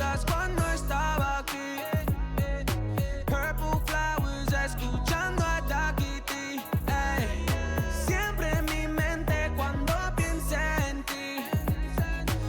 acuerdas cuando estaba aquí? Purple flowers, escuchando a Takiti. Ey. Siempre en mi mente cuando piense en ti.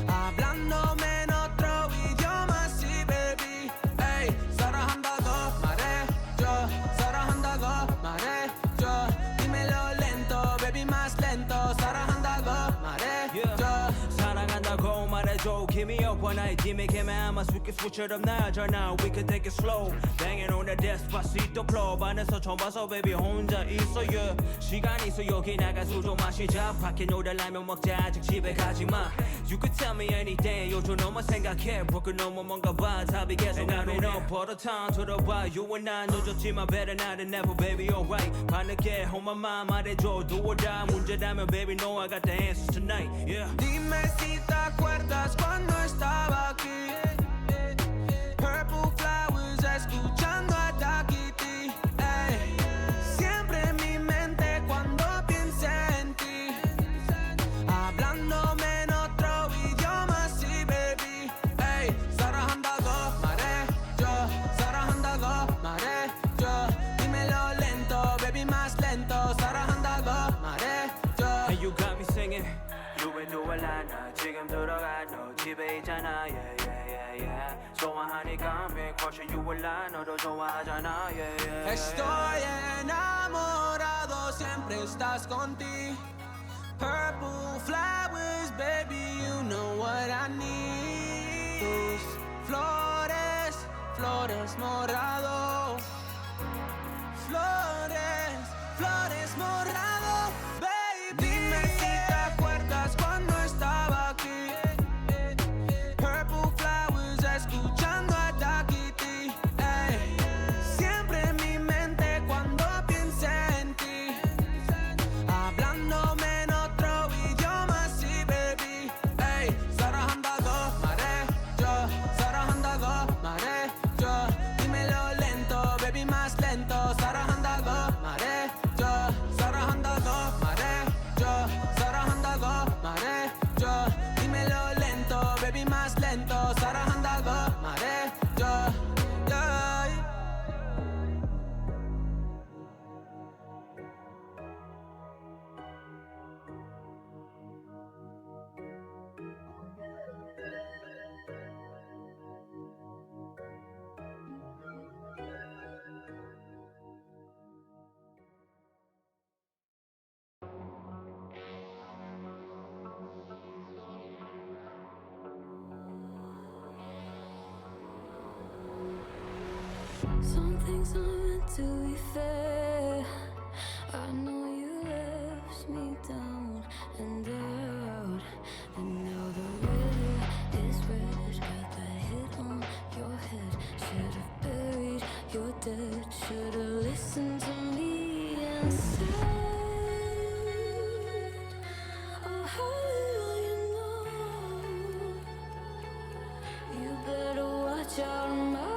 Hablándome en otro idioma, sí, baby. Ey. 사랑한다고 말해줘. 사랑한다고 말해줘. dímelo lento, baby, más lento. 사랑한다고 말해줘. 사랑한다고 말해줘. Give me up when I give me 아마 스위트 switch처럼 나잖아. We can take it slow. Banging on the despacito club 안에서 처음 봐서 baby 혼자 있어 yeah. 시간 있어 여기 나가 술 좀 마시자. 밖에 놀달라면 먹자 아직 집에 가지마. You could tell me anything 요즘 너만 생각해. broken 너무 뭔가 봐 답이 계속 나오네. 버릇한 들어봐 you and I 늦었지만 better now than never baby alright. 밤늦게 on my mind 말해줘 do or die. 문제라면 baby know I got the answers tonight yeah. Dime si te acuerdas cuando estaba aquí. Purple flowers, escuchando a Takiti. Ey. Siempre en mi mente cuando piense en ti. Hablándome en otro idioma, sí, baby. Ey. 사랑한다고 말해줘. 사랑한다고 말해줘. dímelo lento, baby, más lento. 사랑한다고 말해줘. And you got me singing You been doing a lot 나 지금 들어가 너 집에 있잖아 yeah yeah yeah yeah 좋아하니까 I'm been crushing you a lot 너도 좋아하잖아 yeah yeah yeah Estoy enamorado, siempre estás contigo. Purple flowers, baby, you know what I need. Tus flores, flores morado. Flores, flores morado, baby. Dime si te acuerdas cuando estaba aquí. Purple flowers, escuchando a Takiti. Ey. Siempre en mi mente cuando piense en ti. Hablándome en otro idioma, sí, baby. Ey. 사랑한다고 말해줘. 사랑한다고 말해줘. dímelo lento, baby, más lento. 사랑한다고 말해줘. 사랑한다고 말해줘. 사랑한다고 말해줘. dímelo lento, baby, más lento. 사랑한다고 말해줘. Yeah. Some things aren't meant to be fair. I know you left me down and out, and now the river is red. Got that hit on your head. Should've buried your dead. Should've listened to me and said, oh, how little you know. You better watch out, my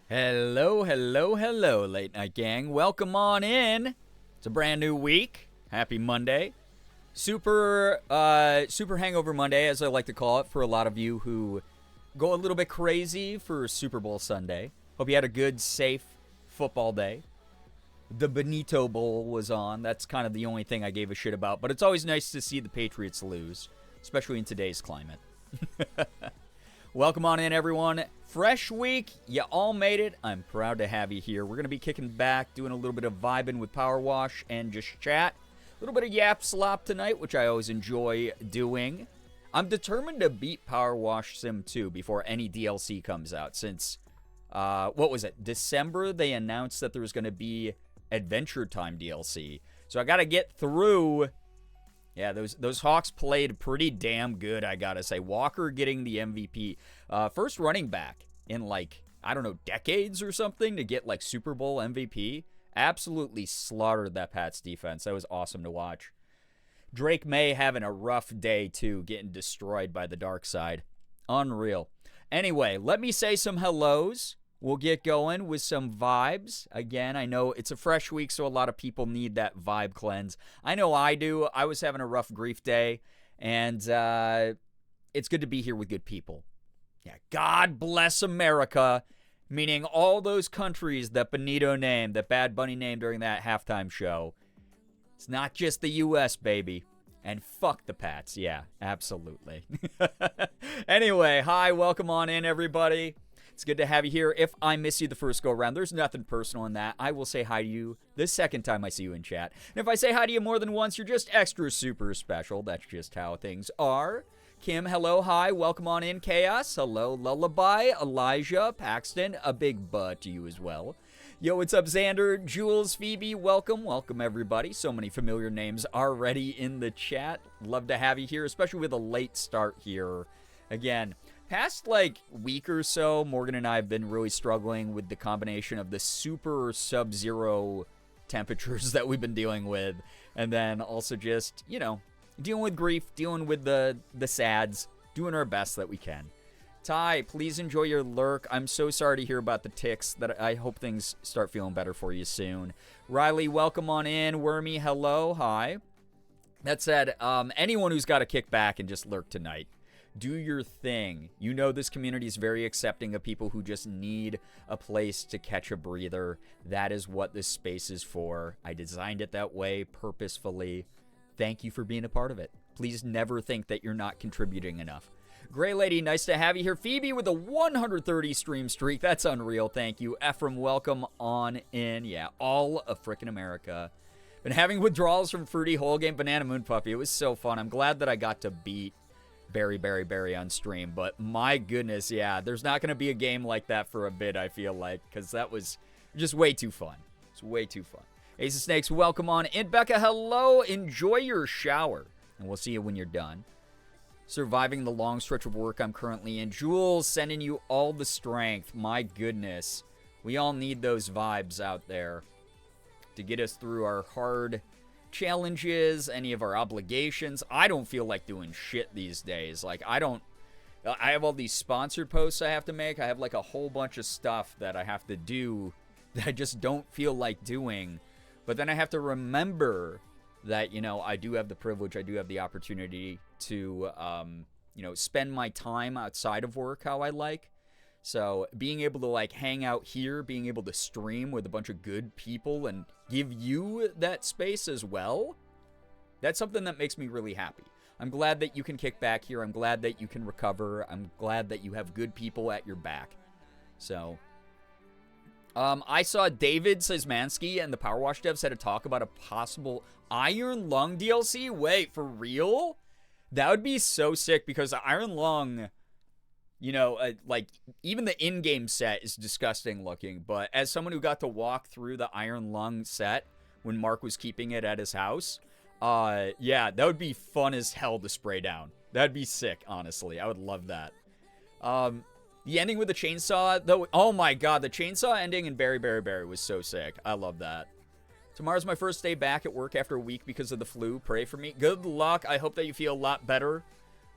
Hello, hello, hello, late night gang. Welcome on in. It's a brand new week. Happy Monday. Super Hangover Monday, as I like to call it, for a lot of you who go a little bit crazy for Super Bowl Sunday. Hope you had a good, safe football day. The Benito Bowl was on. That's kind of the only thing I gave a shit about. But it's always nice to see the Patriots lose, especially in today's climate. Welcome on in, everyone. Fresh week. You all made it. I'm proud to have you here. We're going to be kicking back, doing a little bit of vibing with Powerwash and just chat. A little bit of yap slop tonight, which I always enjoy doing. I'm determined to beat Powerwash Sim 2 before any DLC comes out. Since, what was it? December, they announced that there was going to be Adventure Time DLC. So I got to get through. Yeah, those Hawks played pretty damn good, I got to say. Walker getting the MVP. First running back in, like, I don't know, decades or something to get, like, Super Bowl MVP. Absolutely slaughtered that Pats defense. That was awesome to watch. Drake May having a rough day, too, getting destroyed by the dark side. Unreal. Anyway, let me say some hellos. We'll get going with some vibes. Again, I know it's a fresh week, so a lot of people need that vibe cleanse. I know I do. I was having a rough grief day, and it's good to be here with good people. Yeah, God bless America, meaning all those countries that Benito named, that Bad Bunny named during that halftime show. It's not just the U.S., baby. And fuck the Pats. Yeah, absolutely. Anyway, hi, welcome on in, everybody. It's good to have you here. If I miss you the first go-around, there's nothing personal in that. I will say hi to you the second time I see you in chat. And if I say hi to you more than once, you're just extra super special. That's just how things are. Kim, hello, hi, welcome on in. Chaos, hello, Lullaby, Elijah, Paxton, a big butt to you as well. Yo, what's up, Xander, Jules, Phoebe, welcome everybody. So many familiar names already in the chat. Love to have you here, especially with a late start here. Again, past, like, week or so, Morgan and I have been really struggling with the combination of the super sub-zero temperatures that we've been dealing with, and then also just, you know, dealing with grief, dealing with the sads, doing our best that we can. Ty, please enjoy your lurk. I'm so sorry to hear about the ticks. That I hope things start feeling better for you soon. Riley, welcome on in. Wormy, hello, hi. That said, anyone who's got to kick back and just lurk tonight, do your thing. You know this community is very accepting of people who just need a place to catch a breather. That is what this space is for. I designed it that way purposefully. Thank you for being a part of it. Please never think that you're not contributing enough. Gray Lady, nice to have you here. Phoebe with a 130 stream streak. That's unreal. Thank you. Ephraim, welcome on in. Yeah, all of frickin' America. Been having withdrawals from Fruity Whole Game Banana Moon Puppy. It was so fun. I'm glad that I got to beat Barry on stream, but my goodness, yeah, there's not going to be a game like that for a bit, I feel like, because that was just way too fun. It's way too fun. Ace of Snakes, welcome on in. Becca, hello. Enjoy your shower, and we'll see you when you're done. Surviving the long stretch of work I'm currently in. Jules, sending you all the strength. My goodness. We all need those vibes out there to get us through our hard challenges, any of our obligations. I don't feel like doing shit these days. Like, I have all these sponsored posts I have to make. I have like a whole bunch of stuff that I have to do that I just don't feel like doing. But then I have to remember that, you know, I do have the privilege, I do have the opportunity to, you know, spend my time outside of work how I like. So being able to, like, hang out here, being able to stream with a bunch of good people and give you that space as well, that's something that makes me really happy. I'm glad that you can kick back here. I'm glad that you can recover. I'm glad that you have good people at your back. So, I saw David Szymanski and the Powerwash devs had a talk about a possible Iron Lung DLC. Wait, for real? That would be so sick because Iron Lung, you know, like, even the in-game set is disgusting looking, but as someone who got to walk through the Iron Lung set when Mark was keeping it at his house, yeah, that would be fun as hell to spray down. That'd be sick, honestly. I would love that. The ending with the chainsaw, though, oh my god, the chainsaw ending in Barry was so sick. I love that. Tomorrow's my first day back at work after a week because of the flu. Pray for me. Good luck. I hope that you feel a lot better.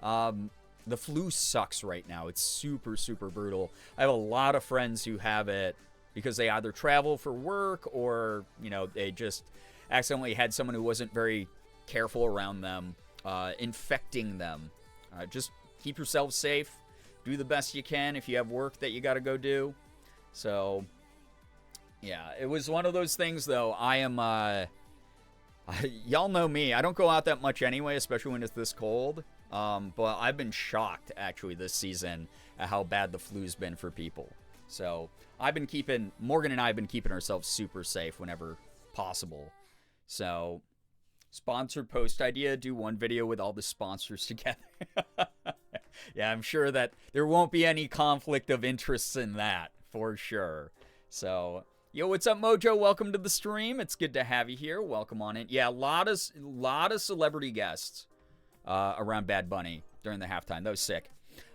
The flu sucks right now. It's super, super brutal. I have a lot of friends who have it because they either travel for work or, you know, they just accidentally had someone who wasn't very careful around them, infecting them. Just keep yourself safe. Do the best you can if you have work that you got to go do. So, yeah, it was one of those things, though. I am, y'all know me. I don't go out that much anyway, especially when it's this cold. But I've been shocked, actually, this season at how bad the flu's been for people. So, Morgan and I have been keeping ourselves super safe whenever possible. So, sponsored post idea, do one video with all the sponsors together. Yeah, I'm sure that there won't be any conflict of interests in that, for sure. So, yo, what's up, Mojo? Welcome to the stream. It's good to have you here. Welcome on in. Yeah, a lot of celebrity guests around Bad Bunny during the halftime. That was sick.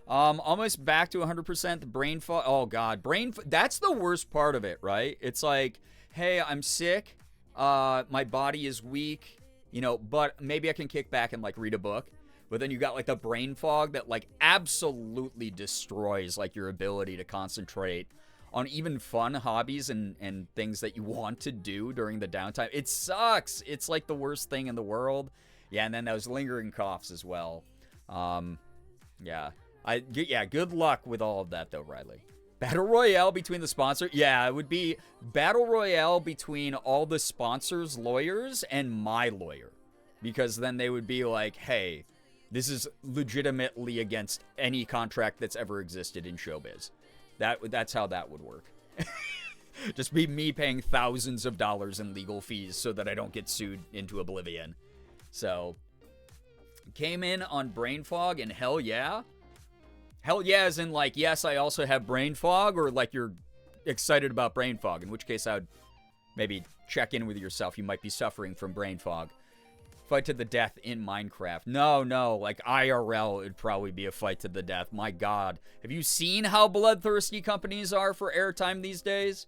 Almost back to 100%. The brain fog. Oh, God. That's the worst part of it, right? It's like, hey, I'm sick. My body is weak, but maybe I can kick back and, like, read a book. But then you got, like, the brain fog that, like, absolutely destroys, like, your ability to concentrate on even fun hobbies and things that you want to do during the downtime. It sucks. It's, like, the worst thing in the world. Yeah, and then those lingering coughs as well. Yeah. Good luck with all of that, though, Riley. Battle Royale between the sponsor? Yeah, it would be Battle Royale between all the sponsors' lawyers and my lawyer. Because then they would be like, hey, this is legitimately against any contract that's ever existed in showbiz. That's how that would work. Just be me paying thousands of dollars in legal fees so that I don't get sued into oblivion. So, came in on brain fog, and hell yeah. Hell yeah, as in, like, yes, I also have brain fog, or, like, you're excited about brain fog, in which case I would maybe check in with yourself. You might be suffering from brain fog. Fight to the death in Minecraft. No, like, IRL, it'd probably be a fight to the death. My God. Have you seen how bloodthirsty companies are for airtime these days?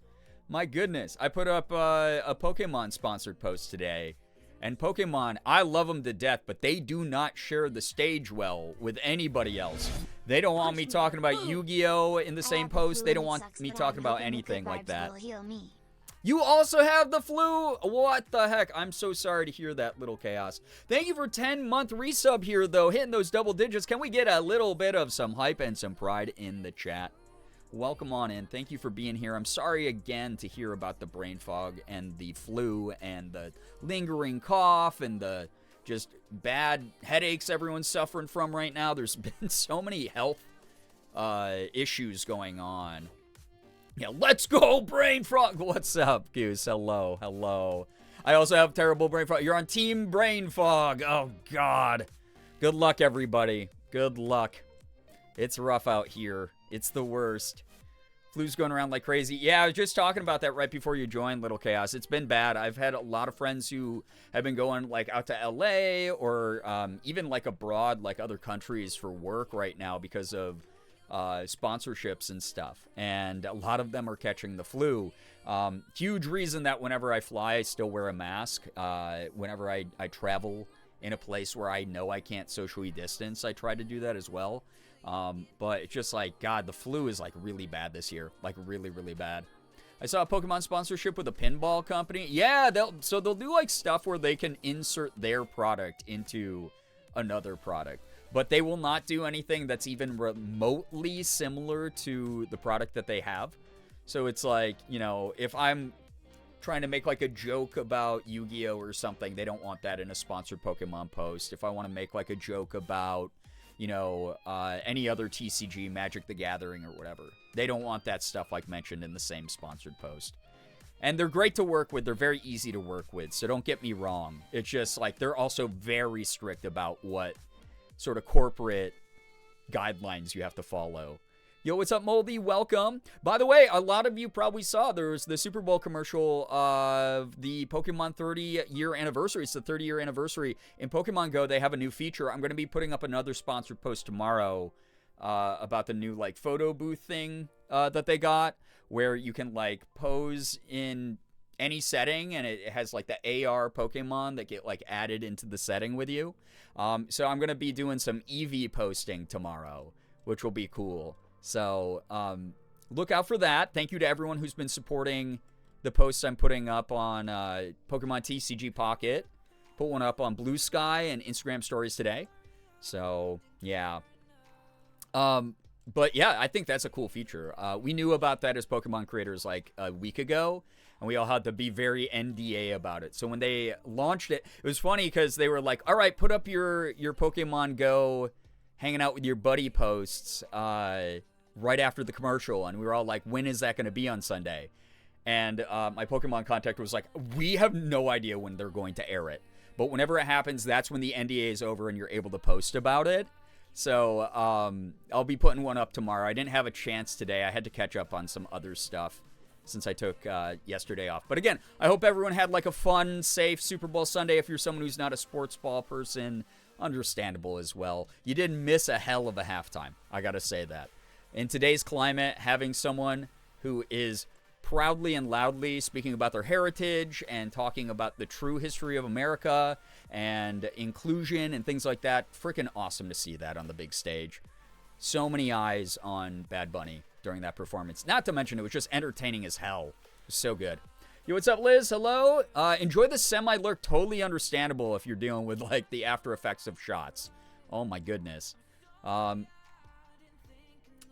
My goodness. I put up a Pokemon-sponsored post today. And Pokemon, I love them to death, but they do not share the stage well with anybody else. They don't want me talking about Yu-Gi-Oh! In the same post. They don't want me talking about anything like that. You also have the flu? What the heck? I'm so sorry to hear that, Little Chaos. Thank you for 10-month resub here, though. Hitting those double digits. Can we get a little bit of some hype and some pride in the chat? Welcome on in. Thank you for being here. I'm sorry again to hear about the brain fog and the flu and the lingering cough and the just bad headaches everyone's suffering from right now. There's been so many health issues going on. Yeah, let's go, brain fog. What's up, Goose? Hello. I also have terrible brain fog. You're on team brain fog. Oh, God. Good luck, everybody. Good luck. It's rough out here. It's the worst. Flu's going around like crazy. Yeah, I was just talking about that right before you joined, Little Chaos. It's been bad. I've had a lot of friends who have been going, like, out to LA or even, like, abroad, like, other countries for work right now because of sponsorships and stuff, and a lot of them are catching the flu. Huge reason that whenever I fly, I still wear a mask. Whenever I travel in a place where I know I can't socially distance, I try to do that as well. But it's just like, God, the flu is like really bad this year, like really, really bad. I saw a Pokemon sponsorship with a pinball company. Yeah, they'll do like stuff where they can insert their product into another product. But they will not do anything that's even remotely similar to the product that they have. So it's like, if I'm trying to make like a joke about Yu-Gi-Oh! Or something, they don't want that in a sponsored Pokemon post. If I want to make like a joke about, any other TCG, Magic the Gathering or whatever, they don't want that stuff like mentioned in the same sponsored post. And they're great to work with. They're very easy to work with. So don't get me wrong. It's just like they're also very strict about what sort of corporate guidelines you have to follow. Yo, what's up, Moldy? Welcome. By the way, a lot of you probably saw there's the Super Bowl commercial of the Pokemon 30-year anniversary. It's the 30-year anniversary. In Pokemon Go, they have a new feature. I'm going to be putting up another sponsored post tomorrow about the new, like, photo booth thing that they got, where you can, like, pose in any setting, and it has, like, the AR Pokemon that get, like, added into the setting with you. So I'm going to be doing some EV posting tomorrow, which will be cool. So look out for that. Thank you to everyone who's been supporting the posts I'm putting up on Pokemon TCG Pocket. Put one up on Blue Sky and Instagram stories today. So, yeah. But yeah, I think that's a cool feature. We knew about that as Pokemon creators like a week ago, and we all had to be very NDA about it. So when they launched it, it was funny because they were like, all right, put up your Pokemon Go hanging out with your buddy posts right after the commercial. And we were all like, when is that going to be on Sunday? And my Pokemon contact was like, we have no idea when they're going to air it. But whenever it happens, that's when the NDA is over and you're able to post about it. So I'll be putting one up tomorrow. I didn't have a chance today. I had to catch up on some other stuff since I took yesterday off. But again, I hope everyone had like a fun, safe Super Bowl Sunday. If you're someone who's not a sports ball person, understandable as well. You didn't miss a hell of a halftime. I got to say that. In today's climate, having someone who is proudly and loudly speaking about their heritage and talking about the true history of America and inclusion and things like that. Freaking awesome to see that on the big stage. So many eyes on Bad Bunny during that performance. Not to mention, it was just entertaining as hell. It was so good. Yo, what's up, Liz? Hello. Enjoy the semi-lurk. Totally understandable if you're dealing with, like, the after effects of shots. Oh, my goodness.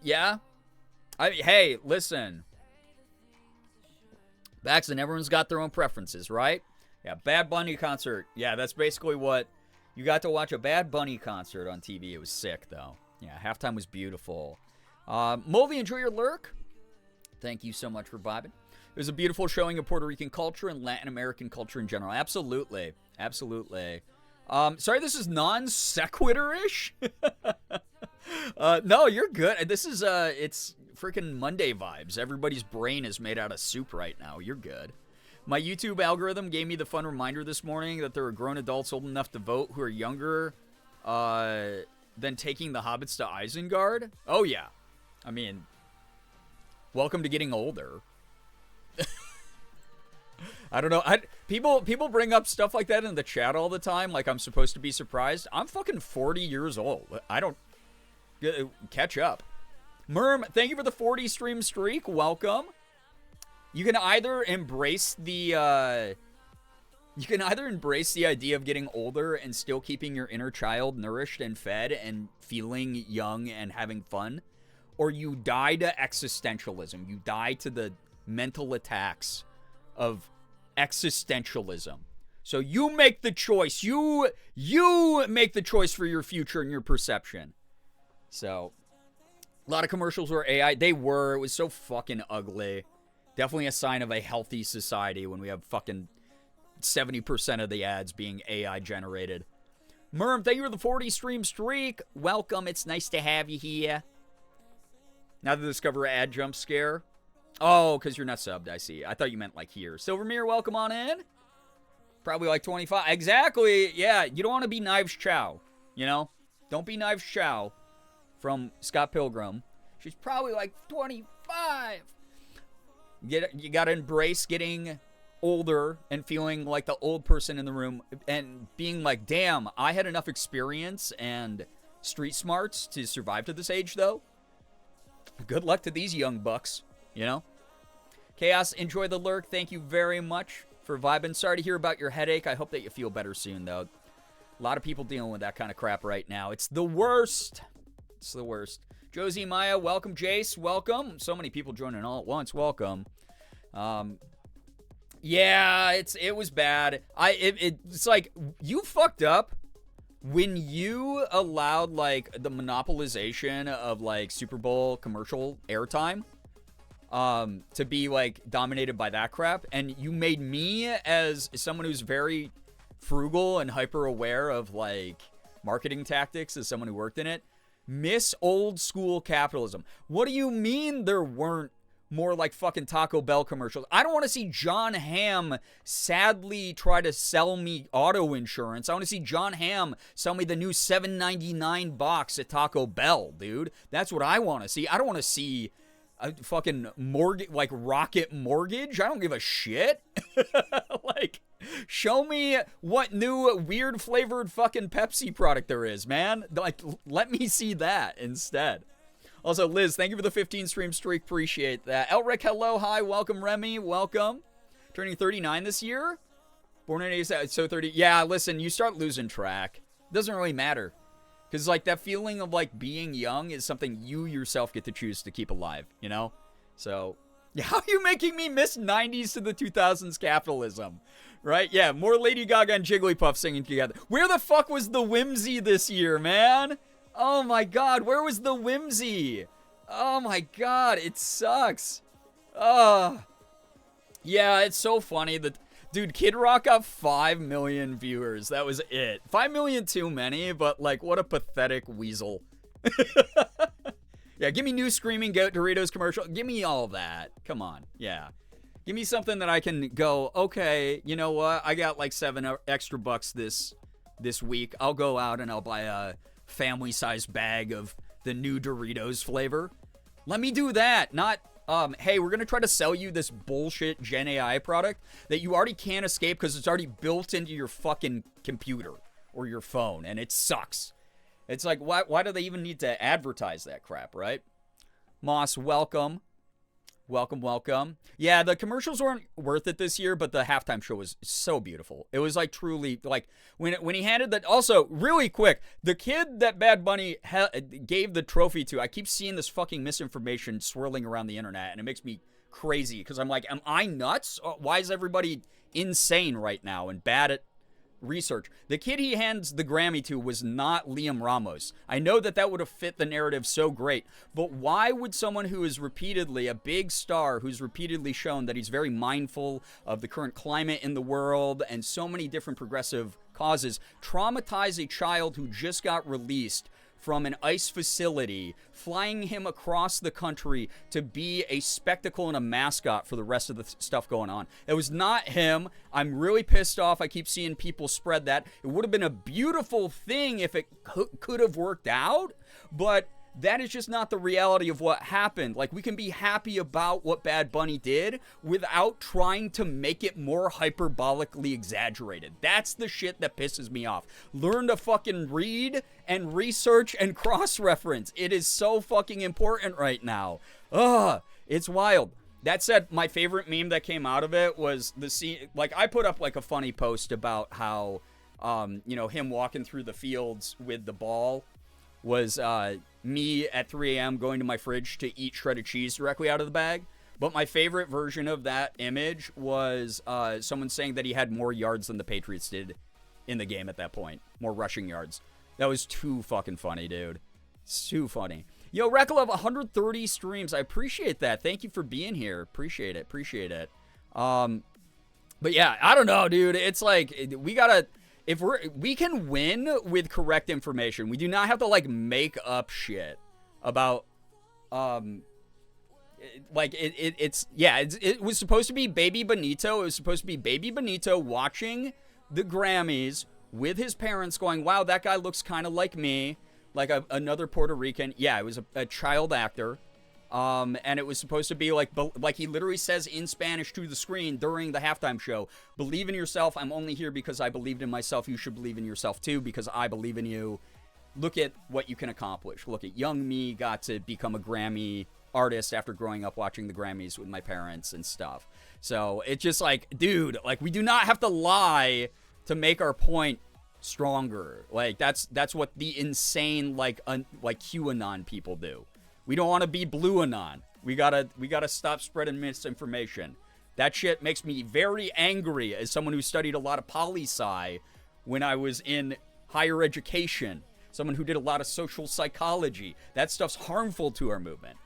Yeah. Hey, listen. Baxton, everyone's got their own preferences, right? Yeah, Bad Bunny concert. Yeah, that's basically what... You got to watch a Bad Bunny concert on TV. It was sick, though. Yeah, halftime was beautiful. Moldy, enjoy your lurk. Thank you so much for vibing. It was a beautiful showing of Puerto Rican culture and Latin American culture in general. Absolutely. Absolutely. Sorry, this is non-sequitur-ish? No, you're good. This is, it's freaking Monday vibes. Everybody's brain is made out of soup right now. You're good. My YouTube algorithm gave me the fun reminder this morning that there are grown adults old enough to vote who are younger than taking the hobbits to Isengard. Oh, yeah. I mean, welcome to getting older. I don't know. People bring up stuff like that in the chat all the time, like I'm supposed to be surprised. I'm fucking 40 years old. I don't... Catch up. Merm, thank you for the 40 stream streak. Welcome. You can either embrace the idea of getting older and still keeping your inner child nourished and fed and feeling young and having fun, or you die to existentialism. You die to the mental attacks of existentialism. So you make the choice. You make the choice for your future and your perception. So, a lot of commercials were AI. They were. It was so fucking ugly. Definitely a sign of a healthy society when we have fucking 70% of the ads being AI generated. Merm, thank you for the 40 stream streak. Welcome. It's nice to have you here. Now to discover ad jump scare. Oh, because you're not subbed. I see. I thought you meant like here. Silvermere, welcome on in. Probably like 25. Exactly. Yeah, you don't want to be Knives Chow. You know? Don't be Knives Chow from Scott Pilgrim. She's probably like 25. You got to embrace getting older and feeling like the old person in the room and being like, damn, I had enough experience and street smarts to survive to this age, though. Good luck to these young bucks, you know? Chaos, enjoy the lurk. Thank you very much for vibing. Sorry to hear about your headache. I hope that you feel better soon, though. A lot of people dealing with that kind of crap right now. It's the worst. It's the worst. Josie, Maya, welcome. Jace, welcome. So many people joining all at once. Welcome. Yeah, it was bad. It's like, you fucked up when you allowed, like, the monopolization of, like, Super Bowl commercial airtime to be, like, dominated by that crap. And you made me, as someone who's very frugal and hyper aware of, like, marketing tactics as someone who worked in it, miss old school capitalism. What do you mean there weren't more like fucking Taco Bell commercials? I don't want to see John Hamm sadly try to sell me auto insurance. I want to see John Hamm sell me the new $7.99 box at Taco Bell, dude. That's what I want to see. I don't want to see a fucking mortgage, like Rocket Mortgage. I don't give a shit. Like, show me what new weird flavored fucking Pepsi product there is, man. Like, let me see that instead. Also, Liz, thank you for the 15 stream streak. Appreciate that. Elric, hello, hi, welcome. Remy, welcome. Turning 39 this year. Born in 87, so 30. Yeah, listen, you start losing track. Doesn't really matter. Because, like, that feeling of, like, being young is something you yourself get to choose to keep alive, you know? So, yeah, how are you making me miss 90s to the 2000s capitalism? Right? Yeah, more Lady Gaga and Jigglypuff singing together. Where the fuck was the whimsy this year, man? Oh, my God. Where was the whimsy? Oh, my God. It sucks. Yeah, it's so funny that... Dude, Kid Rock got 5 million viewers. That was it. 5 million too many, but, like, what a pathetic weasel. Yeah, give me new Screaming Goat Doritos commercial. Give me all that. Come on. Yeah. Give me something that I can go, okay, you know what? I got, like, $7 extra bucks this week. I'll go out and I'll buy a family-sized bag of the new Doritos flavor. Let me do that, not... hey, we're going to try to sell you this bullshit Gen AI product that you already can't escape because it's already built into your fucking computer or your phone, and it sucks. It's like, why do they even need to advertise that crap, right? Moss, welcome. Welcome. Yeah, the commercials weren't worth it this year, but the halftime show was so beautiful. It was like truly, like, when he handed that. Also, really quick, the kid that Bad Bunny gave the trophy to, I keep seeing this fucking misinformation swirling around the internet, and it makes me crazy because I'm like, am I nuts? Why is everybody insane right now and bad at research? The kid he hands the Grammy to was not Liam Ramos. I know that would have fit the narrative so great, but why would someone who is repeatedly a big star, who's repeatedly shown that he's very mindful of the current climate in the world and so many different progressive causes, traumatize a child who just got released from an ICE facility, flying him across the country to be a spectacle and a mascot for the rest of the stuff going on? It was not him. I'm really pissed off. I keep seeing people spread that. It would have been a beautiful thing if it could have worked out, but that is just not the reality of what happened. Like, we can be happy about what Bad Bunny did without trying to make it more hyperbolically exaggerated. That's the shit that pisses me off. Learn to fucking read and research and cross-reference. It is so fucking important right now. Ugh, it's wild. That said, my favorite meme that came out of it was the scene. Like, I put up like a funny post about how, him walking through the fields with the ball was me at 3 a.m. going to my fridge to eat shredded cheese directly out of the bag. But my favorite version of that image was someone saying that he had more yards than the Patriots did in the game at that point. More rushing yards. That was too fucking funny, dude. It's too funny. Yo, Recolove, 130 streams. I appreciate that. Thank you for being here. Appreciate it. But yeah, I don't know, dude. It's like, we gotta... we can win with correct information. We do not have to, like, make up shit about, it was supposed to be Baby Benito. It was supposed to be Baby Benito watching the Grammys with his parents going, wow, that guy looks kind of like me, like another Puerto Rican. Yeah, it was a child actor. And it was supposed to be like he literally says in Spanish to the screen during the halftime show, believe in yourself. I'm only here because I believed in myself. You should believe in yourself too, because I believe in you. Look at what you can accomplish. Look at young me got to become a Grammy artist after growing up watching the Grammys with my parents and stuff. So it's just like, dude, like, we do not have to lie to make our point stronger. Like, that's what the insane, like QAnon people do. We don't want to be Blue Anon. We gotta stop spreading misinformation. That shit makes me very angry as someone who studied a lot of poli-sci when I was in higher education. Someone who did a lot of social psychology. That stuff's harmful to our movement.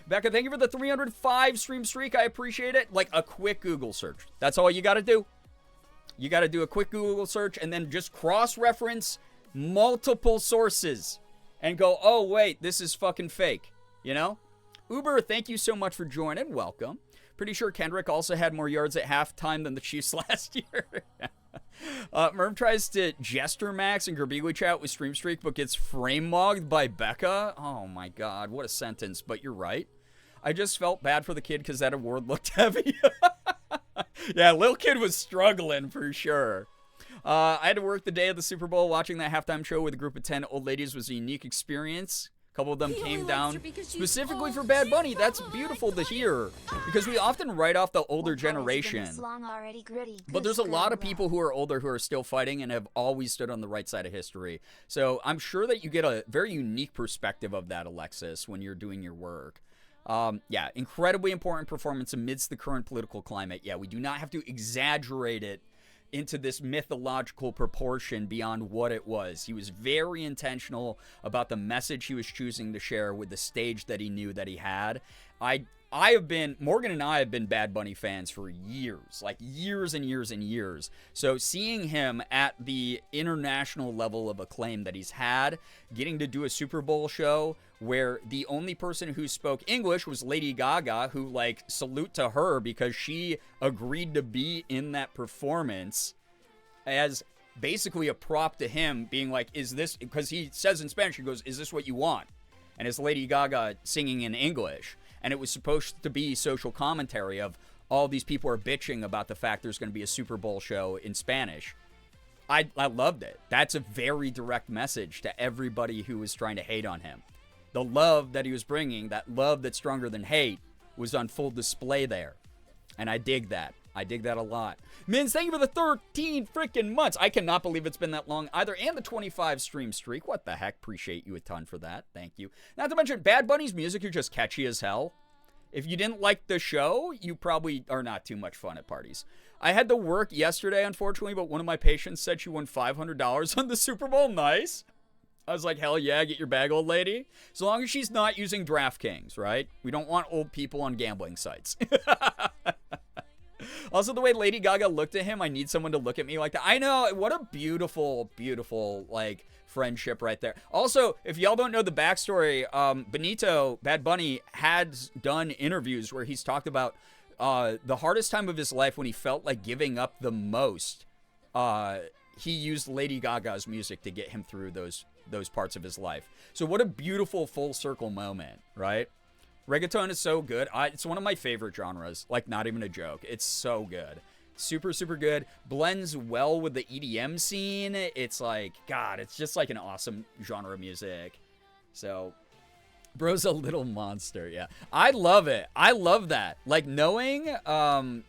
Becca, thank you for the 305 stream streak. I appreciate it. Like, a quick Google search. That's all you gotta do. You gotta do a quick Google search and then just cross-reference multiple sources and go, oh, wait, this is fucking fake. You know? Uber, thank you so much for joining. Welcome. Pretty sure Kendrick also had more yards at halftime than the Chiefs last year. Merv tries to jester max and Girbeagly chat with Stream Streak, but gets frame mogged by Becca. Oh my god, what a sentence. But you're right. I just felt bad for the kid because that award looked heavy. Yeah, Lil Kid was struggling for sure. I had to work the day of the Super Bowl. Watching that halftime show with a group of 10 old ladies was a unique experience. couple of them He came only likes down her because she's specifically for old. Bad She's Bunny. so That's old. beautiful to I hear because we often write off the older What part has it been generation. this long already, Gritty? But there's a Good lot of girl. people who are older who are still fighting and have always stood on the right side of history. So I'm sure that you get a very unique perspective of that, Alexis, when you're doing your work. Yeah, incredibly important performance amidst the current political climate. Yeah, we do not have to exaggerate it into this mythological proportion beyond what it was. He was very intentional about the message he was choosing to share with the stage that he knew that he had. Morgan and I have been Bad Bunny fans for years, like years and years and years. So seeing him at the international level of acclaim that he's had, getting to do a Super Bowl show where the only person who spoke English was Lady Gaga, who, like, salute to her because she agreed to be in that performance as basically a prop to him being like, is this, because he says in Spanish, he goes, is this what you want? And it's Lady Gaga singing in English. And it was supposed to be social commentary of all these people are bitching about the fact there's going to be a Super Bowl show in Spanish. I loved it. That's a very direct message to everybody who was trying to hate on him. The love that he was bringing, that love that's stronger than hate, was on full display there. And I dig that. I dig that a lot. Mins, thank you for the 13 freaking months. I cannot believe it's been that long either. And the 25 stream streak. What the heck? Appreciate you a ton for that. Thank you. Not to mention, Bad Bunny's music is just catchy as hell. If you didn't like the show, you probably are not too much fun at parties. I had to work yesterday, unfortunately, but one of my patients said she won $500 on the Super Bowl. Nice. I was like, hell yeah, get your bag, old lady. As long as she's not using DraftKings, right? We don't want old people on gambling sites. Also, the way Lady Gaga looked at him, I need someone to look at me like that. I know, what a beautiful, beautiful, like, friendship right there. Also, if y'all don't know the backstory, Benito, Bad Bunny, had done interviews where he's talked about the hardest time of his life when he felt like giving up the most. He used Lady Gaga's music to get him through those parts of his life. So what a beautiful full circle moment, right? Reggaeton is so good. It's one of my favorite genres. Like, not even a joke. It's so good. Super, super good. Blends well with the EDM scene. It's like, God, it's just like an awesome genre of music. So, bro's a little monster, yeah. I love it. I love that. Like, knowing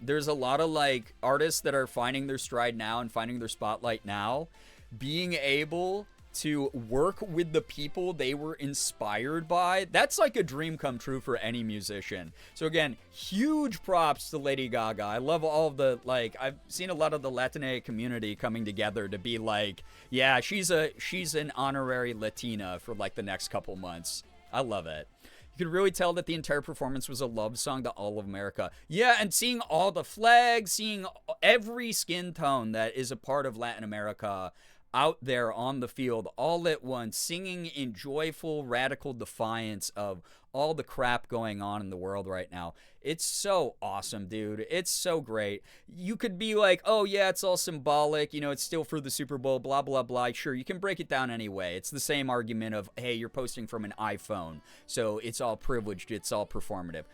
there's a lot of, like, artists that are finding their stride now and finding their spotlight now. Being able to work with the people they were inspired by, that's like a dream come true for any musician. So again, huge props to Lady Gaga. I love all of the, like, I've seen a lot of the Latina community coming together to be like, yeah, she's an honorary Latina for like the next couple months. I love it. You could really tell that the entire performance was a love song to all of America. Yeah, and seeing all the flags, seeing every skin tone that is a part of Latin America out there on the field all at once, singing in joyful, radical defiance of all the crap going on in the world right now. It's so awesome, dude. It's so great. You could be like, oh yeah, it's all symbolic, you know, it's still for the Super Bowl, blah, blah, blah. Sure, you can break it down anyway. It's the same argument of, hey, you're posting from an iPhone, so it's all privileged, it's all performative.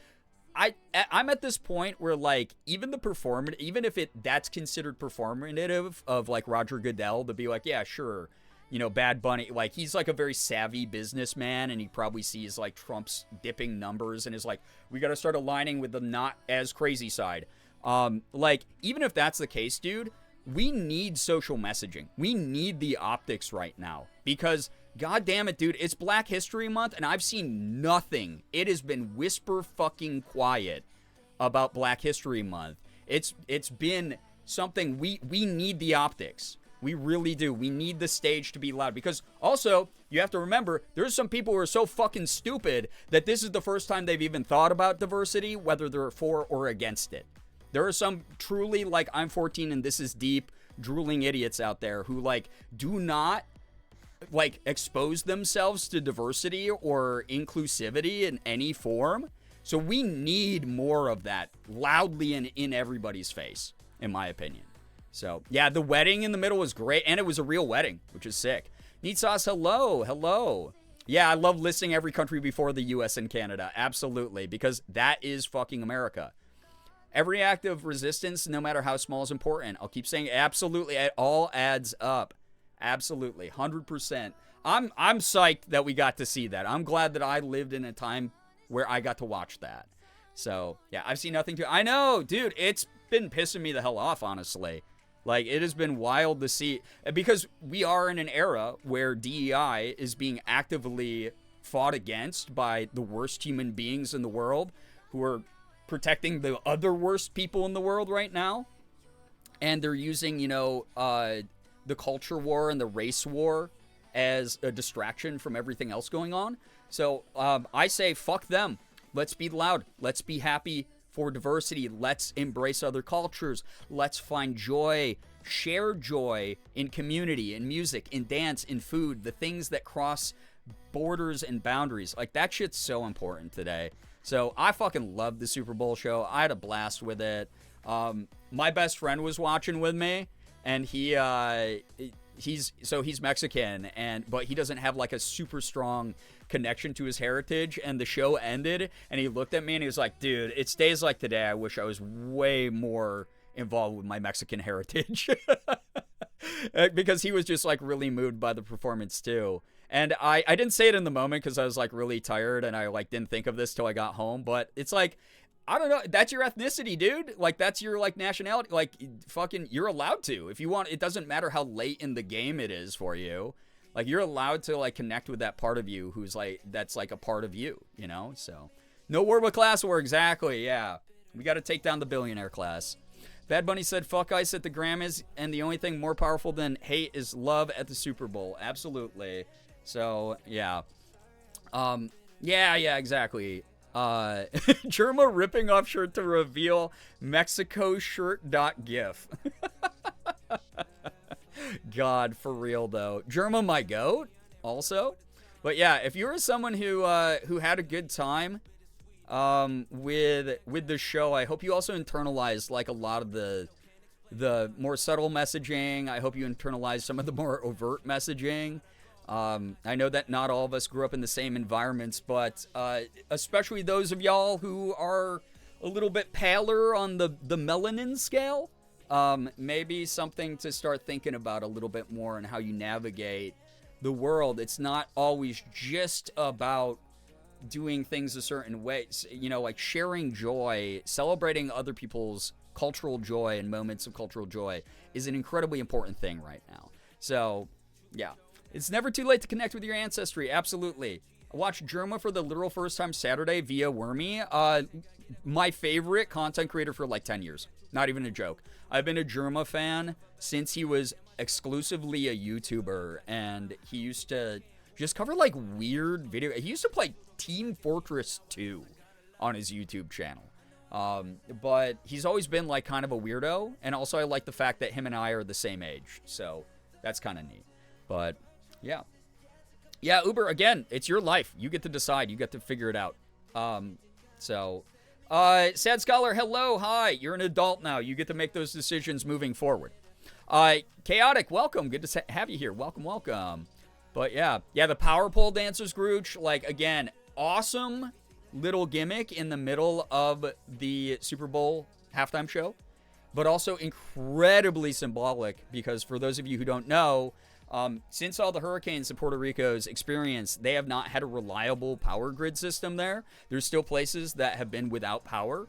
I'm at this point where, like, even if that's considered performative of, like, Roger Goodell to be like, yeah, sure, you know, Bad Bunny, like, he's, like, a very savvy businessman, and he probably sees, like, Trump's dipping numbers and is like, we got to start aligning with the not as crazy side. Like, even if that's the case, dude, we need social messaging. We need the optics right now because, God damn it, dude, it's Black History Month, and I've seen nothing. It has been whisper fucking quiet about Black History Month. It's been something we need the optics. We really do. We need the stage to be loud because also you have to remember there's some people who are so fucking stupid that this is the first time they've even thought about diversity, whether they're for or against it. There are some truly, like, I'm 14 and this is deep, drooling idiots out there who, like, do not, like, expose themselves to diversity or inclusivity in any form. So we need more of that loudly and in everybody's face, in my opinion. So, yeah, the wedding in the middle was great, and it was a real wedding, which is sick. Neat Sauce, hello. Yeah, I love listing every country before the U.S. and Canada, absolutely, because that is fucking America. Every act of resistance, no matter how small, is important. I'll keep saying absolutely. It all adds up. Absolutely. 100%. I'm psyched that we got to see that. I'm glad that I lived in a time where I got to watch that. So, yeah, I've seen nothing to... I know, dude, it's been pissing me the hell off, honestly. Like, it has been wild to see... Because we are in an era where DEI is being actively fought against by the worst human beings in the world who are protecting the other worst people in the world right now. And they're using, the culture war and the race war as a distraction from everything else going on. So, I say, fuck them. Let's be loud. Let's be happy for diversity. Let's embrace other cultures. Let's find joy, share joy in community, in music, in dance, in food, the things that cross borders and boundaries. Like, that shit's so important today. So I fucking loved the Super Bowl show. I had a blast with it. My best friend was watching with me, and he's Mexican, but he doesn't have like a super strong connection to his heritage. And the show ended, and he looked at me and he was like, dude, it's days like today I wish I was way more involved with my Mexican heritage. Because he was just like really moved by the performance too. And I didn't say it in the moment because I was like really tired and I like didn't think of this till I got home, but it's like, I don't know, that's your ethnicity, dude. Like, that's your like nationality. Like, fucking, you're allowed to if you want. It doesn't matter how late in the game it is for you. Like, you're allowed to like connect with that part of you who's like, that's like a part of you, So no war but class war. Exactly. Yeah, we got to take down the billionaire class. Bad Bunny said, fuck ice at the Grammys, and the only thing more powerful than hate is love at the Super Bowl. Absolutely. So, yeah. Yeah, exactly. Germa ripping off shirt to reveal Mexico shirt.gif. God, for real, though. Germa, my goat, also. But, yeah, if you were someone who had a good time with the show, I hope you also internalized like a lot of the more subtle messaging. I hope you internalized some of the more overt messaging. I know that not all of us grew up in the same environments, but especially those of y'all who are a little bit paler on the melanin scale, maybe something to start thinking about a little bit more and how you navigate the world. It's not always just about doing things a certain way, like sharing joy, celebrating other people's cultural joy and moments of cultural joy is an incredibly important thing right now. So, yeah. It's never too late to connect with your ancestry. Absolutely. I watched Germa for the literal first time Saturday via Wormy. My favorite content creator for like 10 years. Not even a joke. I've been a Germa fan since he was exclusively a YouTuber, and he used to just cover like weird video. He used to play Team Fortress 2 on his YouTube channel. But he's always been like kind of a weirdo, and also I like the fact that him and I are the same age. So that's kind of neat. But yeah, Uber, again, it's your life. You get to decide. You get to figure it out. Sad Scholar, hello, hi. You're an adult now. You get to make those decisions moving forward. Chaotic, welcome. Good to have you here. Welcome. But yeah, the power pole dancers, Grooch, like, again, awesome little gimmick in the middle of the Super Bowl halftime show, but also incredibly symbolic because for those of you who don't know, since all the hurricanes in Puerto Rico's experience, they have not had a reliable power grid system there. There's still places that have been without power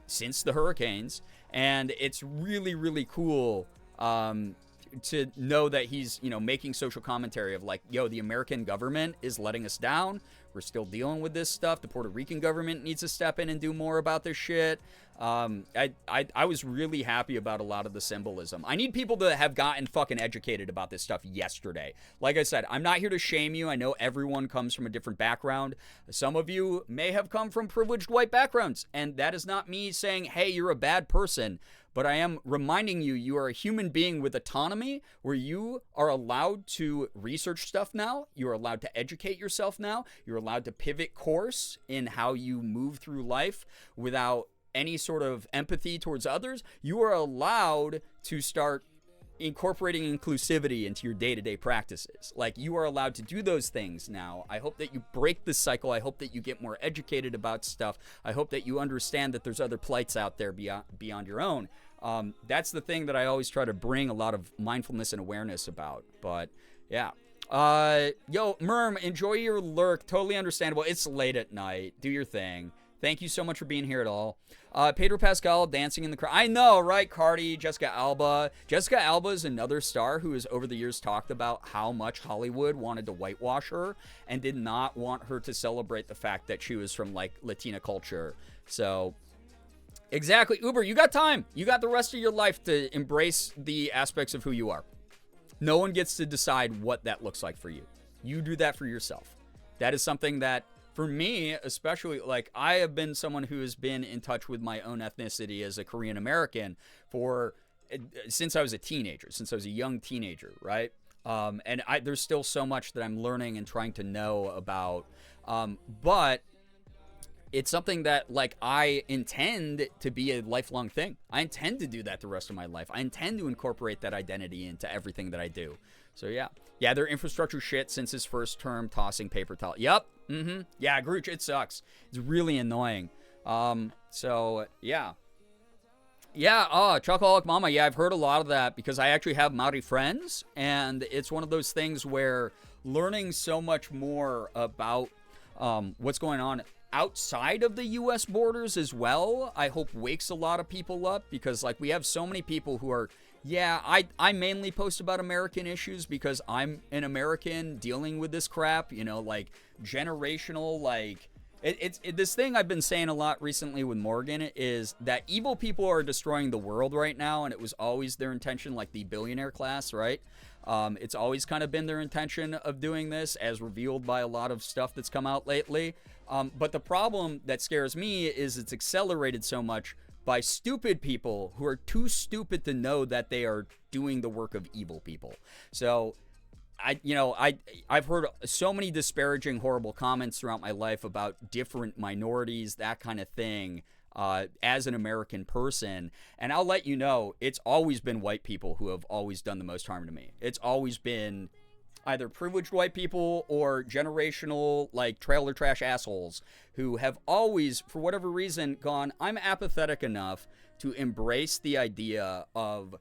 since the hurricanes. And it's really, really cool to know that he's, making social commentary of like, yo, the American government is letting us down. We're still dealing with this stuff. The Puerto Rican government needs to step in and do more about this shit. I was really happy about a lot of the symbolism. I need people to have gotten fucking educated about this stuff yesterday. Like I said, I'm not here to shame you. I know everyone comes from a different background. Some of you may have come from privileged white backgrounds, and that is not me saying, hey, you're a bad person. But I am reminding you, you are a human being with autonomy where you are allowed to research stuff now. You're allowed to educate yourself now. You're allowed to pivot course in how you move through life without any sort of empathy towards others. You are allowed to start incorporating inclusivity into your day-to-day practices. Like, you are allowed to do those things now. I hope that you break the cycle. I hope that you get more educated about stuff. I hope that you understand that there's other plights out there beyond your own. That's the thing that I always try to bring a lot of mindfulness and awareness about. But yeah, Yo, Merm, enjoy your lurk. Totally understandable. It's late at night. Do your thing. Thank you so much for being here at all. Pedro Pascal dancing in the crowd. I know, right? Cardi, Jessica Alba. Jessica Alba is another star who has over the years talked about how much Hollywood wanted to whitewash her and did not want her to celebrate the fact that she was from, like, Latina culture. So, exactly. Uber, you got time. You got the rest of your life to embrace the aspects of who you are. No one gets to decide what that looks like for you. You do that for yourself. That is something that, for me, especially, like, I have been someone who has been in touch with my own ethnicity as a Korean American since I was a teenager, since I was a young teenager, right? And there's still so much that I'm learning and trying to know about. But it's something that, like, I intend to be a lifelong thing. I intend to do that the rest of my life. I intend to incorporate that identity into everything that I do. So, yeah. Yeah, their infrastructure shit since his first term, tossing paper towel. Yep. Yeah, Grooch, it sucks. It's really annoying. So, yeah. Yeah, Chocoholic Mama. Yeah, I've heard a lot of that because I actually have Maori friends. And it's one of those things where learning so much more about what's going on outside of the U.S. borders as well, I hope wakes a lot of people up because, like, we have so many people who are, yeah, I mainly post about American issues because I'm an American dealing with this crap, you know, like, generational, like, this thing I've been saying a lot recently with Morgan is that evil people are destroying the world right now, and it was always their intention, like the billionaire class, right? It's always kind of been their intention of doing this, as revealed by a lot of stuff that's come out lately. But the problem that scares me is it's accelerated so much by stupid people who are too stupid to know that they are doing the work of evil people. So, I've heard so many disparaging, horrible comments throughout my life about different minorities, that kind of thing, as an American person. And I'll let you know, it's always been white people who have always done the most harm to me. It's always been either privileged white people or generational, like, trailer trash assholes who have always, for whatever reason, gone, I'm apathetic enough to embrace the idea of,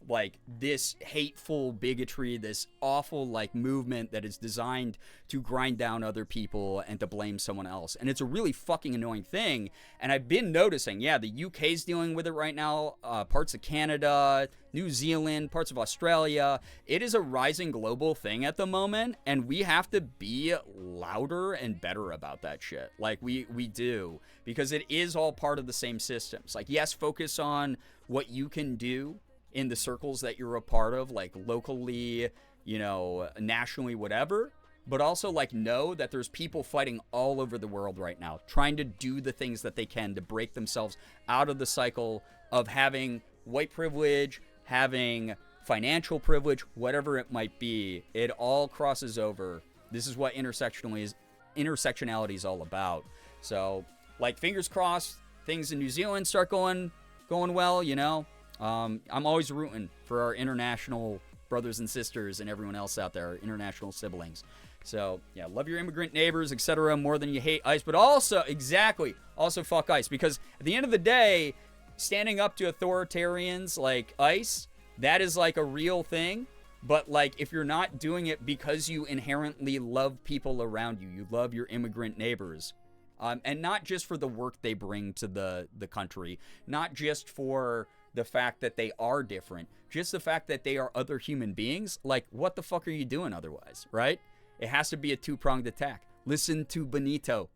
like, this hateful bigotry, this awful, like, movement that is designed to grind down other people and to blame someone else. And it's a really fucking annoying thing. And I've been noticing, yeah, the UK's dealing with it right now, parts of Canada, New Zealand, parts of Australia. It is a rising global thing at the moment, and we have to be louder and better about that shit. Like, we do, because it is all part of the same systems. Like, yes, focus on what you can do in the circles that you're a part of, like, locally, you know, nationally, whatever, but also, like, know that there's people fighting all over the world right now, trying to do the things that they can to break themselves out of the cycle of having white privilege, having financial privilege, whatever it might be. It all crosses over. This is what intersectionality is all about. So, like, fingers crossed, things in New Zealand start going well, you know. I'm always rooting for our international brothers and sisters and everyone else out there, international siblings. So, yeah, love your immigrant neighbors, etc., more than you hate ICE. But also, exactly, also fuck ICE. Because at the end of the day, standing up to authoritarians like ICE, that is, like, a real thing. But, like, if you're not doing it because you inherently love people around you, you love your immigrant neighbors, and not just for the work they bring to the country, not just for the fact that they are different, just the fact that they are other human beings, like, what the fuck are you doing otherwise, right? It has to be a two-pronged attack. Listen to Benito.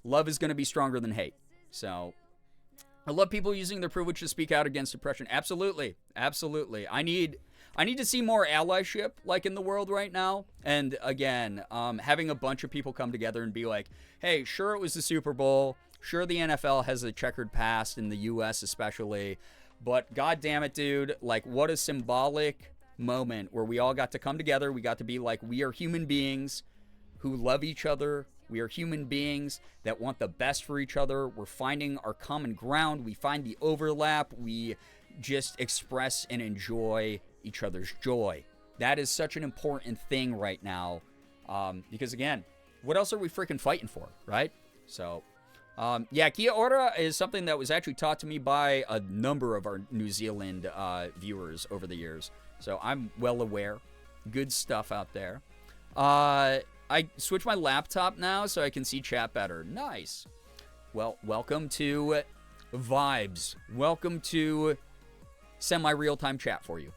Love is going to be stronger than hate. So, I love people using their privilege to speak out against oppression. Absolutely. Absolutely. I need to see more allyship, like, in the world right now. And again, having a bunch of people come together and be like, hey, sure, it was the Super Bowl. Sure, the NFL has a checkered past, in the U.S. especially. But god damn it, dude. Like, what a symbolic moment where we all got to come together. We got to be like, we are human beings who love each other. We are human beings that want the best for each other. We're finding our common ground. We find the overlap. We just express and enjoy each other's joy. That is such an important thing right now. Because, again, what else are we freaking fighting for, right? So, yeah, Kia ora is something that was actually taught to me by a number of our New Zealand viewers over the years. So I'm well aware Good stuff out there. I switched my laptop now so I can see chat better. Nice. Well, welcome to Vibes. Welcome to semi-real-time chat for you.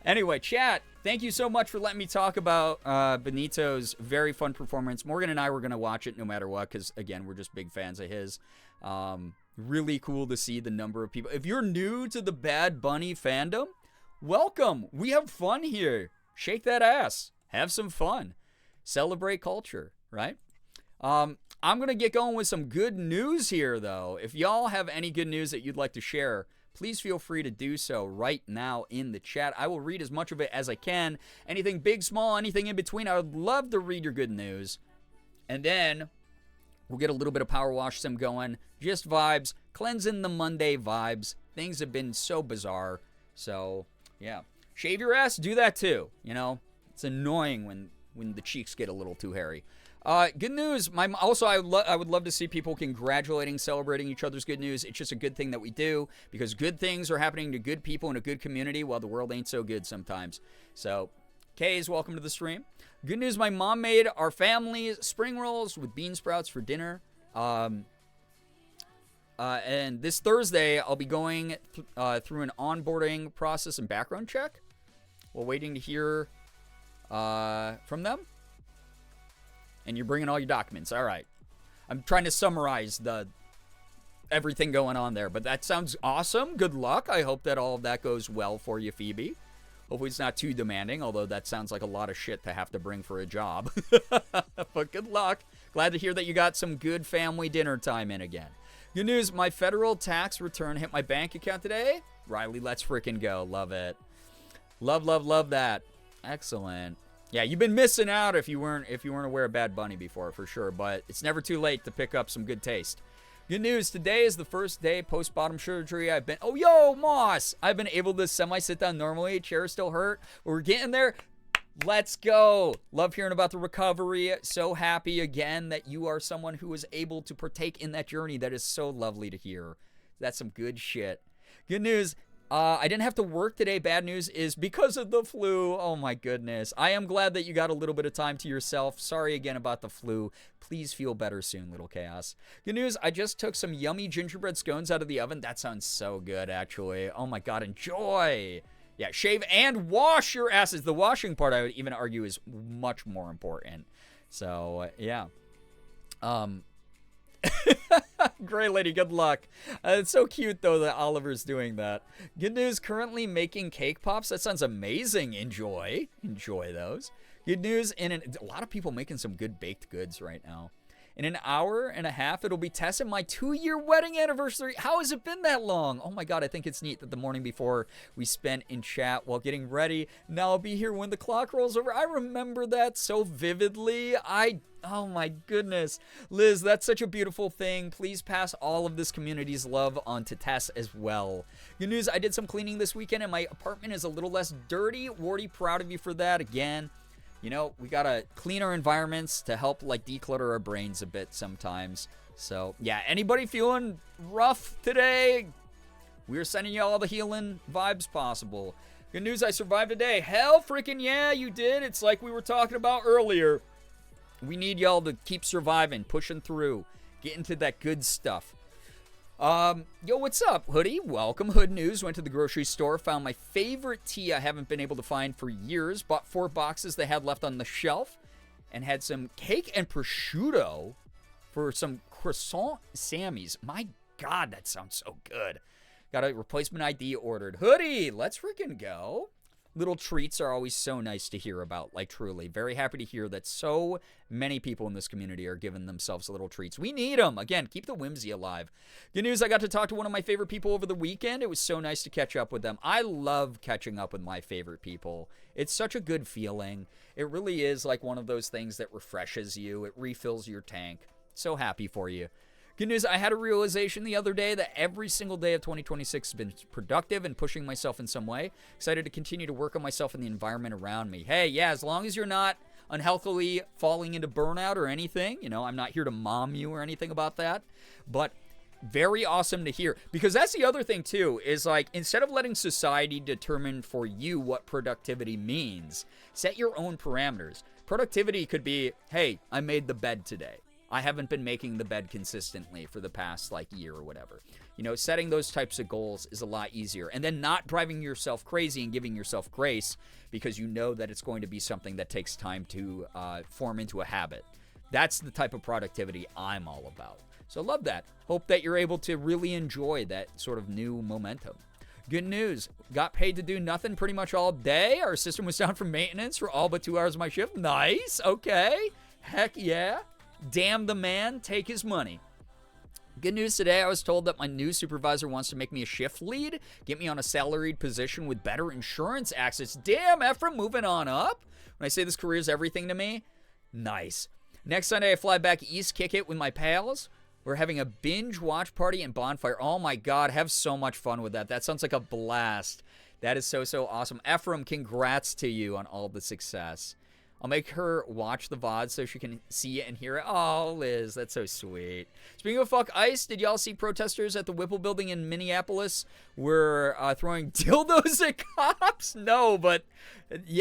Anyway, chat, thank you so much for letting me talk about Benito's very fun performance. Morgan and I were going to watch it no matter what because, again, we're just big fans of his. Really cool to see the number of people. If you're new to the Bad Bunny fandom, welcome. We have fun here. Shake that ass. Have some fun. Celebrate culture, right? I'm going to get going with some good news here, though. If y'all have any good news that you'd like to share, please feel free to do so right now in the chat. I will read as much of it as I can. Anything big, small, anything in between, I would love to read your good news. And then we'll get a little bit of Power Wash Sim going. Just vibes. Cleansing the Monday vibes. Things have been so bizarre. So, yeah. Shave your ass, do that too. You know, it's annoying when the cheeks get a little too hairy. Good news. I would love to see people congratulating, celebrating each other's good news. It's just a good thing that we do because good things are happening to good people in a good community while the world ain't so good sometimes. So, Kays, welcome to the stream. Good news. My mom made our family spring rolls with bean sprouts for dinner. And this Thursday, I'll be going through an onboarding process and background check while waiting to hear from them. And you're bringing all your documents. All right. I'm trying to summarize everything going on there. But that sounds awesome. Good luck. I hope that all of that goes well for you, Phoebe. Hopefully it's not too demanding, although that sounds like a lot of shit to have to bring for a job. But good luck. Glad to hear that you got some good family dinner time in again. Good news, my federal tax return hit my bank account today. Riley, let's freaking go. Love it. Love, love, love that. Excellent. Yeah, you've been missing out if you weren't aware of Bad Bunny before, for sure. But it's never too late to pick up some good taste. Good news, today is the first day post-bottom surgery. Oh, yo, Moss! I've been able to semi-sit down normally. Chair still hurt. We're getting there. Let's go. Love hearing about the recovery. So happy again that you are someone who was able to partake in that journey. That is so lovely to hear. That's some good shit. Good news. I didn't have to work today. Bad news is because of the flu. Oh my goodness. I am glad that you got a little bit of time to yourself. Sorry again about the flu. Please feel better soon, little chaos. Good news. I just took some yummy gingerbread scones out of the oven. That sounds so good, actually. Oh my God. Enjoy. Yeah, shave and wash your asses. The washing part, I would even argue, is much more important. So, yeah. Gray Lady, good luck. It's so cute, though, that Oliver's doing that. Good news, currently making cake pops. That sounds amazing. Enjoy. Enjoy those. Good news, a lot of people making some good baked goods right now. In an hour and a half, it'll be Tess and my 2-year wedding anniversary. How has it been that long? Oh my God, I think it's neat that the morning before we spent in chat while getting ready. Now I'll be here when the clock rolls over. I remember that so vividly. Oh my goodness. Liz, that's such a beautiful thing. Please pass all of this community's love on to Tess as well. Good news, I did some cleaning this weekend and my apartment is a little less dirty. Wardy, proud of you for that again. You know, we gotta clean our environments to help, like, declutter our brains a bit sometimes. So, yeah, anybody feeling rough today? We're sending you all the healing vibes possible. Good news, I survived today. Hell freaking yeah, you did. It's like we were talking about earlier. We need y'all to keep surviving, pushing through, getting to that good stuff. Yo, what's up, Hoodie? Welcome, Hood News. Went to the grocery store, found my favorite tea I haven't been able to find for years. Bought 4 boxes they had left on the shelf. And had some cake and prosciutto for some croissant Sammys. My God, that sounds so good. Got a replacement ID ordered. Hoodie, let's freaking go. Little treats are always so nice to hear about, like truly. Very happy to hear that so many people in this community are giving themselves little treats. We need them. Again, keep the whimsy alive. Good news, I got to talk to one of my favorite people over the weekend. It was so nice to catch up with them. I love catching up with my favorite people. It's such a good feeling. It really is like one of those things that refreshes you. It refills your tank. So happy for you. Good news, I had a realization the other day that every single day of 2026 has been productive and pushing myself in some way. Excited to continue to work on myself and the environment around me. Hey, yeah, as long as you're not unhealthily falling into burnout or anything, you know, I'm not here to mom you or anything about that. But very awesome to hear, because that's the other thing too, is like, instead of letting society determine for you what productivity means, set your own parameters. Productivity could be, hey, I made the bed today. I haven't been making the bed consistently for the past like year or whatever. You know, setting those types of goals is a lot easier. And then not driving yourself crazy and giving yourself grace because you know that it's going to be something that takes time to form into a habit. That's the type of productivity I'm all about. So love that. Hope that you're able to really enjoy that sort of new momentum. Good news. Got paid to do nothing pretty much all day. Our system was down for maintenance for all but 2 hours of my shift. Nice. Okay. Heck yeah. Damn the man, take his money. Good news today, I was told that my new supervisor wants to make me a shift lead, get me on a salaried position with better insurance access. Damn, Ephraim, moving on up. When I say this career is everything to me, nice. Next Sunday, I fly back east, kick it with my pals. We're having a binge watch party and bonfire. Oh my God, have so much fun with that. That sounds like a blast. That is so, so awesome. Ephraim, congrats to you on all the success. I'll make her watch the VOD so she can see it and hear it. Oh, Liz, that's so sweet. Speaking of fuck ice, did y'all see protesters at the Whipple building in Minneapolis were throwing dildos at cops? No, but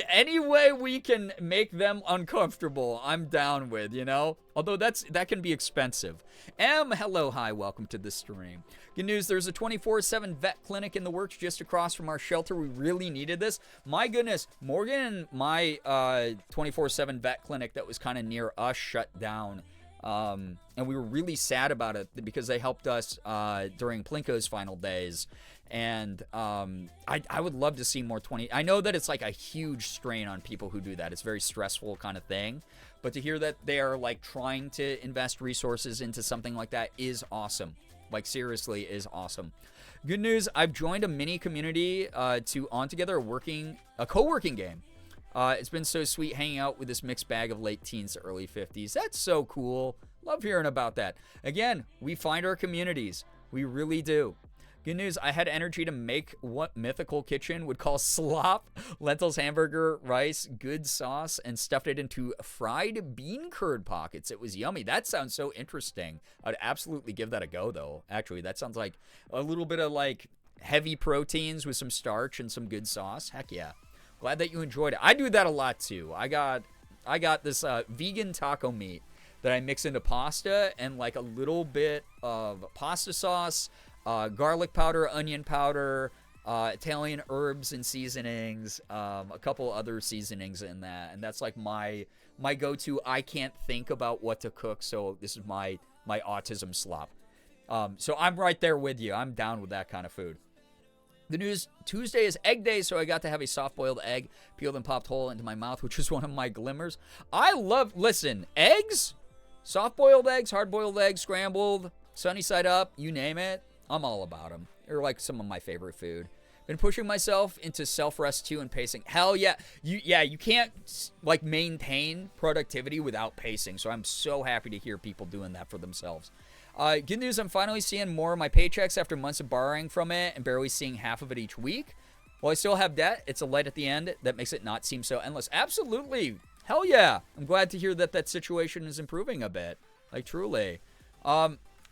any way we can make them uncomfortable, I'm down with, you know? Although that can be expensive. Hello, hi, welcome to the stream. Good news, there's a 24/7 vet clinic in the works just across from our shelter. We really needed this. My goodness, Morgan, my 24/7 vet clinic that was kind of near us shut down. And we were really sad about it because they helped us during Plinko's final days. And I would love to see more 20. I know that it's like a huge strain on people who do that. It's a very stressful kind of thing. But to hear that they are like trying to invest resources into something like that is awesome. Like seriously is awesome. Good news, I've joined a mini community to On Together a co-working game. It's been so sweet hanging out with this mixed bag of late teens to early 50s. That's so cool. Love hearing about that. Again, we find our communities. We really do. Good news, I had energy to make what Mythical Kitchen would call slop, lentils, hamburger, rice, good sauce, and stuffed it into fried bean curd pockets. It was yummy. That sounds so interesting. I'd absolutely give that a go, though. Actually, that sounds like a little bit of like heavy proteins with some starch and some good sauce. Heck yeah. Glad that you enjoyed it. I do that a lot, too. I got this vegan taco meat that I mix into pasta and like a little bit of pasta sauce, garlic powder, onion powder, Italian herbs and seasonings, a couple other seasonings in that, and that's like my go-to. I can't think about what to cook, so this is my autism slop. So I'm right there with you. I'm down with that kind of food. The news, Tuesday is egg day, so I got to have a soft-boiled egg peeled and popped whole into my mouth, which is one of my glimmers. Listen, eggs, soft-boiled eggs, hard-boiled eggs, scrambled, sunny side up, you name it. I'm all about them. They're like some of my favorite food. Been pushing myself into self-rest too and pacing. Hell yeah. You can't like maintain productivity without pacing. So I'm so happy to hear people doing that for themselves. Good news, I'm finally seeing more of my paychecks after months of borrowing from it and barely seeing half of it each week. While I still have debt, it's a light at the end that makes it not seem so endless. Absolutely. Hell yeah. I'm glad to hear that situation is improving a bit. Like truly.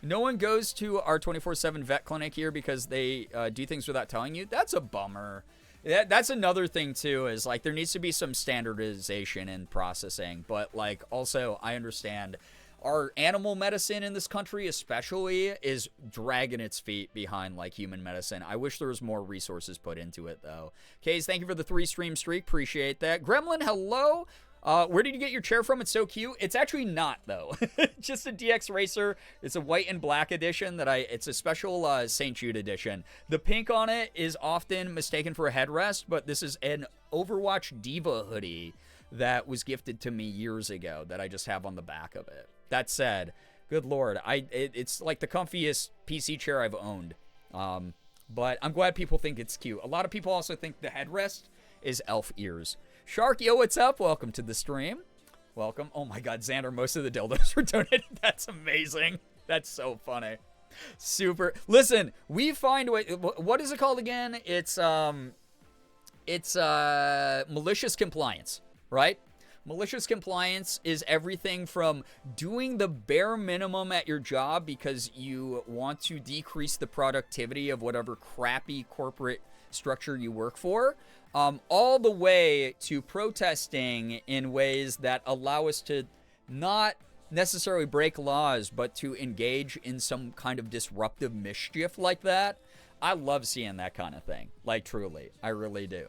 No one goes to our 24/7 vet clinic here because they do things without telling you. That's a bummer. That's another thing, too, is, like, there needs to be some standardization in processing. But, like, also, I understand our animal medicine in this country especially is dragging its feet behind, like, human medicine. I wish there was more resources put into it, though. Kays, thank you for the 3-stream streak. Appreciate that. Gremlin, hello. Where did you get your chair from? It's so cute. It's actually not, though. Just a DX Racer. It's a white and black edition it's a special St. Jude edition. The pink on it is often mistaken for a headrest, but this is an Overwatch Diva hoodie that was gifted to me years ago that I just have on the back of it. That said, good Lord, it's like the comfiest PC chair I've owned. But I'm glad people think it's cute. A lot of people also think the headrest is elf ears. Shark, yo, what's up? Welcome to the stream. Welcome. Oh my God, Xander, most of the dildos were donated. That's amazing. That's so funny. Super. Listen, we find what is it called again? It's malicious compliance, right? Malicious compliance is everything from doing the bare minimum at your job because you want to decrease the productivity of whatever crappy corporate structure you work for, all the way to protesting in ways that allow us to not necessarily break laws, but to engage in some kind of disruptive mischief like that. I love seeing that kind of thing. Like, truly. I really do.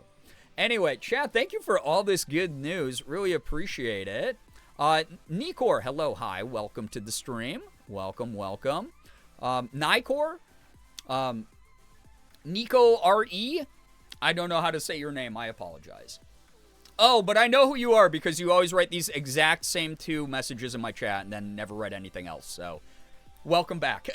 Anyway, chat, thank you for all this good news. Really appreciate it. Nikor, hello, hi. Welcome to the stream. Welcome, welcome. Nikor, Nico R.E., I don't know how to say your name. I apologize. Oh, but I know who you are because you always write these exact same 2 messages in my chat and then never write anything else. So, welcome back.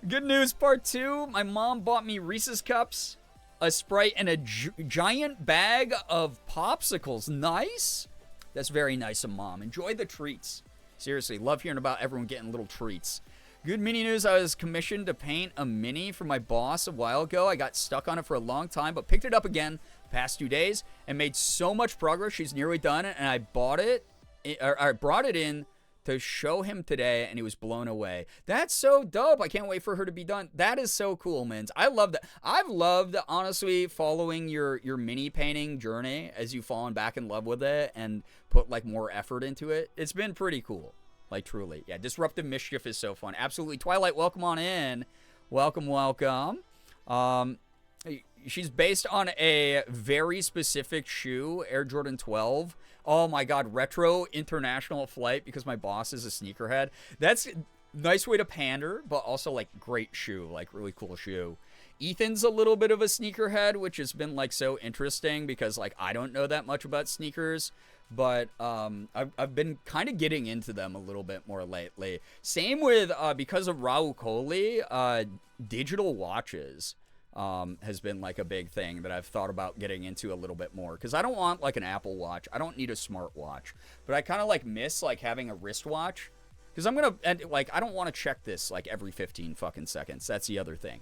Good news, part 2. My mom bought me Reese's Cups, a Sprite, and a giant bag of popsicles. Nice. That's very nice of Mom. Enjoy the treats. Seriously, love hearing about everyone getting little treats. Good mini news. I was commissioned to paint a mini for my boss a while ago. I got stuck on it for a long time, but picked it up again the past 2 days and made so much progress. She's nearly done it, and I brought it in to show him today, and he was blown away. That's so dope. I can't wait for her to be done. That is so cool, Mins. I love that. I've loved, honestly, following your mini painting journey as you've fallen back in love with it and put, like, more effort into it. It's been pretty cool. Like, truly. Yeah, Disruptive Mischief is so fun. Absolutely. Twilight, welcome on in. Welcome, welcome. She's based on a very specific shoe, Air Jordan 12. Oh, my God. Retro international flight because my boss is a sneakerhead. That's a nice way to pander, but also, like, great shoe. Like, really cool shoe. Ethan's a little bit of a sneakerhead, which has been, like, so interesting because, like, I don't know that much about sneakers. But I've been kind of getting into them a little bit more lately. Same with, because of Raul Coley, digital watches has been like a big thing that I've thought about getting into a little bit more. Because I don't want like an Apple Watch. I don't need a smartwatch. But I kind of like miss like having a wristwatch. Because I'm going to, like, I don't want to check this like every 15 fucking seconds. That's the other thing.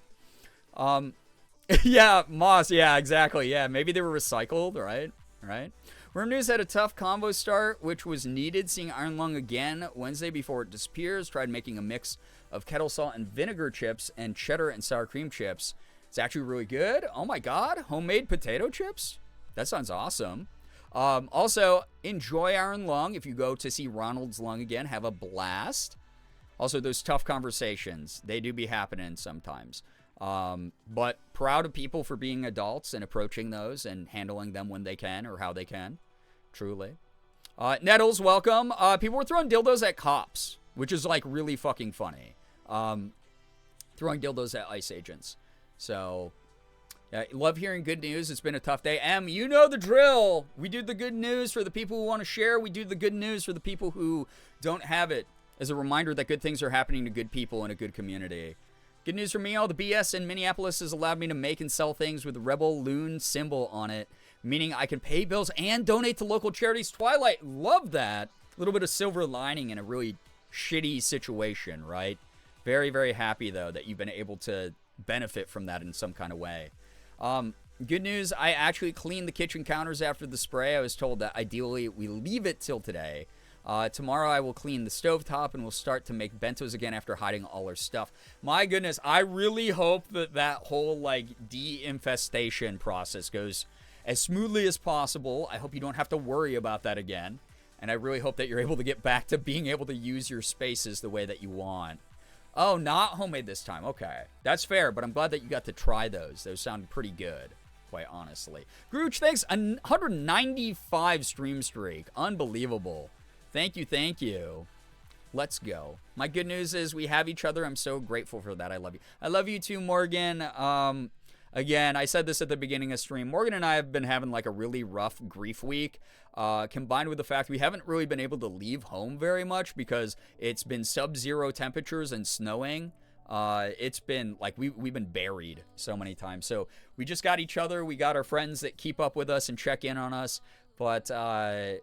Yeah, Moss. Yeah, exactly. Yeah, maybe they were recycled, right? Right? Worm News had a tough combo start, which was needed. Seeing Iron Lung again Wednesday before it disappears. Tried making a mix of kettle salt and vinegar chips and cheddar and sour cream chips. It's actually really good. Oh my God. Homemade potato chips? That sounds awesome. Also, enjoy Iron Lung. If you go to see Ronald's Lung again, have a blast. Also, those tough conversations. They do be happening sometimes. But proud of people for being adults and approaching those and handling them when they can or how they can. Truly. Nettles, welcome. People were throwing dildos at cops, which is like really fucking funny. Throwing dildos at ICE agents. So, yeah, love hearing good news. It's been a tough day. You know the drill. We do the good news for the people who want to share. We do the good news for the people who don't have it. As a reminder that good things are happening to good people in a good community. Good news for me, all the BS in Minneapolis has allowed me to make and sell things with the Rebel Loon symbol on it, meaning I can pay bills and donate to local charities. Twilight, love that. A little bit of silver lining in a really shitty situation, right? Very, very happy, though, that you've been able to benefit from that in some kind of way. Good news, I actually cleaned the kitchen counters after the spray. I was told that ideally we leave it till today. Tomorrow I will clean the stovetop and we'll start to make bentos again after hiding all our stuff. My goodness, I really hope that that whole like de-infestation process goes as smoothly as possible. I hope you don't have to worry about that again. And I really hope that you're able to get back to being able to use your spaces the way that you want. Oh, not homemade this time. Okay, that's fair, but I'm glad that you got to try those. Those sound pretty good, quite honestly. Grooch, thanks. 195 stream streak. Unbelievable. Thank you, thank you. Let's go. My good news is we have each other. I'm so grateful for that. I love you. I love you too, Morgan. Again, I said this at the beginning of stream. Morgan and I have been having like a really rough grief week, combined with the fact we haven't really been able to leave home very much because it's been sub-zero temperatures and snowing. It's been like we've been buried so many times. So we just got each other. We got our friends that keep up with us and check in on us. But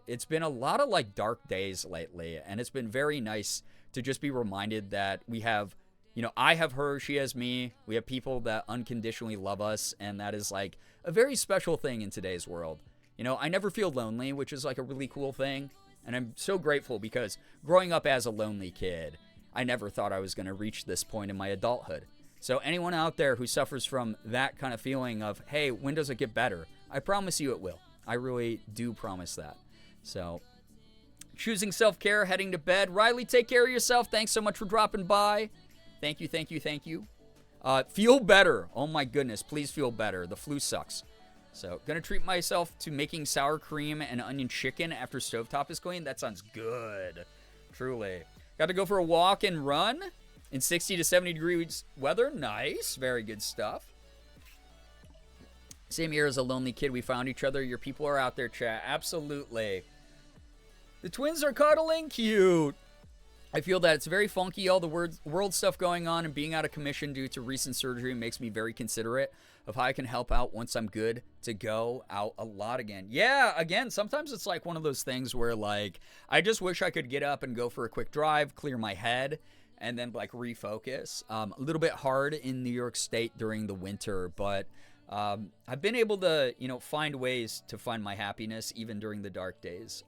it's been a lot of like dark days lately, and it's been very nice to just be reminded that we have, you know, I have her, she has me. We have people that unconditionally love us, and that is like a very special thing in today's world. You know, I never feel lonely, which is like a really cool thing. And I'm so grateful because growing up as a lonely kid, I never thought I was going to reach this point in my adulthood. So anyone out there who suffers from that kind of feeling of, hey, when does it get better? I promise you it will. I really do promise that. So, choosing self-care, heading to bed. Riley, take care of yourself. Thanks so much for dropping by. Thank you, thank you, thank you. Feel better. Oh my goodness, please feel better. The flu sucks. So, gonna treat myself to making sour cream and onion chicken after stovetop is clean. That sounds good. Truly. Got to go for a walk and run in 60 to 70 degrees weather. Nice. Very good stuff. Same year as a lonely kid, we found each other. Your people are out there, chat. Absolutely. The twins are cuddling. Cute. I feel that it's very funky, all the world stuff going on, and being out of commission due to recent surgery makes me very considerate of how I can help out once I'm good to go out a lot again. Yeah, again, sometimes it's like one of those things where, like, I just wish I could get up and go for a quick drive, clear my head, and then, like, refocus. A little bit hard in New York State during the winter, but I've been able to, you know, find ways to find my happiness even during the dark days.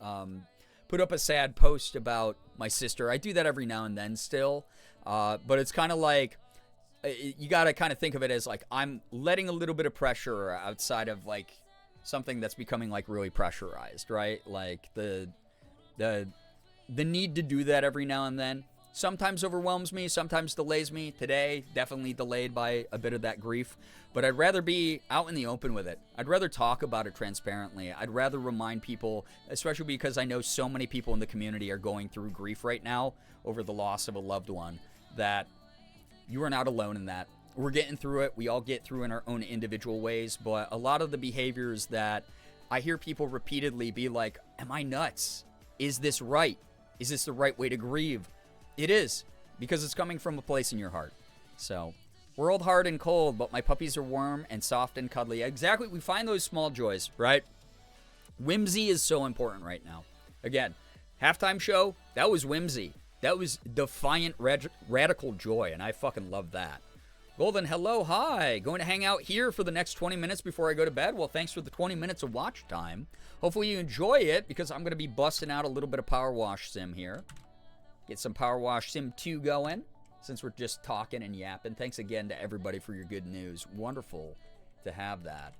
Put up a sad post about my sister. I do that every now and then still, but it's kind of like, you got to kind of think of it as like I'm letting a little bit of pressure outside of like something that's becoming like really pressurized, right? Like the need to do that every now and then sometimes overwhelms me, sometimes delays me. Today, definitely delayed by a bit of that grief, but I'd rather be out in the open with it. I'd rather talk about it transparently. I'd rather remind people, especially because I know so many people in the community are going through grief right now over the loss of a loved one, that you are not alone in that. We're getting through it. We all get through in our own individual ways, but a lot of the behaviors that I hear people repeatedly be like, am I nuts? Is this right? Is this the right way to grieve? It is, because it's coming from a place in your heart. So, world hard and cold, but my puppies are warm and soft and cuddly. Exactly, we find those small joys, right? Whimsy is so important right now. Again, halftime show, that was whimsy. That was defiant, radical joy, and I fucking love that. Golden, hello, hi. Going to hang out here for the next 20 minutes before I go to bed? Well, thanks for the 20 minutes of watch time. Hopefully you enjoy it, because I'm going to be busting out a little bit of Power Wash Sim here. Get some Power Wash Sim 2 going, since we're just talking and yapping. Thanks again to everybody for your good news. Wonderful to have that.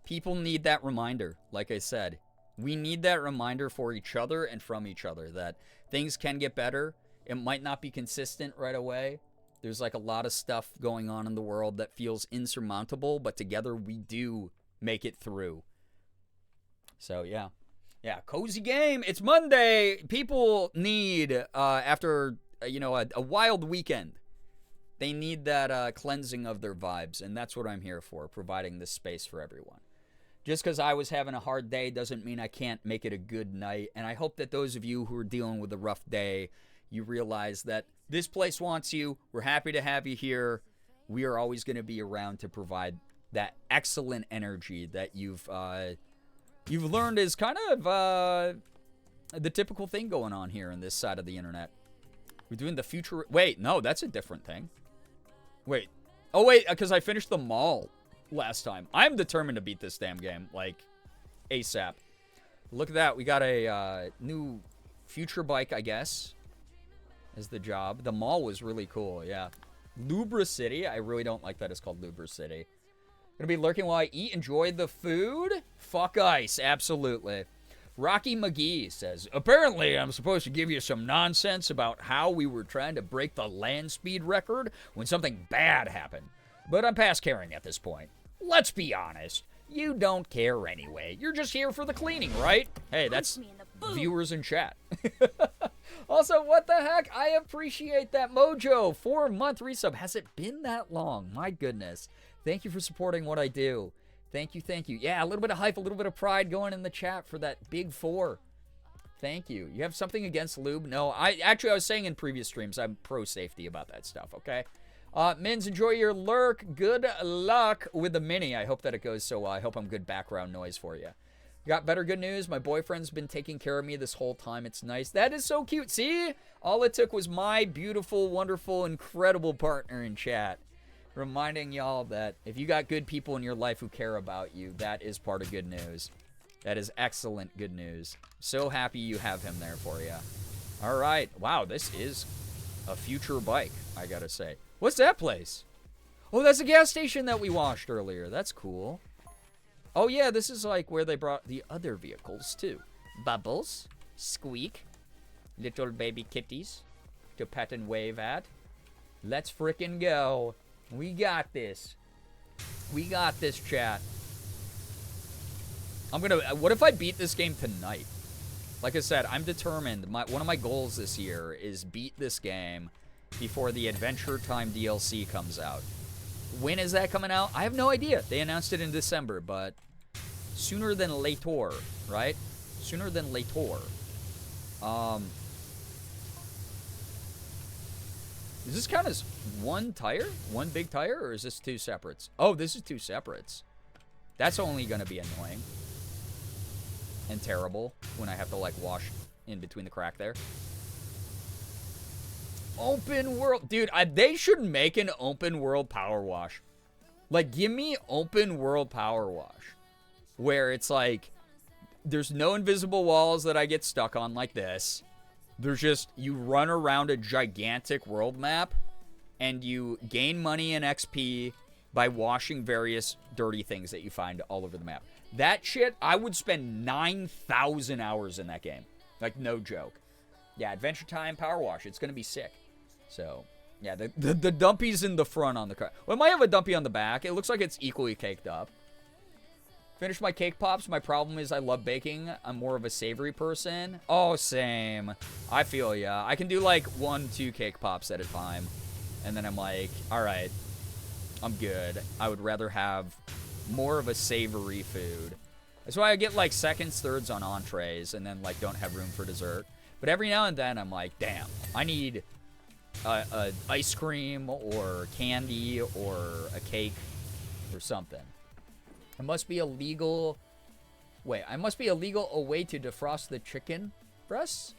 People need that reminder, like I said. We need that reminder for each other and from each other that things can get better. It might not be consistent right away. There's like a lot of stuff going on in the world that feels insurmountable, but together we do make it through. So, yeah. Yeah, cozy game. It's Monday. People need, after, a wild weekend, they need that cleansing of their vibes, and that's what I'm here for, providing this space for everyone. Just because I was having a hard day doesn't mean I can't make it a good night, and I hope that those of you who are dealing with a rough day, you realize that this place wants you. We're happy to have you here. We are always going to be around to provide that excellent energy that you've learned is kind of the typical thing going on here on this side of the internet. We're doing the future. Wait, no, that's a different thing. Wait. Oh, wait, because I finished the mall last time. I'm determined to beat this damn game, like, ASAP. Look at that. We got a new future bike, I guess, as the job. The mall was really cool, yeah. Lubra City. I really don't like that it's called Lubra City. Gonna be lurking while I eat. Enjoy the food. Fuck ice. Absolutely. Rocky McGee says, apparently I'm supposed to give you some nonsense about how we were trying to break the land speed record when something bad happened. But I'm past caring at this point. Let's be honest. You don't care anyway. You're just here for the cleaning, right? Hey, that's viewers in chat. Also, what the heck? I appreciate that, Mojo. 4-month resub. Has it been that long? My goodness. Thank you for supporting what I do. Thank you, thank you. Yeah, a little bit of hype, a little bit of pride going in the chat for that big 4. Thank you. You have something against lube? No, I was saying in previous streams, I'm pro-safety about that stuff, okay? Mins, enjoy your lurk. Good luck with the mini. I hope that it goes so well. I hope I'm good background noise for you. Got better good news. My boyfriend's been taking care of me this whole time. It's nice. That is so cute. See? All it took was my beautiful, wonderful, incredible partner in chat. Reminding y'all that if you got good people in your life who care about you, that is part of good news. That is excellent good news. So happy you have him there for you. All right. Wow, this is a future bike, I gotta say. What's that place? Oh, that's a gas station that we washed earlier. That's cool. Oh, yeah, this is like where they brought the other vehicles, too. Bubbles, Squeak, little baby kitties to pet and wave at. Let's frickin' go. We got this. We got this, chat. What if I beat this game tonight? Like I said, I'm determined. One of my goals this year is beat this game before the Adventure Time DLC comes out. When is that coming out? I have no idea. They announced it in December, but sooner than later, right? Sooner than later. Does this count as one tire? One big tire? Or is this two separates? Oh, this is two separates. That's only going to be annoying. And terrible when I have to, like, wash in between the crack there. Open world. Dude, they should make an open world power wash. Like, give me open world power wash. Where it's like, there's no invisible walls that I get stuck on like this. There's just, you run around a gigantic world map, and you gain money and XP by washing various dirty things that you find all over the map. That shit, I would spend 9,000 hours in that game. Like, no joke. Yeah, Adventure Time Power Wash. It's going to be sick. So, yeah, the dumpy's in the front on the car. Well, it might have a dumpy on the back. It looks like it's equally caked up. Finished my cake pops. My problem is I love baking. I'm more of a savory person. Oh, same. I feel ya. I can do like 1-2 cake pops at a time. And then I'm like, all right, I'm good. I would rather have more of a savory food. That's why I get like seconds, thirds on entrees and then like don't have room for dessert. But every now and then I'm like, damn, I need a ice cream or candy or a cake or something. It must be illegal. Wait, I must be illegal a way to defrost the chicken breasts?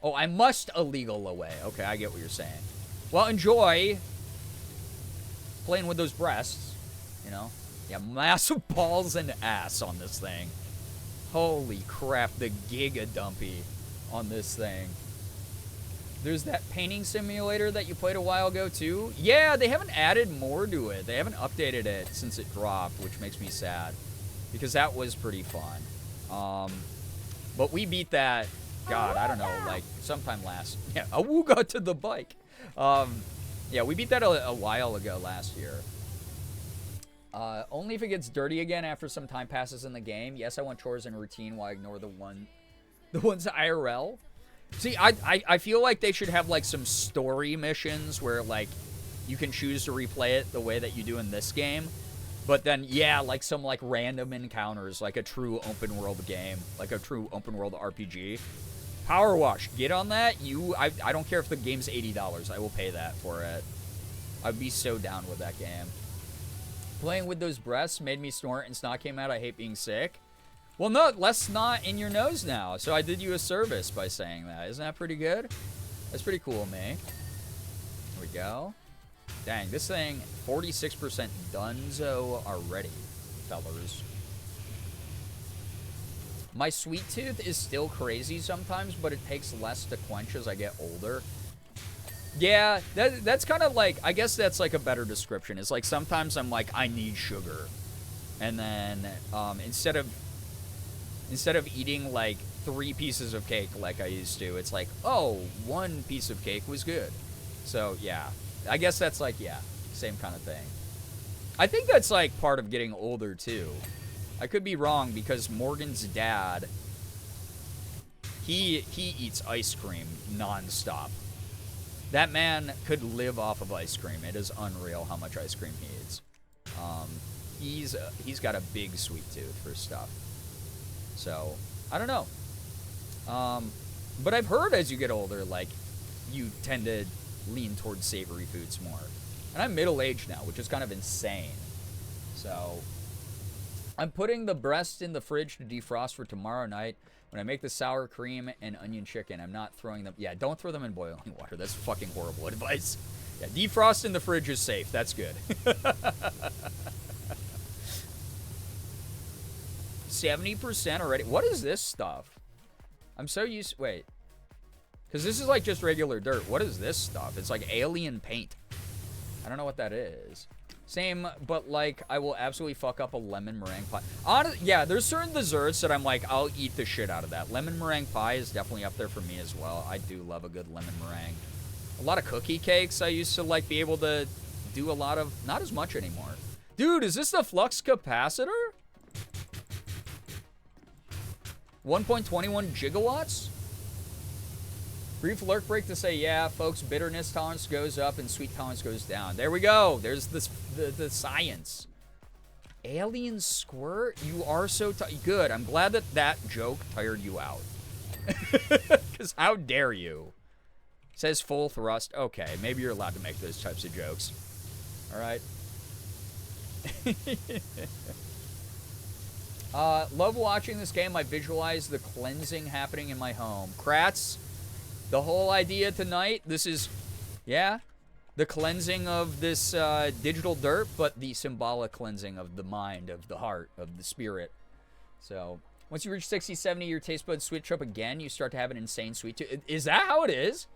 Oh, I must illegal away. Okay, I get what you're saying. Well, enjoy playing with those breasts, you know? Yeah, massive balls and ass on this thing. Holy crap, the giga dumpy on this thing. There's that painting simulator that you played a while ago, too. Yeah, they haven't added more to it. They haven't updated it since it dropped, which makes me sad. Because that was pretty fun. But we beat that, God, I don't know, like, sometime last... Yeah, awooga to the bike. Yeah, we beat that a while ago last year. Only if it gets dirty again after some time passes in the game. Yes, I want chores and routine while I ignore the ones IRL. See, I feel like they should have, like, some story missions where, like, you can choose to replay it the way that you do in this game. But then, yeah, like, some, like, random encounters, like a true open-world game, like a true open-world RPG. Power Wash, get on that. I don't care if the game's $80. I will pay that for it. I'd be so down with that game. Playing with those breasts made me snort and snot came out. I hate being sick. Well, no, less snot in your nose now. So I did you a service by saying that. Isn't that pretty good? That's pretty cool of me. Here we go. Dang, this thing, 46% donezo already, fellers. My sweet tooth is still crazy sometimes, but it takes less to quench as I get older. Yeah, that's kind of like, I guess that's like a better description. It's like sometimes I'm like, I need sugar. And then instead of eating like 3 pieces of cake like I used to, it's like, oh, 1 piece of cake was good. So, yeah. I guess that's like, yeah, same kind of thing. I think that's like part of getting older, too. I could be wrong because Morgan's dad, he eats ice cream nonstop. That man could live off of ice cream. It is unreal how much ice cream he eats. He's got a big sweet tooth for stuff. So, I don't know. But I've heard as you get older, like, you tend to lean towards savory foods more. And I'm middle-aged now, which is kind of insane. So, I'm putting the breast in the fridge to defrost for tomorrow night when I make the sour cream and onion chicken. I'm not throwing them... Yeah, don't throw them in boiling water. That's fucking horrible advice. Yeah, defrost in the fridge is safe. That's good. 70% already. What is this stuff? I'm so used... Wait. Because this is like just regular dirt. What is this stuff? It's like alien paint. I don't know what that is. Same, but like, I will absolutely fuck up a lemon meringue pie. Yeah, there's certain desserts that I'm like, I'll eat the shit out of that. Lemon meringue pie is definitely up there for me as well. I do love a good lemon meringue. A lot of cookie cakes I used to like be able to do a lot of. Not as much anymore. Dude, is this the flux capacitor? 1.21 gigawatts? Brief lurk break to say, yeah, folks, bitterness tolerance goes up and sweet tolerance goes down. There we go. There's this, the science. Alien squirt? You are so good. I'm glad that that joke tired you out. Because how dare you? Says full thrust. Okay, maybe you're allowed to make those types of jokes. All right. Love watching this game. I visualize the cleansing happening in my home. Kratz, the whole idea tonight, this is, yeah, the cleansing of this digital dirt, but the symbolic cleansing of the mind, of the heart, of the spirit. So, once you reach 60, 70, your taste buds switch up again. You start to have an insane sweet tooth. Is that how it is?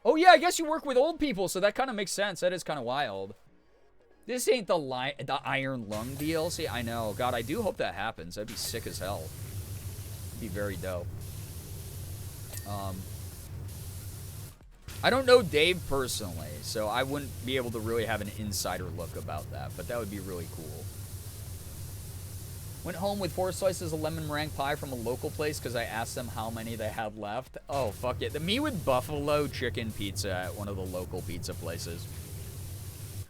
Oh, yeah, I guess you work with old people, so that kind of makes sense. That is kind of wild. This ain't the Iron Lung DLC. I know. God, I do hope that happens. That'd be sick as hell. It'd be very dope. I don't know Dave personally, so I wouldn't be able to really have an insider look about that, but that would be really cool. Went home with 4 slices of lemon meringue pie from a local place because I asked them how many they had left. Oh, fuck it. Me with buffalo chicken pizza at one of the local pizza places.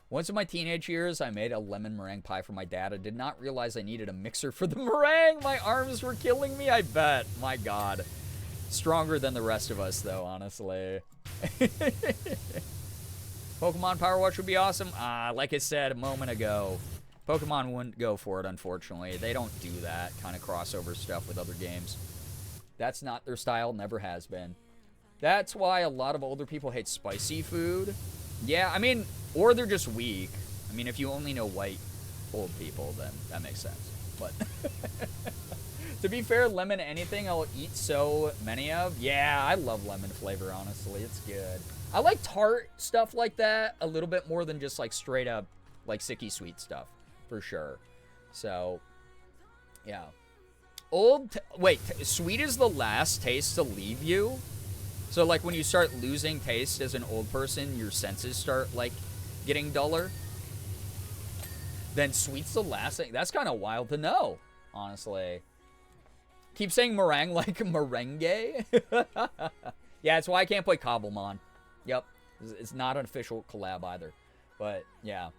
Once in my teenage years, I made a lemon meringue pie for my dad. I did not realize I needed a mixer for the meringue. My arms were killing me, I bet. My God. Stronger than the rest of us, though, honestly. Pokemon Powerwash would be awesome. Like I said a moment ago, Pokemon wouldn't go for it, unfortunately. They don't do that kind of crossover stuff with other games. That's not their style, never has been. That's why a lot of older people hate spicy food. Yeah, I mean, or they're just weak. I mean, if you only know white old people, then that makes sense. But to be fair, lemon anything I'll eat so many of. Yeah, I love lemon flavor, honestly. It's good. I like tart stuff like that a little bit more than just like straight up like sicky sweet stuff, for sure. So, yeah. Sweet is the last taste to leave you. So, like, when you start losing taste as an old person, your senses start, like, getting duller. Then sweet's the last thing. That's kind of wild to know, honestly. Keep saying meringue like merengue. Yeah, it's why I can't play Cobblemon. Yep. It's not an official collab either. But, yeah.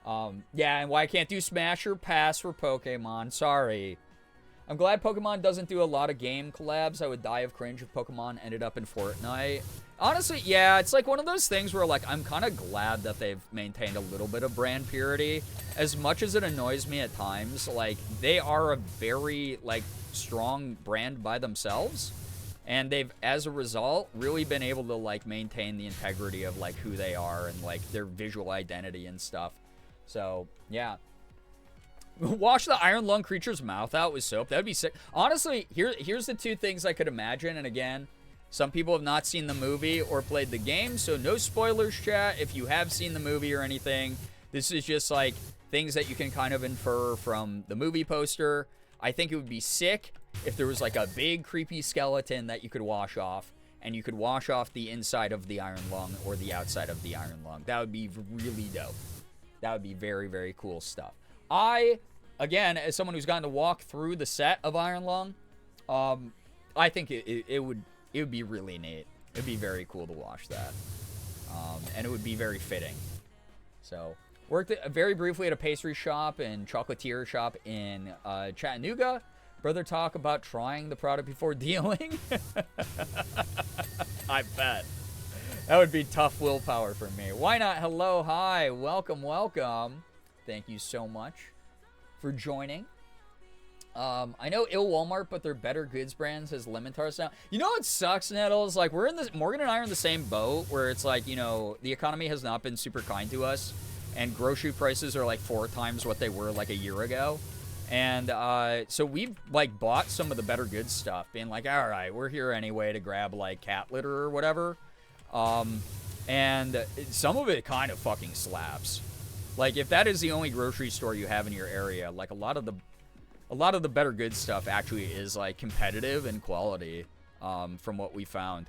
Yeah, and why I can't do Smash or Pass for Pokemon. Sorry. I'm glad Pokemon doesn't do a lot of game collabs. I would die of cringe if Pokemon ended up in Fortnite. Honestly, yeah, it's like one of those things where, like, I'm kind of glad that they've maintained a little bit of brand purity. As much as it annoys me at times, like, they are a very, like, strong brand by themselves. And they've, as a result, really been able to, like, maintain the integrity of, like, who they are and, like, their visual identity and stuff. So, yeah. Wash the iron lung creature's mouth out with soap. That would be sick. Honestly, here's the 2 things I could imagine. And again, some people have not seen the movie or played the game, so no spoilers, chat. If you have seen the movie or anything, this is just like things that you can kind of infer from the movie poster. I think it would be sick if there was like a big creepy skeleton that you could wash off, and you could wash off the inside of the iron lung or the outside of the iron lung. That would be really dope. That would be very, very cool stuff. Again, as someone who's gotten to walk through the set of Iron Lung, I think it would be really neat. It'd be very cool to watch that. And it would be very fitting. So, worked very briefly at a pastry shop and chocolatier shop in Chattanooga. Brother talk about trying the product before dealing. I bet. That would be tough willpower for me. Why not? Hello, hi, welcome, welcome. Thank you so much for joining. I know ill Walmart, but their Better Goods brands has Lemontars now. You know what sucks, Nettles? Like, we're in this, Morgan and I are in the same boat where it's like, you know, the economy has not been super kind to us, and grocery prices are like 4 times what they were like a year ago. And so we've like bought some of the Better Goods stuff, being like, all right, we're here anyway to grab like cat litter or whatever. And some of it kind of fucking slaps. Like, if that is the only grocery store you have in your area, like a lot of the Better Goods stuff actually is like competitive in quality, from what we found,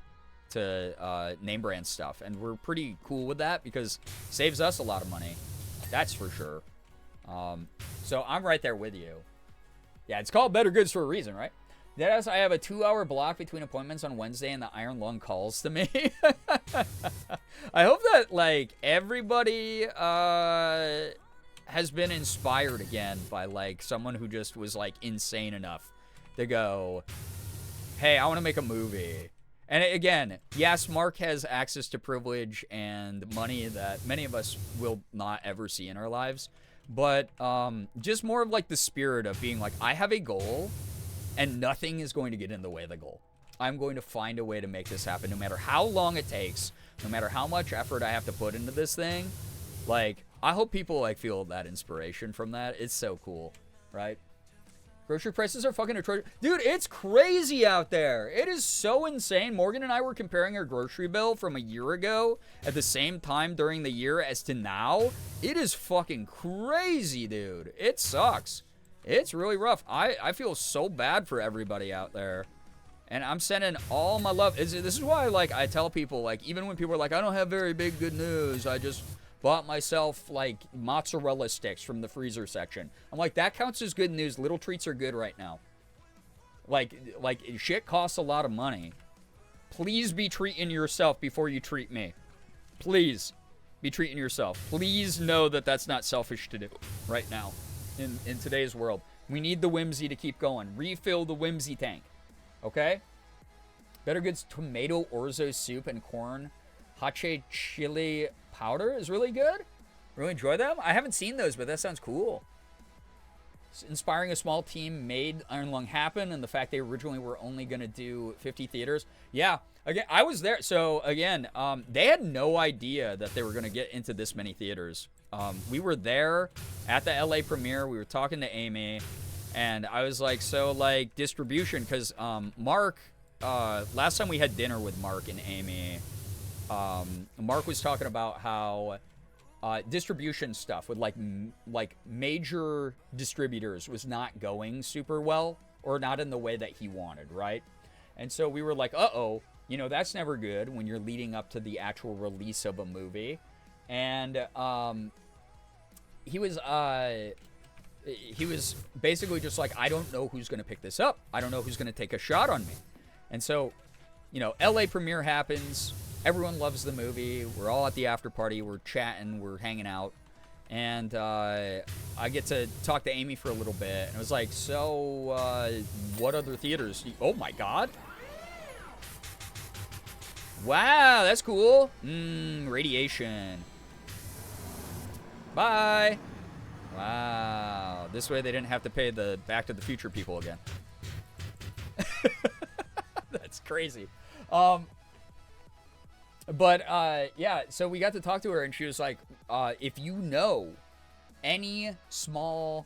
to name brand stuff, and we're pretty cool with that because it saves us a lot of money. That's for sure. So I'm right there with you. Yeah, it's called Better Goods for a reason, right? Yes, I have a 2-hour block between appointments on Wednesday, and the Iron Lung calls to me. I hope that, like, everybody has been inspired again by, like, someone who just was, like, insane enough to go, hey, I want to make a movie. And again, yes, Mark has access to privilege and money that many of us will not ever see in our lives. But just more of, like, the spirit of being like, I have a goal, and nothing is going to get in the way of the goal. I'm going to find a way to make this happen, no matter how long it takes, no matter how much effort I have to put into this thing. Like, I hope people, like, feel that inspiration from that. It's so cool, right? Grocery prices are fucking atrocious. Dude, it's crazy out there. It is so insane. Morgan and I were comparing our grocery bill from a year ago at the same time during the year as to now. It is fucking crazy, dude. It sucks. It's really rough. I feel so bad for everybody out there. And I'm sending all my love. This is why, like, I tell people, like, even when people are like, I don't have very big good news, I just bought myself, like, mozzarella sticks from the freezer section. I'm like, that counts as good news. Little treats are good right now. Like shit costs a lot of money. Please be treating yourself before you treat me. Please be treating yourself. Please know that that's not selfish to do right now in today's world. We need the whimsy to keep going. Refill the whimsy tank. Okay? Better Goods tomato orzo soup and corn hache chili powder is really good. Really enjoy them. I haven't seen those, but that sounds cool. Inspiring a small team made Iron Lung happen, and the fact they originally were only going to do 50 theaters. Yeah, again, I was there. So, again, they had no idea that they were going to get into this many theaters. We were there at the LA premiere. We were talking to Amy, and I was like, so, like, distribution, because Mark, last time we had dinner with Mark and Amy, Mark was talking about how distribution stuff with like major distributors was not going super well, or not in the way that he wanted, right? And so we were like, uh-oh, you know, that's never good when you're leading up to the actual release of a movie. And he was basically just like, I don't know who's going to pick this up. I don't know who's going to take a shot on me. And so, you know, LA premiere happens. Everyone loves the movie. We're all at the after party. We're chatting. We're hanging out. And I get to talk to Amy for a little bit. And I was like, so what other theaters? Oh, my God. Wow, that's cool. Radiation. Bye. Wow. This way they didn't have to pay the Back to the Future people again. That's crazy. But, yeah, so we got to talk to her, and she was like, if you know any small,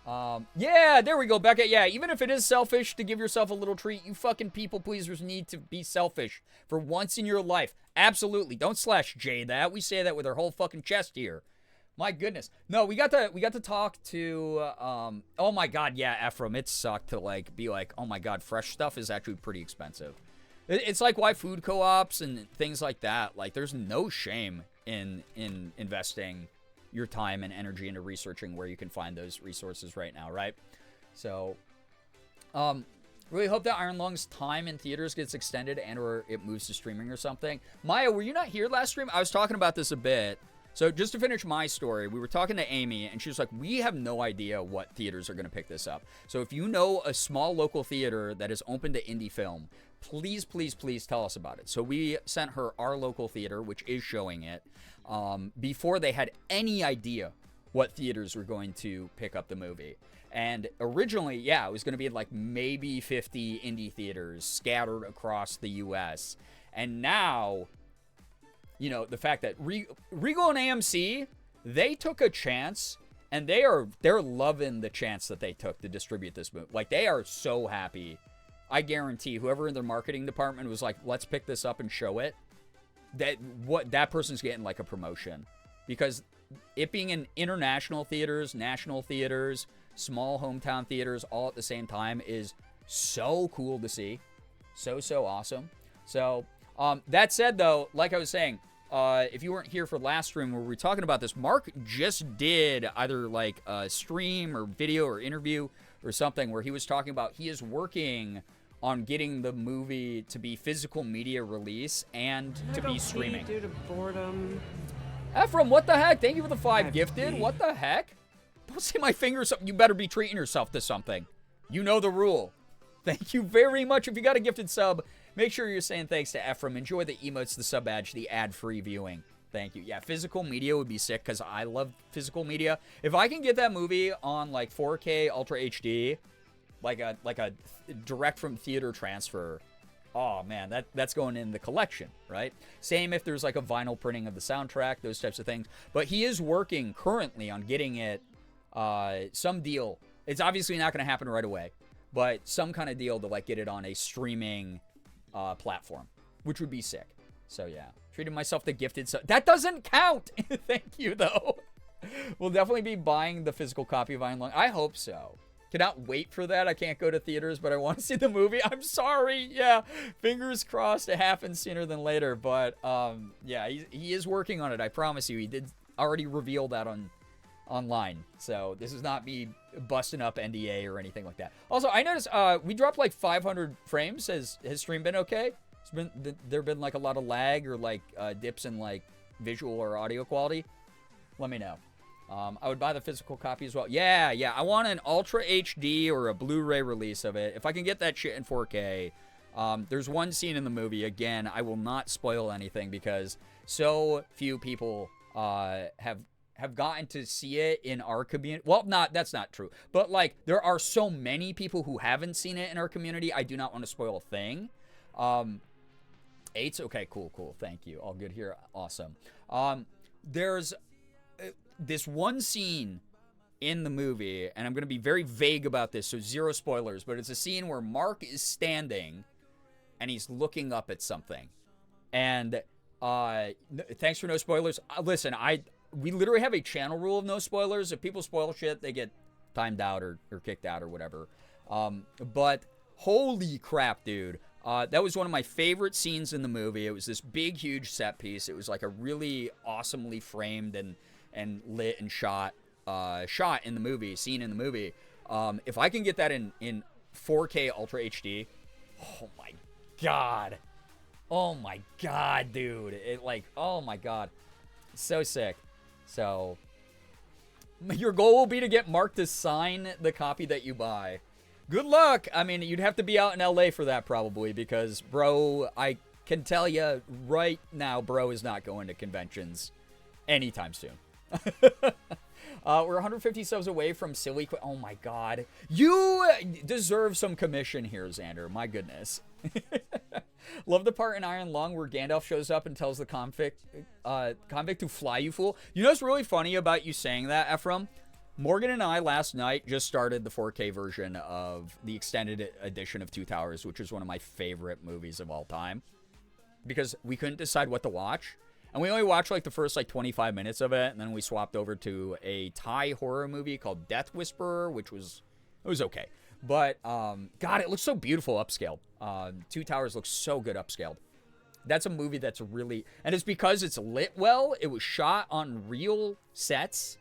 yeah, there we go, Becca, yeah, even if it is selfish to give yourself a little treat, you fucking people pleasers need to be selfish for once in your life. Absolutely. Don't slash J that. We say that with our whole fucking chest here. My goodness. No, we got to talk to, oh my God, yeah, Ephraim, it sucked to, like, be like, oh my God, fresh stuff is actually pretty expensive. It's like why food co-ops and things like that. Like, there's no shame in investing your time and energy into researching where you can find those resources right now, right? So, really hope that Iron Lung's time in theaters gets extended and or it moves to streaming or something. Maya, were you not here last stream? I was talking about this a bit. So just to finish my story, we were talking to Amy, and she was like, we have no idea what theaters are going to pick this up. So if you know a small local theater that is open to indie film, please, please, please tell us about it. So we sent her our local theater, which is showing it, before they had any idea what theaters were going to pick up the movie. And originally, yeah, it was going to be like maybe 50 indie theaters scattered across the U.S. And now, you know, the fact that Regal and AMC, they took a chance, and they're loving the chance that they took to distribute this movie. Like, they are so happy. I guarantee whoever in their marketing department was like, let's pick this up and show it, that person's getting like a promotion. Because it being in international theaters, national theaters, small hometown theaters all at the same time is so cool to see. So awesome. So, that said, though, like I was saying, if you weren't here for last stream where we were talking about this, Mark just did either like a stream or video or interview or something where he was talking about he is working on getting the movie to be physical media release and to be streaming. Due to boredom. Ephraim, what the heck? Thank you for the 5 gifted. What the heck? Don't say my fingers. You better be treating yourself to something. You know the rule. Thank you very much. If you got a gifted sub, make sure you're saying thanks to Ephraim. Enjoy the emotes, the sub badge, the ad-free viewing. Thank you. Yeah, physical media would be sick because I love physical media. If I can get that movie on like 4K Ultra HD, like a direct from theater transfer, oh man, that's going in the collection, right? Same if there's like a vinyl printing of the soundtrack, those types of things. But he is working currently on getting it some deal. It's obviously not going to happen right away, but some kind of deal to like get it on a streaming platform, which would be sick. So yeah, treated myself the gifted, so that doesn't count. Thank you though. We'll definitely be buying the physical copy of Iron Lung. I hope so. Cannot wait for that. I can't go to theaters, but I want to see the movie. I'm sorry. Yeah, fingers crossed it happens sooner than later. But yeah, he is working on it. I promise you. He did already reveal that online. So this is not me busting up NDA or anything like that. Also, I noticed we dropped like 500 frames. Has stream been okay? There been like a lot of lag or like dips in like visual or audio quality? Let me know. I would buy the physical copy as well. Yeah. I want an Ultra HD or a Blu-ray release of it. If I can get that shit in 4K. There's one scene in the movie. Again, I will not spoil anything because so few people have gotten to see it in our community. Well, that's not true. But like, there are so many people who haven't seen it in our community. I do not want to spoil a thing. 8's okay. Cool. Thank you. All good here. Awesome. There's this one scene in the movie, and I'm going to be very vague about this, so zero spoilers, but it's a scene where Mark is standing and he's looking up at something. And thanks for no spoilers. Listen, we literally have a channel rule of no spoilers. If people spoil shit, they get timed out or kicked out or whatever. But holy crap, dude. That was one of my favorite scenes in the movie. It was this big, huge set piece. It was like a really awesomely framed and lit and shot in the movie, scene in the movie. If I can get that in 4K Ultra HD, oh my god, dude. Oh my god. So sick. So, your goal will be to get Mark to sign the copy that you buy. Good luck. I mean, you'd have to be out in LA for that probably because, bro, I can tell you right now, bro is not going to conventions anytime soon. We're 150 subs away from silly. Oh my god, you deserve some commission here, Xander. My goodness. Love the part in Iron Lung where Gandalf shows up and tells the convict to fly, you fool. You know what's really funny about you saying that, Ephraim? Morgan and I last night just started the 4K version of the extended edition of Two Towers, which is one of my favorite movies of all time, because we couldn't decide what to watch. And we only watched like the first like 25 minutes of it, and then we swapped over to a Thai horror movie called Death Whisperer, which was okay. But God, it looks so beautiful upscaled. Two Towers looks so good upscaled. That's a movie that's really, and it's because it's lit well. It was shot on real sets.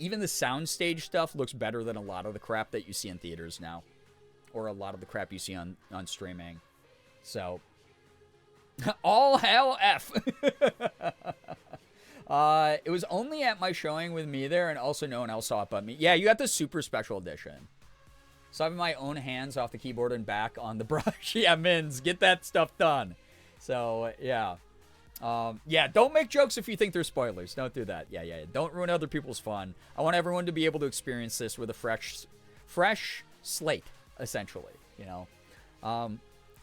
Even the soundstage stuff looks better than a lot of the crap that you see in theaters now, or a lot of the crap you see on streaming. So. All hell F. It was only at my showing with me there, and also no one else saw it but me. Yeah, you got the super special edition. So I have my own hands off the keyboard and back on the brush. Yeah, Mins, get that stuff done. So, yeah. Yeah, don't make jokes if you think they're spoilers. Don't do that. Yeah. Don't ruin other people's fun. I want everyone to be able to experience this with a fresh slate, essentially, you know.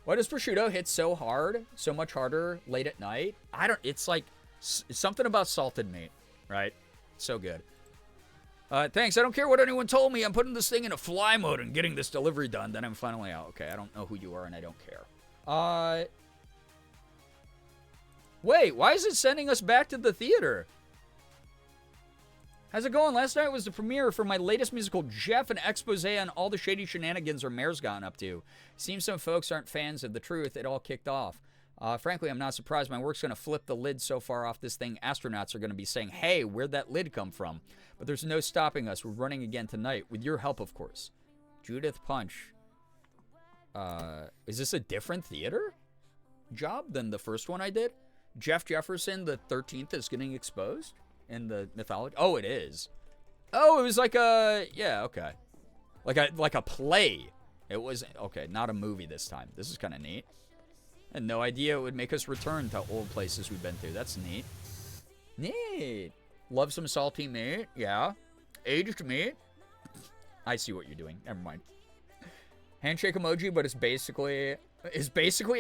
Why does prosciutto hit so hard, so much harder late at night? It's like something about salted meat, right? So good. Thanks. I don't care what anyone told me. I'm putting this thing in a fly mode and getting this delivery done. Then I'm finally out. Okay, I don't know who you are and I don't care. Wait, why is it sending us back to the theater? How's it going? Last night was the premiere for my latest musical, Jeff, an expose on all the shady shenanigans our mayor's gotten up to. Seems some folks aren't fans of the truth. It all kicked off. Frankly, I'm not surprised. My work's going to flip the lid so far off this thing, astronauts are going to be saying, hey, where'd that lid come from? But there's no stopping us. We're running again tonight, with your help, of course. Judith Punch. Is this a different theater job than the first one I did? Jeff Jefferson, the 13th, is getting exposed in the mythology. Oh, it is. Oh, it was like a, yeah, okay. Like a play. It was, okay, not a movie this time. This is kind of neat. I had no idea it would make us return to old places we've been to. That's neat. Neat. Love some salty meat. Yeah. Aged meat. I see what you're doing. Never mind. Handshake emoji, but it's basically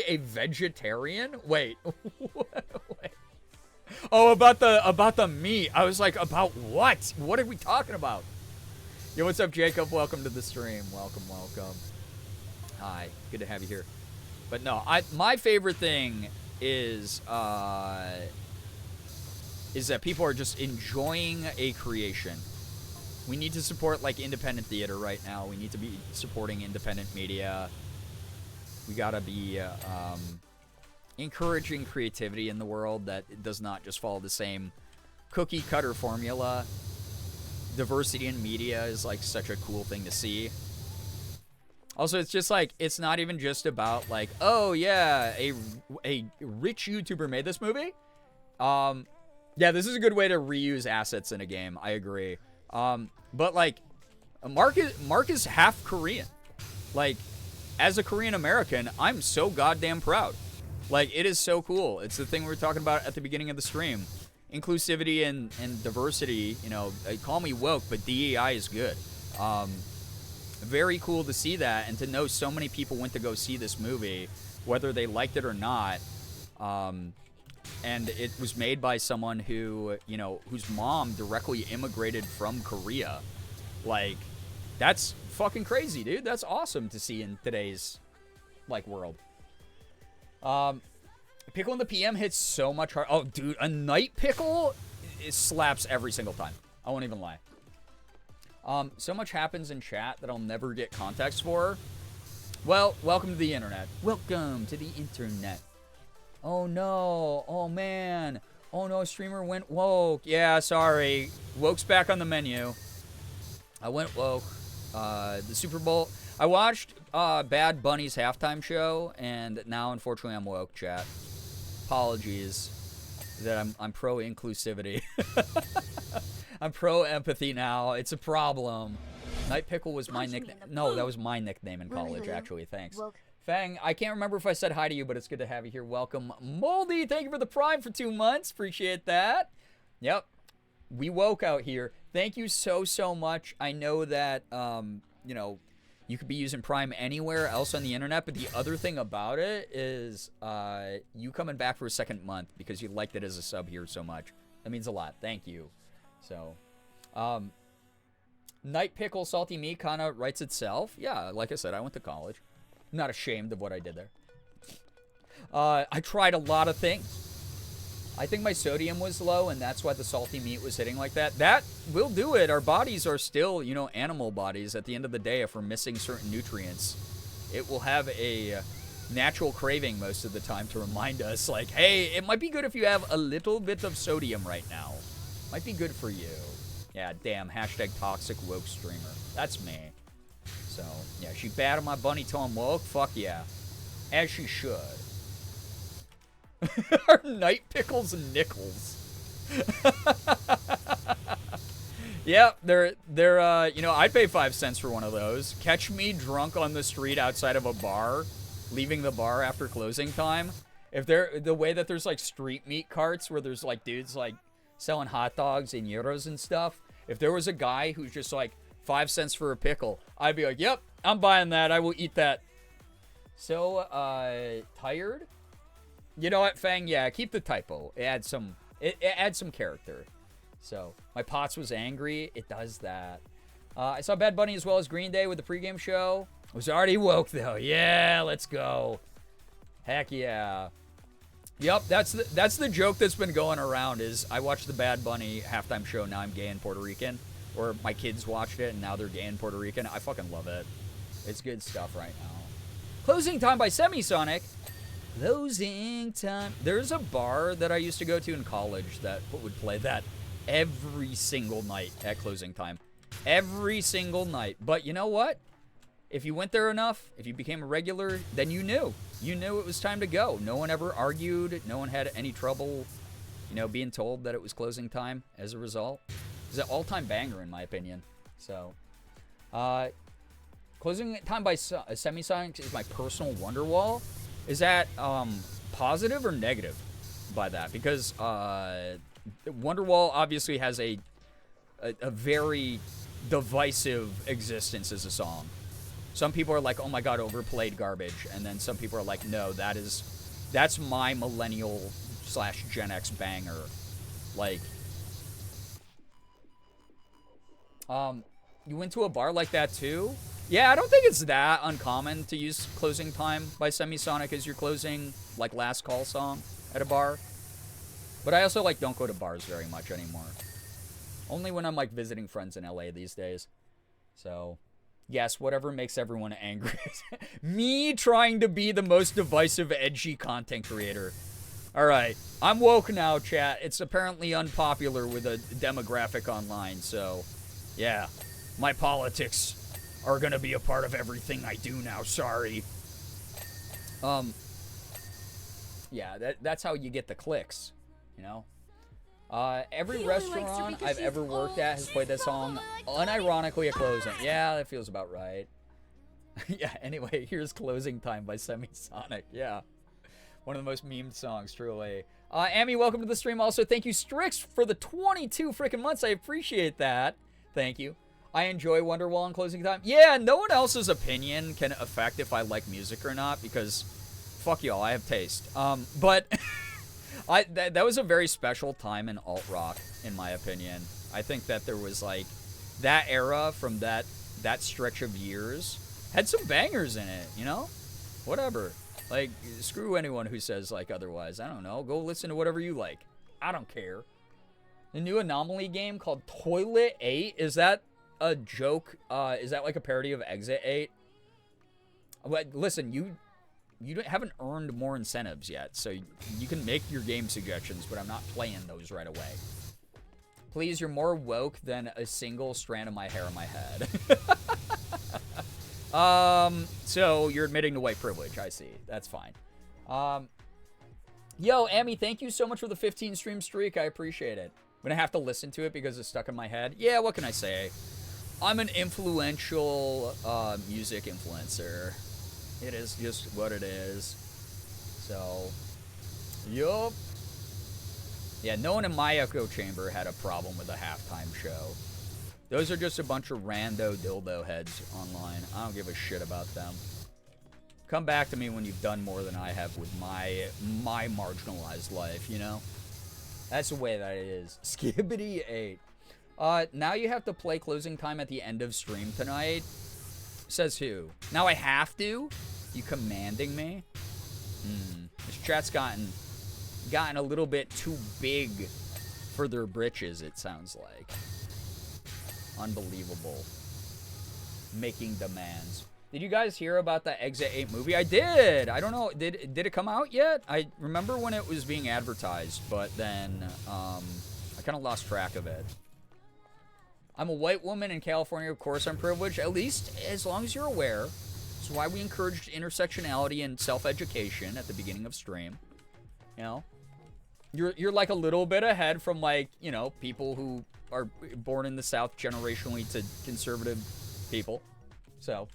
a vegetarian. Wait. Wait. Oh, about the meat. I was like, about what? What are we talking about? Yo, what's up, Jacob? Welcome to the stream. Welcome. Hi. Good to have you here. But no, my favorite thing is that people are just enjoying a creation. We need to support like independent theater right now. We need to be supporting independent media. We gotta be encouraging creativity in the world that does not just follow the same cookie cutter formula. Diversity in media is like such a cool thing to see. Also, it's just like, it's not even just about like, oh yeah, a rich YouTuber made this movie. Yeah, this is a good way to reuse assets in a game. I agree. But like, Mark is half Korean. Like, as a Korean American, I'm so goddamn proud. Like, it is so cool. It's the thing we were talking about at the beginning of the stream. Inclusivity and diversity, you know, call me woke, but DEI is good. Very cool to see that and to know so many people went to go see this movie, whether they liked it or not. And it was made by someone who, you know, whose mom directly immigrated from Korea. Like, that's fucking crazy, dude. That's awesome to see in today's, like, world. Pickle in the PM hits so much hard. Oh, dude, a night pickle, it slaps every single time. I won't even lie. So much happens in chat that I'll never get context for. Well, welcome to the internet. Welcome to the internet. Oh no. Oh man. Oh no, streamer went woke. Yeah, sorry. Woke's back on the menu. I went woke. The Super Bowl. I watched Bad Bunny's halftime show, and now unfortunately I'm woke, chat. Apologies that I'm pro inclusivity. I'm pro empathy now. It's a problem. Night Pickle was my nickname. No, that was my nickname in college, actually. Thanks. Fang, I can't remember if I said hi to you, but it's good to have you here. Welcome. Moldy, thank you for the Prime for 2 months. Appreciate that. Yep. We woke out here. Thank you so much. I know that, you know, you could be using Prime anywhere else on the internet, but the other thing about it is you coming back for a second month because you liked it as a sub here so much. That means a lot. Thank you. So, Night Pickle Salty Meat kind of writes itself. Yeah, like I said, I went to college. I'm not ashamed of what I did there. I tried a lot of things. I think my sodium was low, and that's why the salty meat was hitting like that. That will do it. Our bodies are still, you know, animal bodies. At the end of the day, if we're missing certain nutrients, it will have a natural craving most of the time to remind us, like, hey, it might be good if you have a little bit of sodium right now. Might be good for you. Yeah, damn, hashtag toxic woke streamer. That's me. So, yeah, she batted my bunny till I'm woke. Fuck yeah. As she should. Our Night Pickles and Nickels. Yeah, they're you know, I'd pay 5 cents for one of those. Catch me drunk on the street outside of a bar, leaving the bar after closing time, If they're the way that there's like street meat carts where there's like dudes like selling hot dogs and gyros and stuff. If there was a guy who's just like 5 cents for a pickle, I'd be like, yep, I'm buying that. I will eat that. So, tired? You know what, Fang? Yeah, keep the typo. It adds some character. So, my Pots was angry. It does that. I saw Bad Bunny as well as Green Day with the pregame show. I was already woke, though. Yeah, let's go. Heck yeah. Yep, that's the joke that's been going around is I watched the Bad Bunny halftime show, now I'm gay and Puerto Rican. Or my kids watched it, and now they're gay and Puerto Rican. I fucking love it. It's good stuff right now. Closing Time by Semisonic. Closing Time. There's a bar that I used to go to in college that would play that every single night at closing time. Every single night. But you know what? If you went there enough, if you became a regular, then you knew. You knew it was time to go. No one ever argued. No one had any trouble, being told that it was closing time as a result. It's an all-time banger, in my opinion. So, Closing Time by Semisonic is my personal Wonderwall. Is that positive or negative by that? Because Wonderwall obviously has a very divisive existence as a song. Some people are like, oh my god, overplayed garbage. And then some people are like, no, that's my millennial / Gen X banger. Like, you went to a bar like that too? Yeah, I don't think it's that uncommon to use Closing Time by Semisonic as your closing, like, last call song at a bar. But I also, like, don't go to bars very much anymore. Only when I'm, like, visiting friends in LA these days. So, yes, whatever makes everyone angry. Me trying to be the most divisive, edgy content creator. Alright, I'm woke now, chat. It's apparently unpopular with a demographic online, so, yeah. My politics are gonna be a part of everything I do now, sorry. Yeah, that's how you get the clicks, Every restaurant I've ever worked at has played that song unironically at closing. Yeah, that feels about right. Yeah, anyway, here's Closing Time by Semisonic. Yeah. One of the most memed songs, truly. Amy, welcome to the stream. Also, thank you, Strix, for the 22 freaking months. I appreciate that. Thank you. I enjoy Wonderwall and Closing Time. Yeah, no one else's opinion can affect if I like music or not, because fuck y'all, I have taste. But that was a very special time in alt-rock, in my opinion. I think that there was, like, that era from that stretch of years had some bangers in it, Whatever. Like, screw anyone who says, like, otherwise. I don't know. Go listen to whatever you like. I don't care. The new Anomaly game called Toilet 8, is that a joke? Is that like a parody of Exit 8? Listen, you haven't earned more incentives yet, so you can make your game suggestions, but I'm not playing those right away. Please, you're more woke than a single strand of my hair on my head. So you're admitting to white privilege, I see. That's fine. Yo, Amy, thank you so much for the 15 stream streak. I appreciate it. I'm gonna have to listen to it because it's stuck in my head. Yeah, what can I say? I'm an influential music influencer. It is just what it is. So, yup. Yeah, no one in my echo chamber had a problem with the halftime show. Those are just a bunch of rando dildo heads online. I don't give a shit about them. Come back to me when you've done more than I have with my marginalized life, That's the way that it is. Skibbity 8. Now you have to play Closing Time at the end of stream tonight. Says who? Now I have to? You commanding me? This chat's gotten a little bit too big for their britches, it sounds like. Unbelievable. Making demands. Did you guys hear about the Exit 8 movie? I did! I don't know. Did it come out yet? I remember when it was being advertised, but then I kind of lost track of it. I'm a white woman in California. Of course I'm privileged. At least as long as you're aware. That's why we encouraged intersectionality and self-education at the beginning of stream. You're like a little bit ahead from, like, people who are born in the South generationally to conservative people. So,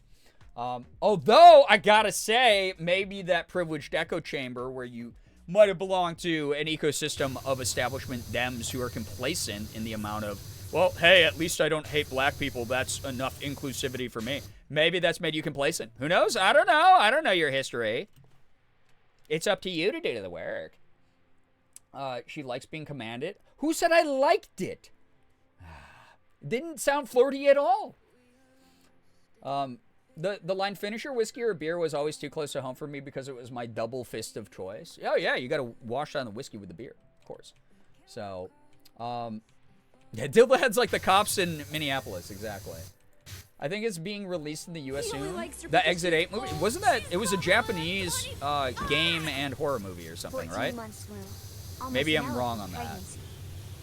although I gotta say, maybe that privileged echo chamber where you might have belonged to an ecosystem of establishment Dems who are complacent in the amount of, well, hey, at least I don't hate black people. That's enough inclusivity for me. Maybe that's made you complacent. Who knows? I don't know. I don't know your history. It's up to you to do the work. She likes being commanded. Who said I liked it? Didn't sound flirty at all. The line finisher, whiskey or beer, was always too close to home for me because it was my double fist of choice. Oh, yeah, you got to wash down the whiskey with the beer, of course. So, yeah, Dildohead's like the cops in Minneapolis, exactly. I think it's being released in the U.S. soon. The Exit 8 movie, wasn't that? It was a Japanese game and horror movie or something, right? Maybe I'm wrong on that.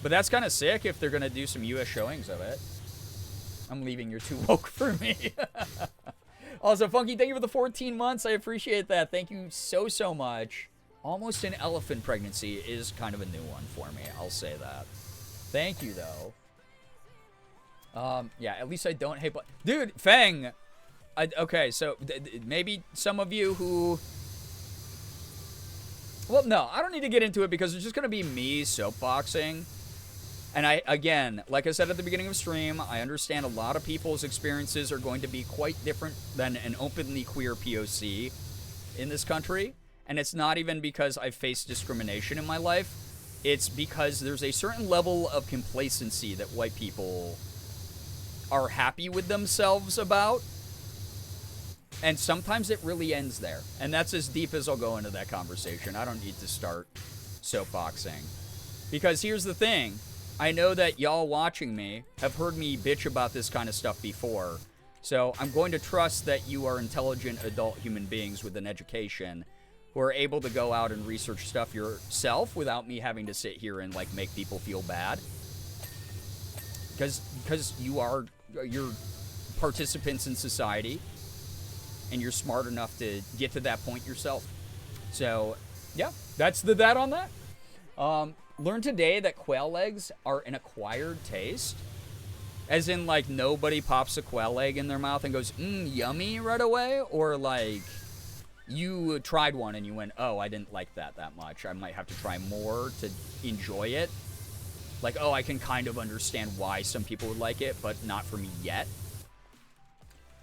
But that's kind of sick if they're going to do some U.S. showings of it. I'm leaving, you're too woke for me. Also, Funky, thank you for the 14 months. I appreciate that. Thank you so, so much. Almost an elephant pregnancy is kind of a new one for me. I'll say that. Thank you, though. Yeah, at least I don't hate... Dude, Fang! Okay, so maybe some of you who... Well, no, I don't need to get into it because it's just going to be me soapboxing. And again, like I said at the beginning of stream, I understand a lot of people's experiences are going to be quite different than an openly queer POC in this country. And it's not even because I've faced discrimination in my life. It's because there's a certain level of complacency that white people are happy with themselves about. And sometimes it really ends there. And that's as deep as I'll go into that conversation. I don't need to start soapboxing. Because here's the thing. I know that y'all watching me have heard me bitch about this kind of stuff before. So I'm going to trust that you are intelligent adult human beings with an education who are able to go out and research stuff yourself without me having to sit here and, like, make people feel bad. Because you're participants in society, and you're smart enough to get to that point yourself. So, yeah, that's that on that. Learned today that quail eggs are an acquired taste. As in, like, nobody pops a quail egg in their mouth and goes, yummy right away. Or, like, you tried one and you went, oh, I didn't like that much. I might have to try more to enjoy it. Like, oh, I can kind of understand why some people would like it, but not for me yet.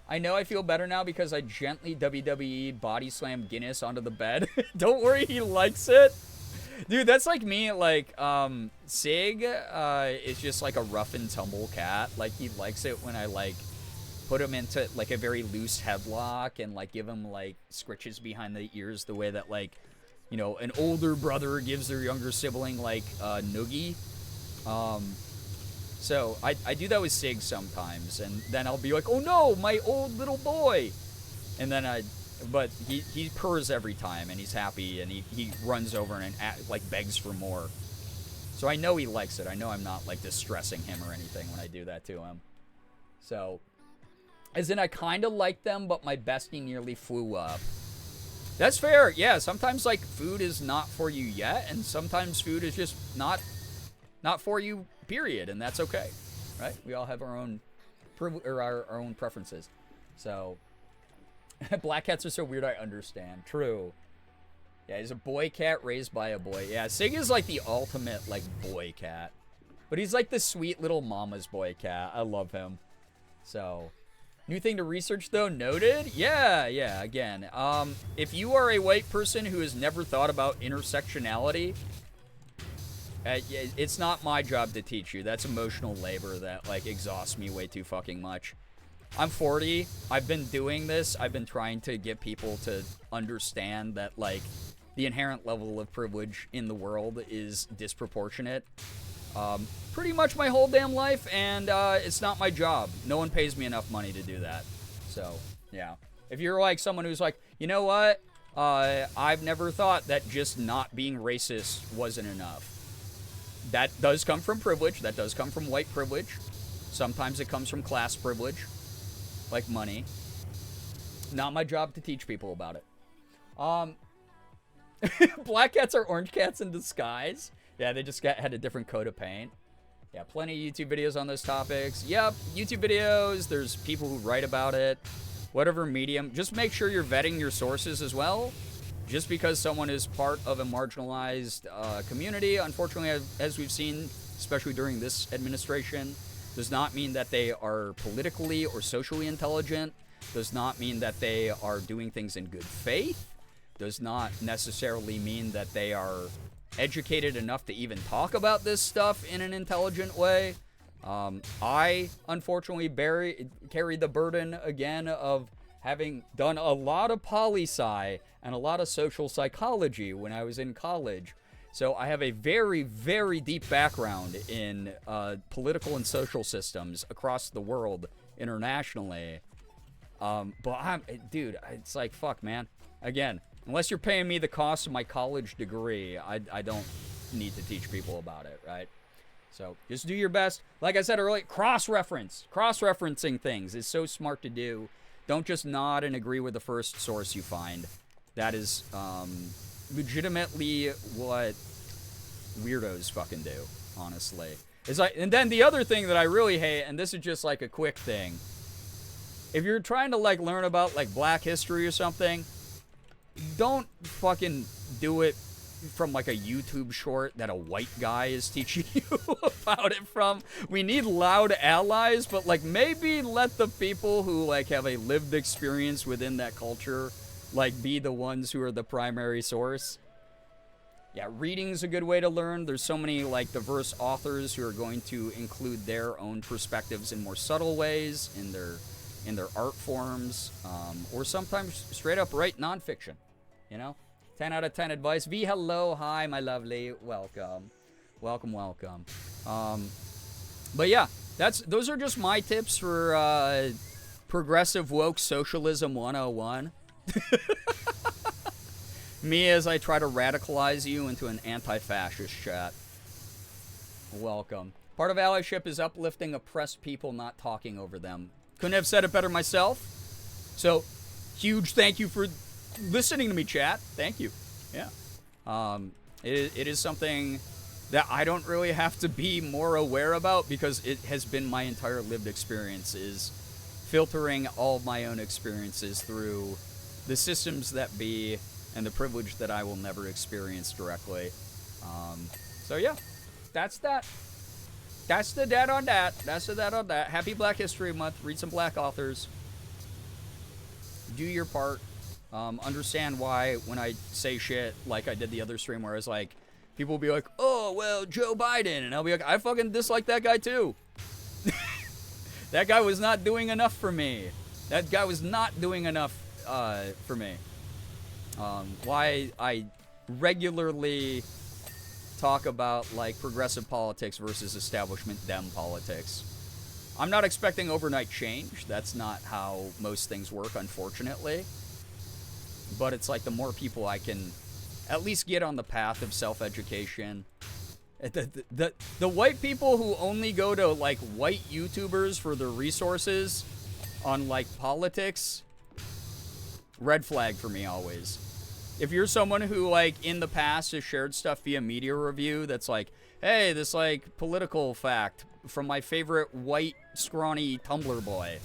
I know I feel better now because I gently WWE body slammed Guinness onto the bed. Don't worry, he likes it. Dude, that's like me, like, Sig is just like a rough and tumble cat. Like, he likes it when I, like, put him into, like, a very loose headlock and, like, give him, like, scritches behind the ears the way that, like, you know, an older brother gives their younger sibling, like, noogie. So, I do that with Sig sometimes, and then I'll be like, oh no, my old little boy! And then but he purrs every time, and he's happy, and he runs over and like begs for more. So I know he likes it. I know I'm not like distressing him or anything when I do that to him. So, as in I kind of like them, but my bestie nearly flew up. That's fair. Yeah, sometimes like food is not for you yet, and sometimes food is just not for you, period, and that's okay, right? We all have our own our own preferences. So. Black cats are so weird, I understand. True. Yeah, he's a boy cat raised by a boy. Yeah, Sig is like the ultimate, like, boy cat. But he's like the sweet little mama's boy cat. I love him. So, new thing to research, though. Noted? Yeah, again. If you are a white person who has never thought about intersectionality, it's not my job to teach you. That's emotional labor that, like, exhausts me way too fucking much. I'm 40. I've been doing this. I've been trying to get people to understand that, like, the inherent level of privilege in the world is disproportionate. Pretty much my whole damn life, and it's not my job. No one pays me enough money to do that. So, yeah. If you're, like, someone who's like, you know what? I've never thought that just not being racist wasn't enough. That does come from privilege. That does come from white privilege. Sometimes it comes from class privilege. Like money. Not my job to teach people about it. Black cats are orange cats in disguise. Yeah, they just had a different coat of paint. Yeah, plenty of YouTube videos on those topics. Yep, YouTube videos. There's people who write about it. Whatever medium. Just make sure you're vetting your sources as well. just because someone is part of a marginalized community, unfortunately, as we've seen, especially during this administration, does not mean that they are politically or socially intelligent, does not mean that they are doing things in good faith, does not necessarily mean that they are educated enough to even talk about this stuff in an intelligent way. I, unfortunately, carry the burden, again, of having done a lot of poli-sci and a lot of social psychology when I was in college. So I have a very, very deep background in political and social systems across the world, internationally. But dude, it's like, fuck, man. Again, unless you're paying me the cost of my college degree, I don't need to teach people about it, right? So just do your best. Like I said earlier, cross-referencing things is so smart to do. Don't just nod and agree with the first source you find. That is legitimately what weirdos fucking do, honestly. It's like, and then the other thing that I really hate, and this is just like a quick thing. If you're trying to like learn about like Black history or something, don't fucking do it from like a YouTube short that a white guy is teaching you about it from. We need loud allies, but like maybe let the people who like have a lived experience within that culture like be the ones who are the primary source. Yeah, reading's a good way to learn. There's so many like diverse authors who are going to include their own perspectives in more subtle ways in their art forms, or sometimes straight up write nonfiction, you know? 10 out of 10 advice. V, hello, hi, my lovely, welcome. Welcome. But yeah, those are just my tips for progressive woke socialism 101. Me as I try to radicalize you into an anti-fascist chat. Welcome. Part of allyship is uplifting oppressed people, not talking over them. Couldn't have said it better myself. So, huge thank you for listening to me, chat. Thank you. Yeah. It is something that I don't really have to be more aware about because it has been my entire lived experience, is filtering all of my own experiences through the systems that be and the privilege that I will never experience directly. So yeah, that's that. That's the dad on that. Happy Black History Month. Read some Black authors. Do your part. Understand why when I say shit like I did the other stream where I was like, people will be like, oh, well, Joe Biden. And I'll be like, I fucking dislike that guy too. That guy was not doing enough for me. Why I regularly talk about like progressive politics versus establishment dem politics. I'm not expecting overnight change. That's not how most things work, unfortunately. But it's like the more people I can at least get on the path of self-education. The white people who only go to like white YouTubers for their resources on like politics, red flag for me always. If you're someone who like in the past has shared stuff via media review that's like, hey, this like political fact from my favorite white scrawny Tumblr boy,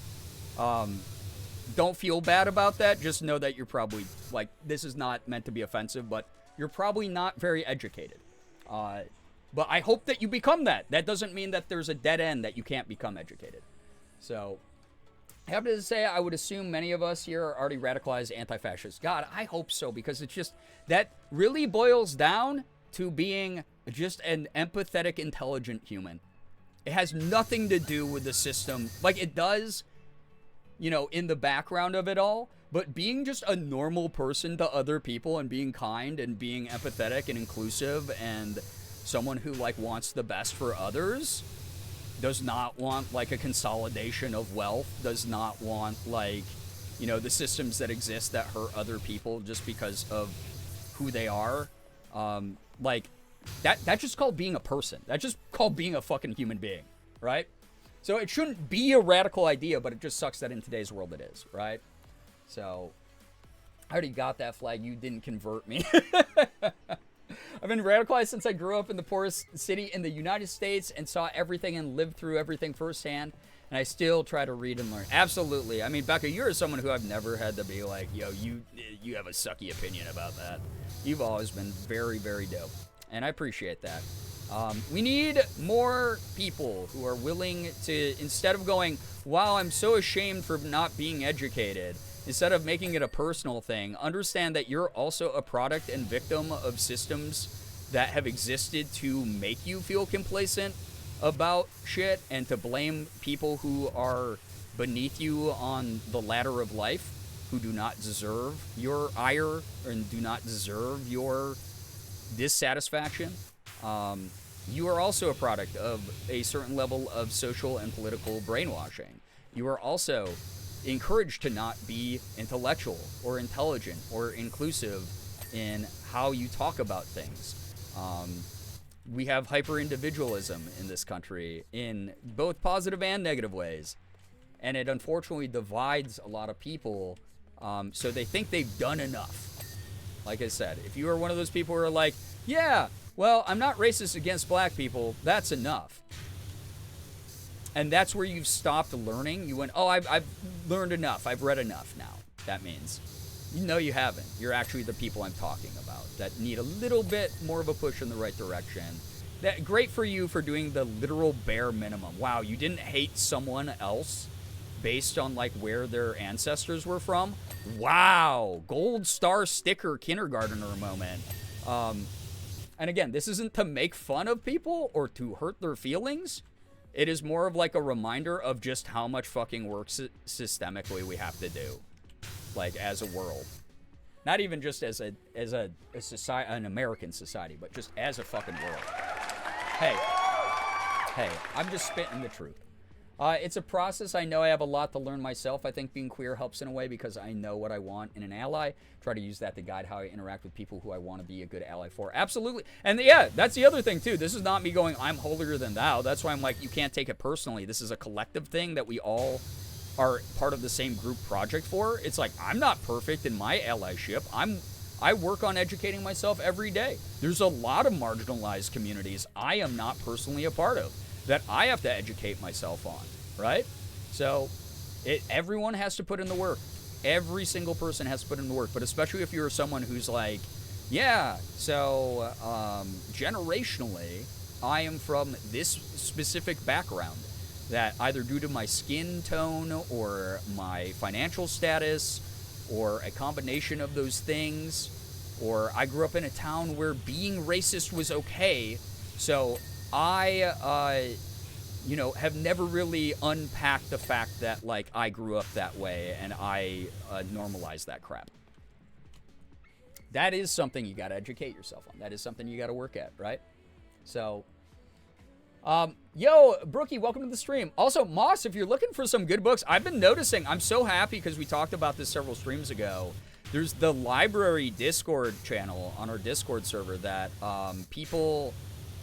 don't feel bad about that. Just know that you're probably like, this is not meant to be offensive, but you're probably not very educated. But I hope that you become that. That doesn't mean that there's a dead end that you can't become educated. So I have to say, I would assume many of us here are already radicalized anti-fascists. God, I hope so, because it's just, that really boils down to being just an empathetic, intelligent human. It has nothing to do with the system. Like, it does, you know, in the background of it all, but being just a normal person to other people and being kind and being empathetic and inclusive and someone who, like, wants the best for others, does not want like a consolidation of wealth, does not want like, you know, the systems that exist that hurt other people just because of who they are. Like that's just called being a person. That's just called being a fucking human being, right? So it shouldn't be a radical idea, but it just sucks that in today's world it is, right? So I already got that flag. You didn't convert me. I've been radicalized since I grew up in the poorest city in the United States and saw everything and lived through everything firsthand. And I still try to read and learn. Absolutely. I mean, Becca, you're someone who I've never had to be like, yo, you have a sucky opinion about that. You've always been very, very dope. And I appreciate that. We need more people who are willing to, instead of going, wow, I'm so ashamed for not being educated, instead of making it a personal thing, understand that you're also a product and victim of systems that have existed to make you feel complacent about shit and to blame people who are beneath you on the ladder of life, who do not deserve your ire and do not deserve your dissatisfaction. You are also a product of a certain level of social and political brainwashing. You are also encouraged to not be intellectual or intelligent or inclusive in how you talk about things. We have hyper-individualism in this country in both positive and negative ways. And it unfortunately divides a lot of people, so they think they've done enough. Like I said, if you are one of those people who are like, yeah, well, I'm not racist against black people, that's enough. And that's where you've stopped learning. You went, oh, I've learned enough. I've read enough now. That means, no, you haven't. You're actually the people I'm talking about that need a little bit more of a push in the right direction. That great for you for doing the literal bare minimum. Wow, you didn't hate someone else based on like where their ancestors were from. Wow, gold star sticker kindergartner moment. And again, this isn't to make fun of people or to hurt their feelings. It is more of like a reminder of just how much fucking work systemically we have to do, like as a world. Not even just as a society, an American society, but just as a fucking world. Hey, I'm just spitting the truth. It's a process. I know I have a lot to learn myself. I think being queer helps in a way because I know what I want in an ally. Try to use that to guide how I interact with people who I want to be a good ally for. Absolutely. And yeah, that's the other thing too. This is not me going, I'm holier than thou. That's why I'm like, you can't take it personally. This is a collective thing that we all are part of the same group project for. It's like, I'm not perfect in my allyship. I work on educating myself every day. There's a lot of marginalized communities I am not personally a part of that I have to educate myself on, right? So everyone has to put in the work. Every single person has to put in the work, but especially if you're someone who's like, yeah, so generationally, I am from this specific background that either due to my skin tone or my financial status or a combination of those things, or I grew up in a town where being racist was okay, so I, have never really unpacked the fact that, like, I grew up that way and I normalized that crap. That is something you got to educate yourself on. That is something you got to work at, right? So, yo, Brookie, welcome to the stream. Also, Moss, if you're looking for some good books, I've been noticing, I'm so happy because we talked about this several streams ago. There's the library Discord channel on our Discord server that people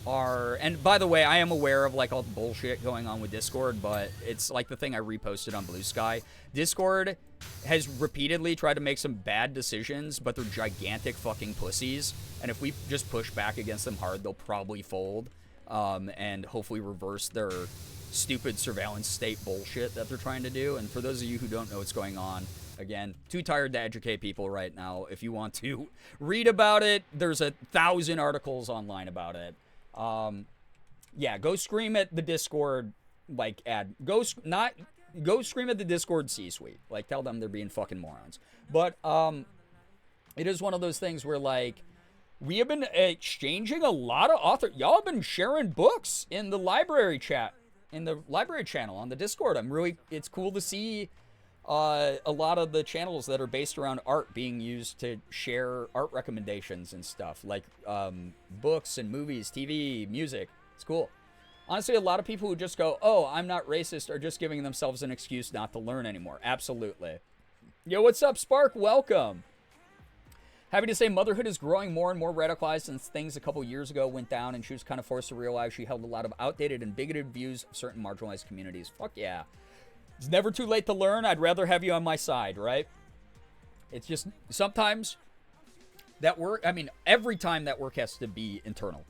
are, and by the way, I am aware of like all the bullshit going on with Discord, but it's like the thing I reposted on Blue Sky. Discord has repeatedly tried to make some bad decisions, but they're gigantic fucking pussies, and if we just push back against them hard, they'll probably fold, and hopefully reverse their stupid surveillance state bullshit that they're trying to do. And for those of you who don't know what's going on, again, too tired to educate people right now. If you want to read about it, there's 1,000 articles online about it. Yeah, go scream at the Discord, like, go scream at the Discord C-suite. Like, tell them they're being fucking morons. But, it is one of those things where, like, we have been exchanging a lot of authors. Y'all have been sharing books in the library chat, in the library channel on the Discord. It's cool to see a lot of the channels that are based around art being used to share art recommendations and stuff, like books and movies, TV, music. It's cool. Honestly, a lot of people who just go, oh, I'm not racist, are just giving themselves an excuse not to learn anymore. Absolutely. Yo, what's up, Spark? Welcome. Happy to say motherhood is growing more and more radicalized since things a couple years ago went down and she was kind of forced to realize she held a lot of outdated and bigoted views of certain marginalized communities. Fuck yeah. It's never too late to learn. I'd rather have you on my side, right? It's just sometimes that work, every time that work has to be internal.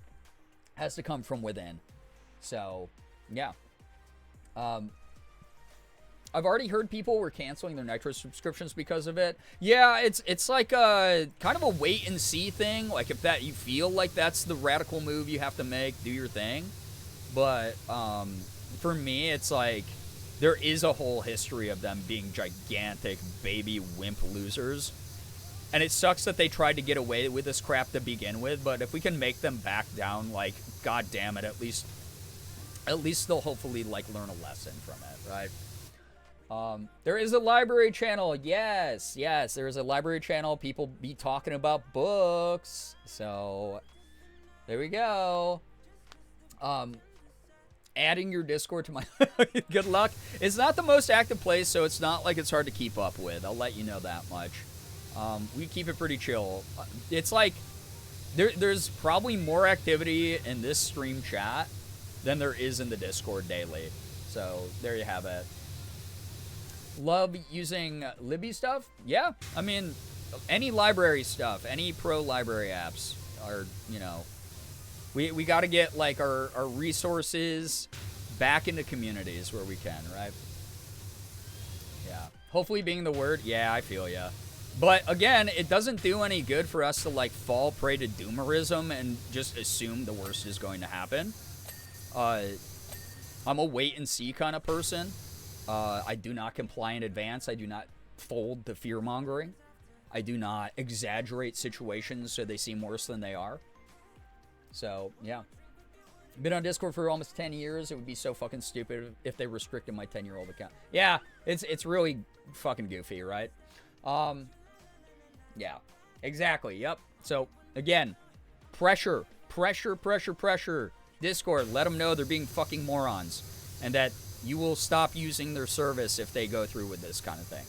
Has to come from within. So, yeah. I've already heard people were canceling their Nitro subscriptions because of it. Yeah, it's like a kind of a wait and see thing. Like if that you feel like that's the radical move you have to make, do your thing. But for me, it's like there is a whole history of them being gigantic baby wimp losers. And it sucks that they tried to get away with this crap to begin with, but if we can make them back down, like, god damn it, at least they'll hopefully, like, learn a lesson from it, right? There is a library channel. Yes, there is a library channel. People be talking about books. So, there we go. Adding your Discord to my... Good luck. It's not the most active place, so it's not like it's hard to keep up with. I'll let you know that much. We keep it pretty chill. It's like there's probably more activity in this stream chat than there is in the Discord daily. So there you have it. Love using Libby stuff? Yeah, I mean, any library stuff, any pro library apps are, you know, we got to get like our resources back into communities where we can, right? Yeah, hopefully being the word. Yeah, I feel ya. But again, it doesn't do any good for us to like fall prey to doomerism and just assume the worst is going to happen. I'm a wait and see kind of person. I do not comply in advance. I do not fold to fear mongering. I do not exaggerate situations so they seem worse than they are. So yeah, been on Discord for almost 10 years. It would be so fucking stupid if they restricted my 10-year-old account. Yeah, it's really fucking goofy, right? Yeah, exactly. Yep. So again, pressure. Discord, let them know they're being fucking morons and that you will stop using their service if they go through with this kind of thing.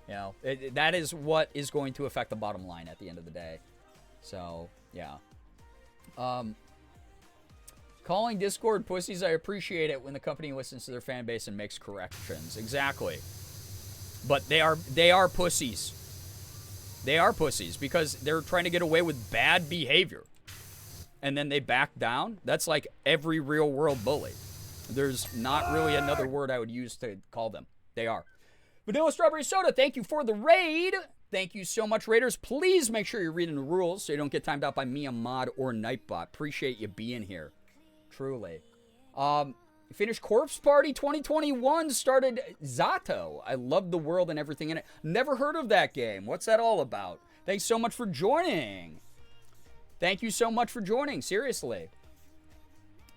You know, that is what is going to affect the bottom line at the end of the day. So, yeah. Calling Discord pussies, I appreciate it when the company listens to their fan base and makes corrections. Exactly. But they are pussies. They are pussies because they're trying to get away with bad behavior. And then they back down. That's like every real world bully. There's not really another word I would use to call them. They are. Vanilla Strawberry Soda, thank you for the raid. Thank you so much, Raiders. Please make sure you're reading the rules so you don't get timed out by me, a mod, or Nightbot. Appreciate you being here. Truly. Finished Corpse Party 2021. Started Zato. I love the world and everything in it. Never heard of that game. What's that all about? Thanks so much for joining. Thank you so much for joining. Seriously.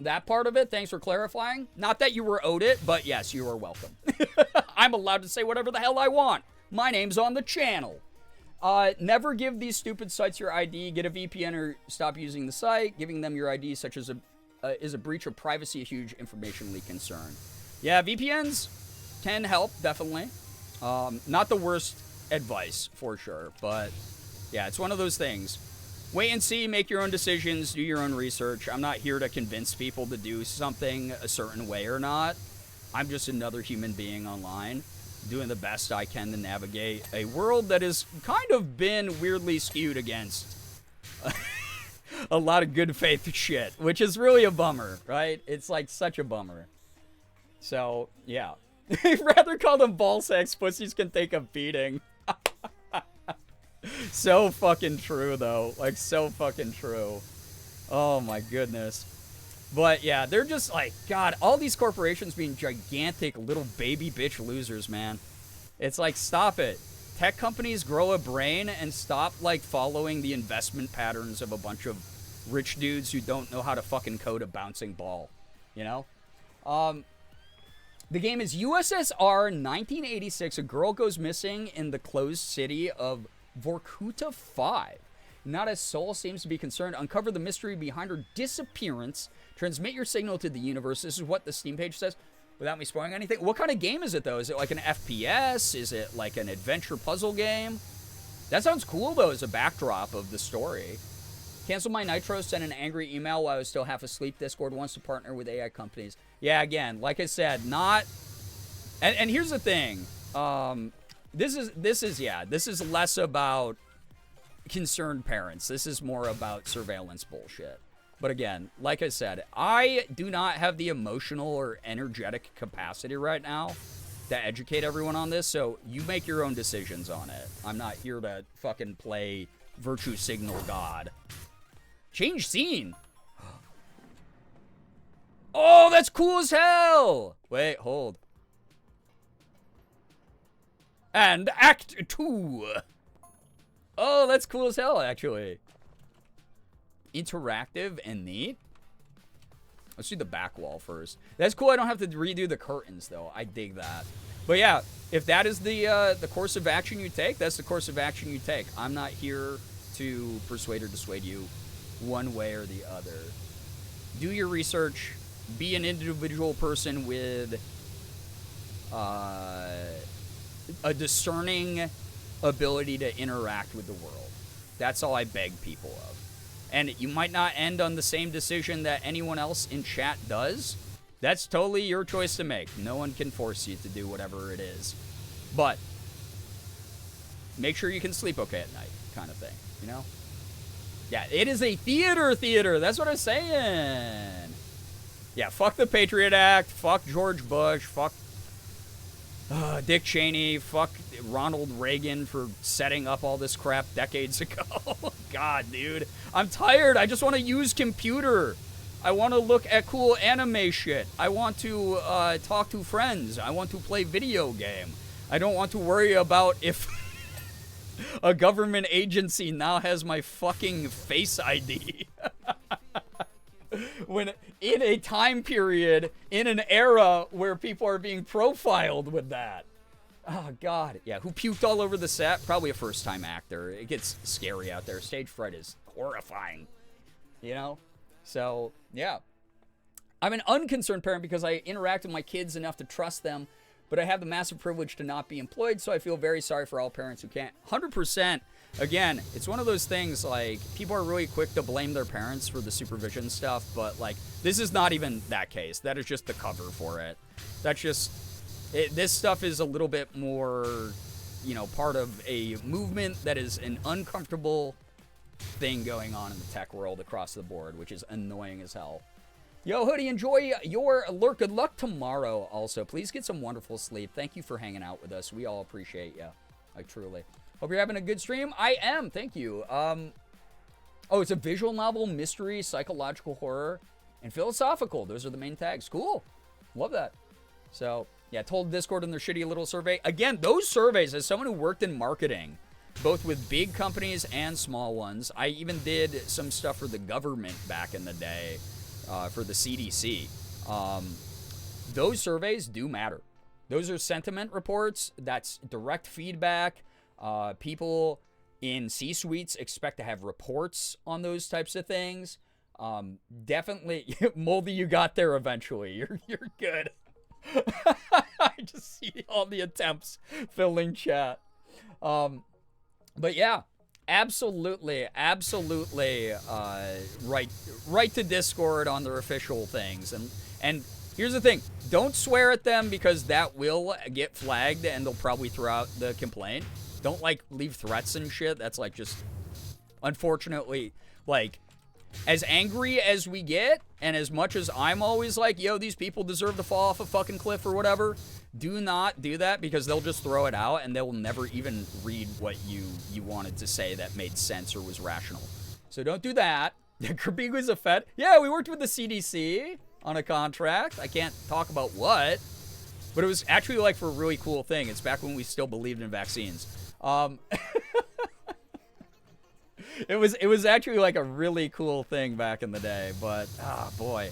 That part of it, thanks for clarifying. Not that you were owed it, but yes, you are welcome. I'm allowed to say whatever the hell I want. My name's on the channel. Never give these stupid sites your ID. Get a VPN or stop using the site. Giving them your ID such as is a breach of privacy, a huge information leak concern. Yeah, VPNs can help, definitely. Not the worst advice, for sure. But, yeah, it's one of those things. Wait and see, make your own decisions, do your own research. I'm not here to convince people to do something a certain way or not. I'm just another human being online, doing the best I can to navigate a world that has kind of been weirdly skewed against a lot of good faith shit, which is really a bummer, right? It's like such a bummer. So, yeah. I'd rather call them ball sacks. Pussies can take a beating. So fucking true, though. Like, so fucking true. Oh, my goodness. But, yeah, they're just like, God, all these corporations being gigantic little baby bitch losers, man. It's like, stop it. Tech companies grow a brain and stop, like, following the investment patterns of a bunch of rich dudes who don't know how to fucking code a bouncing ball. You know? The game is USSR 1986. A girl goes missing in the closed city of Vorkuta 5. Not a soul seems to be concerned. Uncover the mystery behind her disappearance. Transmit your signal to the universe. This is what the Steam page says. Without me spoiling anything. What kind of game is it, though? Is it like an FPS? Is it like an adventure puzzle game? That sounds cool, though, as a backdrop of the story. Cancel my Nitro. Send an angry email while I was still half asleep. Discord wants to partner with AI companies. Yeah, again, like I said, not... And here's the thing. This is less about concerned parents. This is more about surveillance bullshit. But again, like I said, I do not have the emotional or energetic capacity right now to educate everyone on this, so you make your own decisions on it. I'm not here to fucking play virtue signal god. Change scene. Oh, that's cool as hell. Wait, hold. And Act 2. Oh, that's cool as hell, actually. Interactive and neat. Let's do the back wall first. That's cool. I don't have to redo the curtains, though. I dig that. But yeah, if that is the course of action you take, that's the course of action you take. I'm not here to persuade or dissuade you one way or the other. Do your research. Be an individual person with a discerning ability to interact with the world. That's all I beg people of. And you might not end on the same decision that anyone else in chat does. That's totally your choice to make. No one can force you to do whatever it is. But make sure you can sleep okay at night, kind of thing, you know? Yeah, it is a theater. That's what I'm saying. Yeah, fuck the Patriot Act. Fuck George Bush. Fuck Dick Cheney. Fuck Ronald Reagan for setting up all this crap decades ago. God, dude. I'm tired. I just want to use computer. I want to look at cool anime shit. I want to talk to friends. I want to play video game. I don't want to worry about if a government agency now has my fucking Face ID. When in a time period, in an era where people are being profiled with that. Oh, God. Yeah, who puked all over the set? Probably a first-time actor. It gets scary out there. Stage fright is horrifying. You know? So, yeah. I'm an unconcerned parent because I interact with my kids enough to trust them, but I have the massive privilege to not be employed, so I feel very sorry for all parents who can't. 100%. Again, it's one of those things, like, people are really quick to blame their parents for the supervision stuff, but, like, this is not even that case. That is just the cover for it. That's just... this stuff is a little bit more, you know, part of a movement that is an uncomfortable thing going on in the tech world across the board, which is annoying as hell. Yo, Hoodie, enjoy your lurk. Good luck tomorrow also. Please get some wonderful sleep. Thank you for hanging out with us. We all appreciate you. Like, truly. Hope you're having a good stream. I am. Thank you. Oh, it's a visual novel, mystery, psychological horror, and philosophical. Those are the main tags. Cool. Love that. So, yeah, told Discord in their shitty little survey. Again, those surveys, as someone who worked in marketing, both with big companies and small ones, I even did some stuff for the government back in the day, for the CDC. Those surveys do matter. Those are sentiment reports. That's direct feedback. People in C-suites expect to have reports on those types of things. Definitely, Moldy, you got there eventually. You're good. I just see all the attempts filling chat. But yeah, absolutely, right to Discord on their official things. And here's the thing, don't swear at them because that will get flagged and they'll probably throw out the complaint. Don't, like, leave threats and shit. That's, like, just, unfortunately, like, as angry as we get, and as much as I'm always like, yo, these people deserve to fall off a fucking cliff or whatever, do not do that because they'll just throw it out and they'll never even read what you wanted to say that made sense or was rational. So don't do that. Girbeagly's a Fed. Yeah, we worked with the CDC on a contract. I can't talk about what, but it was actually, like, for a really cool thing. It's back when we still believed in vaccines. It was actually, like, a really cool thing back in the day, but boy.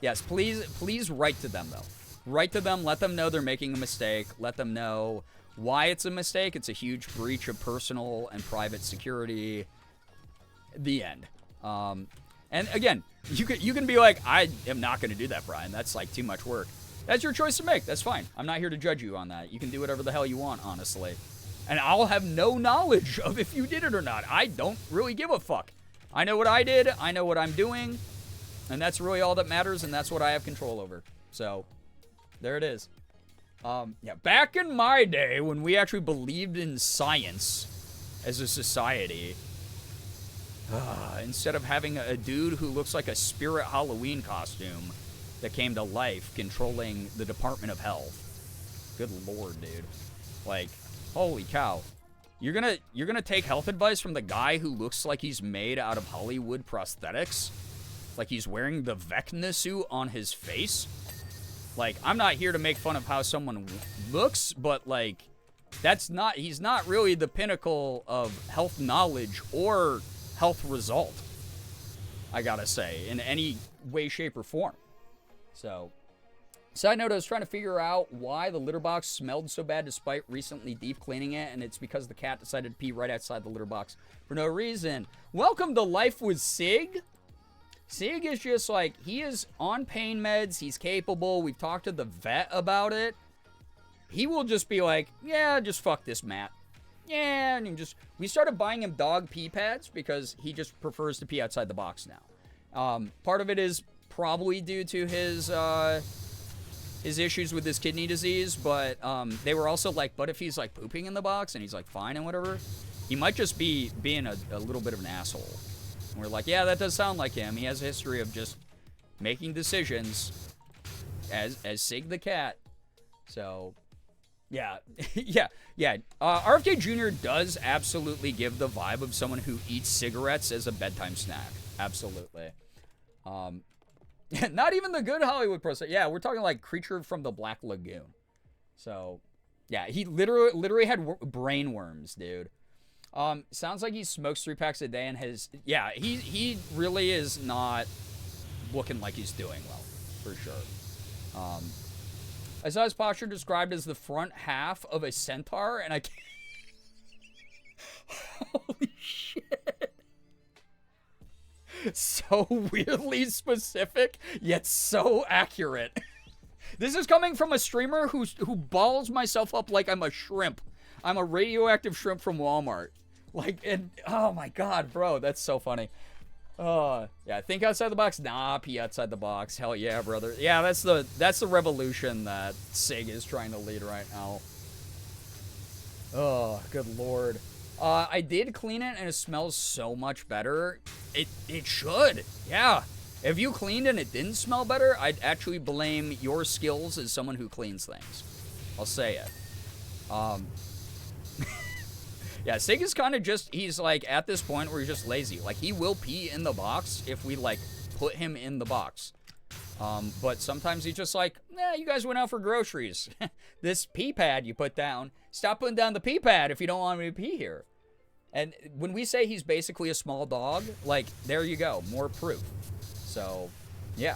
Yes, please write to them, though. Write to them, let them know they're making a mistake, let them know why it's a mistake. It's a huge breach of personal and private security. The end. And again, you can be like, I am not going to do that, Brian. That's, like, too much work. That's your choice to make. That's fine. I'm not here to judge you on that. You can do whatever the hell you want, honestly. And I'll have no knowledge of if you did it or not. I don't really give a fuck. I know what I did. I know what I'm doing. And that's really all that matters, and that's what I have control over. So, there it is. Yeah, back in my day, when we actually believed in science as a society, instead of having a dude who looks like a Spirit Halloween costume that came to life controlling the Department of Health. Good lord, dude. Like, holy cow. You're gonna take health advice from the guy who looks like he's made out of Hollywood prosthetics? Like he's wearing the Vecna suit on his face? Like, I'm not here to make fun of how someone looks, but like, he's not really the pinnacle of health knowledge or health result, I gotta say, in any way, shape, or form. So, side note, I was trying to figure out why the litter box smelled so bad despite recently deep cleaning it, and it's because the cat decided to pee right outside the litter box for no reason. Welcome to Life with Sig. Sig is just like, he is on pain meds, he's capable, we've talked to the vet about it. He will just be like, yeah, just fuck this, Matt. Yeah, and we started buying him dog pee pads because he just prefers to pee outside the box now. Part of it is probably due to his issues with his kidney disease, but they were also like, but if he's like pooping in the box and he's like fine and whatever, he might just be being a little bit of an asshole. And we're like, yeah, that does sound like him. He has a history of just making decisions as Sig the cat. So, yeah. yeah. RFK Jr. does absolutely give the vibe of someone who eats cigarettes as a bedtime snack. Absolutely. Not even the good Hollywood person. Yeah, we're talking like Creature from the Black Lagoon. So, yeah, he literally had brain worms, dude. Sounds like he smokes 3 packs a day and he really is not looking like he's doing well, for sure. I saw his posture described as the front half of a centaur, and I can't... Holy shit. So weirdly specific, yet so accurate. This is coming from a streamer who balls myself up like I'm a shrimp. I'm a radioactive shrimp from Walmart. Like, and oh my god, bro, that's so funny. Yeah, think outside the box. Nah, pee outside the box. Hell yeah, brother. Yeah, that's the revolution that Sig is trying to lead right now. Oh, good lord. I did clean it and it smells so much better. It should. Yeah. If you cleaned and it didn't smell better, I'd actually blame your skills as someone who cleans things. I'll say it. Yeah, Sig is kind of just, he's like at this point where he's just lazy. Like, he will pee in the box if we like put him in the box. But sometimes he's just like, nah, you guys went out for groceries. This pee pad you put down, stop putting down the pee pad if you don't want me to pee here. And when we say he's basically a small dog, like, there you go, more proof. So, yeah.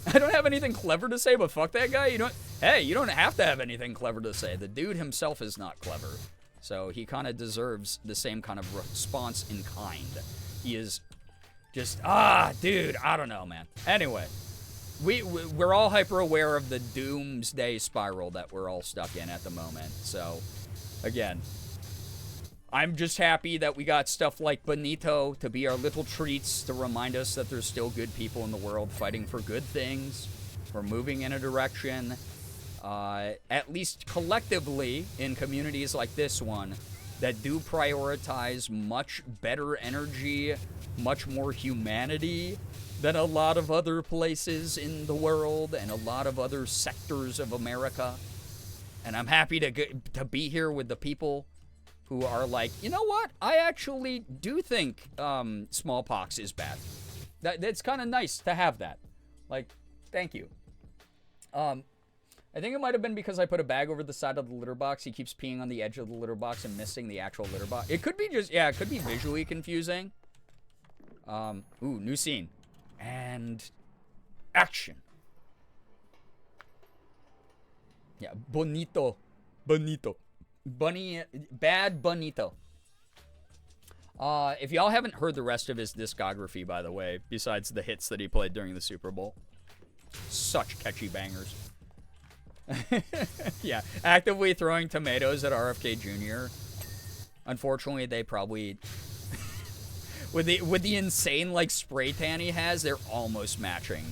I don't have anything clever to say, but fuck that guy. Hey, you don't have to have anything clever to say. The dude himself is not clever. So he kind of deserves the same kind of response in kind. He is just, dude, I don't know, man. Anyway, we're all hyper aware of the doomsday spiral that we're all stuck in at the moment. So, again, I'm just happy that we got stuff like Benito to be our little treats to remind us that there's still good people in the world fighting for good things. We're moving in a direction, at least collectively in communities like this one, that do prioritize much better energy, much more humanity than a lot of other places in the world and a lot of other sectors of America. And I'm happy to be here with the people who are like, you know what? I actually do think smallpox is bad. That's kind of nice to have that. Like, thank you. I think it might have been because I put a bag over the side of the litter box. He keeps peeing on the edge of the litter box and missing the actual litter box. It could be just, yeah, it could be visually confusing. Ooh, new scene. And action. Yeah, bonito. Bad Bonito. If y'all haven't heard the rest of his discography, by the way, besides the hits that he played during the Super Bowl, such catchy bangers. Yeah, actively throwing tomatoes at RFK Jr. Unfortunately, they probably with the insane like spray tan he has, they're almost matching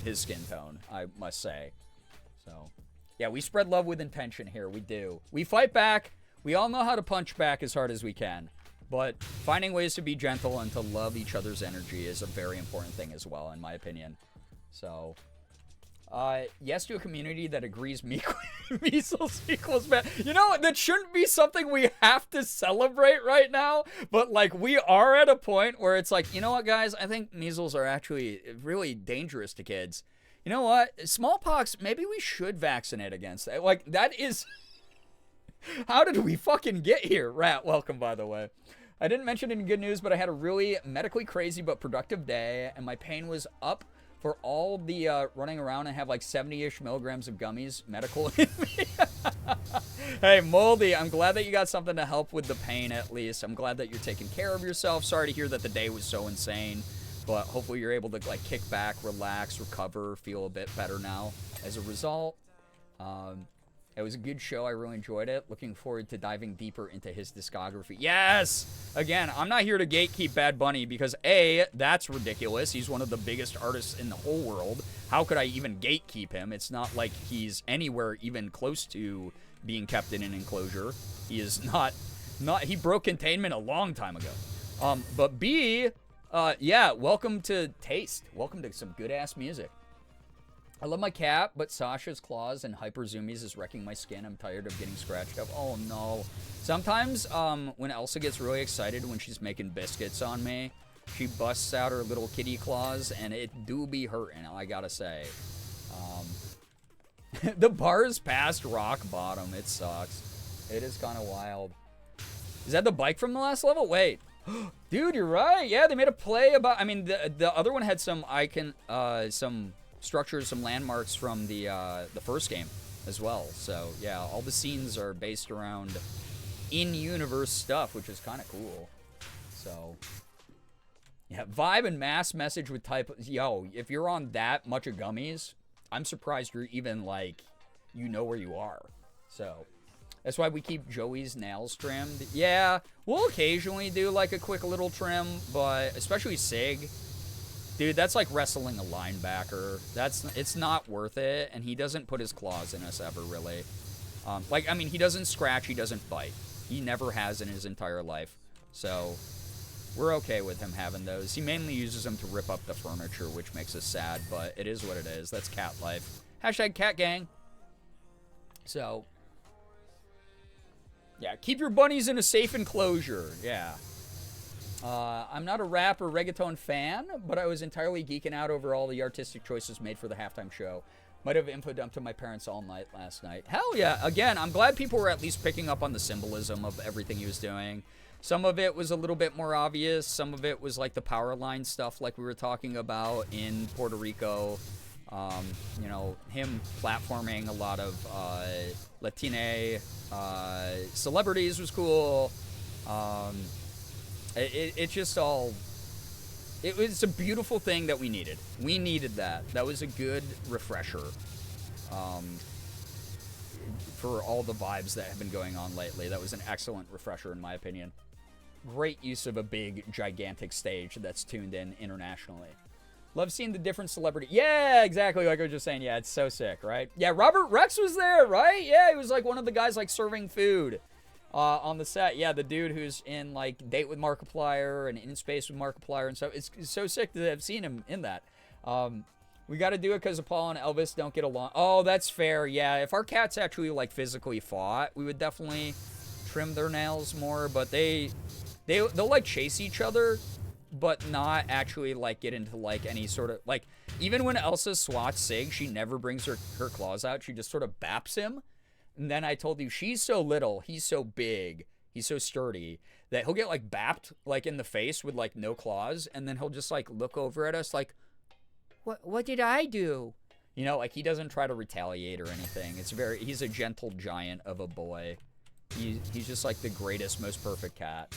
his skin tone, I must say. So, yeah, we spread love with intention here. We do. We fight back. We all know how to punch back as hard as we can. But finding ways to be gentle and to love each other's energy is a very important thing as well, in my opinion. So, Yes to a community that agrees measles equals bad. You know, that shouldn't be something we have to celebrate right now, but like we are at a point where it's like, you know what, guys? I think measles are actually really dangerous to kids. You know what? Smallpox, maybe we should vaccinate against that. Like, that is... How did we fucking get here? Rat, welcome, by the way. I didn't mention any good news, but I had a really medically crazy but productive day, and my pain was up for all the running around and have like 70-ish milligrams of gummies medical in me. Hey, Moldy, I'm glad that you got something to help with the pain at least. I'm glad that you're taking care of yourself. Sorry to hear that the day was so insane, but hopefully you're able to like kick back, relax, recover, feel a bit better now as a result. It was a good show. I really enjoyed it. Looking forward to diving deeper into his discography. Yes! Again, I'm not here to gatekeep Bad Bunny because A, that's ridiculous. He's one of the biggest artists in the whole world. How could I even gatekeep him? It's not like he's anywhere even close to being kept in an enclosure. He is not he broke containment a long time ago. But B, yeah, welcome to Taste. Welcome to some good-ass music. I love my cat, but Sasha's claws and hyper zoomies is wrecking my skin. I'm tired of getting scratched up. Oh, no. Sometimes, when Elsa gets really excited when she's making biscuits on me, she busts out her little kitty claws, and it do be hurting, I gotta say. The bar's past rock bottom. It sucks. It is kind of wild. Is that the bike from the last level? Wait. Dude, you're right. Yeah, they made a play about... I mean, the other one had some some structures, some landmarks from the first game as well. So, yeah, all the scenes are based around in-universe stuff, which is kind of cool. So, yeah, vibe and mass message with type... Yo, if you're on that much of gummies, I'm surprised you're even, like, you know where you are. So, that's why we keep Joey's nails trimmed. Yeah, we'll occasionally do, like, a quick little trim, but especially Sig... Dude, that's like wrestling a linebacker. It's not worth it, and he doesn't put his claws in us ever, really. Like, I mean, he doesn't scratch, he doesn't bite. He never has in his entire life. So, we're okay with him having those. He mainly uses them to rip up the furniture, which makes us sad, but it is what it is. That's cat life. Hashtag cat gang. So, yeah, keep your bunnies in a safe enclosure. Yeah. I'm not a rap or reggaeton fan, but I was entirely geeking out over all the artistic choices made for the halftime show. Might have info dumped to my parents all night last night. Hell yeah. Again, I'm glad people were at least picking up on the symbolism of everything he was doing. Some of it was a little bit more obvious. Some of it was like the power line stuff like we were talking about in Puerto Rico. You know, him platforming a lot of Latine celebrities was cool. It just all... It was a beautiful thing that we needed. We needed that. That was a good refresher for all the vibes that have been going on lately. That was an excellent refresher, in my opinion. Great use of a big, gigantic stage that's tuned in internationally. Love seeing the different celebrity. Yeah, exactly like I was just saying. Yeah, it's so sick, right? Yeah, Robert Rex was there, right? Yeah, he was like one of the guys like serving food. On the set, yeah, the dude who's in like Date with Markiplier and In Space with Markiplier and so it's so sick to have seen him in that. We got to do it because Paul and Elvis don't get along. Oh, that's fair. Yeah, if our cats actually like physically fought, we would definitely trim their nails more. But they'll like chase each other, but not actually like get into like any sort of like. Even when Elsa swats Sig, she never brings her claws out. She just sort of baps him. And then I told you, she's so little, he's so big, he's so sturdy, that he'll get, like, bapped, like, in the face with, like, no claws, and then he'll just, like, look over at us like, what did I do? You know, like, he doesn't try to retaliate or anything. He's a gentle giant of a boy. He's just, like, the greatest, most perfect cat.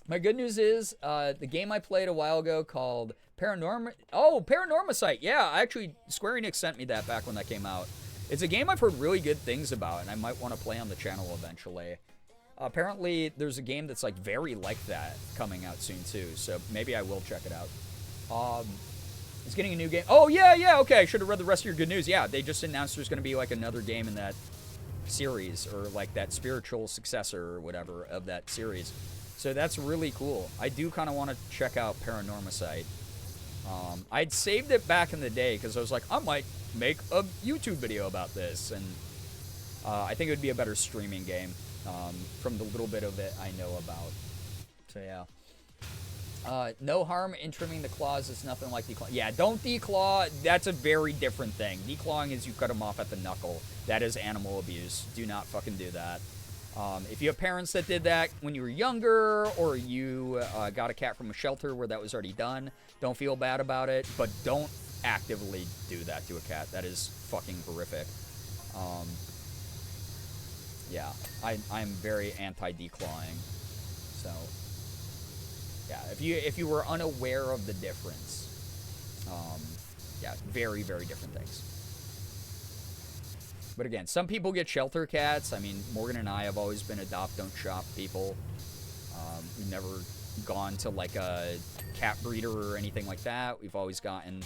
My good news is, the game I played a while ago called Paranormicite. Yeah, actually, Square Enix sent me that back when that came out. It's a game I've heard really good things about, and I might want to play on the channel eventually. Apparently, there's a game that's, like, very like that coming out soon, too, so maybe I will check it out. It's getting a new game. Oh, yeah, okay, I should have read the rest of your good news. Yeah, they just announced there's going to be, like, another game in that series, or, like, that spiritual successor or whatever of that series. So that's really cool. I do kind of want to check out Paranormicite. I'd saved it back in the day because I was like, I might make a YouTube video about this, and I think it would be a better streaming game from the little bit of it I know about. So yeah. No harm in trimming the claws. It's nothing like declaw. Yeah, don't declaw. That's a very different thing. Declawing is you cut them off at the knuckle. That is animal abuse. Do not fucking do that. If you have parents that did that when you were younger, or you got a cat from a shelter where that was already done, don't feel bad about it, but don't actively do that to a cat. That is fucking horrific. Yeah, I'm very anti-declawing. So, yeah, if you were unaware of the difference, yeah, very, very different things. But again, some people get shelter cats. I mean, Morgan and I have always been adopt, don't shop people. We've never gone to like a cat breeder or anything like that. We've always gotten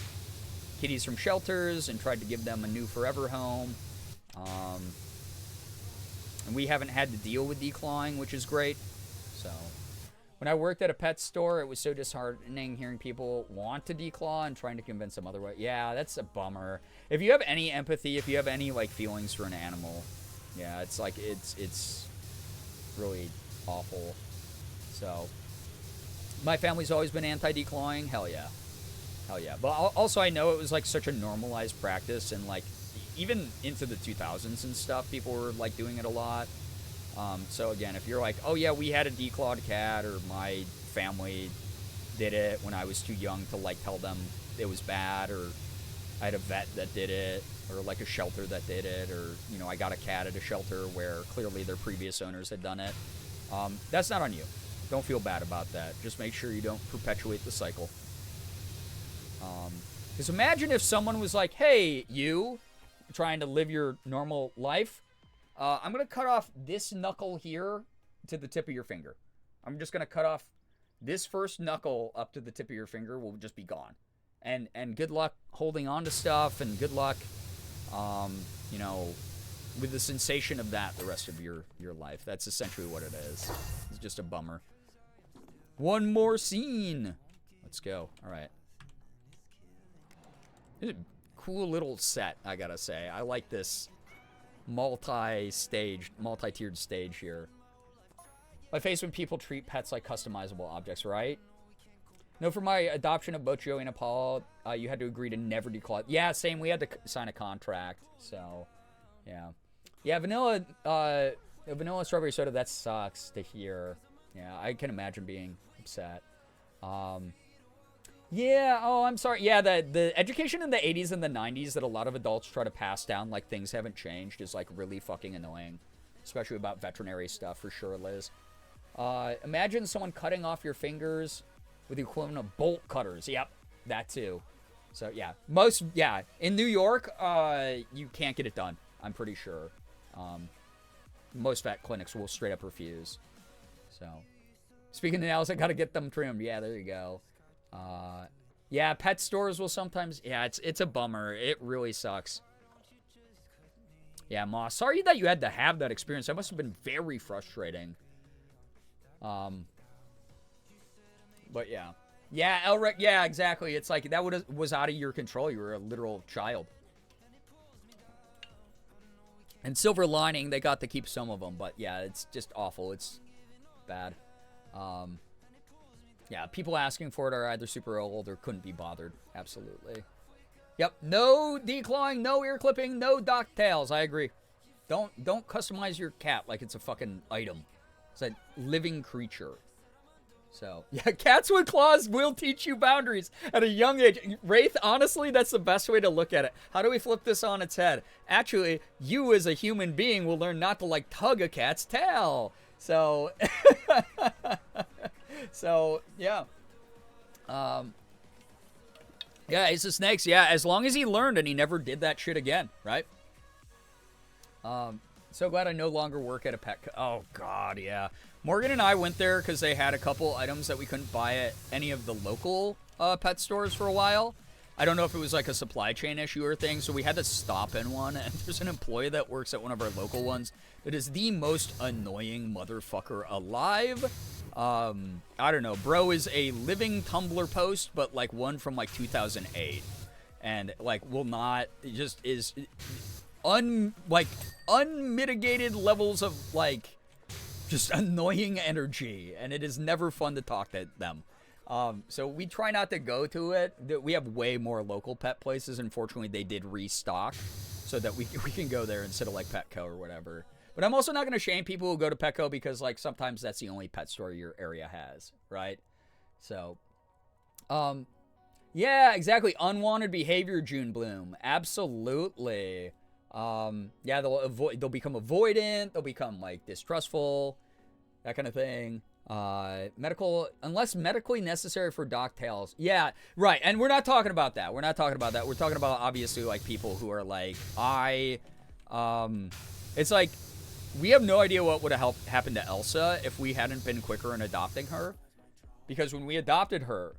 kitties from shelters and tried to give them a new forever home. And we haven't had to deal with declawing, which is great. So, when I worked at a pet store, it was so disheartening hearing people want to declaw and trying to convince them otherwise. Yeah, that's a bummer. If you have any empathy, if you have any like feelings for an animal, yeah, it's like it's really awful. So, my family's always been anti-declawing. Hell yeah. Hell yeah. But also I know it was like such a normalized practice, and like even into the 2000s and stuff, people were like doing it a lot. So again, if you're like, oh yeah, we had a declawed cat, or my family did it when I was too young to like tell them it was bad, or I had a vet that did it, or like a shelter that did it, or, you know, I got a cat at a shelter where clearly their previous owners had done it. That's not on you. Don't feel bad about that. Just make sure you don't perpetuate the cycle. Because imagine if someone was like, hey, you trying to live your normal life, I'm going to cut off this knuckle here to the tip of your finger. I'm just going to cut off this first knuckle up to the tip of your finger. Will just be gone. And good luck holding on to stuff, and good luck, you know, with the sensation of that the rest of your life. That's essentially what it is. It's just a bummer. One more scene. Let's go. All right. This is a cool little set, I gotta say. I like this multi-tiered stage here. My face when people treat pets like customizable objects, right? No, for my adoption of both Joey and Apollo, you had to agree to never declaw. Yeah, same. We had to sign a contract. So, yeah. Yeah, vanilla strawberry soda, that sucks to hear. Yeah, I can imagine being upset. Yeah, oh, I'm sorry. Yeah, the education in the 80s and the 90s that a lot of adults try to pass down like things haven't changed is like really fucking annoying. Especially about veterinary stuff, for sure, Liz. Imagine someone cutting off your fingers with the equivalent of bolt cutters. Yep, that too. So, yeah. In New York, you can't get it done, I'm pretty sure. Most vet clinics will straight up refuse. So, speaking of nails, I gotta get them trimmed. Yeah, there you go. Yeah, pet stores will sometimes... Yeah, it's a bummer. It really sucks. Yeah, Moss, sorry that you had to have that experience. That must have been very frustrating. But yeah. Yeah, Elric, yeah, exactly. It's like that was out of your control. You were a literal child. And silver lining, they got to keep some of them. But yeah, it's just awful. It's bad. Yeah, people asking for it are either super old or couldn't be bothered. Absolutely. Yep, no declawing, no ear clipping, no docktails. I agree. Don't customize your cat like it's a fucking item. It's a living creature. So, yeah, cats with claws will teach you boundaries at a young age. Wraith, honestly, that's the best way to look at it. How do we flip this on its head? Actually, you as a human being will learn not to, like, tug a cat's tail. So, so, yeah. Yeah, Ace of Snakes, yeah, as long as he learned and he never did that shit again, right? So glad I no longer work at a pet... Oh, God, yeah. Morgan and I went there because they had a couple items that we couldn't buy at any of the local pet stores for a while. I don't know if it was like a supply chain issue or thing, so we had to stop in one, and there's an employee that works at one of our local ones that is the most annoying motherfucker alive. I don't know. Bro is a living Tumblr post, but like one from like 2008. And like will not, it just is unmitigated levels of like just annoying energy. And it is never fun to talk to them. So we try not to go to it. We have way more local pet places. Unfortunately, they did restock so that we can go there instead of like Petco or whatever. But I'm also not going to shame people who go to Petco because, like, sometimes that's the only pet store your area has, right? So, yeah, exactly. Unwanted behavior, June Bloom. Absolutely. Yeah, they'll become avoidant. They'll become, like, distrustful, that kind of thing. Unless medically necessary for dock tails. Yeah, right. And we're not talking about that. We're talking about, obviously, like, people who are, like, it's like, we have no idea what would have happened to Elsa if we hadn't been quicker in adopting her. Because when we adopted her,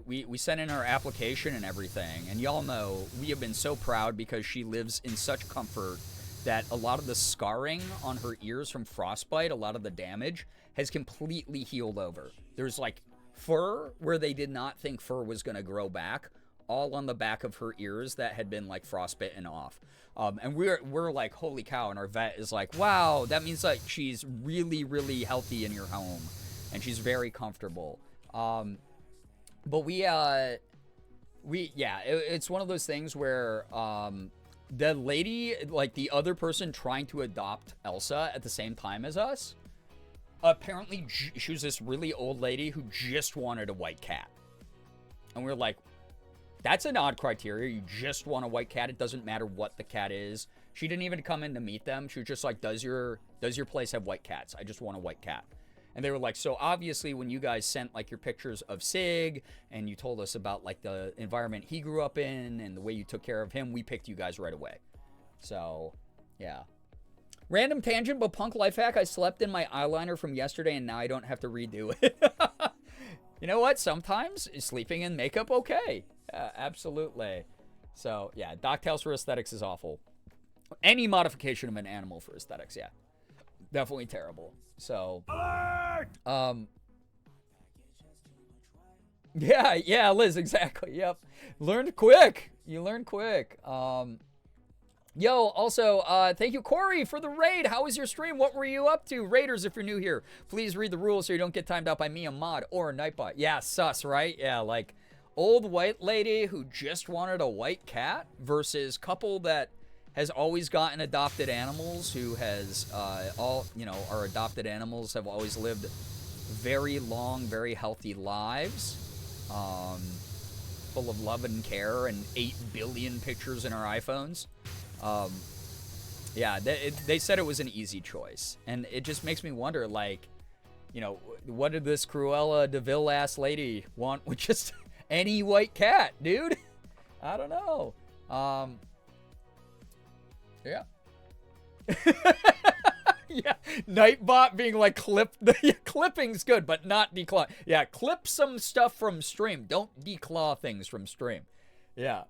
we sent in our application and everything. And y'all know we have been so proud because she lives in such comfort that a lot of the scarring on her ears from frostbite, a lot of the damage, has completely healed over. There's like fur where they did not think fur was going to grow back, all on the back of her ears that had been like frostbitten off. And we're like, holy cow, and our vet is like, wow, that means like she's really, really healthy in your home, and she's very comfortable. But it's one of those things where the lady, like the other person trying to adopt Elsa at the same time as us, apparently she was this really old lady who just wanted a white cat, and we're like, that's an odd criteria. You just want a white cat. It doesn't matter what the cat is. She didn't even come in to meet them. She was just like, does your place have white cats? I just want a white cat. And they were like, so obviously when you guys sent like your pictures of Sig and you told us about like the environment he grew up in and the way you took care of him, we picked you guys right away. So, yeah. Random tangent, but punk life hack. I slept in my eyeliner from yesterday and now I don't have to redo it. You know what? Sometimes sleeping in makeup okay. Absolutely. So, yeah, docktails for aesthetics is awful. Any modification of an animal for aesthetics, yeah. Definitely terrible. So, yeah, Liz, exactly. Yep. Learned quick. You learned quick. Yo, also, thank you, Corey, for the raid. How was your stream? What were you up to? Raiders, if you're new here, please read the rules so you don't get timed out by me, a mod, or a Nightbot. Yeah, sus, right? Yeah, like, old white lady who just wanted a white cat versus couple that has always gotten adopted animals, who has, our adopted animals have always lived very long, very healthy lives, full of love and care and 8 billion pictures in our iPhones. Yeah, they said it was an easy choice. And it just makes me wonder, like, you know, what did this Cruella de Vil ass lady want with just any white cat, dude? I don't know. Yeah. Yeah, Nightbot being like, clipping's good, but not declaw. Yeah, clip some stuff from stream. Don't declaw things from stream. Yeah.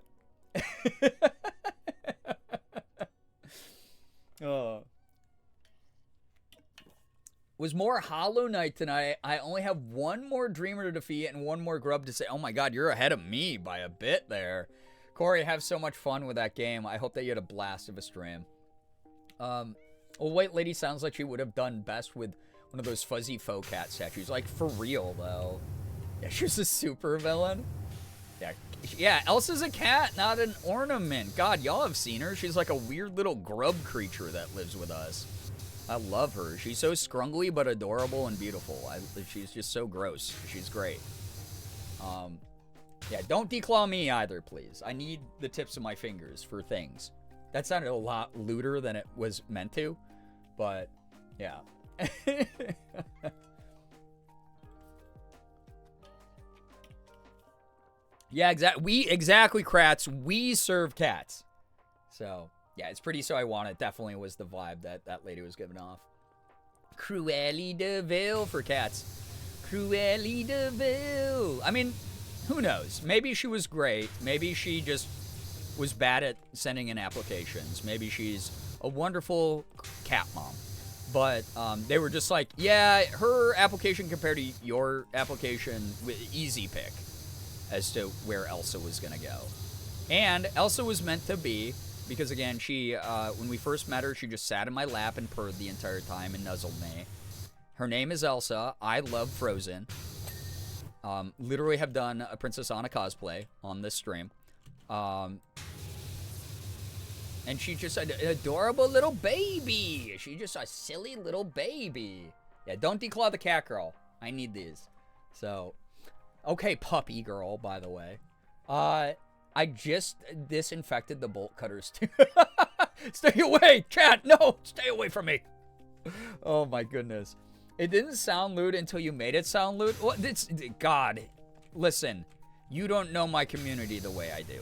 Was more Hollow Knight tonight. I only have one more Dreamer to defeat and one more Grub to say. Oh my god, you're ahead of me by a bit there. Corey, have so much fun with that game. I hope that you had a blast of a stream. Old White Lady sounds like she would have done best with one of those fuzzy faux cat statues. Like, for real, though. Yeah, she's a super villain. Yeah, Elsa's a cat, not an ornament. God, y'all have seen her. She's like a weird little grub creature that lives with us. I love her. She's so scrungly but adorable and beautiful. She's just so gross. She's great. Yeah, don't declaw me either, please. I need the tips of my fingers for things. That sounded a lot lewder than it was meant to, but yeah. Yeah, exactly, Kratz. We serve cats. So, yeah, it's pretty so I want it. Definitely was the vibe that lady was giving off. Cruella de Vil for cats. Cruella de Vil. I mean, who knows? Maybe she was great. Maybe she just was bad at sending in applications. Maybe she's a wonderful cat mom. But they were just like, yeah, her application compared to your application, easy pick as to where Elsa was going to go. And Elsa was meant to be, because again, she, when we first met her, she just sat in my lap and purred the entire time and nuzzled me. Her name is Elsa. I love Frozen. Literally have done a Princess Anna cosplay on this stream. And she's just an adorable little baby. She's just a silly little baby. Yeah, don't declaw the cat girl. I need these. So, okay, puppy girl, by the way. I just disinfected the bolt cutters too. Stay away, chat. No, stay away from me. Oh my goodness. It didn't sound lewd until you made it sound lewd. Well, God, listen, you don't know my community the way I do.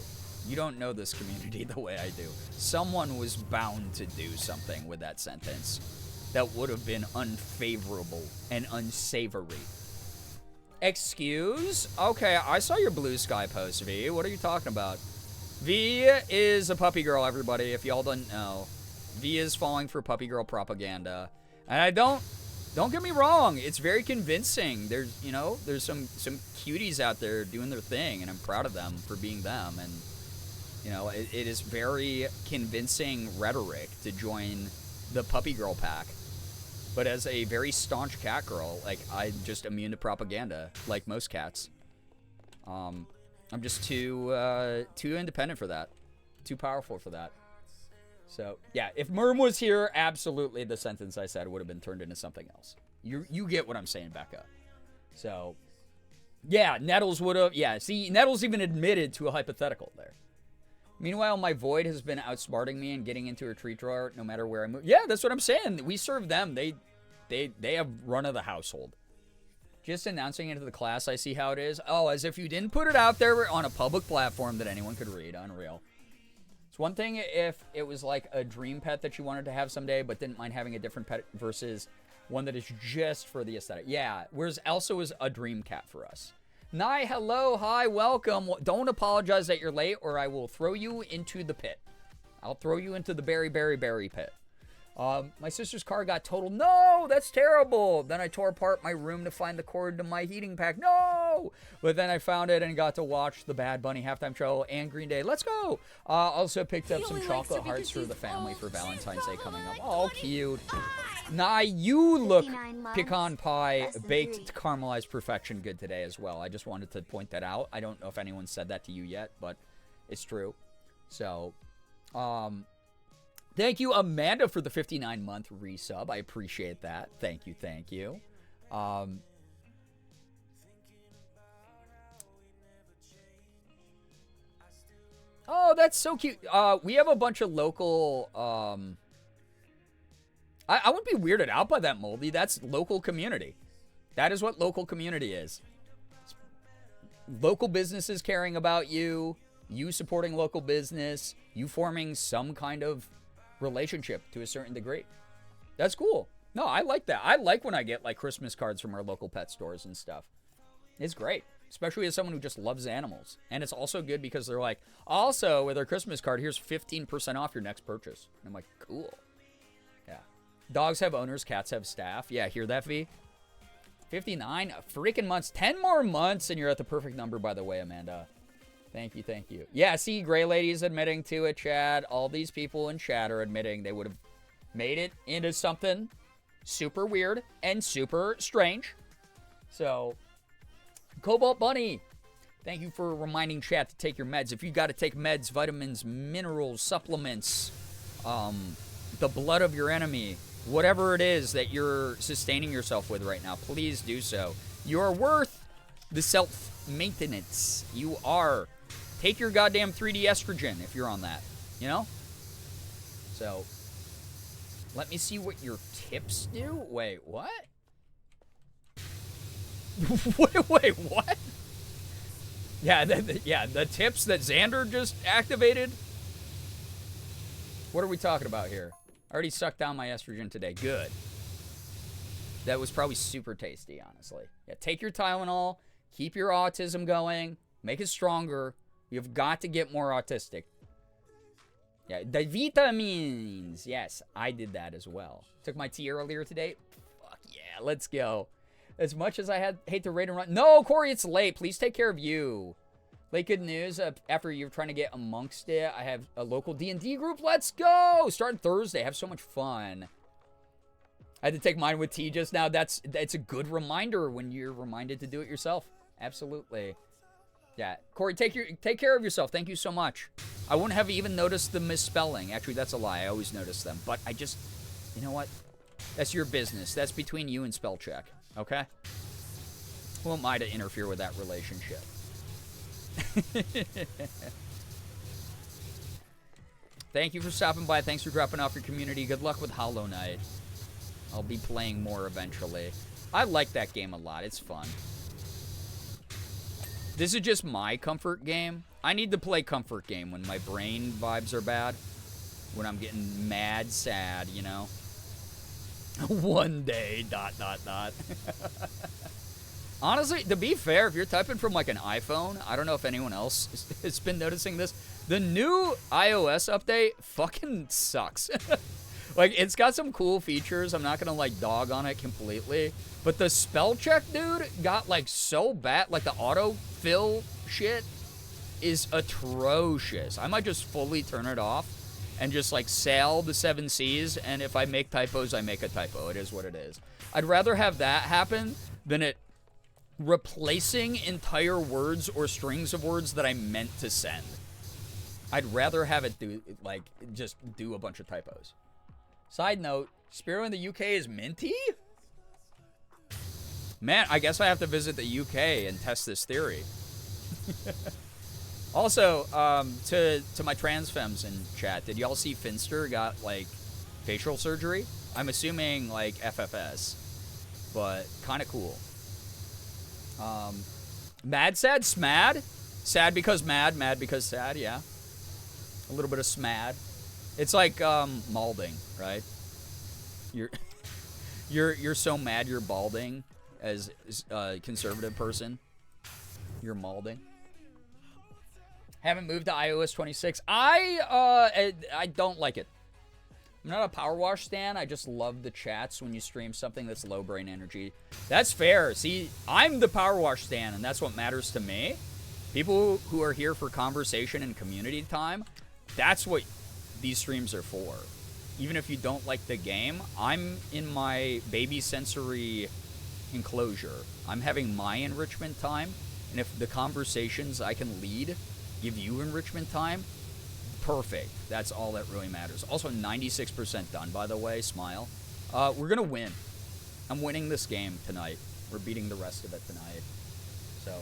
You don't know this community the way I do. Someone was bound to do something with that sentence that would have been unfavorable and unsavory. Excuse? Okay, I saw your blue sky post, V. What are you talking about? V is a puppy girl, everybody, if y'all don't know. V is falling for puppy girl propaganda. And I don't get me wrong, it's very convincing. There's some cuties out there doing their thing, and I'm proud of them for being them. And, it is very convincing rhetoric to join the puppy girl pack. But as a very staunch cat girl, like, I'm just immune to propaganda, like most cats. I'm just too independent for that. Too powerful for that. So, yeah, if Merm was here, absolutely the sentence I said would have been turned into something else. You get what I'm saying, Becca. So, yeah, Nettles would have. Yeah, see, Nettles even admitted to a hypothetical there. Meanwhile, my Void has been outsmarting me and getting into her tree drawer no matter where I move. Yeah, that's what I'm saying. We serve them. They have run of the household. Just announcing it to the class, I see how it is. Oh, as if you didn't put it out there on a public platform that anyone could read. Unreal. It's one thing if it was like a dream pet that you wanted to have someday, but didn't mind having a different pet versus one that is just for the aesthetic. Yeah, whereas Elsa was a dream cat for us. Nye, hello, hi, welcome. Don't apologize that you're late or I will throw you into the pit. I'll throw you into the berry pit. My sister's car got totaled. No, that's terrible. Then I tore apart my room to find the cord to my heating pack. No! But then I found it and got to watch the Bad Bunny halftime show and Green Day. Let's go! Also picked up some chocolate hearts for the family for Valentine's Day coming up. Oh, cute. Nah, you look pecan pie baked to caramelized perfection good today as well. I just wanted to point that out. I don't know if anyone said that to you yet, but it's true. So, thank you, Amanda, for the 59-month resub. I appreciate that. Thank you, thank you. Oh, that's so cute. We have a bunch of local, I wouldn't be weirded out by that, Moldy. That's local community. That is what local community is. Local businesses caring about you, you supporting local business, you forming some kind of relationship to a certain degree. That's cool. No, I like that. I like when I get like Christmas cards from our local pet stores and stuff. It's great, especially as someone who just loves animals. And it's also good because they're like, also with our Christmas card, here's 15% off your next purchase. And I'm like, cool. Yeah. Dogs have owners, cats have staff. Yeah, hear that, V? 59 freaking months. 10 more months and you're at the perfect number, by the way, Amanda. Thank you, thank you. Yeah, see, Gray Lady's admitting to it, Chad. All these people in chat are admitting they would have made it into something super weird and super strange. So, Cobalt Bunny, thank you for reminding chat to take your meds. If you got to take meds, vitamins, minerals, supplements, the blood of your enemy, whatever it is that you're sustaining yourself with right now, please do so. You are worth the self-maintenance. You are. Take your goddamn 3D estrogen if you're on that, you know? So, let me see what your tips do. Wait, what? wait, what? Yeah, the tips that Xander just activated? What are we talking about here? I already sucked down my estrogen today. Good. That was probably super tasty, honestly. Yeah, take your Tylenol. Keep your autism going. Make it stronger. You've got to get more autistic. Yeah, the vitamins. Yes, I did that as well. Took my tea earlier today. Fuck yeah, let's go. As much as I hate to raid and run. No, Corey, it's late. Please take care of you. Late good news. After you're trying to get amongst it, I have a local D&D group. Let's go. Starting Thursday. Have so much fun. I had to take mine with tea just now. That's a good reminder when you're reminded to do it yourself. Absolutely. Yeah, Corey, take care of yourself. Thank you so much. I wouldn't have even noticed the misspelling. Actually, that's a lie. I always notice them. But I just, you know what? That's your business. That's between you and spell check. Okay? Who am I to interfere with that relationship? Thank you for stopping by. Thanks for dropping off your community. Good luck with Hollow Knight. I'll be playing more eventually. I like that game a lot. It's fun. This is just my comfort game. I need to play comfort game when my brain vibes are bad. When I'm getting mad sad, you know? One day, ... Honestly, to be fair, if you're typing from like an iPhone, I don't know if anyone else has been noticing this. The new iOS update fucking sucks. Like, it's got some cool features. I'm not going to, like, dog on it completely. But the spell check, dude, got, like, so bad. Like, the autofill shit is atrocious. I might just fully turn it off and just, like, sail the 7 seas. And if I make typos, I make a typo. It is what it is. I'd rather have that happen than it replacing entire words or strings of words that I meant to send. I'd rather have it do, like, just do a bunch of typos. Side note, Spiro in the UK is minty? Man, I guess I have to visit the UK and test this theory. Also, to my trans femmes in chat, did y'all see Finster got, like, facial surgery? I'm assuming, like, FFS. But, kind of cool. Mad, sad, smad? Sad because mad, mad because sad, yeah. A little bit of smad. It's like balding, right? You're so mad you're balding as a conservative person. You're balding. Haven't moved to iOS 26. I don't like it. I'm not a powerwash stan. I just love the chats when you stream something that's low brain energy. That's fair. See, I'm the powerwash stan, and that's what matters to me. People who are here for conversation and community time, that's what these streams are for. Even if you don't like the game, I'm in my baby sensory enclosure. I'm having my enrichment time, and if the conversations I can lead give you enrichment time, perfect. That's all that really matters. Also, 96% done, by the way. Smile. We're gonna win. I'm winning this game tonight. We're beating the rest of it tonight. So,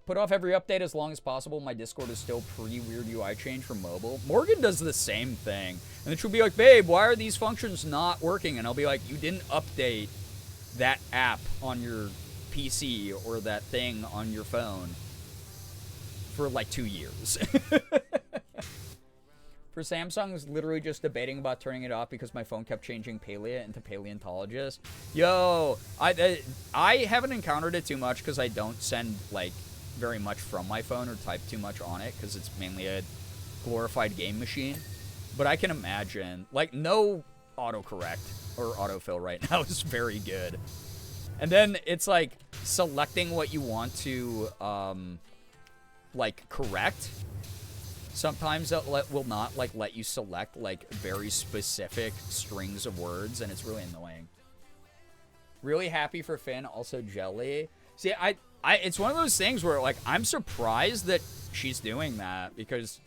put off every update as long as possible. My Discord is still pre-weird UI change for mobile. Morgan does the same thing. And then she'll be like, babe, why are these functions not working? And I'll be like, you didn't update that app on your PC or that thing on your phone for like 2 years. For Samsung, is literally just debating about turning it off because my phone kept changing paleo into paleontologist. Yo, I haven't encountered it too much because I don't send, like, very much from my phone or type too much on it because it's mainly a glorified game machine. But I can imagine, like, no autocorrect or autofill right now is very good. And then it's like selecting what you want to, like, correct. Sometimes it will not, like, let you select, like, very specific strings of words, and it's really annoying. Really happy for Finn, also Jelly. See, it's one of those things where, like, I'm surprised that she's doing that, because...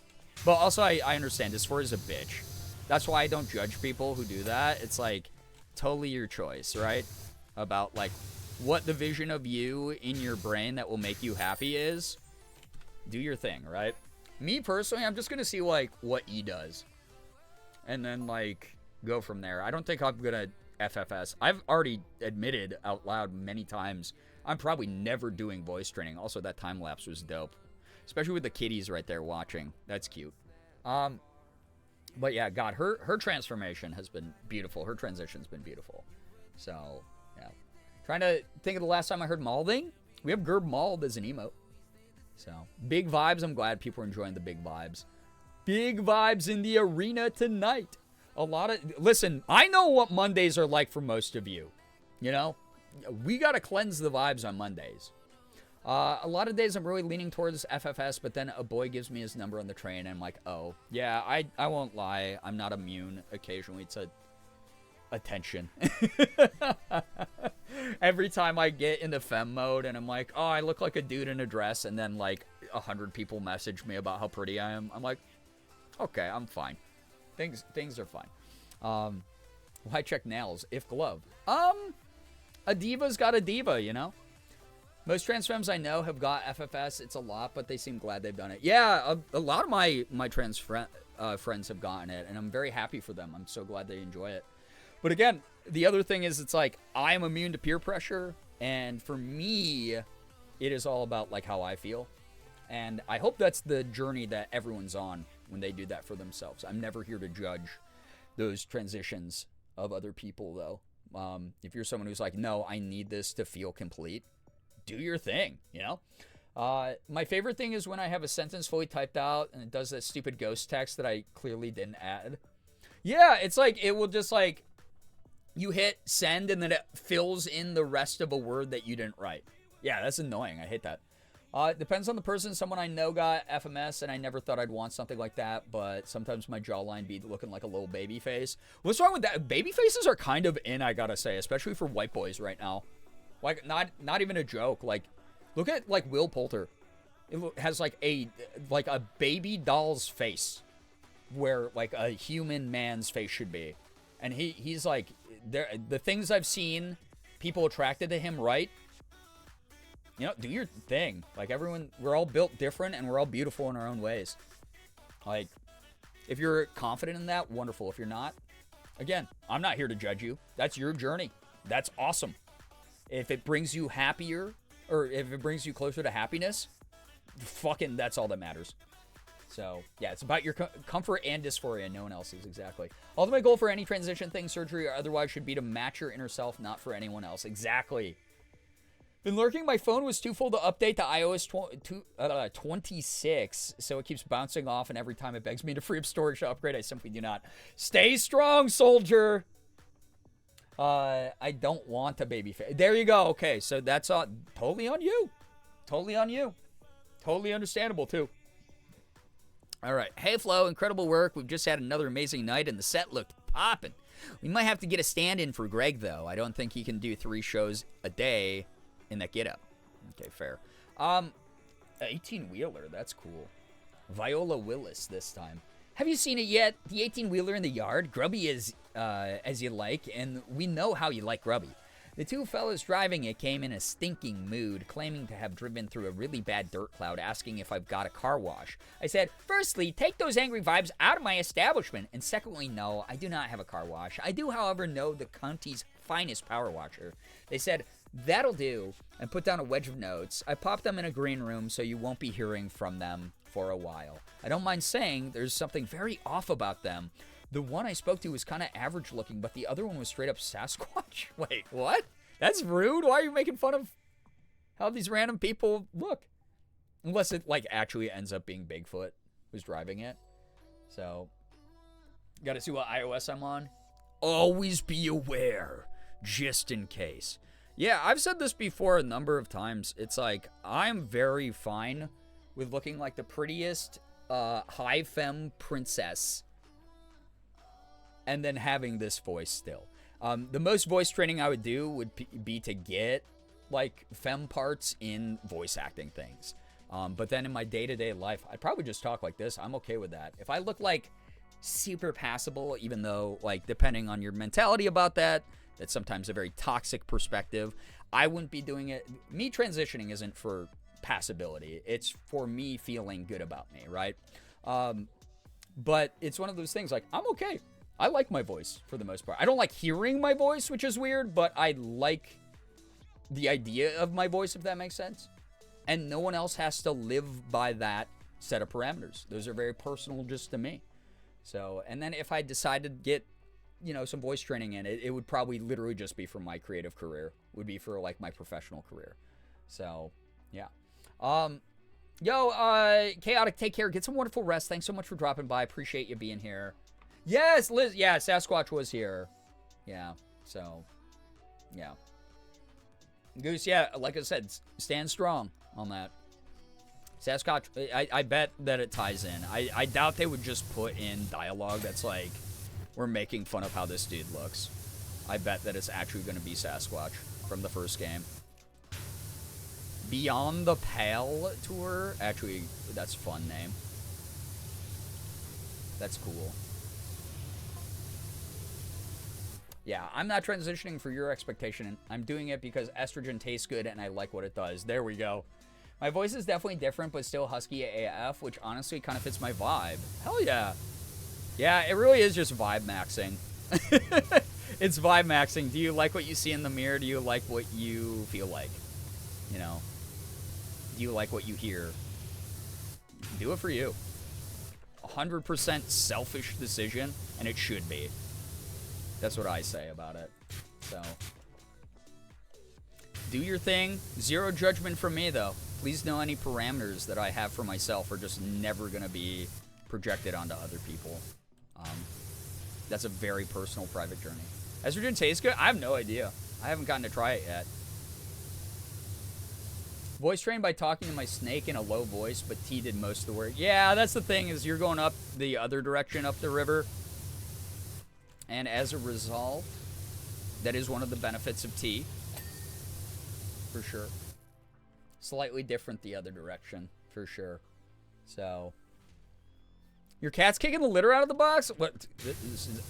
But also, I understand, Dysphoria is a bitch. That's why I don't judge people who do that. It's, like, totally your choice, right? About, like, what the vision of you in your brain that will make you happy is. Do your thing, right? Me, personally, I'm just going to see, like, what E does. And then, like, go from there. I don't think I'm going to FFS. I've already admitted out loud many times I'm probably never doing voice training. Also, that time lapse was dope. Especially with the kitties right there watching. That's cute. But yeah, God, her transformation has been beautiful. Her transition's been beautiful. So, yeah. Trying to think of the last time I heard Malding. We have Gerb Mald as an emote. So, big vibes. I'm glad people are enjoying the big vibes. Big vibes in the arena tonight. Listen, I know what Mondays are like for most of you. You know, we got to cleanse the vibes on Mondays. A lot of days I'm really leaning towards FFS, but then a boy gives me his number on the train, and I'm like, oh, yeah, I won't lie. I'm not immune occasionally to attention. Every time I get into femme mode, and I'm like, oh, I look like a dude in a dress, and then, like, 100 people message me about how pretty I am. I'm like, okay, I'm fine. Things are fine. Why check nails if glove? A diva's got a diva, you know? Most trans femmes I know have got FFS. It's a lot, but they seem glad they've done it. Yeah, a lot of my trans friends have gotten it, and I'm very happy for them. I'm so glad they enjoy it. But again, the other thing is, it's like, I'm immune to peer pressure, and for me, it is all about, like, how I feel. And I hope that's the journey that everyone's on when they do that for themselves. I'm never here to judge those transitions of other people, though. If you're someone who's like, no, I need this to feel complete, do your thing, you know? My favorite thing is when I have a sentence fully typed out and it does that stupid ghost text that I clearly didn't add. Yeah, it's like, it will just, like, you hit send and then it fills in the rest of a word that you didn't write. Yeah, that's annoying. I hate that. It depends on the person. Someone I know got FMS, and I never thought I'd want something like that, but sometimes my jawline be looking like a little baby face. What's wrong with that? Baby faces are kind of in, I gotta say, especially for white boys right now. Like, not even a joke. Like, look at, like, Will Poulter. It has, like, a baby doll's face where, like, a human man's face should be. And he's, like, the things I've seen people attracted to him, right? You know, do your thing. Like, everyone, we're all built different, and we're all beautiful in our own ways. Like, if you're confident in that, wonderful. If you're not, again, I'm not here to judge you. That's your journey. That's awesome. If it brings you happier, or if it brings you closer to happiness, fucking that's all that matters. So, yeah, it's about your comfort and dysphoria, no one else's, exactly. Ultimate goal for any transition thing, surgery, or otherwise should be to match your inner self, not for anyone else. Exactly. Been lurking. My phone was too full to update to iOS 26, so it keeps bouncing off, and every time it begs me to free up storage to upgrade, I simply do not. Stay strong, soldier! I don't want a baby face. There you go. Okay, so that's totally on you. Totally on you. Totally understandable, too. All right. Hey, Flo, incredible work. We've just had another amazing night, and the set looked popping. We might have to get a stand-in for Greg, though. I don't think he can do 3 shows a day in that get-up. Okay, fair. 18-wheeler. That's cool. Viola Willis this time. Have you seen it yet? The 18-wheeler in the yard? Grubby is as you like, and we know how you like Grubby. The 2 fellas driving it came in a stinking mood, claiming to have driven through a really bad dirt cloud, asking if I've got a car wash. I said, firstly, take those angry vibes out of my establishment, and secondly, no, I do not have a car wash. I do, however, know the county's finest power washer. They said, that'll do, and put down a wedge of notes. I popped them in a green room, so you won't be hearing from them for a while. I don't mind saying there's something very off about them. The one I spoke to was kind of average looking, but the other one was straight up Sasquatch. Wait, what? That's rude. Why are you making fun of how these random people look? Unless it, like, actually ends up being Bigfoot who's driving it. So, gotta see what iOS I'm on. Always be aware, just in case. Yeah, I've said this before a number of times. It's like, I'm very fine with looking like the prettiest high femme princess and then having this voice still. The most voice training I would do would be to get, like, femme parts in voice acting things. But then in my day-to-day life, I'd probably just talk like this. I'm okay with that. If I look, like, super passable, even though, like, depending on your mentality about that, that's sometimes a very toxic perspective, I wouldn't be doing it. Me transitioning isn't for passability. It's for me feeling good about me, right? But it's one of those things, like, I'm okay. I like my voice for the most part. I don't like hearing my voice, which is weird, but I like the idea of my voice, if that makes sense. And no one else has to live by that set of parameters. Those are very personal just to me. So, and then if I decided to get, you know, some voice training in it, it would probably literally just be for my creative career. It would be for, like, my professional career. So, yeah. Yo, Chaotic, take care. Get some wonderful rest. Thanks so much for dropping by. Appreciate you being here. Yes, Liz. Yeah, Sasquatch was here. Yeah, so, yeah. Goose, yeah, like I said, stand strong on that. Sasquatch, I bet that it ties in. I doubt they would just put in dialogue that's like, we're making fun of how this dude looks. I bet that it's actually going to be Sasquatch from the first game. Beyond the Pale Tour? Actually, that's a fun name. That's cool. Yeah, I'm not transitioning for your expectation. I'm doing it because estrogen tastes good and I like what it does. There we go. My voice is definitely different, but still husky AF, which honestly kind of fits my vibe. Hell yeah. Yeah, it really is just vibe maxing. It's vibe maxing. Do you like what you see in the mirror? Do you like what you feel like? You know? Do you like what you hear? Do it for you. 100% selfish decision, and it should be. That's what I say about it. So, do your thing. Zero judgment from me, though. Please know any parameters that I have for myself are just never going to be projected onto other people. That's a very personal, private journey. Estrogen tastes good? I have no idea. I haven't gotten to try it yet. Voice trained by talking to my snake in a low voice, but T did most of the work. Yeah, that's the thing, is you're going up the other direction, up the river. And as a result, that is one of the benefits of T. For sure. Slightly different the other direction, for sure. So, your cat's kicking the litter out of the box? What? This is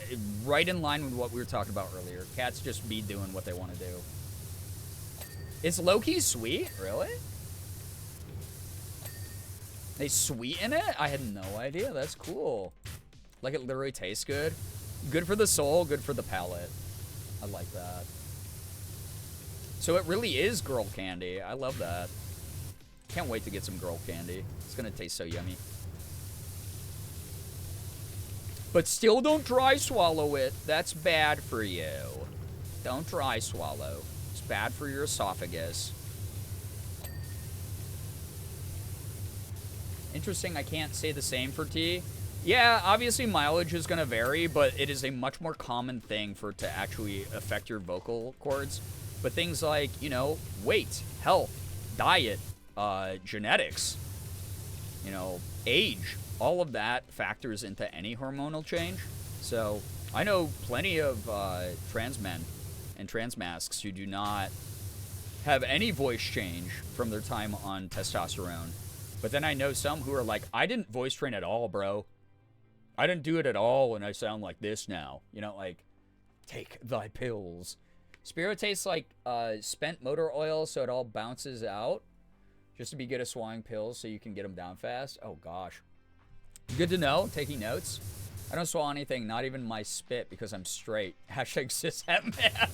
right in line with what we were talking about earlier. Cats just be doing what they want to do. It's low-key sweet? Really? They sweeten it? I had no idea. That's cool. Like it literally tastes good. Good for the soul, good for the palate. I like that. So it really is girl candy. I love that. Can't wait to get some girl candy. It's gonna taste so yummy. But still don't dry swallow it. That's bad for you. Don't dry swallow. It's bad for your esophagus. Interesting, I can't say the same for tea. Yeah, obviously mileage is going to vary, but it is a much more common thing for it to actually affect your vocal cords. But things like, you know, weight, health, diet, genetics, you know, age, all of that factors into any hormonal change. So I know plenty of trans men and trans masks who do not have any voice change from their time on testosterone. But then I know some who are like, I didn't voice train at all, bro. I didn't do it at all, and I sound like this now. You know, like, take thy pills. Spiro tastes like spent motor oil, so it all bounces out. Just to be good at swallowing pills so you can get them down fast. Oh, gosh. Good to know. Taking notes. I don't swallow anything, not even my spit, because I'm straight. Hashtag cishet man.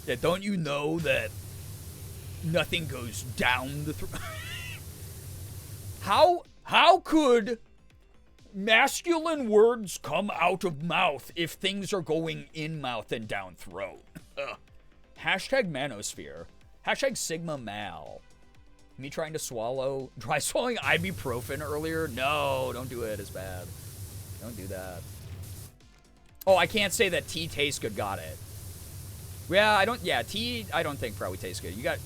Yeah, don't you know that nothing goes down the throat? How could masculine words come out of mouth if things are going in mouth and down throat? Hashtag manosphere. Hashtag Sigma Mal. Me trying to try swallowing ibuprofen earlier? No, don't do it. It's bad. Don't do that. Oh, I can't say that tea tastes good. Got it. Yeah, tea, I don't think probably tastes good. You got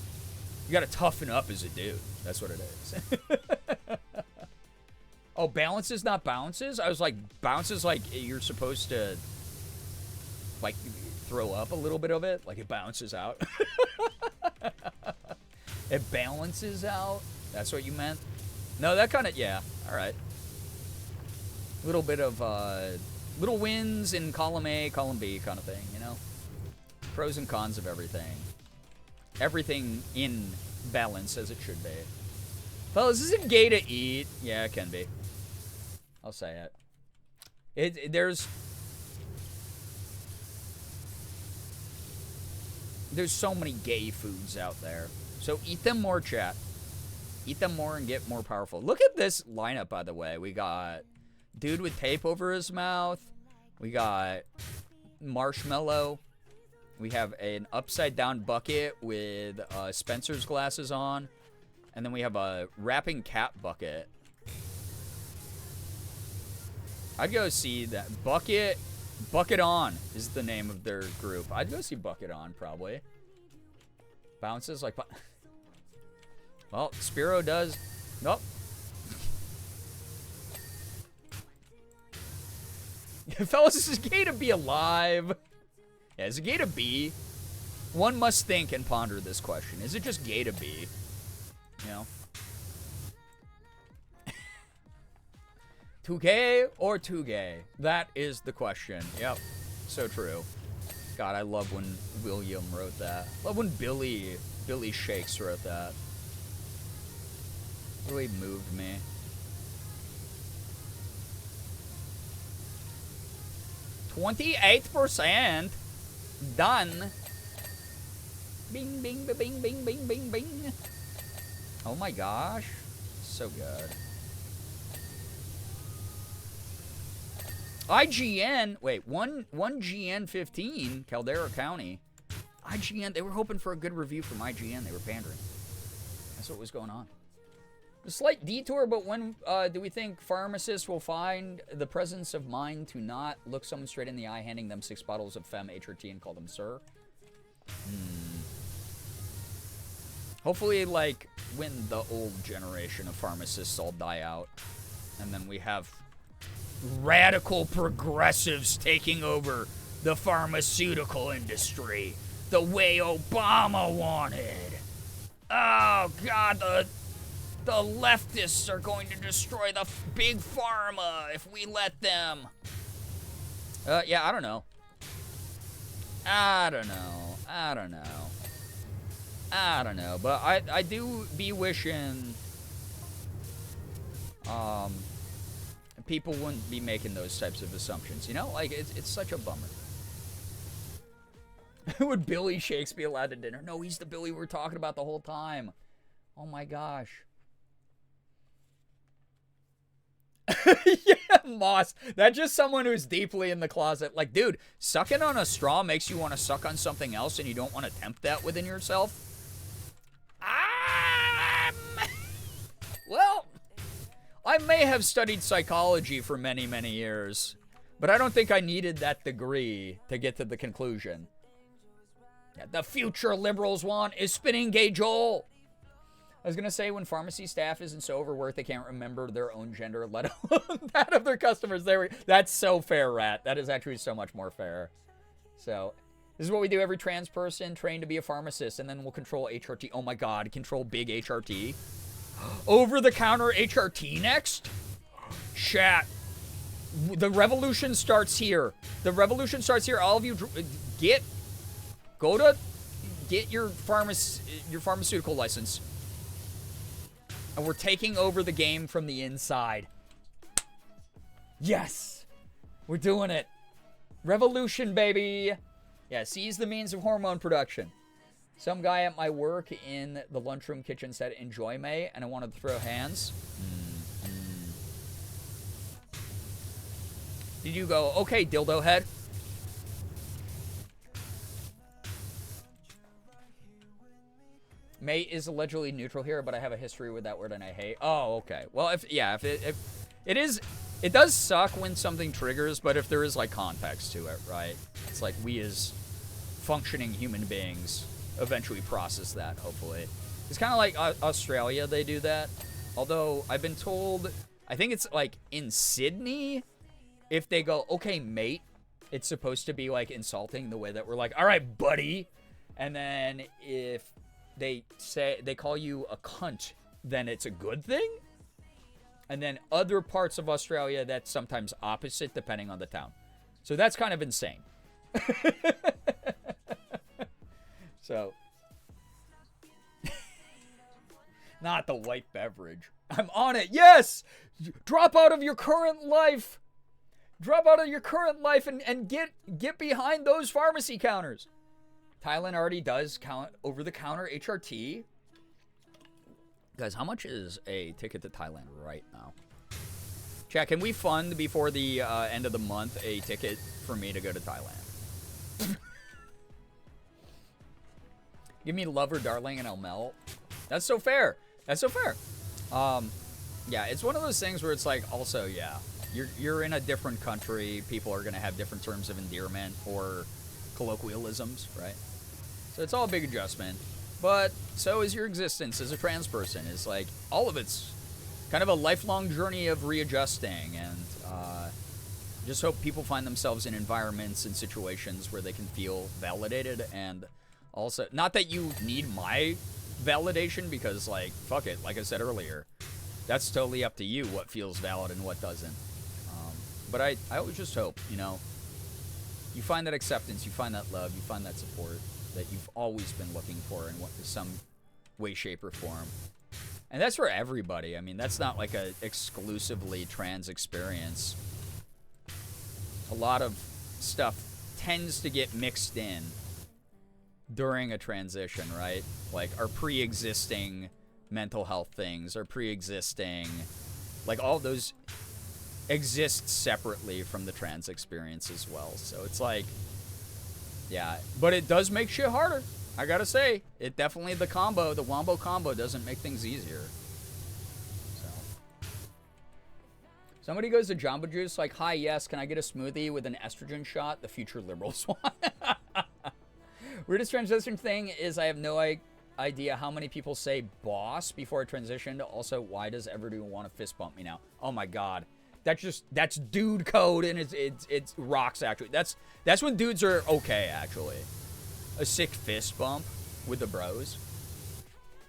to toughen up as a dude. That's what it is. Oh, balances, not bounces? I was like, bounces like you're supposed to, like, throw up a little bit of it. Like it bounces out. It balances out? That's what you meant? No, that kind of, yeah. All right. Little bit of, little wins in column A, column B kind of thing, you know? Pros and cons of everything. Everything in balance as it should be. Fellas, is it gay to eat? Yeah, it can be. I'll say it. There's so many gay foods out there. So eat them more, chat. Eat them more and get more powerful. Look at this lineup, by the way. We got dude with tape over his mouth. We got marshmallow. We have an upside down bucket with Spencer's glasses on. And then we have a rapping cat bucket. I'd go see that. Bucket On is the name of their group. I'd go see Bucket On, probably. Bounces like... Well, Spiro does... Nope. Fellas, is it gay to be alive? Yeah, is it gay to be? One must think and ponder this question. Is it just gay to be? You know? 2K or 2 That is the question. Yep. So true. God, I love when William wrote that. Love when Billy Shakes wrote that. Really moved me. %. Done. Bing, bing, bing, bing, bing, bing, bing. Oh my gosh. So good. IGN. Wait, 1GN15, Caldera County. IGN, they were hoping for a good review from IGN. They were pandering. That's what was going on. A slight detour, but when do we think pharmacists will find the presence of mind to not look someone straight in the eye, handing them 6 bottles of Femme HRT and call them sir? Hopefully, like, when the old generation of pharmacists all die out, and then we have radical progressives taking over the pharmaceutical industry the way Obama wanted. Oh, God, the leftists are going to destroy the big pharma if we let them. Yeah, I don't know. I don't know, but I do be wishing people wouldn't be making those types of assumptions, you know? Like, it's such a bummer. Would Billy Shakes be allowed to dinner? No, he's the Billy we're talking about the whole time. Oh my gosh. Yeah, Moss. That's just someone who's deeply in the closet. Like, dude, sucking on a straw makes you want to suck on something else and you don't want to tempt that within yourself? Well, I may have studied psychology for many, many years, but I don't think I needed that degree to get to the conclusion. Yeah, the future liberals want is spinning gay Joel. I was going to say, when pharmacy staff isn't so overworked they can't remember their own gender, let alone that of their customers. That's so fair, Rat. That is actually so much more fair. So, this is what we do. Every trans person trained to be a pharmacist, and then we'll control HRT. Oh my God, control big HRT. Over-the-counter HRT next? Chat. The revolution starts here. The revolution starts here. All of you, get your pharmaceutical license. And we're taking over the game from the inside. Yes! We're doing it. Revolution, baby! Yeah, seize the means of hormone production. Some guy at my work in the lunchroom kitchen said, enjoy May, and I wanted to throw hands. Did you go, okay, dildo head? May is allegedly neutral here, but I have a history with that word and I hate. Oh, okay. Well, if it is, it does suck when something triggers, but if there is like context to it, right? It's like we as functioning human beings eventually process that, hopefully. It's kind of like Australia, they do that. Although I've been told, I think it's like in Sydney, if they go, okay, mate, it's supposed to be like insulting the way that we're like, all right, buddy. And then if they call you a cunt, then it's a good thing. And then other parts of Australia, that's sometimes opposite depending on the town. So that's kind of insane. So, not the white beverage. I'm on it. Yes! Drop out of your current life. Drop out of your current life and get behind those pharmacy counters. Thailand already does count over-the-counter HRT. Guys, how much is a ticket to Thailand right now? Chat, can we fund before the end of the month a ticket for me to go to Thailand? Give me Lover Darling and I'll melt. That's so fair. That's so fair. Yeah, it's one of those things where it's like, also, yeah, you're in a different country. People are going to have different terms of endearment or colloquialisms, right? So it's all a big adjustment. But so is your existence as a trans person. It's like, all of it's kind of a lifelong journey of readjusting, and just hope people find themselves in environments and situations where they can feel validated. And also, not that you need my validation, because, like, fuck it, like I said earlier, that's totally up to you what feels valid and what doesn't. But I always just hope, you know, you find that acceptance, you find that love, you find that support that you've always been looking for in some way, shape, or form. And that's for everybody. I mean, that's not like a exclusively trans experience. A lot of stuff tends to get mixed in during a transition, right? Like our pre-existing mental health things, our pre-existing, like all those exist separately from the trans experience as well. So it's like, yeah, but it does make shit harder. I gotta say, it definitely, the wombo combo doesn't make things easier. So, somebody goes to Jamba Juice like, hi, yes, can I get a smoothie with an estrogen shot? The future liberals want. Weirdest transition thing is I have no idea how many people say boss before I transitioned. Also, why does everyone want to fist bump me now? Oh my god. That's dude code, and it's rocks, actually. That's when dudes are okay, actually. A sick fist bump with the bros.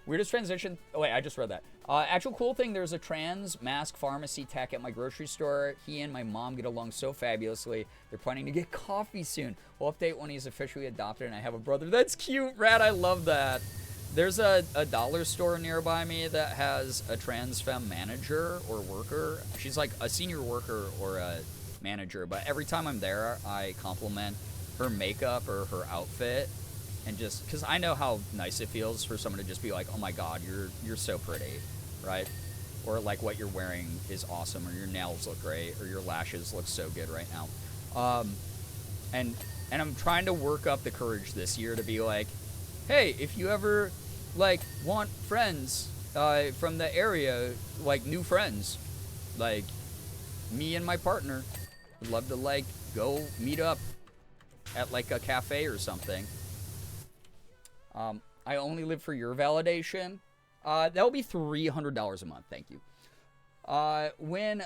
Weirdest transition. Oh wait, I just read that. Actual cool thing, there's a trans mask pharmacy tech at my grocery store. He and my mom get along so fabulously. They're planning to get coffee soon. We'll update when he's officially adopted and I have a brother. That's cute, Rad. I love that. There's a dollar store nearby me that has a trans femme manager or worker. She's like a senior worker or a manager, but every time I'm there, I compliment her makeup or her outfit, and just because I know how nice it feels for someone to just be like, oh my god, you're so pretty, right? Or like what you're wearing is awesome, or your nails look great, or your lashes look so good right now. And I'm trying to work up the courage this year to be like, hey, if you ever, like, want friends from the area, like, new friends, like, me and my partner would love to, like, go meet up at, like, a cafe or something. I only live for your validation. That'll be $300 a month, thank you. When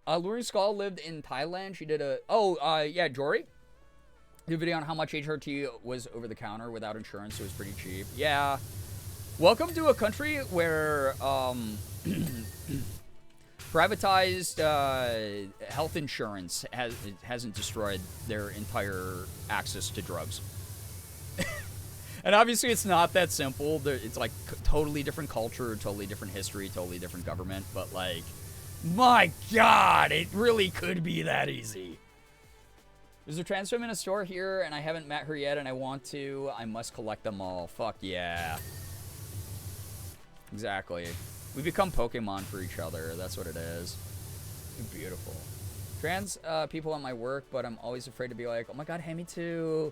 Lurie Skull lived in Thailand, she did yeah, Jory? The video on how much HRT was over the counter without insurance. It was pretty cheap. Yeah. Welcome to a country where privatized health insurance hasn't destroyed their entire access to drugs. And obviously it's not that simple. It's like totally different culture, totally different history, totally different government. But like, my God, it really could be that easy. There's a trans femme in a store here, and I haven't met her yet, and I want to. I must collect them all. Fuck yeah. Exactly. We become Pokemon for each other. That's what it is. Beautiful. Trans people at my work, but I'm always afraid to be like, oh my god, hey, me too.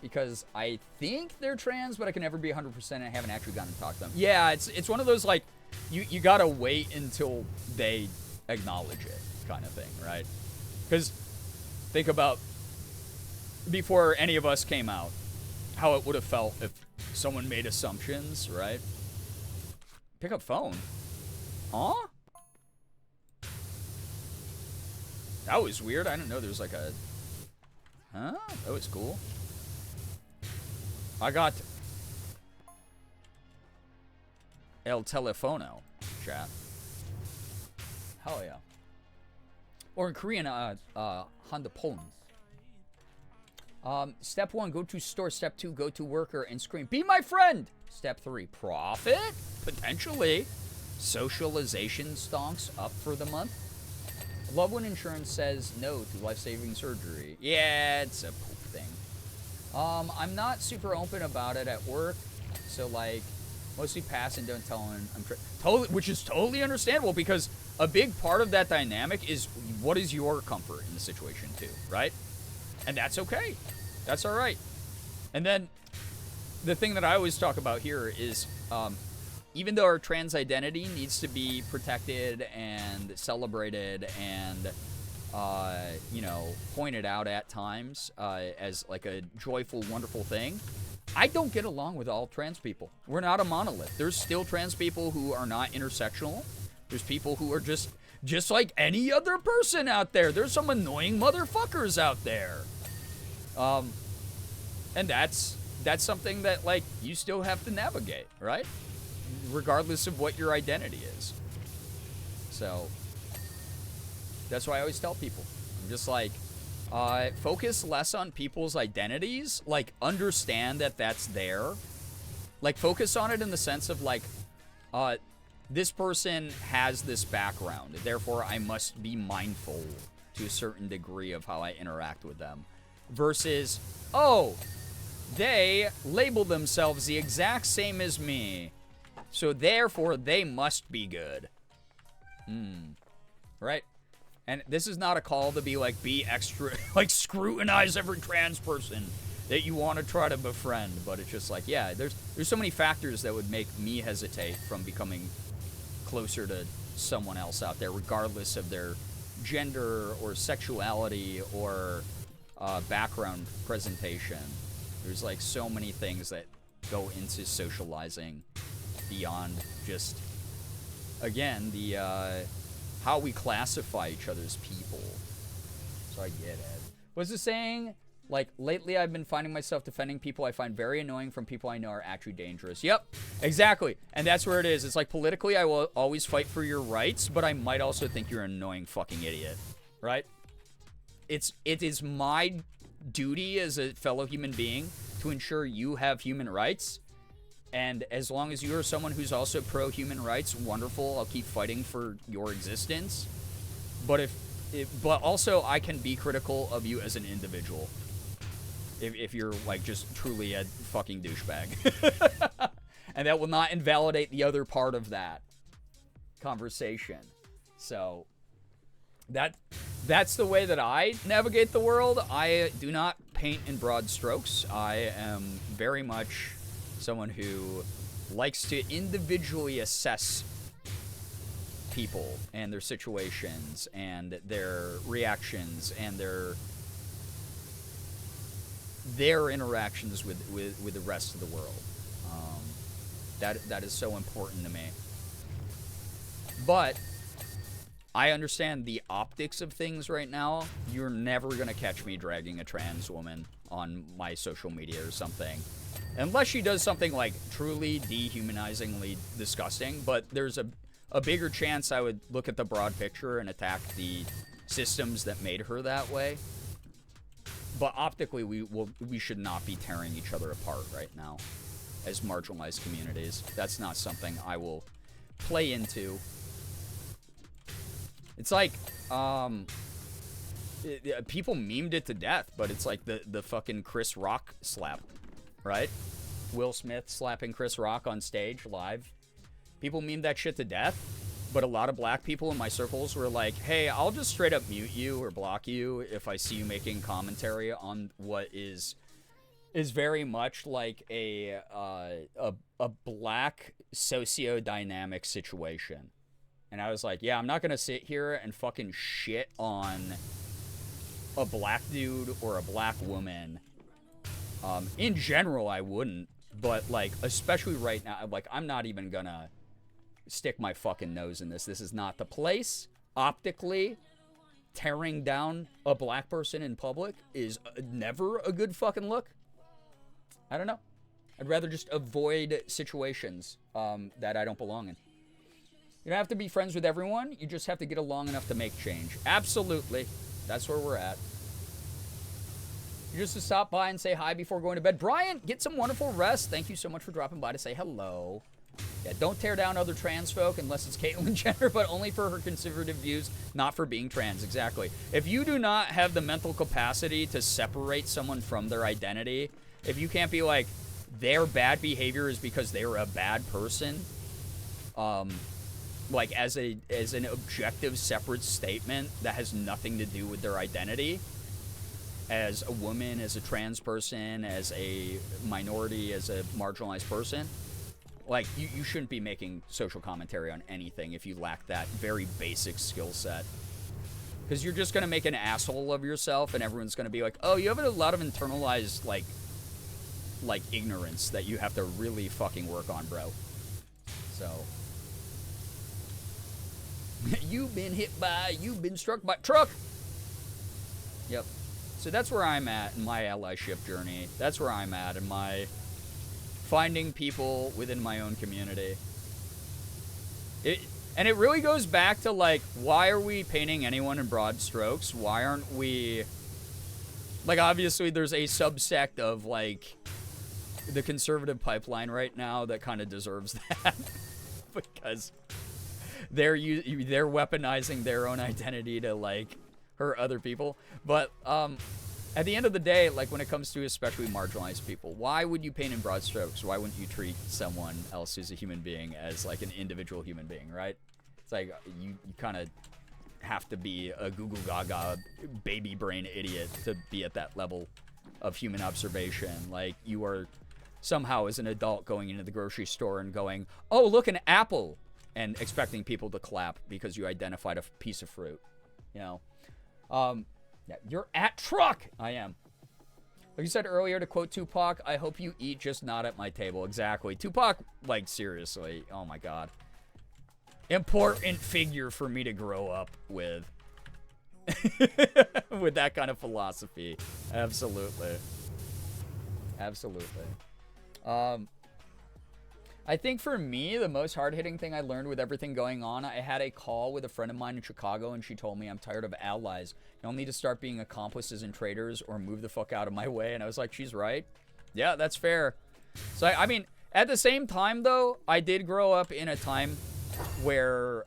Because I think they're trans, but I can never be 100%, and I haven't actually gotten to talk to them. Yeah, it's one of those, like, you gotta wait until they acknowledge it kind of thing, right? Because think about, before any of us came out, how it would have felt if someone made assumptions, right? Pick up phone. Huh? That was weird. I didn't know there was like a... Huh? That was cool. I got... El Telefono, chat. Hell yeah. Or in Korean, Honda Polens. Step 1, go to store. Step 2, go to worker and scream, be my friend. Step 3, profit? Potentially. Socialization stonks up for the month. Love when insurance says no to life-saving surgery. Yeah, it's a poop thing. I'm not super open about it at work, so like, mostly pass and don't tell them totally, which is totally understandable, because a big part of that dynamic is what is your comfort in the situation too, right? And that's okay. That's all right. And then the thing that I always talk about here is even though our trans identity needs to be protected and celebrated and, you know, pointed out at times as like a joyful, wonderful thing, I don't get along with all trans people. We're not a monolith. There's still trans people who are not intersectional. There's people who are just like any other person out there. There's some annoying motherfuckers out there. And that's something that, like, you still have to navigate, right? Regardless of what your identity is. So, that's why I always tell people. I'm just like, focus less on people's identities. Like, understand that that's there. Like, focus on it in the sense of, like, this person has this background. Therefore, I must be mindful to a certain degree of how I interact with them. Versus, oh, they label themselves the exact same as me. So, therefore, they must be good. Right? And this is not a call to be like, be extra, like, scrutinize every trans person that you want to try to befriend. But it's just like, yeah, there's so many factors that would make me hesitate from becoming closer to someone else out there, regardless of their gender or sexuality or background presentation. There's, like, so many things that go into socializing beyond just, again, the how we classify each other as people. So I get it. What's the saying? Like, lately I've been finding myself defending people I find very annoying from people I know are actually dangerous. Yep, exactly. And that's where it is. It's like, politically I will always fight for your rights, but I might also think you're an annoying fucking idiot. Right? It is my duty as a fellow human being to ensure you have human rights. And as long as you are someone who's also pro-human rights, wonderful, I'll keep fighting for your existence. But but also I can be critical of you as an individual. If you're, like, just truly a fucking douchebag. And that will not invalidate the other part of that conversation. So, that's the way that I navigate the world. I do not paint in broad strokes. I am very much someone who likes to individually assess people and their situations and their reactions and their interactions with the rest of the world. That is so important to me. But I understand the optics of things right now. You're never gonna catch me dragging a trans woman on my social media or something. Unless she does something, like, truly dehumanizingly disgusting. But there's a bigger chance I would look at the broad picture and attack the systems that made her that way. But optically, we should not be tearing each other apart right now as marginalized communities. That's not something I will play into. It's like, people memed it to death, but it's like the fucking Chris Rock slap, right? Will Smith slapping Chris Rock on stage live. People memed that shit to death, but a lot of black people in my circles were like, hey, I'll just straight up mute you or block you if I see you making commentary on what is very much like a black socio-dynamic situation. And I was like, yeah, I'm not going to sit here and fucking shit on a black dude or a black woman. In general, I wouldn't. But, like, especially right now, like, I'm not even going to stick my fucking nose in this. This is not the place. Optically, tearing down a black person in public is never a good fucking look. I don't know. I'd rather just avoid situations that I don't belong in. You don't have to be friends with everyone. You just have to get along enough to make change. Absolutely. That's where we're at. You just to stop by and say hi before going to bed. Brian, get some wonderful rest. Thank you so much for dropping by to say hello. Yeah, don't tear down other trans folk unless it's Caitlyn Jenner, but only for her conservative views, not for being trans. Exactly. If you do not have the mental capacity to separate someone from their identity, if you can't be like, their bad behavior is because they're a bad person, like as an objective separate statement that has nothing to do with their identity, as a woman, as a trans person, as a minority, as a marginalized person, Like, you shouldn't be making social commentary on anything if you lack that very basic skill set. Because you're just going to make an asshole of yourself, and everyone's going to be like, oh, you have a lot of internalized, like ignorance that you have to really fucking work on, bro. So... you've been struck by truck. Yep. So that's where I'm at in my allyship journey. That's where I'm at in my finding people within my own community. And it really goes back to, like, why are we painting anyone in broad strokes? Why aren't we... Like, obviously, there's a subsect of, like, the conservative pipeline right now that kind of deserves that. Because they're weaponizing their own identity to, like, hurt other people. But, at the end of the day, like, when it comes to especially marginalized people, why would you paint in broad strokes? Why wouldn't you treat someone else who's a human being as, like, an individual human being, right? It's like, you kind of have to be a Google Gaga baby brain idiot to be at that level of human observation. Like, you are somehow, as an adult, going into the grocery store and going, oh, look, an apple, and expecting people to clap because you identified a piece of fruit, you know? Yeah, you're at truck. I am. Like you said earlier, to quote Tupac, I hope you eat, just not at my table. Exactly. Tupac, like, seriously. Oh, my God. Important figure for me to grow up with. With that kind of philosophy. Absolutely. Absolutely. I think for me, the most hard-hitting thing I learned with everything going on, I had a call with a friend of mine in Chicago, and she told me, I'm tired of allies. Y'all need to start being accomplices and traitors or move the fuck out of my way. And I was like, she's right. Yeah, that's fair. So, I mean, at the same time, though, I did grow up in a time where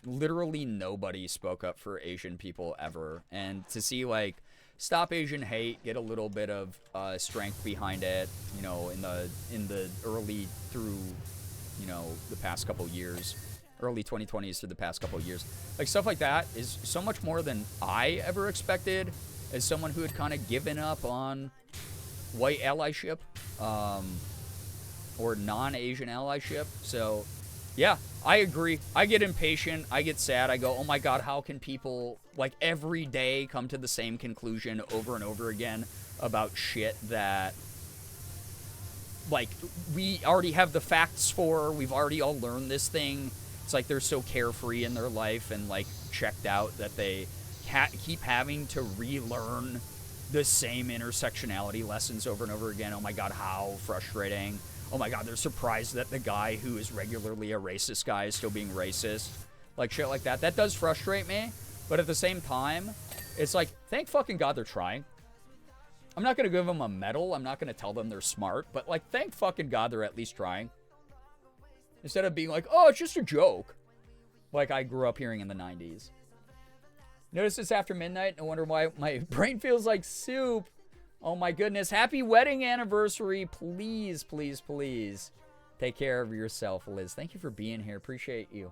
literally nobody spoke up for Asian people ever. And to see, like, Stop Asian Hate get a little bit of strength behind it, you know, in the early through, you know, the past couple years, early 2020s through the past couple years. Like, stuff like that is so much more than I ever expected as someone who had kind of given up on white allyship or non-Asian allyship. So, yeah, I agree. I get impatient. I get sad. I go, oh my God, how can people, like, every day come to the same conclusion over and over again about shit that, like, we already have the facts for. We've already all learned this thing. It's like they're so carefree in their life and, like, checked out that they keep having to relearn the same intersectionality lessons over and over again. Oh my God, how frustrating. Oh my God, they're surprised that the guy who is regularly a racist guy is still being racist. Like, shit like that. That does frustrate me. But at the same time, it's like, thank fucking God they're trying. I'm not going to give them a medal. I'm not going to tell them they're smart. But, like, thank fucking God they're at least trying. Instead of being like, oh, it's just a joke. Like I grew up hearing in the 90s. Notice it's after midnight. No wonder why my brain feels like soup. Oh my goodness. Happy wedding anniversary. Please, please, please. Take care of yourself, Liz. Thank you for being here. Appreciate you.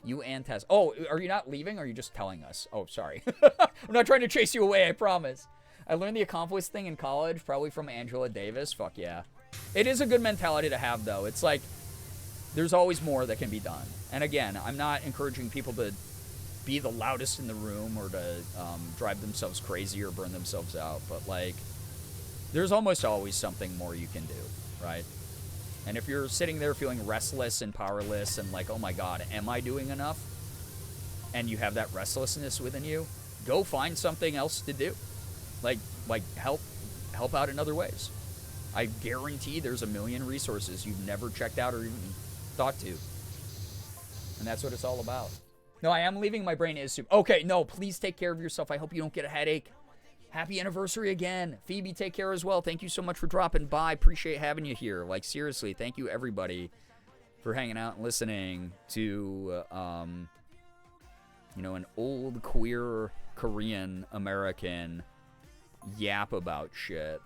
You and Tess. Oh, are you not leaving? Or are you just telling us? Oh, sorry. I'm not trying to chase you away, I promise. I learned the accomplice thing in college, probably from Angela Davis. Fuck yeah. It is a good mentality to have, though. It's like, there's always more that can be done. And again, I'm not encouraging people to be the loudest in the room or to drive themselves crazy or burn themselves out. But, like, there's almost always something more you can do, right? And if you're sitting there feeling restless and powerless and like, oh my God, am I doing enough? And you have that restlessness within you, go find something else to do. Like help out in other ways. I guarantee there's a million resources you've never checked out or even thought to. And that's what it's all about. No, I am leaving. My brain is soup. Okay, no, please take care of yourself. I hope you don't get a headache. Happy anniversary again. Phoebe, take care as well. Thank you so much for dropping by. Appreciate having you here. Like, seriously, thank you, everybody, for hanging out and listening to, you know, an old queer Korean American yap about shit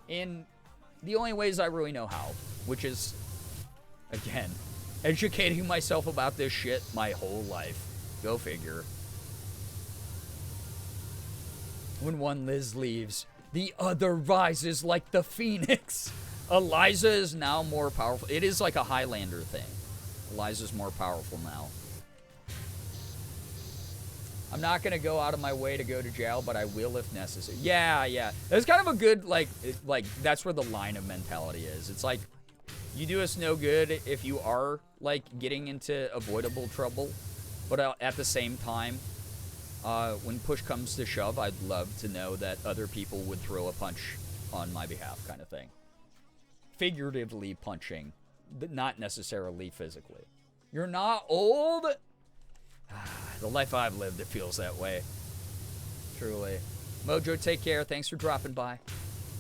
in the only ways I really know how, which is, again, educating myself about this shit my whole life. Go figure. When one Liz leaves, the other rises like the phoenix. Eliza is now more powerful. It is like a Highlander thing. Eliza's more powerful now. I'm not going to go out of my way to go to jail, but I will if necessary. Yeah, yeah. It's kind of a good, like, that's where the line of mentality is. It's like, you do us no good if you are, like, getting into avoidable trouble. But at the same time, when push comes to shove, I'd love to know that other people would throw a punch on my behalf, kind of thing. Figuratively punching, but not necessarily physically. You're not old? The life I've lived, it feels that way. Truly. Mojo, take care. Thanks for dropping by.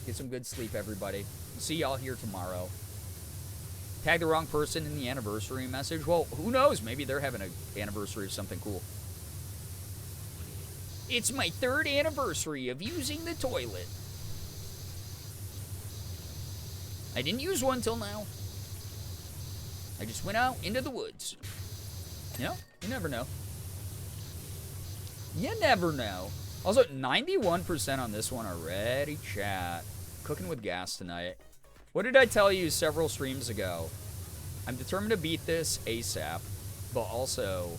Get some good sleep, everybody. See y'all here tomorrow. Tag the wrong person in the anniversary message. Well, who knows? Maybe they're having an anniversary of something cool. It's my 3rd anniversary of using the toilet. I didn't use one till now. I just went out into the woods. You know, you never know. You never know. Also, 91% on this one already, chat. Cooking with gas tonight. What did I tell you several streams ago? I'm determined to beat this ASAP, but also,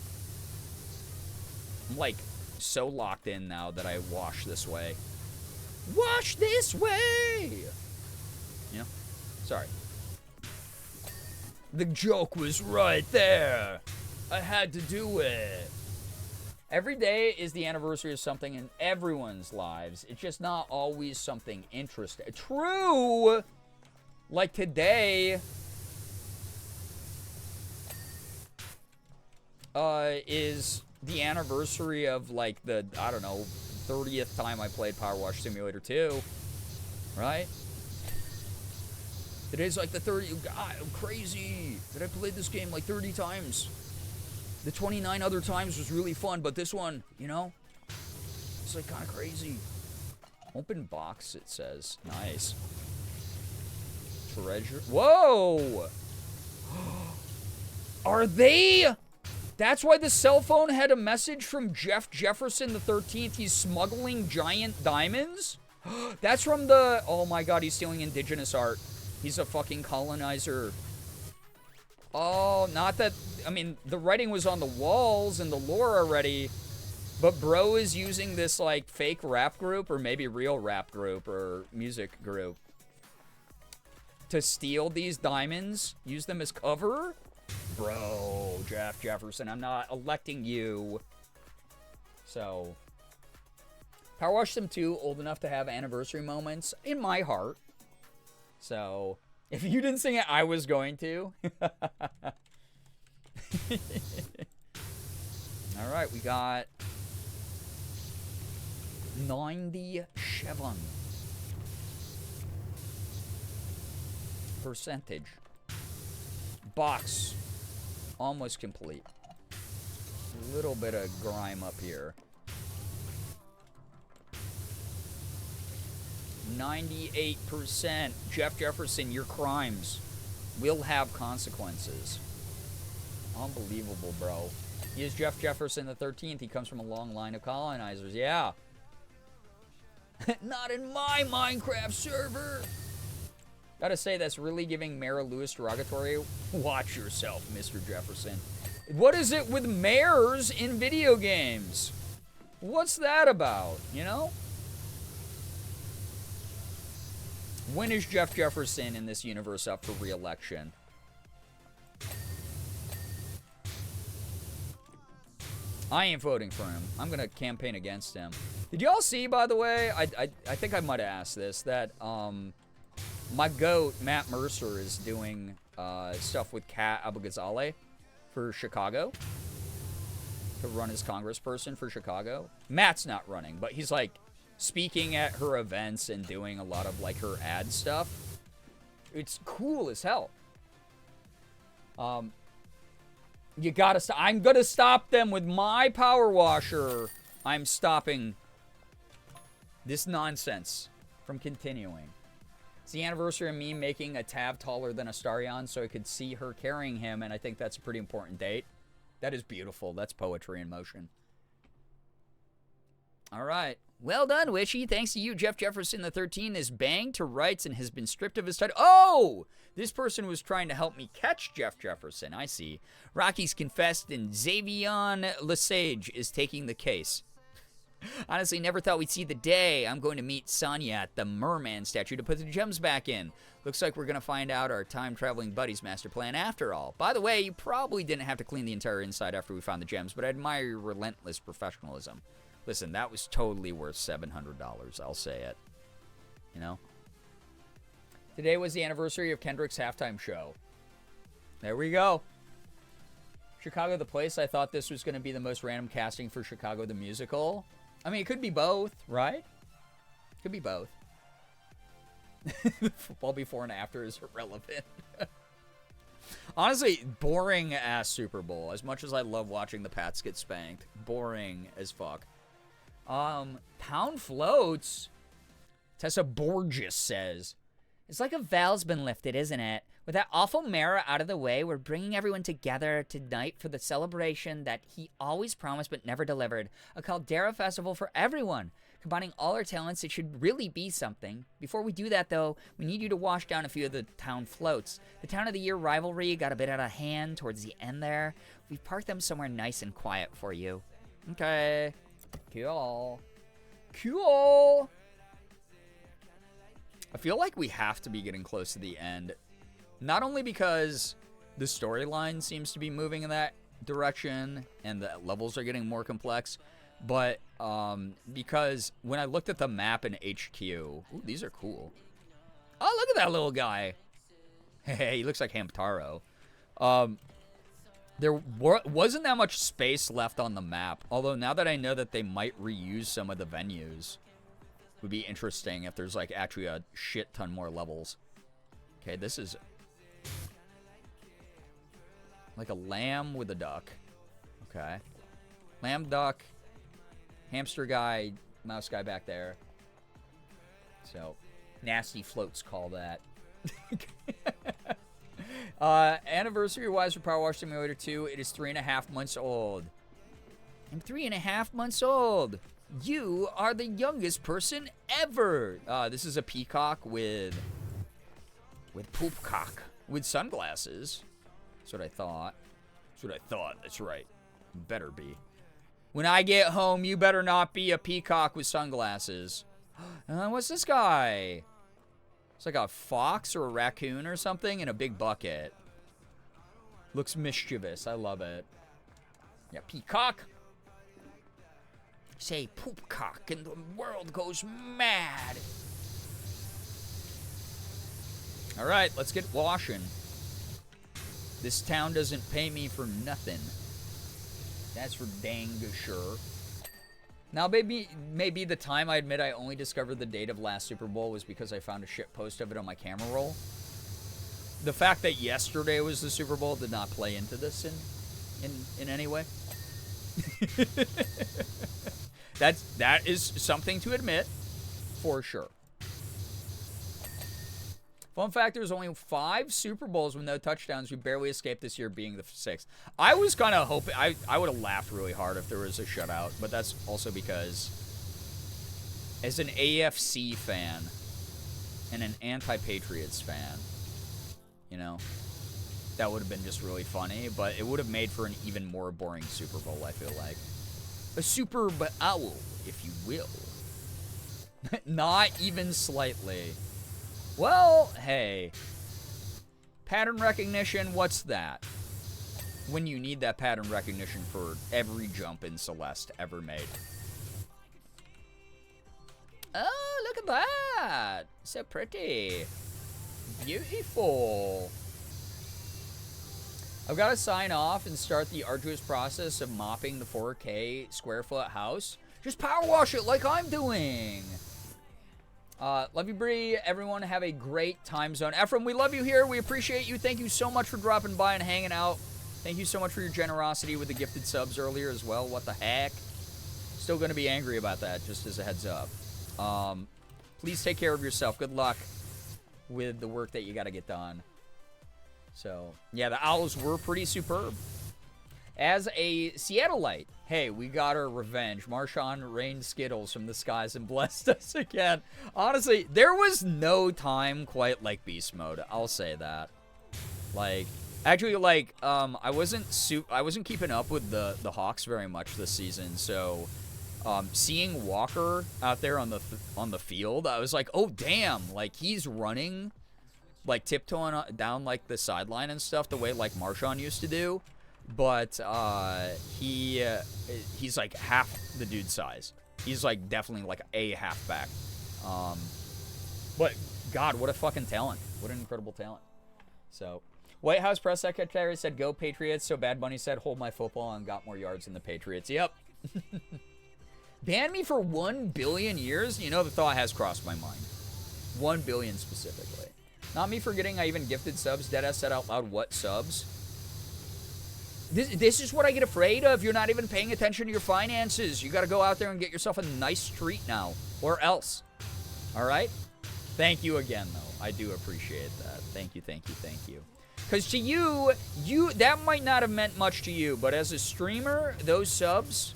I'm like so locked in now that I wash this way. Wash this way! You know? Sorry. The joke was right there. I had to do it. Every day is the anniversary of something in everyone's lives. It's just not always something interesting. True! Like today is the anniversary of like the, I don't know, 30th time I played Power Wash Simulator 2. Right? Today's like the 30th. God, I'm crazy that I played this game like 30 times. The 29 other times was really fun, but this one, you know, it's like kind of crazy. Open box, it says. Nice. Treasure. Whoa! Are they? That's why the cell phone had a message from Jeff Jefferson the 13th. He's smuggling giant diamonds? That's from the... Oh my god, he's stealing indigenous art. He's a fucking colonizer. Oh, not that... I mean, the writing was on the walls and the lore already, but bro is using this, like, fake rap group, or maybe real rap group, or music group, to steal these diamonds, use them as cover? Bro, Jeff Jefferson, I'm not electing you. So, Power Wash Sim 2, old enough to have anniversary moments in my heart. So, if you didn't sing it, I was going to. Alright, we got 97% percentage. Box almost complete. A little bit of grime up here. 98%. Jeff Jefferson, your crimes will have consequences. Unbelievable, bro. He is Jeff Jefferson the 13th. He comes from a long line of colonizers. Yeah. Not in my Minecraft server. Gotta say, that's really giving Mayor Lewis derogatory. Watch yourself, Mr. Jefferson. What is it with mayors in video games? What's that about, you know? When is Jeff Jefferson in this universe up for re-election? I ain't voting for him. I'm gonna campaign against him. Did y'all see, by the way, I think I might have asked this, that my goat, Matt Mercer, is doing stuff with Kat Abou-Ghazaleh for Chicago, to run as congressperson for Chicago. Matt's not running, but he's like speaking at her events and doing a lot of like her ad stuff. It's cool as hell. You gotta stop. I'm gonna stop them with my power washer. I'm stopping this nonsense from continuing. It's the anniversary of me making a Tav taller than Astarion so I could see her carrying him, and I think that's a pretty important date. That is beautiful. That's poetry in motion. All right. Well done, Wishy. Thanks to you, Jeff Jefferson, the 13 is banged to rights and has been stripped of his title. Oh! This person was trying to help me catch Jeff Jefferson. I see. Rocky's confessed and Xavion Lesage is taking the case. Honestly, never thought we'd see the day. I'm going to meet Sonya at the Merman statue to put the gems back in. Looks like we're going to find out our time-traveling buddy's master plan after all. By the way, you probably didn't have to clean the entire inside after we found the gems, but I admire your relentless professionalism. Listen, that was totally worth $700. I'll say it. You know? Today was the anniversary of Kendrick's halftime show. There we go. Chicago the Place, I thought this was going to be the most random casting for Chicago the Musical. I mean, it could be both, right? Could be both. The football before and after is irrelevant. Honestly, boring-ass Super Bowl. As much as I love watching the Pats get spanked. Boring as fuck. Pound floats. Tessa Borges says, it's like a veil's been lifted, isn't it? With that awful Mara out of the way, we're bringing everyone together tonight for the celebration that he always promised but never delivered. A Caldera festival for everyone. Combining all our talents, it should really be something. Before we do that, though, we need you to wash down a few of the town floats. The Town of the Year rivalry got a bit out of hand towards the end there. We've parked them somewhere nice and quiet for you. Okay. Cool. Cool. I feel like we have to be getting close to the end. Not only because the storyline seems to be moving in that direction and the levels are getting more complex, but because when I looked at the map in HQ, ooh, these are cool. Oh, look at that little guy. Hey, he looks like Hamtaro. There wasn't that much space left on the map, although now that I know that they might reuse some of the venues, it would be interesting if there's like actually a shit ton more levels. Okay, this is like a lamb with a duck. Okay. Lamb, duck, hamster guy, mouse guy back there. So, nasty floats call that. Anniversary-wise for Power Wash Simulator 2, it is 3.5 months old. I'm 3.5 months old. You are the youngest person ever. This is a peacock with poop cock with sunglasses. That's what I thought. That's what I thought. That's right. Better be. When I get home, you better not be a peacock with sunglasses. What's this guy? It's like a fox or a raccoon or something in a big bucket. Looks mischievous. I love it. Yeah, peacock. Say poopcock and the world goes mad. All right, let's get washing. This town doesn't pay me for nothing. That's for dang sure. Now, maybe the time I admit I only discovered the date of last Super Bowl was because I found a shit post of it on my camera roll. The fact that yesterday was the Super Bowl did not play into this in any way. That is something to admit, for sure. Fun fact, there's only 5 Super Bowls with no touchdowns. We barely escaped this year being the 6th. I was kind of hoping, I would have laughed really hard if there was a shutout, but that's also because as an AFC fan and an anti-Patriots fan, you know, that would have been just really funny, but it would have made for an even more boring Super Bowl, I feel like. A Super Bowl, if you will. Not even slightly. Well, hey. Pattern recognition, what's that? When you need that pattern recognition for every jump in Celeste ever made. Oh, look at that. So pretty. Beautiful. I've got to sign off and start the arduous process of mopping the 4K square foot house. Just power wash it like I'm doing. Love you, Bree. Everyone have a great time zone. Ephraim, we love you here. We appreciate you. Thank you so much for dropping by and hanging out. Thank you so much for your generosity with the gifted subs earlier as well. What the heck? Still going to be angry about that, just as a heads up. Please take care of yourself. Good luck with the work that you got to get done. So, yeah, the owls were pretty superb. As a Seattleite, hey, we got our revenge. Marshawn rained Skittles from the skies and blessed us again. Honestly, there was no time quite like beast mode. I'll say that. Like, actually, like, I wasn't keeping up with the Hawks very much this season, so seeing Walker out there on the field, I was like, oh damn, like he's running, like tiptoeing down like the sideline and stuff, the way like Marshawn used to do. But he's like half the dude's size. He's like definitely like a halfback. But God, what a fucking talent! What an incredible talent. So, White House press secretary said, "Go Patriots." So Bad Bunny said, "Hold my football," and got more yards than the Patriots. Yep. Ban me for 1 billion years? You know, the thought has crossed my mind. 1 billion specifically. Not me forgetting I even gifted subs. Deadass said out loud, "What subs?" This is what I get afraid of. You're not even paying attention to your finances. You got to go out there and get yourself a nice treat now, or else. All right? Thank you again, though. I do appreciate that. Thank you, thank you, thank you. Because to you, that might not have meant much to you, but as a streamer, those subs,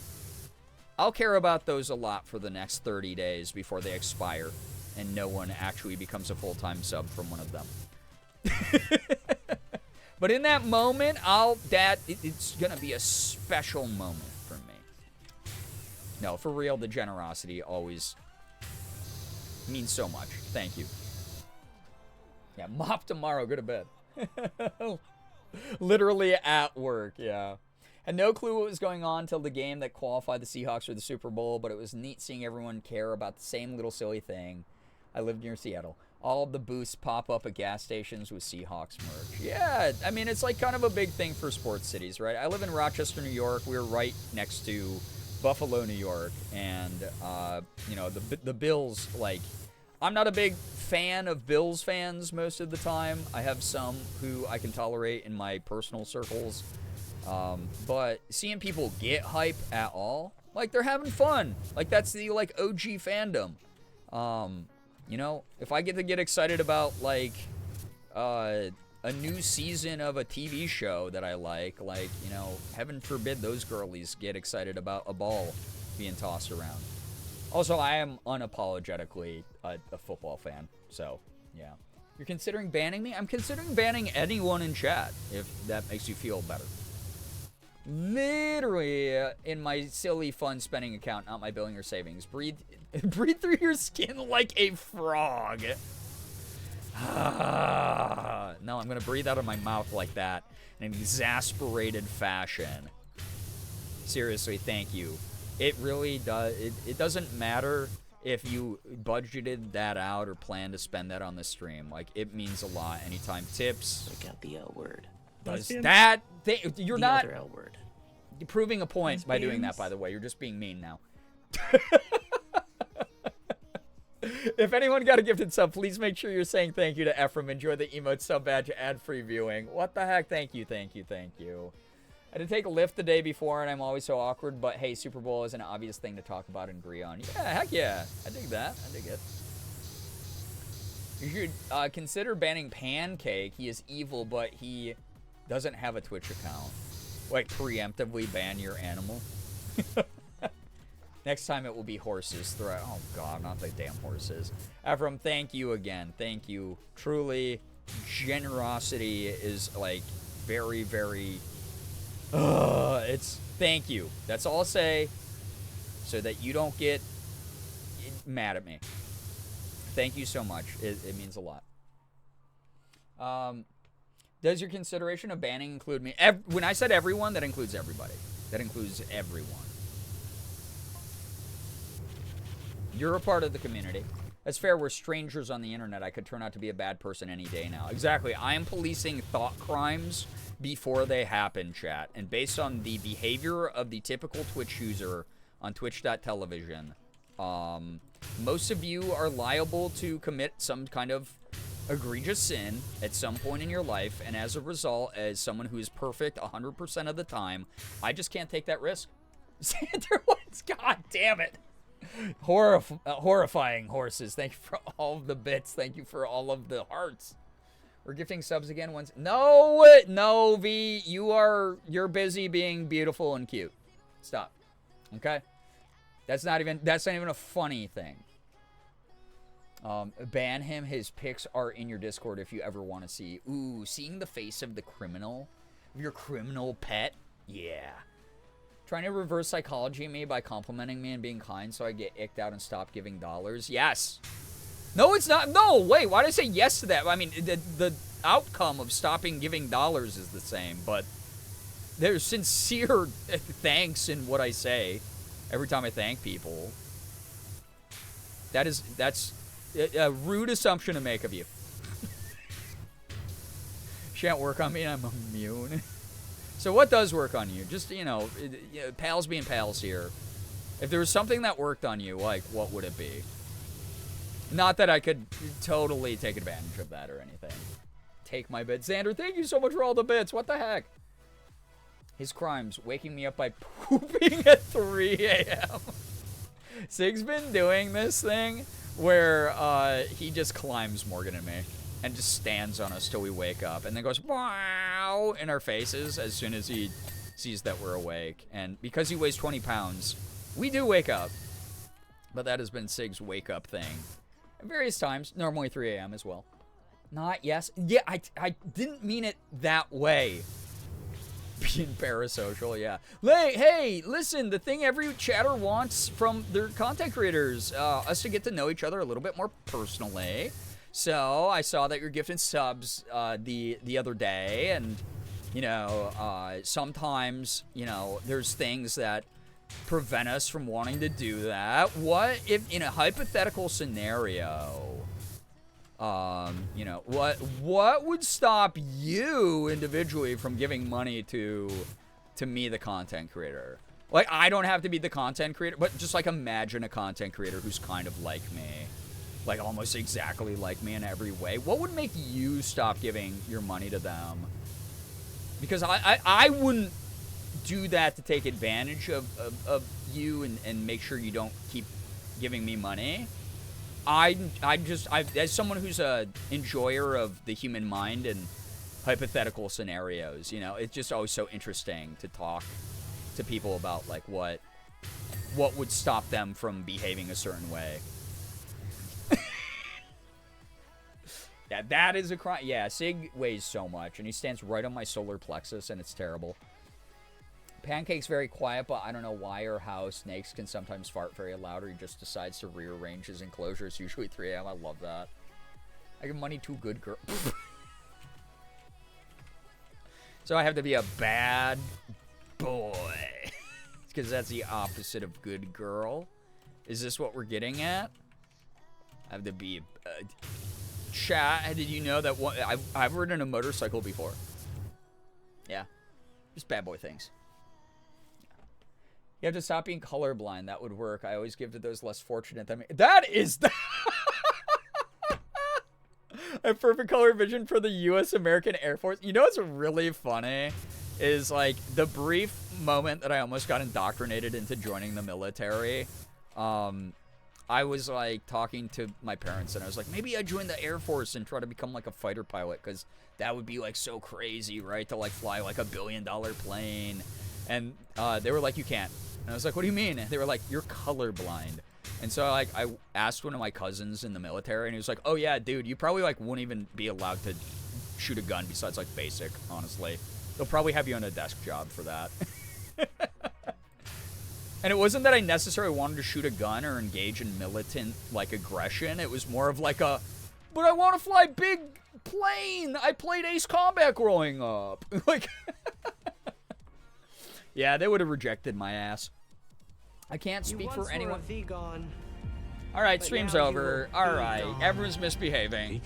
I'll care about those a lot for the next 30 days before they expire, and no one actually becomes a full-time sub from one of them. But in that moment, it's going to be a special moment for me. No, for real, the generosity always means so much. Thank you. Yeah, mop tomorrow, go to bed. Literally at work, yeah. Had no clue what was going on till the game that qualified the Seahawks for the Super Bowl, but it was neat seeing everyone care about the same little silly thing. I lived near Seattle. All of the booths pop up at gas stations with Seahawks merch. Yeah, I mean, it's like kind of a big thing for sports cities, right? I live in Rochester, New York. We're right next to Buffalo, New York. And, you know, the Bills, like, I'm not a big fan of Bills fans most of the time. I have some who I can tolerate in my personal circles. But seeing people get hype at all, like, they're having fun. Like, that's the, like, OG fandom. You know, if I get to get excited about, like, a new season of a TV show that I like, you know, heaven forbid those girlies get excited about a ball being tossed around. Also, I am unapologetically a football fan, so, yeah. You're considering banning me? I'm considering banning anyone in chat, if that makes you feel better. Literally in my silly fun spending account, not my billing or savings. Breathe through your skin like a frog. No, I'm gonna breathe out of my mouth like that in an exasperated fashion. Seriously, thank you. It really does. It doesn't matter if you budgeted that out or plan to spend that on the stream. Like, it means a lot. Anytime tips. I got the L word. Does that you're the not other L word. You're proving a point by doing that, by the way. You're just being mean now. If anyone got a gifted sub, please make sure you're saying thank you to Ephraim. Enjoy the emote sub badge ad-free viewing. What the heck? Thank you, thank you, thank you. I had to take a lift the day before, and I'm always so awkward, but hey, Super Bowl is an obvious thing to talk about and agree on. Yeah, heck yeah. I dig that. I dig it. You should consider banning Pancake. He is evil, but he doesn't have a Twitch account. Like, preemptively ban your animal. Next time it will be horses. Oh, God, not the damn horses. Ephraim, thank you again. Thank you. Truly, generosity is, like, very, very... thank you. That's all I'll say, so that you don't get mad at me. Thank you so much. It means a lot. Does your consideration of banning include me? When I said everyone, that includes everybody. That includes everyone. You're a part of the community. That's fair. We're strangers on the internet. I could turn out to be a bad person any day now. Exactly. I am policing thought crimes before they happen, chat. And based on the behavior of the typical Twitch user on twitch.television, most of you are liable to commit some kind of egregious sin at some point in your life, and as a result, as someone who is perfect 100% of the time, I just can't take that risk. Sander Woods, god damn it. Horrifying horses. Thank you for all of the bits. Thank you for all of the hearts. We're gifting subs again once. No, V. You're busy being beautiful and cute. Stop. Okay? That's not even a funny thing. Ban him. His pics are in your Discord if you ever want to see. Ooh, seeing the face of the criminal, of your criminal pet. Yeah. Trying to reverse psychology me by complimenting me and being kind so I get icked out and stop giving dollars. Yes. No, it's not. No, wait. Why did I say yes to that? I mean, the outcome of stopping giving dollars is the same, but there's sincere thanks in what I say every time I thank people. That's a rude assumption to make of you. Shan't work on me and I'm immune. So what does work on you? Just, pals being pals here. If there was something that worked on you, like, what would it be? Not that I could totally take advantage of that or anything. Take my bit. Xander, thank you so much for all the bits. What the heck? His crimes, waking me up by pooping at 3 a.m. Sig's been doing this thing where he just climbs Morgan and me and just stands on us till we wake up and then goes, wow, in our faces as soon as he sees that we're awake. And because he weighs 20 pounds, we do wake up. But that has been Sig's wake up thing. At various times, normally 3 a.m. as well. Not yes. Yeah, I didn't mean it that way. Being parasocial, yeah. Hey, listen, the thing every chatter wants from their content creators, us to get to know each other a little bit more personally. So I saw that you're gifting subs the other day, and sometimes there's things that prevent us from wanting to do that. What if in a hypothetical scenario? What would stop you individually from giving money to me, the content creator? Like, I don't have to be the content creator, but just like imagine a content creator who's kind of like me, like almost exactly like me in every way. What would make you stop giving your money to them? Because I wouldn't do that to take advantage of you and make sure you don't keep giving me money. I as someone who's a enjoyer of the human mind and hypothetical scenarios, it's just always so interesting to talk to people about like what would stop them from behaving a certain way. Yeah, that is a crime. Yeah, Sig weighs so much, and he stands right on my solar plexus, and it's terrible. Pancake's very quiet, but I don't know why or how. Snakes can sometimes fart very loud, or he just decides to rearrange his enclosures, usually 3 a.m. I love that. I give money to good girl. So I have to be a bad boy. Because that's the opposite of good girl. Is this what we're getting at? I have to be... chat, did you know that I've ridden a motorcycle before? Yeah. Just bad boy things. You have to stop being colorblind. That would work. I always give to those less fortunate than me. That is the... I have perfect color vision for the U.S. American Air Force. You know what's really funny? Is like the brief moment that I almost got indoctrinated into joining the military. I was like talking to my parents and I was like, maybe I join the Air Force and try to become like a fighter pilot, because that would be like so crazy, right? To like fly like $1 billion plane. And they were like, you can't. And I was like, what do you mean? And they were like, you're colorblind. And so like I asked one of my cousins in the military, and he was like, oh yeah, dude, you probably like wouldn't even be allowed to shoot a gun besides like basic, honestly. They'll probably have you on a desk job for that. And it wasn't that I necessarily wanted to shoot a gun or engage in militant like aggression. It was more of like but I want to fly big plane. I played Ace Combat growing up. Like, yeah, they would have rejected my ass. I can't speak for anyone. All right, stream's over. All right, everyone's misbehaving.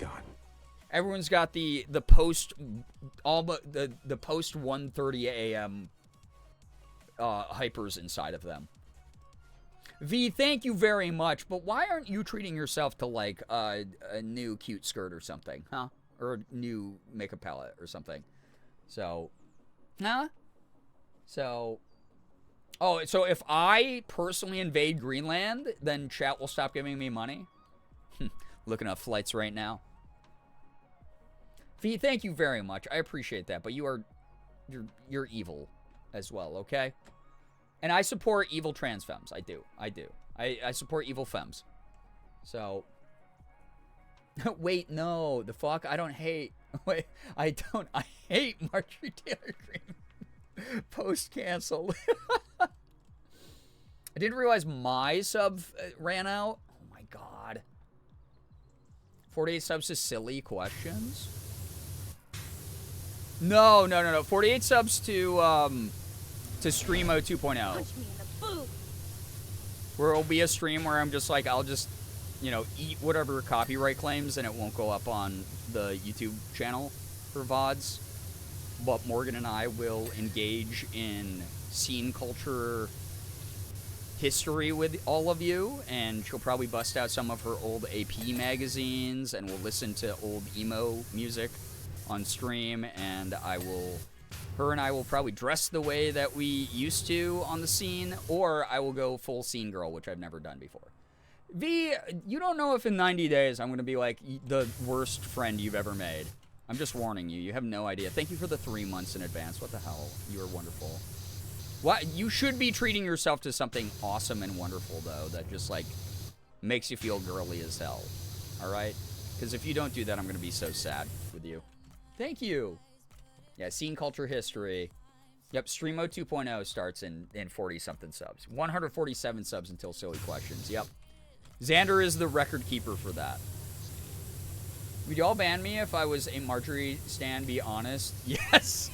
Everyone's got the post the post 1:30 a.m. hypers inside of them. V, thank you very much, but why aren't you treating yourself to like a new cute skirt or something, huh? Or a new makeup palette or something? So, huh? So, oh, so if I personally invade Greenland, then chat will stop giving me money? Looking up flights right now. V, thank you very much. I appreciate that, but you're evil as well, okay? And I support evil trans femmes. I do. I support evil femmes. So, wait, no. The fuck? I don't hate. Wait, I hate Marjorie Taylor Greene. Post-cancel. I didn't realize my sub ran out. Oh my god. 48 subs to silly questions? No. 48 subs to Streamo 2.0. Punch me in the boob. Where it'll be a stream where I'm just like, I'll just, you know, eat whatever copyright claims and it won't go up on the YouTube channel for VODs. But Morgan and I will engage in scene culture history with all of you, and she'll probably bust out some of her old AP magazines, and we'll listen to old emo music on stream, and her and I will probably dress the way that we used to on the scene, or I will go full scene girl, which I've never done before. V, you don't know if in 90 days I'm going to be like the worst friend you've ever made. I'm just warning you. You have no idea. Thank you for the 3 months in advance. What the hell? You are wonderful. What? You should be treating yourself to something awesome and wonderful, though, that just, like, makes you feel girly as hell. Alright? Because if you don't do that, I'm going to be so sad with you. Thank you. Yeah, scene culture history. Yep, Streamo 2.0 starts in 40-something subs. 147 subs until silly questions. Yep. Xander is the record keeper for that. Would y'all ban me if I was a Marjorie stan, be honest? Yes!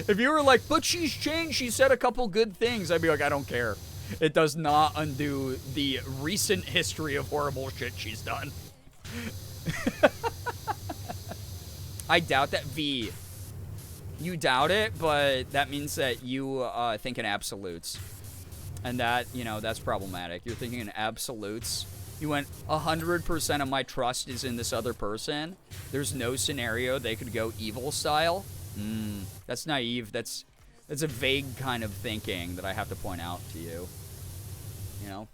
If you were like, but she's changed, she said a couple good things, I'd be like, I don't care. It does not undo the recent history of horrible shit she's done. I doubt that, V. You doubt it, but that means that you think in absolutes. And that, you know, that's problematic. You're thinking in absolutes. You went, 100% of my trust is in this other person. There's no scenario they could go evil style. That's naive. That's a vague kind of thinking that I have to point out to you. You know?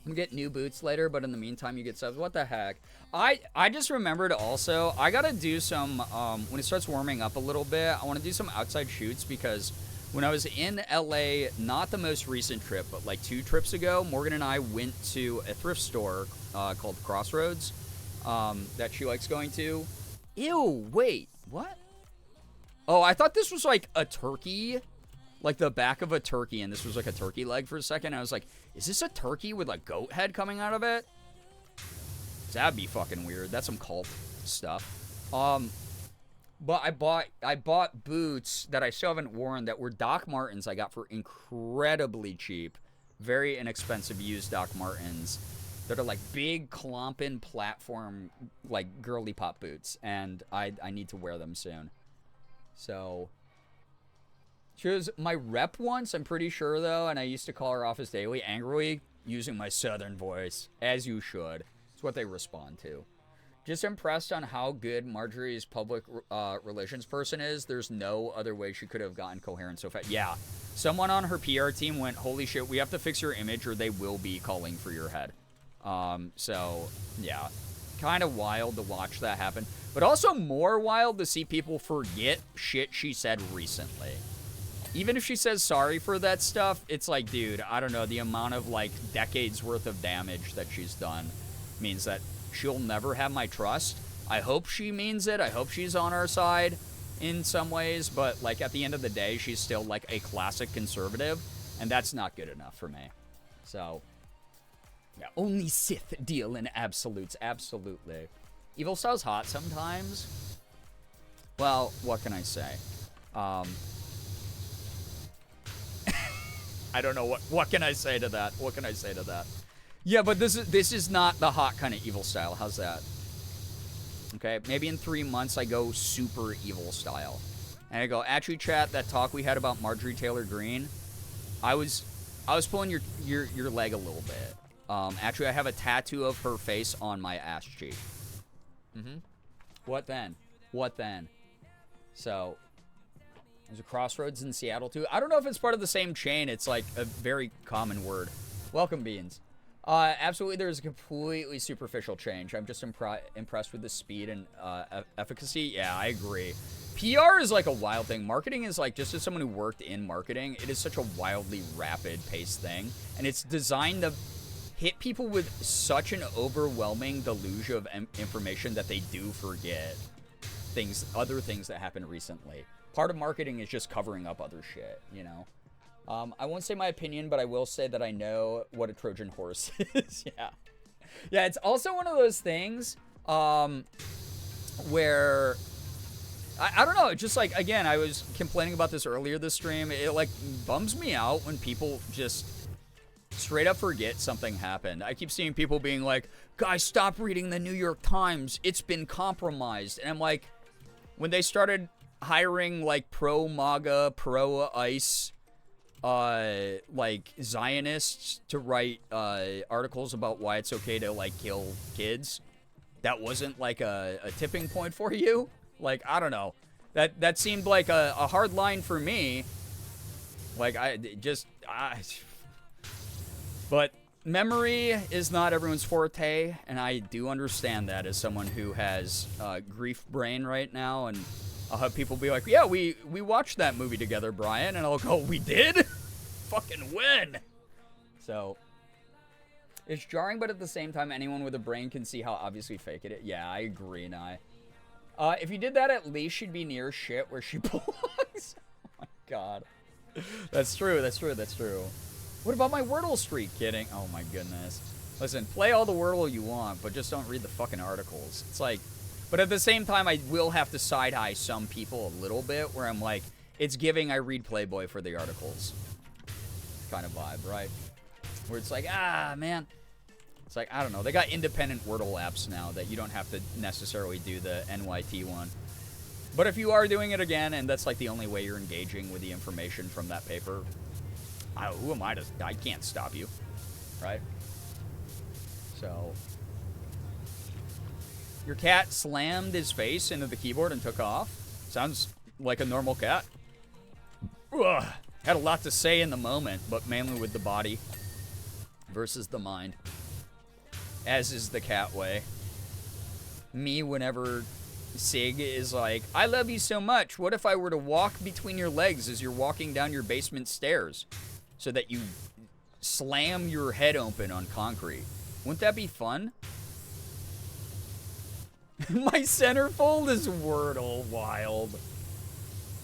We get new boots later, but in the meantime, you get subs. What the heck? I just remembered also, I gotta do some, when it starts warming up a little bit, I want to do some outside shoots because when I was in LA, not the most recent trip, but like 2 trips ago, Morgan and I went to a thrift store called Crossroads that she likes going to. Ew, wait, what? Oh, I thought this was like a turkey, like the back of a turkey, and this was like a turkey leg for a second. I was like, is this a turkey with like goat head coming out of it? That'd be fucking weird. That's some cult stuff. But I bought boots that I still haven't worn that were Doc Martens I got for incredibly cheap. Very inexpensive used Doc Martens that are like big clompin' platform, like girly pop boots. And I need to wear them soon. So, she was my rep once, I'm pretty sure, though, and I used to call her office daily angrily, using my southern voice, as you should. It's what they respond to. Just impressed on how good Marjorie's public relations person is. There's no other way she could have gotten coherent so fast. Yeah, someone on her PR team went, holy shit, we have to fix your image or they will be calling for your head. So, yeah. Kind of wild to watch that happen, but also more wild to see people forget shit she said recently. Even if she says sorry for that stuff, it's like, dude, I don't know, the amount of like decades worth of damage that she's done means that she'll never have my trust. I hope she means it. I hope she's on our side in some ways, but like at the end of the day, she's still like a classic conservative, and that's not good enough for me. So, yeah, only Sith deal in absolutes. Absolutely. Evil style's hot sometimes. Well, what can I say? I don't know what can I say to that? What can I say to that? Yeah, but this is not the hot kind of evil style. How's that? Okay, maybe in 3 months I go super evil style. And I go, actually, chat, that talk we had about Marjorie Taylor Greene, I was pulling your leg a little bit. Actually, I have a tattoo of her face on my ass cheek. What then? What then? So, there's a Crossroads in Seattle, too. I don't know if it's part of the same chain. It's like a very common word. Welcome, Beans. Absolutely, there's a completely superficial change. I'm just impressed with the speed and efficacy. Yeah, I agree. PR is like a wild thing. Marketing is like, just as someone who worked in marketing, it is such a wildly rapid-paced thing. And it's designed to hit people with such an overwhelming deluge of information that they do forget other things that happened recently. Part of marketing is just covering up other shit, you know? I won't say my opinion, but I will say that I know what a Trojan horse is. Yeah. Yeah, it's also one of those things where... I don't know, just like, again, I was complaining about this earlier this stream. It, like, bums me out when people just straight up forget something happened. I keep seeing people being like, guys, stop reading the New York Times. It's been compromised. And I'm like, when they started hiring, like, pro-MAGA, pro-ICE, like, Zionists to write articles about why it's okay to, like, kill kids, that wasn't, like, a tipping point for you? Like, I don't know. That seemed like a hard line for me. Like, But memory is not everyone's forte, and I do understand that as someone who has grief brain right now, and I'll have people be like, yeah, we watched that movie together, Brian, and I'll go, we did? Fucking when? So, it's jarring, but at the same time, anyone with a brain can see how obviously fake it is. Yeah, I agree, Nye. If you did that, at least she'd be near shit where she belongs. Oh my god. That's true, that's true, that's true. What about my Wordle streak? Kidding. Oh my goodness. Listen, play all the Wordle you want, but just don't read the fucking articles. It's like... But at the same time, I will have to side-eye some people a little bit, where I'm like, it's giving I read Playboy for the articles kind of vibe, right? Where it's like, ah, man... It's like, I don't know. They got independent Wordle apps now that you don't have to necessarily do the NYT one. But if you are doing it again, and that's like the only way you're engaging with the information from that paper, who am I to... I can't stop you, right? So... Your cat slammed his face into the keyboard and took off. Sounds like a normal cat. Ugh. Had a lot to say in the moment, but mainly with the body versus the mind. As is the cat way. Me, whenever Sig is like, I love you so much. What if I were to walk between your legs as you're walking down your basement stairs so that you slam your head open on concrete? Wouldn't that be fun? My centerfold is Wordle. Wild.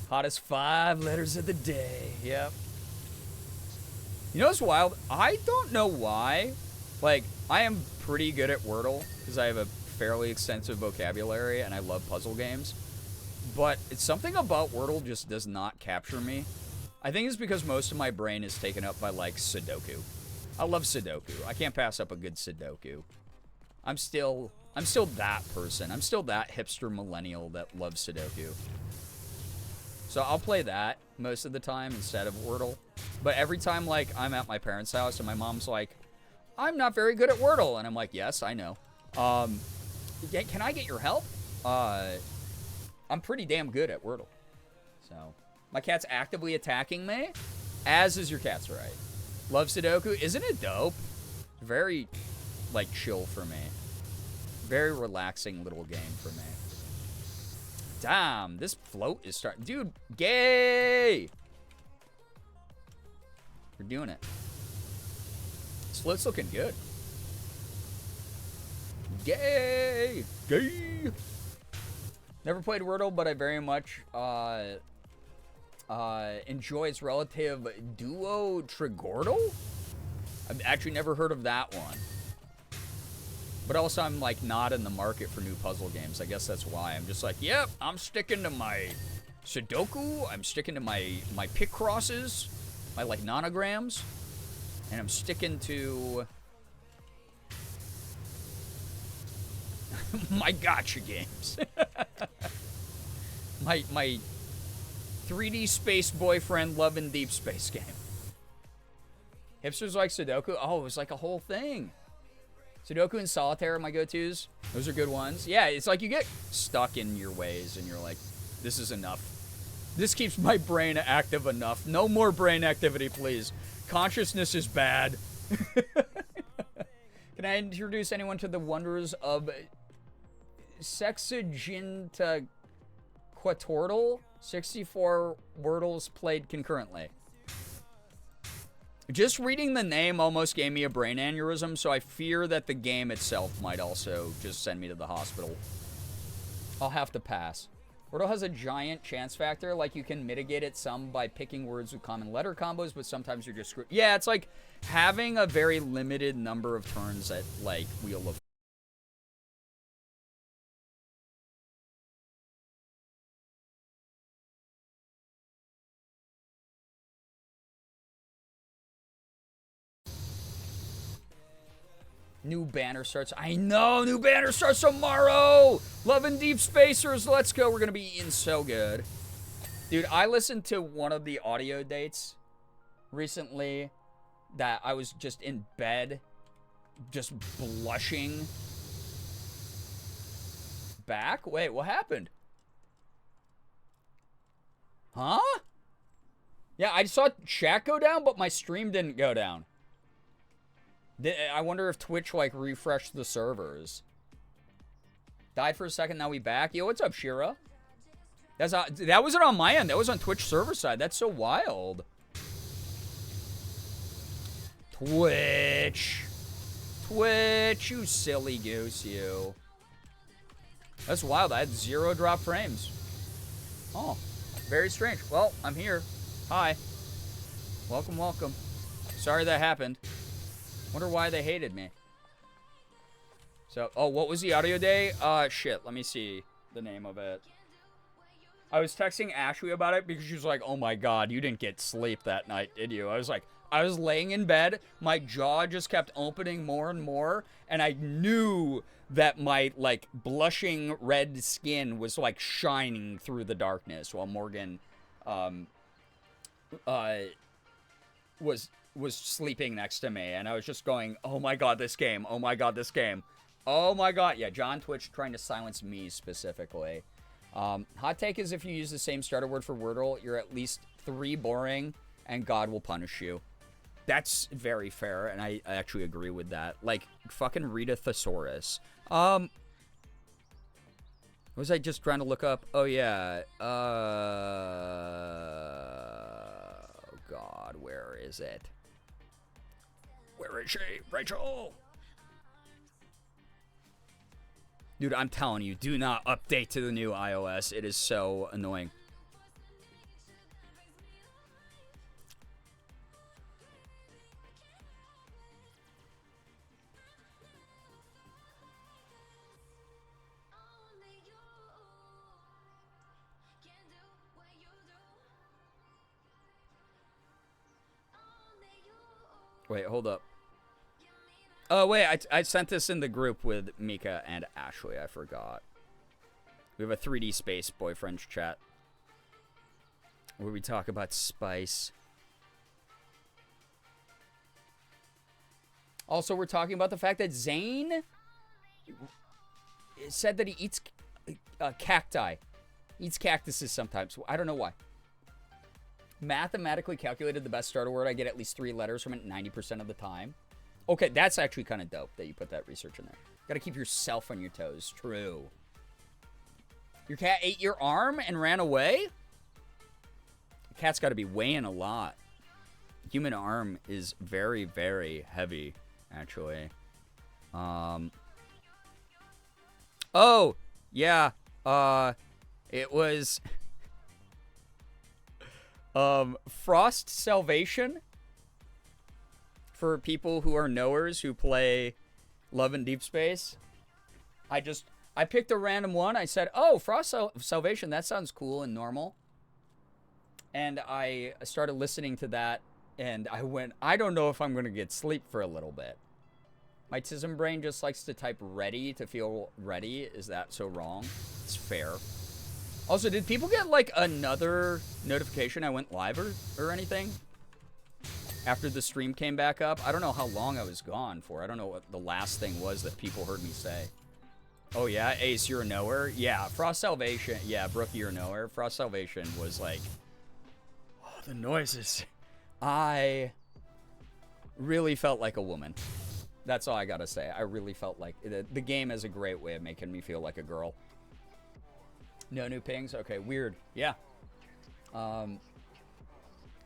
Hottest 5 letters of the day. Yep. You know what's wild? I don't know why. Like, I am pretty good at Wordle because I have a fairly extensive vocabulary and I love puzzle games. But it's something about Wordle just does not capture me. I think it's because most of my brain is taken up by, like, Sudoku. I love Sudoku. I can't pass up a good Sudoku. I'm still that person. I'm still that hipster millennial that loves Sudoku. So I'll play that most of the time instead of Wordle. But every time, like, I'm at my parents' house and my mom's like, I'm not very good at Wordle. And I'm like, yes, I know. Can I get your help? I'm pretty damn good at Wordle. So, my cat's actively attacking me, as is your cat's right. Love Sudoku. Isn't it dope? Very, like, chill for me. Very relaxing little game for me. Damn, this float is starting. Dude, gay! We're doing it. This float's looking good. Gay! Gay! Never played Wordle, but I very much enjoy its relative Duo Trigordle? I've actually never heard of that one. But also, I'm, like, not in the market for new puzzle games. I guess that's why. I'm just like, yep, I'm sticking to my Sudoku. I'm sticking to my pick crosses. My, like, nanograms. And I'm sticking to my gotcha games. my 3D space boyfriend love in deep space game. Hipsters like Sudoku. Oh, it was like a whole thing. Sudoku and Solitaire are my go-tos. Those are good ones. Yeah, it's like you get stuck in your ways and you're like, this is enough. This keeps my brain active enough. No more brain activity, please. Consciousness is bad. Can I introduce anyone to the wonders of Sexagintaquatortle? 64 wordles played concurrently. Just reading the name almost gave me a brain aneurysm, so I fear that the game itself might also just send me to the hospital. I'll have to pass. Wordle has a giant chance factor, like you can mitigate it some by picking words with common letter combos, but sometimes you're just screwed. Yeah, it's like having a very limited number of turns at, like, Wheel of... New banner starts. I know! New banner starts tomorrow! Love and Deep Spacers, let's go. We're gonna be eating so good. Dude, I listened to one of the audio dates recently that I was just in bed, just blushing. Back? Wait, what happened? Huh? Yeah, I saw chat go down, but my stream didn't go down. I wonder if Twitch, like, refreshed the servers. Died for a second, now we back. Yo, what's up, Shira? That wasn't on my end. That was on Twitch server side. That's so wild. Twitch. Twitch, you silly goose, you. That's wild. I had 0 drop frames. Oh, very strange. Well, I'm here. Hi. Welcome, welcome. Sorry that happened. Wonder why they hated me. So, oh, what was the audio day? Shit, let me see the name of it. I was texting Ashley about it because she was like, oh my god, you didn't get sleep that night, did you? I was like, I was laying in bed, my jaw just kept opening more and more, and I knew that my, like, blushing red skin was, like, shining through the darkness while Morgan, was sleeping next to me, and I was just going, oh my god, this game, oh my god, this game, oh my god. Yeah, John Twitch trying to silence me specifically. Hot take is if you use the same starter word for Wordle, you're at least 3 boring, and God will punish you. That's very fair, and I actually agree with that. Like, fucking Rita Thesaurus. Was I just trying to look up? Oh, yeah. God, where is it? Where is she? Rachel! Dude, I'm telling you, do not update to the new iOS. It is so annoying. Wait, hold up. Oh, wait, I sent this in the group with Mika and Ashley. I forgot. We have a 3D Space Boyfriends chat where we talk about spice. Also, we're talking about the fact that Zane said that he eats cacti. Eats cactuses sometimes. I don't know why. Mathematically calculated the best starter word. I get at least 3 letters from it 90% of the time. Okay, that's actually kind of dope that you put that research in there. Gotta keep yourself on your toes. True. Your cat ate your arm and ran away? The cat's gotta be weighing a lot. Human arm is very, very heavy, actually. Oh, yeah. It was... Frost Salvation for people who are knowers who play Love and Deep Space. I picked a random one. I said, oh, Frost Salvation, that sounds cool and normal. And I started listening to that, and I went, I don't know if I'm going to get sleep for a little bit. My Tism brain just likes to type ready to feel ready. Is that so wrong? It's fair. Also, did people get, like, another notification I went live or anything? After the stream came back up? I don't know how long I was gone for. I don't know what the last thing was that people heard me say. Oh, yeah? Ace, you're a knower? Yeah, Frost Salvation. Yeah, Brooke, you're a knower. Frost Salvation was, like... Oh, the noises. I really felt like a woman. That's all I gotta say. I really felt like the game is a great way of making me feel like a girl. No new pings? Okay, weird. Yeah.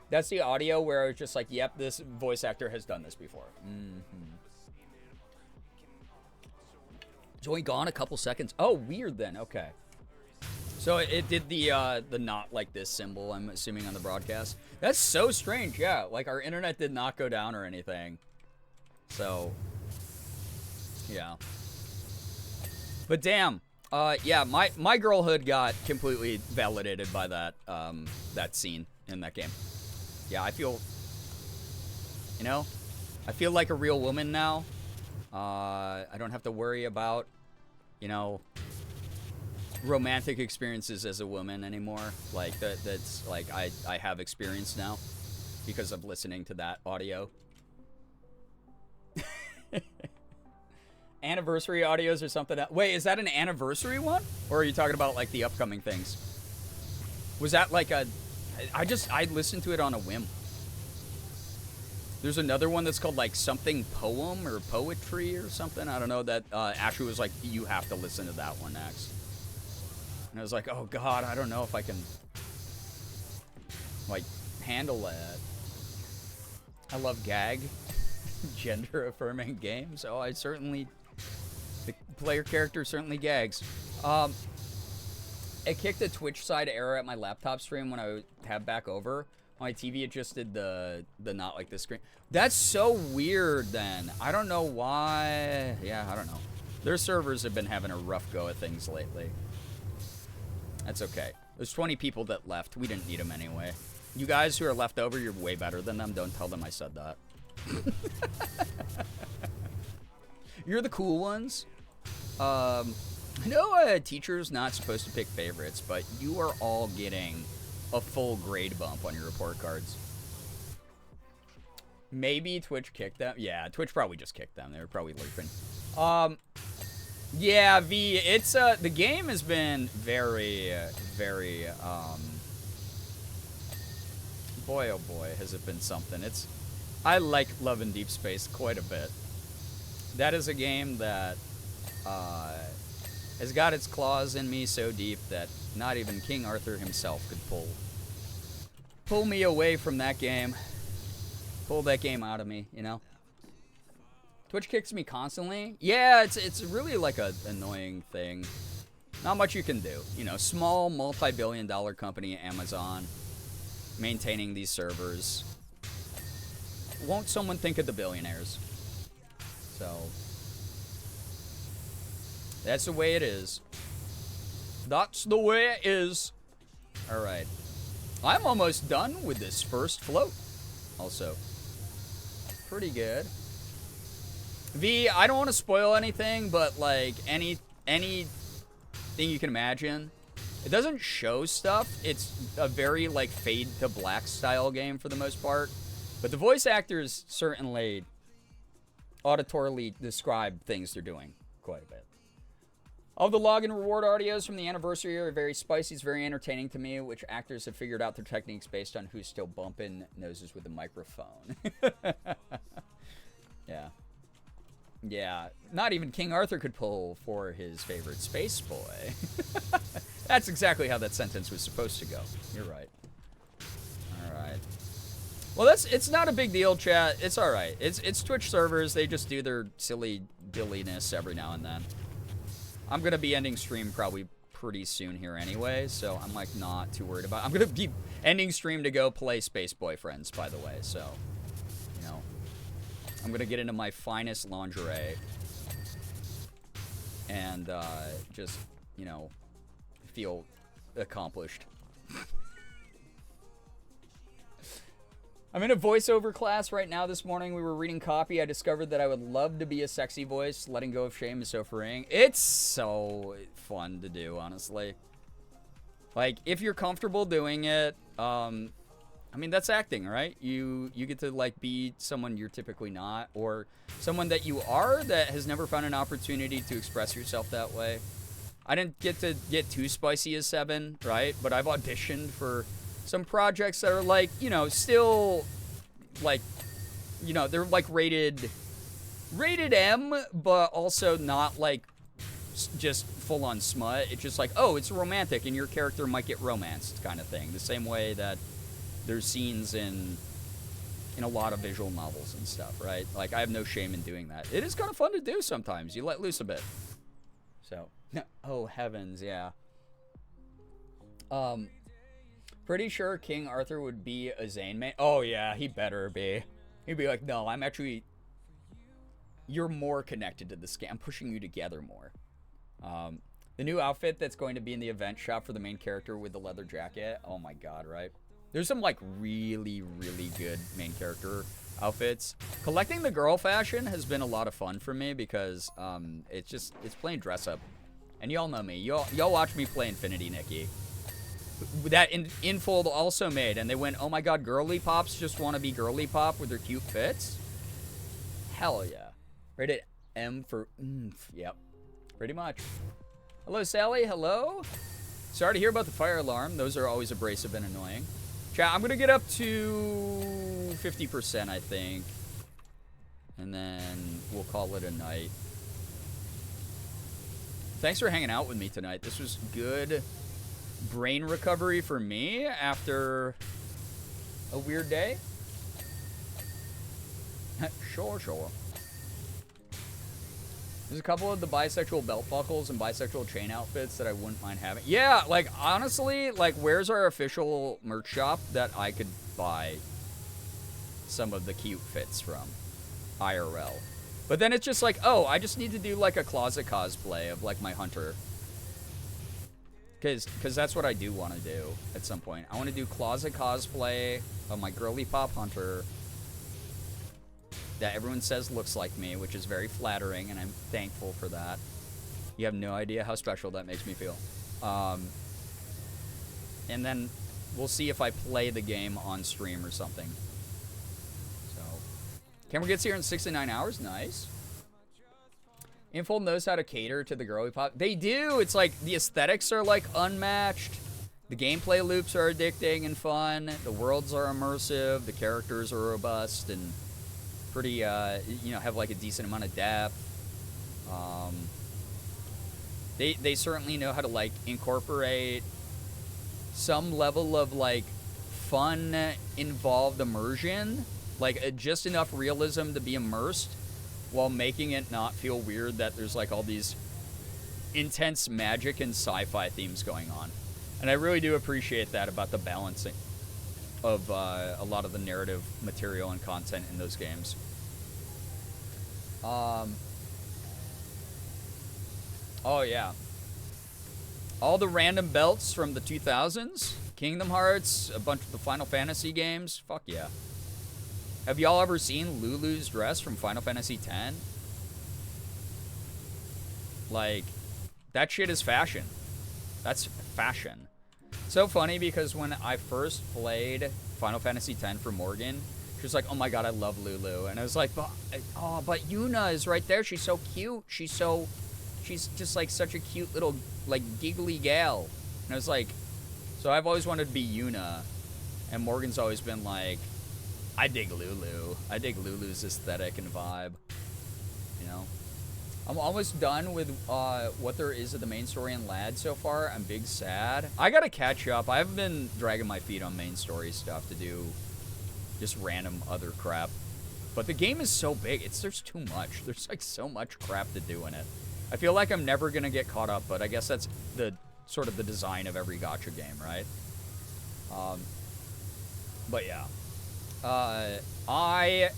That's the audio where I was just like, yep, this voice actor has done this before. It's only gone a couple seconds. Oh, weird then. Okay. So it did the not like this symbol, I'm assuming, on the broadcast. That's so strange. Yeah, like our internet did not go down or anything. So, yeah. But damn. Yeah, my girlhood got completely validated by that that scene in that game. Yeah, I feel, you know, I feel like a real woman now. I don't have to worry about, you know, romantic experiences as a woman anymore. Like that's like I have experience now because of listening to that audio. Anniversary audios or something else. Wait, is that an anniversary one? Or are you talking about like the upcoming things? Was that like a... I listened to it on a whim. There's another one that's called like something poem or poetry or something. I don't know, that Ashley was like, you have to listen to that one next. And I was like, oh God, I don't know if I can like handle that. I love gag, gender affirming games. Oh, the player character certainly gags. It kicked a Twitch side error at my laptop stream when I tabbed back over. On my TV, it just did the not like this screen. That's so weird then. I don't know why. Yeah, I don't know. Their servers have been having a rough go at things lately. That's okay. There's 20 people that left. We didn't need them anyway. You guys who are left over, you're way better than them. Don't tell them I said that. You're the cool ones. I know a teacher's not supposed to pick favorites, but you are all getting a full grade bump on your report cards. Maybe Twitch kicked them. Yeah, Twitch probably just kicked them. They were probably lurking. Yeah, V, it's, the game has been very, very, boy, oh boy, has it been something. I like Love in Deep Space quite a bit. That is a game that, has got its claws in me so deep that not even King Arthur himself could pull me away from that game. Pull that game out of me, you know? Twitch kicks me constantly. Yeah, it's really like a annoying thing. Not much you can do. You know, small multi-billion-dollar company, Amazon, maintaining these servers. Won't someone think of the billionaires? So, that's the way it is. That's the way it is. Alright. I'm almost done with this first float. Also. Pretty good. V, I don't want to spoil anything, but like anything you can imagine. It doesn't show stuff. It's a very like fade to black style game for the most part. But the voice actors certainly auditorily describe things they're doing quite a bit. All the login reward audios from the anniversary are very spicy. It's very entertaining to me, which actors have figured out their techniques based on who's still bumping noses with a microphone. Yeah. Yeah. Not even King Arthur could pull for his favorite space boy. That's exactly how that sentence was supposed to go. You're right. Alright. Well, it's not a big deal, chat. It's alright. It's Twitch servers. They just do their silly dilliness every now and then. I'm going to be ending stream probably pretty soon here anyway, so I'm like not too worried about it. I'm going to be ending stream to go play Space Boyfriends, by the way, so, you know. I'm going to get into my finest lingerie and just, you know, feel accomplished. I'm in a voiceover class right now. This morning we were reading copy. I discovered that I would love to be a sexy voice. Letting go of shame is so freeing. It's so fun to do, honestly. Like, if you're comfortable doing it, I mean, that's acting, right? You get to, like, be someone you're typically not, or someone that you are that has never found an opportunity to express yourself that way. I didn't get to get too spicy as 7, right? But I've auditioned for some projects that are, like, you know, still, like, you know, they're, like, rated, rated M, but also not like just full on smut. It's just like, oh, it's romantic and your character might get romanced kind of thing. The same way that there's scenes in a lot of visual novels and stuff, right? Like, I have no shame in doing that. It is kind of fun to do sometimes. You let loose a bit. So, oh heavens, yeah. Pretty sure King Arthur would be a Zane main. Oh yeah, he better be. He'd be like, no, I'm actually, you're more connected to this game. I'm pushing you together more. The new outfit that's going to be in the event shop for the main character with the leather jacket. Oh my god, right? There's some like really, really good main character outfits. Collecting the girl fashion has been a lot of fun for me because it's playing dress up. And y'all know me. Y'all watch me play Infinity Nikki. That Infold also made, and they went, oh my god, girly pops just want to be girly pop with their cute fits? Hell yeah. Rated M for oomph. Yep. Pretty much. Hello, Sally. Hello. Sorry to hear about the fire alarm. Those are always abrasive and annoying. Chat, I'm going to get up to 50%, I think. And then we'll call it a night. Thanks for hanging out with me tonight. This was good brain recovery for me after a weird day. Sure. There's a couple of the bisexual belt buckles and bisexual chain outfits that I wouldn't mind having. Yeah, like, honestly, like, where's our official merch shop that I could buy some of the cute fits from? IRL. But then it's just like, oh, I just need to do, like, a closet cosplay of, like, my hunter. Because that's what I do want to do at some point. I want to do closet cosplay of my girly pop hunter that everyone says looks like me, which is very flattering, and I'm thankful for that. You have no idea how special that makes me feel. And then we'll see if I play the game on stream or something. So, camera gets here in 69 hours. Nice. Infold knows how to cater to the girly pop. They do. It's like the aesthetics are like unmatched. The gameplay loops are addicting and fun. The worlds are immersive. The characters are robust and pretty, you know, have like a decent amount of depth. They certainly know how to like incorporate some level of like fun, involved immersion, like just enough realism to be immersed, while making it not feel weird that there's like all these intense magic and sci-fi themes going on. And I really do appreciate that about the balancing of a lot of the narrative material and content in those games. Oh yeah. All the random belts from the 2000s, Kingdom Hearts, a bunch of the Final Fantasy games. Fuck yeah. Have y'all ever seen Lulu's dress from Final Fantasy X? Like, that shit is fashion. That's fashion. So funny because when I first played Final Fantasy X for Morgan, she was like, oh my god, I love Lulu. And I was like, but Yuna is right there. She's so cute. She's just like such a cute little, like, giggly gal. And I was like, so I've always wanted to be Yuna. And Morgan's always been like, I dig Lulu. I dig Lulu's aesthetic and vibe. You know? I'm almost done with what there is of the main story in Lad so far. I'm big sad. I gotta catch up. I haven't been dragging my feet on main story stuff to do just random other crap. But the game is so big. There's too much. There's like so much crap to do in it. I feel like I'm never gonna get caught up, but I guess that's the sort of the design of every gacha game, right? But yeah. I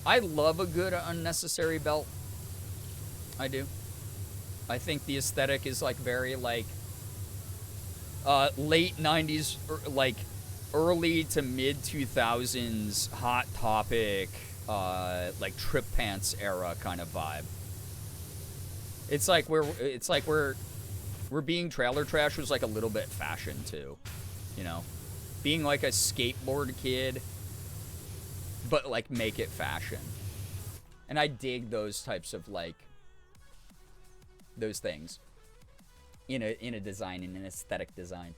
love a good unnecessary belt. I do. I think the aesthetic is like very like late 90s, like early to mid 2000s Hot Topic, like Trip Pants era kind of vibe. It's like we're being trailer trash was like a little bit fashion too, you know, being like a skateboard kid, but like make it fashion. And I dig those types of like those things in a design, in an aesthetic design.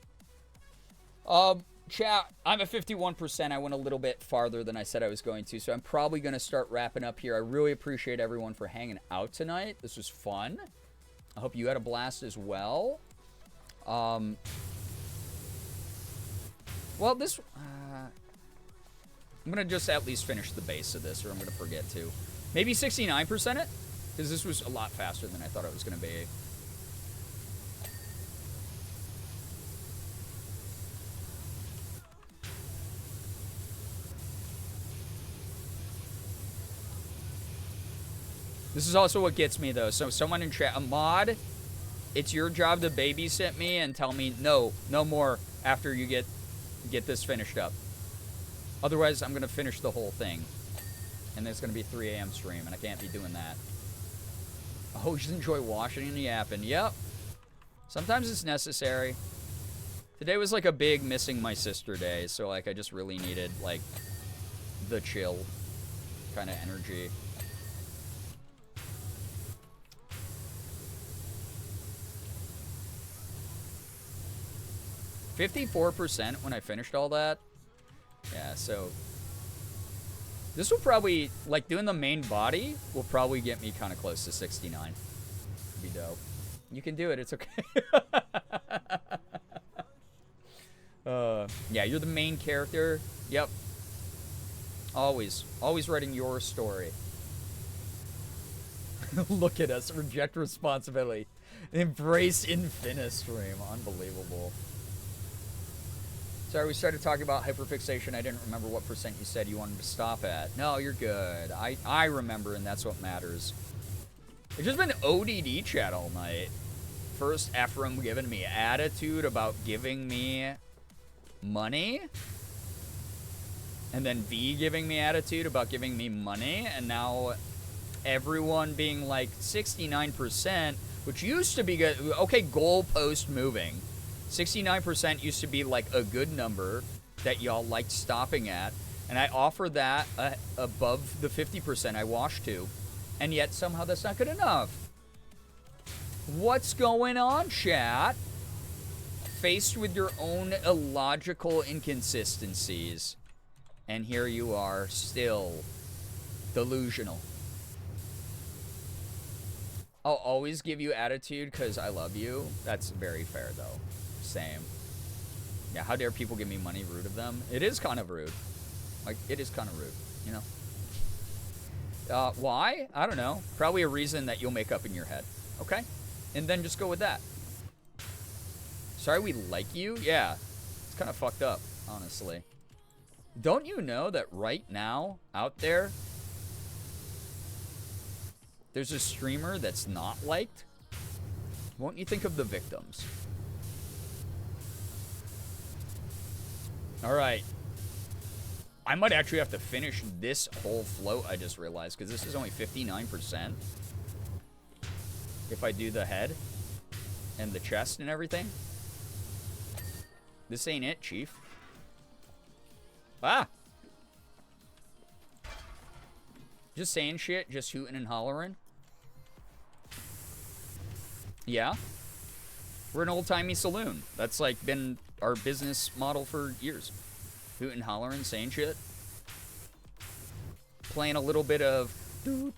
Chat, I'm at 51%. I went a little bit farther than I said I was going to, so I'm probably going to start wrapping up here. I really appreciate everyone for hanging out tonight. This was fun. I hope you had a blast as well. Well, this... I'm going to just at least finish the base of this, or I'm going to forget to. Maybe 69% it? Because this was a lot faster than I thought it was going to be. This is also what gets me, though. So someone in chat, a mod, it's your job to babysit me and tell me, no more after you get this finished up. Otherwise, I'm going to finish the whole thing. And then it's going to be 3 a.m. stream, and I can't be doing that. Oh, just enjoy washing and yapping. Yep. Sometimes it's necessary. Today was like a big missing my sister day, so like I just really needed like the chill kind of energy. $54% when I finished all that. Yeah, so this will probably, like, doing the main body will probably get me kind of close to 69. Be dope. You can do it. It's okay. Yeah, you're the main character. Yep. Always writing your story. Look at us. Reject responsibility. Embrace Infinistream. Unbelievable. Sorry, we started talking about hyperfixation. I didn't remember what percent you said you wanted to stop at. No, you're good. I remember, and that's what matters. It's just been ODD chat all night. First, Ephraim giving me attitude about giving me money. And then V giving me attitude about giving me money. And now everyone being like 69%, which used to be good. Okay, goalpost moving. 69% used to be like a good number that y'all liked stopping at, and I offer that above the 50% I wash to, and yet somehow that's not good enough. What's going on, chat? Faced with your own illogical inconsistencies, and here you are, still delusional. I'll always give you attitude because I love you. That's very fair, though. Same. Yeah, how dare people give me money, rude of them? It is kind of rude. Like, it is kind of rude, you know? Why? I don't know. Probably a reason that you'll make up in your head. Okay? And then just go with that. Sorry we like you? Yeah. It's kind of fucked up, honestly. Don't you know that right now, out there, there's a streamer that's not liked? Won't you think of the victims? Alright. I might actually have to finish this whole float, I just realized, because this is only 59%. If I do the head and the chest and everything. This ain't it, Chief. Ah! Just saying shit, just hooting and hollering. Yeah. We're an old-timey saloon. That's like been our business model for years. Hooting, hollering, saying shit. Playing a little bit of you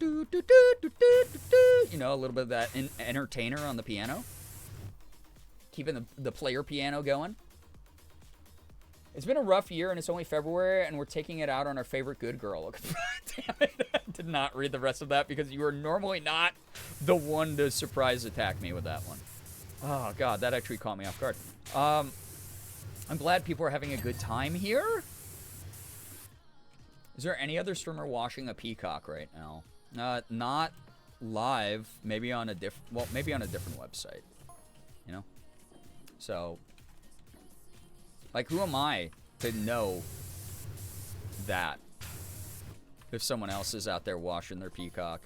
know, a little bit of that entertainer on the piano. Keeping the player piano going. It's been a rough year, and it's only February, and we're taking it out on our favorite good girl. Damn it. I did not read the rest of that because you are normally not the one to surprise attack me with that one. Oh, God, that actually caught me off guard. I'm glad people are having a good time here. Is there any other streamer washing a peacock right now? Not live. Maybe on a maybe on a different website. You know? So, like, who am I to know that if someone else is out there washing their peacock?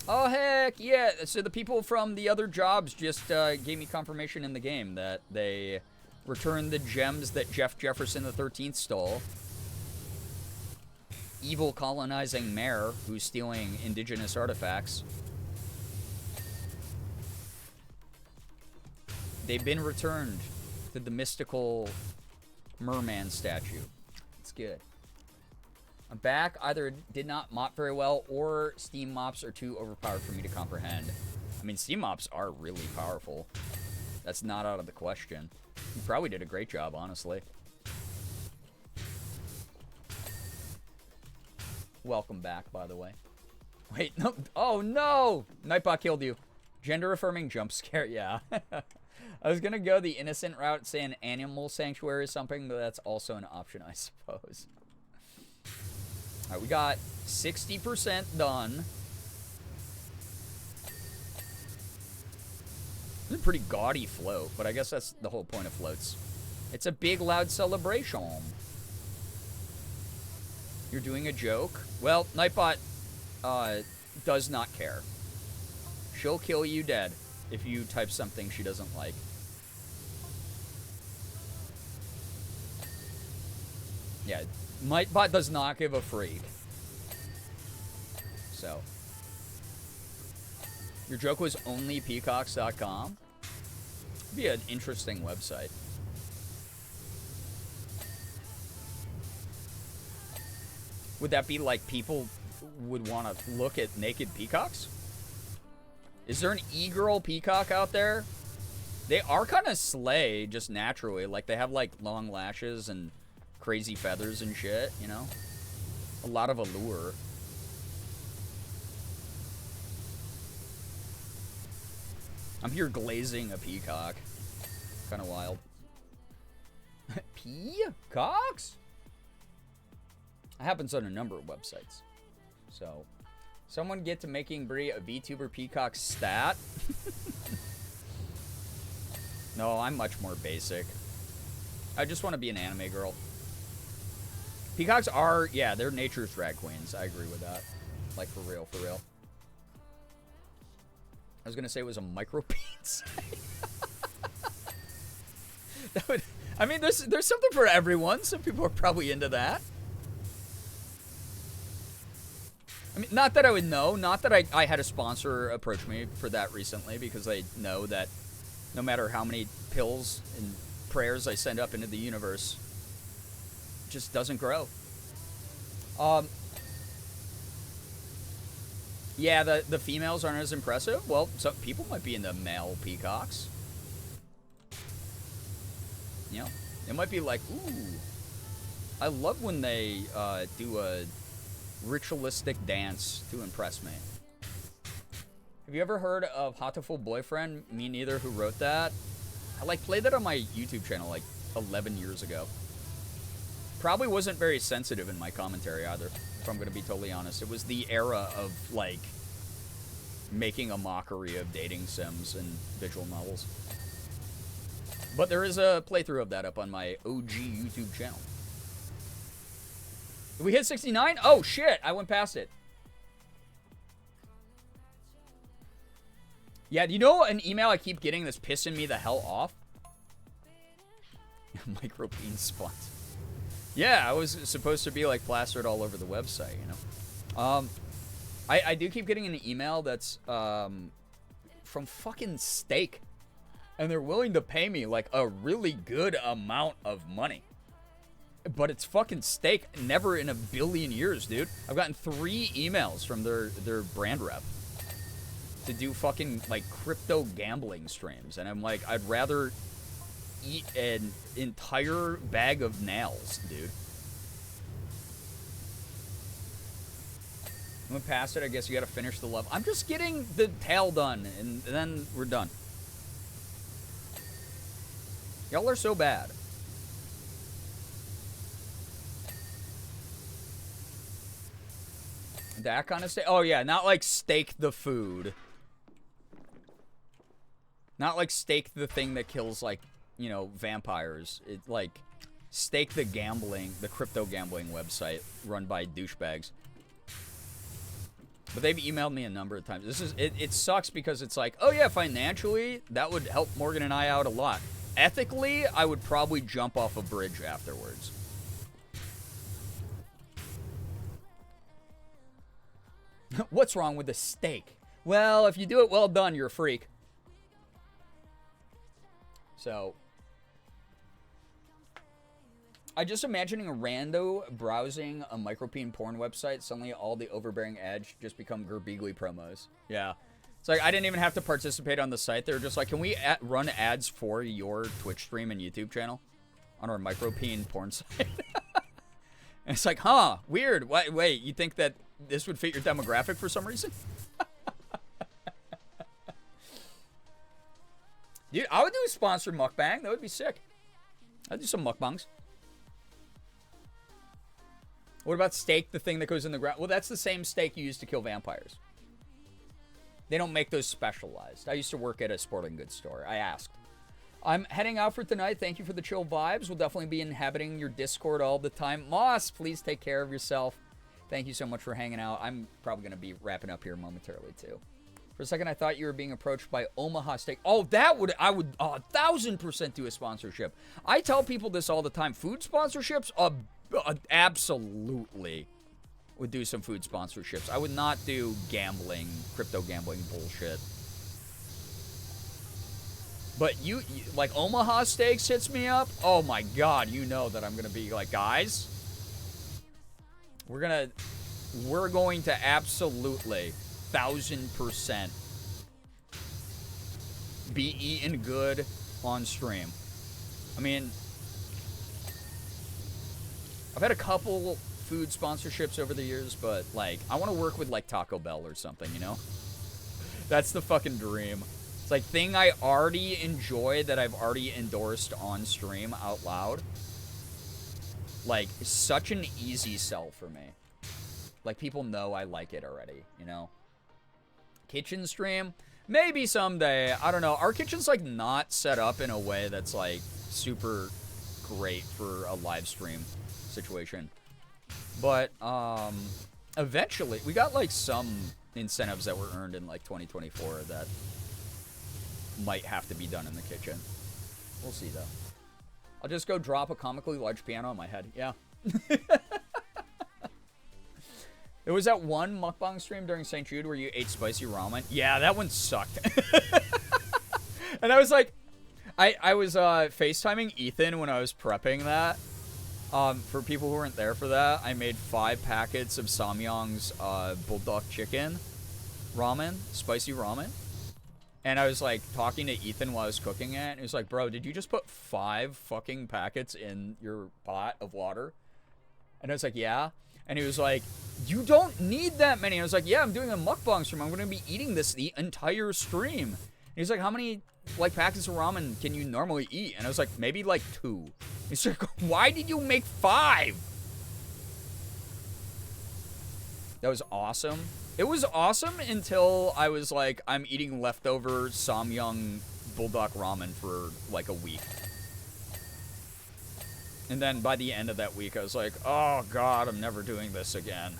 Oh, heck, yeah. So the people from the other jobs just gave me confirmation in the game that they returned the gems that Jeff Jefferson the 13th stole. Evil colonizing mayor who's stealing indigenous artifacts. They've been returned to the mystical merman statue. It's good. I'm back. Either did not mop very well or steam mops are too overpowered for me to comprehend. I mean, steam mops are really powerful. That's not out of the question. You probably did a great job, honestly. Welcome back, by the way. Wait, no. Oh, no! Nightbot killed you. Gender-affirming jump scare, yeah. I was gonna go the innocent route, say an animal sanctuary or something, but that's also an option, I suppose. Alright, we got 60% done. It's a pretty gaudy float, but I guess that's the whole point of floats. It's a big, loud celebration. You're doing a joke? Well, Nightbot does not care. She'll kill you dead if you type something she doesn't like. Yeah, Nightbot does not give a freak. So. Your joke was onlypeacocks.com? Be an interesting website. Would that be like people would want to look at naked peacocks? Is there an e-girl peacock out there? They are kind of slay just naturally. Like they have like long lashes and crazy feathers and shit, you know? A lot of allure. I'm here glazing a peacock. Kind of wild. Peacocks? It happens on a number of websites. So, someone get to making Brie a VTuber peacock stat? No, I'm much more basic. I just want to be an anime girl. Peacocks are, yeah, they're nature's drag queens. I agree with that. Like, for real, for real. I was going to say it was a micro-peen site. That would, I mean, there's something for everyone. Some people are probably into that. I mean, not that I would know. Not that I had a sponsor approach me for that recently, because I know that no matter how many pills and prayers I send up into the universe, it just doesn't grow. Yeah, the females aren't as impressive. Well, some people might be into male peacocks. You know, it might be like, ooh, I love when they do a ritualistic dance to impress me. Have you ever heard of Hatoful Boyfriend? Me neither, who wrote that? I like played that on my YouTube channel like 11 years ago. Probably wasn't very sensitive in my commentary either, if I'm gonna be totally honest. It was the era of like making a mockery of dating sims and visual novels. But there is a playthrough of that up on my OG YouTube channel. Did we hit 69? Oh shit, I went past it. Yeah, do you know an email I keep getting that's pissing me the hell off? Micropeen sponsor. Yeah, I was supposed to be like plastered all over the website, you know. I do keep getting an email that's from fucking Steak, and they're willing to pay me like a really good amount of money. But it's fucking Steak. Never in a billion years, dude. I've gotten 3 emails from their brand rep to do fucking like crypto gambling streams, and I'm like, I'd rather eat an entire bag of nails, dude. I went past it. I guess you gotta finish the level. I'm just getting the tail done, and then we're done. Y'all are so bad. That kind of steak. Oh yeah, not like steak the food. Not like Steak the thing that kills, like, you know, vampires. It like Steak the gambling, the crypto gambling website run by douchebags. But they've emailed me a number of times. This is it sucks because it's like, oh yeah, financially that would help Morgan and I out a lot. Ethically, I would probably jump off a bridge afterwards. What's wrong with the steak? Well, if you do it well done, you're a freak. So, I just imagining a rando browsing a micropene porn website. Suddenly, all the overbearing ads just become Girbeagly promos. Yeah. It's like, I didn't even have to participate on the site. They were just like, can we run ads for your Twitch stream and YouTube channel on our micropene porn site? And it's like, huh, weird. Wait, you think that this would fit your demographic for some reason? Dude, I would do a sponsored mukbang. That would be sick. I'd do some mukbangs. What about steak, the thing that goes in the ground? Well, that's the same steak you use to kill vampires. They don't make those specialized. I used to work at a sporting goods store. I asked. I'm heading out for tonight. Thank you for the chill vibes. We'll definitely be inhabiting your Discord all the time. Moss, please take care of yourself. Thank you so much for hanging out. I'm probably going to be wrapping up here momentarily, too. For a second, I thought you were being approached by Omaha Steak. Oh, I would 1,000% do a sponsorship. I tell people this all the time. Food sponsorships, absolutely would do some food sponsorships. I would not do gambling, crypto gambling bullshit. But you like Omaha Steaks hits me up. Oh my God, you know that I'm gonna be like, guys, we're going to absolutely 1,000% be eating good on stream. I mean, I've had a couple food sponsorships over the years, but like, I want to work with like Taco Bell or something, you know? That's the fucking dream. It's like thing I already enjoy that I've already endorsed on stream out loud. Like, such an easy sell for me. Like, people know I like it already, you know? Kitchen stream? Maybe someday. I don't know. Our kitchen's, like, not set up in a way that's, like, super great for a live stream situation. But, eventually, we got, like, some incentives that were earned in, like, 2024 that might have to be done in the kitchen. We'll see, though. I'll just go drop a comically large piano on my head. Yeah. There was that one mukbang stream during St. Jude where you ate spicy ramen. Yeah, that one sucked. And I was like, I was FaceTiming Ethan when I was prepping that. For people who weren't there for that, I made 5 packets of Samyang's bulldog chicken ramen, spicy ramen. And I was like talking to Ethan while I was cooking it. And he was like, bro, did you just put 5 fucking packets in your pot of water? And I was like, yeah. And he was like, you don't need that many. And I was like, yeah, I'm doing a mukbang stream. I'm going to be eating this the entire stream. And he's like, how many like packets of ramen can you normally eat? And I was like, maybe like 2. He's like, why did you make 5? That was awesome. It was awesome until I was like, I'm eating leftover Samyang bulldog ramen for like a week. And then by the end of that week, I was like, oh God, I'm never doing this again.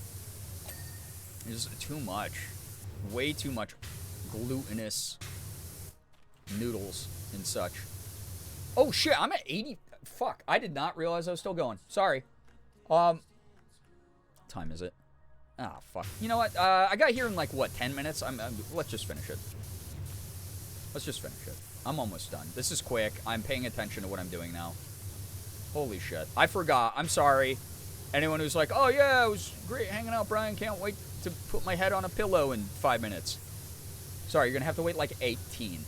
It's too much. Way too much glutinous noodles and such. Oh shit, I'm at 80. Fuck, I did not realize I was still going. Sorry. What time is it? Ah, fuck. You know what? I got here in like, what, 10 minutes? Let's just finish it. Let's just finish it. I'm almost done. This is quick. I'm paying attention to what I'm doing now. Holy shit. I forgot. I'm sorry. Anyone who's like, oh yeah, it was great hanging out, Brian. Can't wait to put my head on a pillow in 5 minutes. Sorry, you're going to have to wait like 18.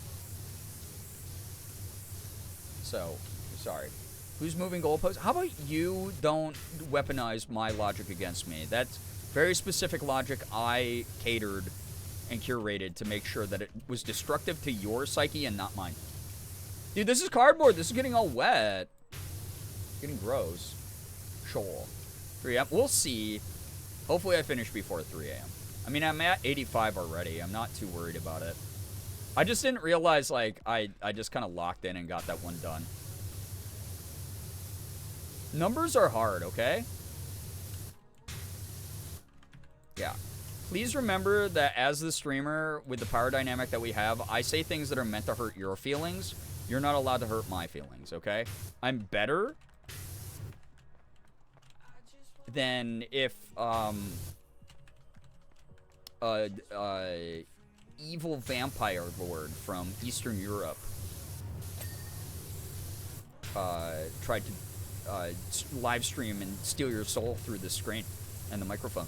So, sorry. Who's moving goalposts? How about you don't weaponize my logic against me? That's very specific logic I catered and curated to make sure that it was destructive to your psyche and not mine. Dude, this is cardboard. This is getting all wet. It's getting gross. Sure. 3 a.m. We'll see. Hopefully I finish before 3 a.m. I mean, I'm at 85 already. I'm not too worried about it. I just didn't realize, like, I just kind of locked in and got that one done. Numbers are hard, okay? Yeah. Please remember that as the streamer, with the power dynamic that we have, I say things that are meant to hurt your feelings. You're not allowed to hurt my feelings, okay? I'm better than if, evil vampire lord from Eastern Europe tried to live stream and steal your soul through the screen and the microphone.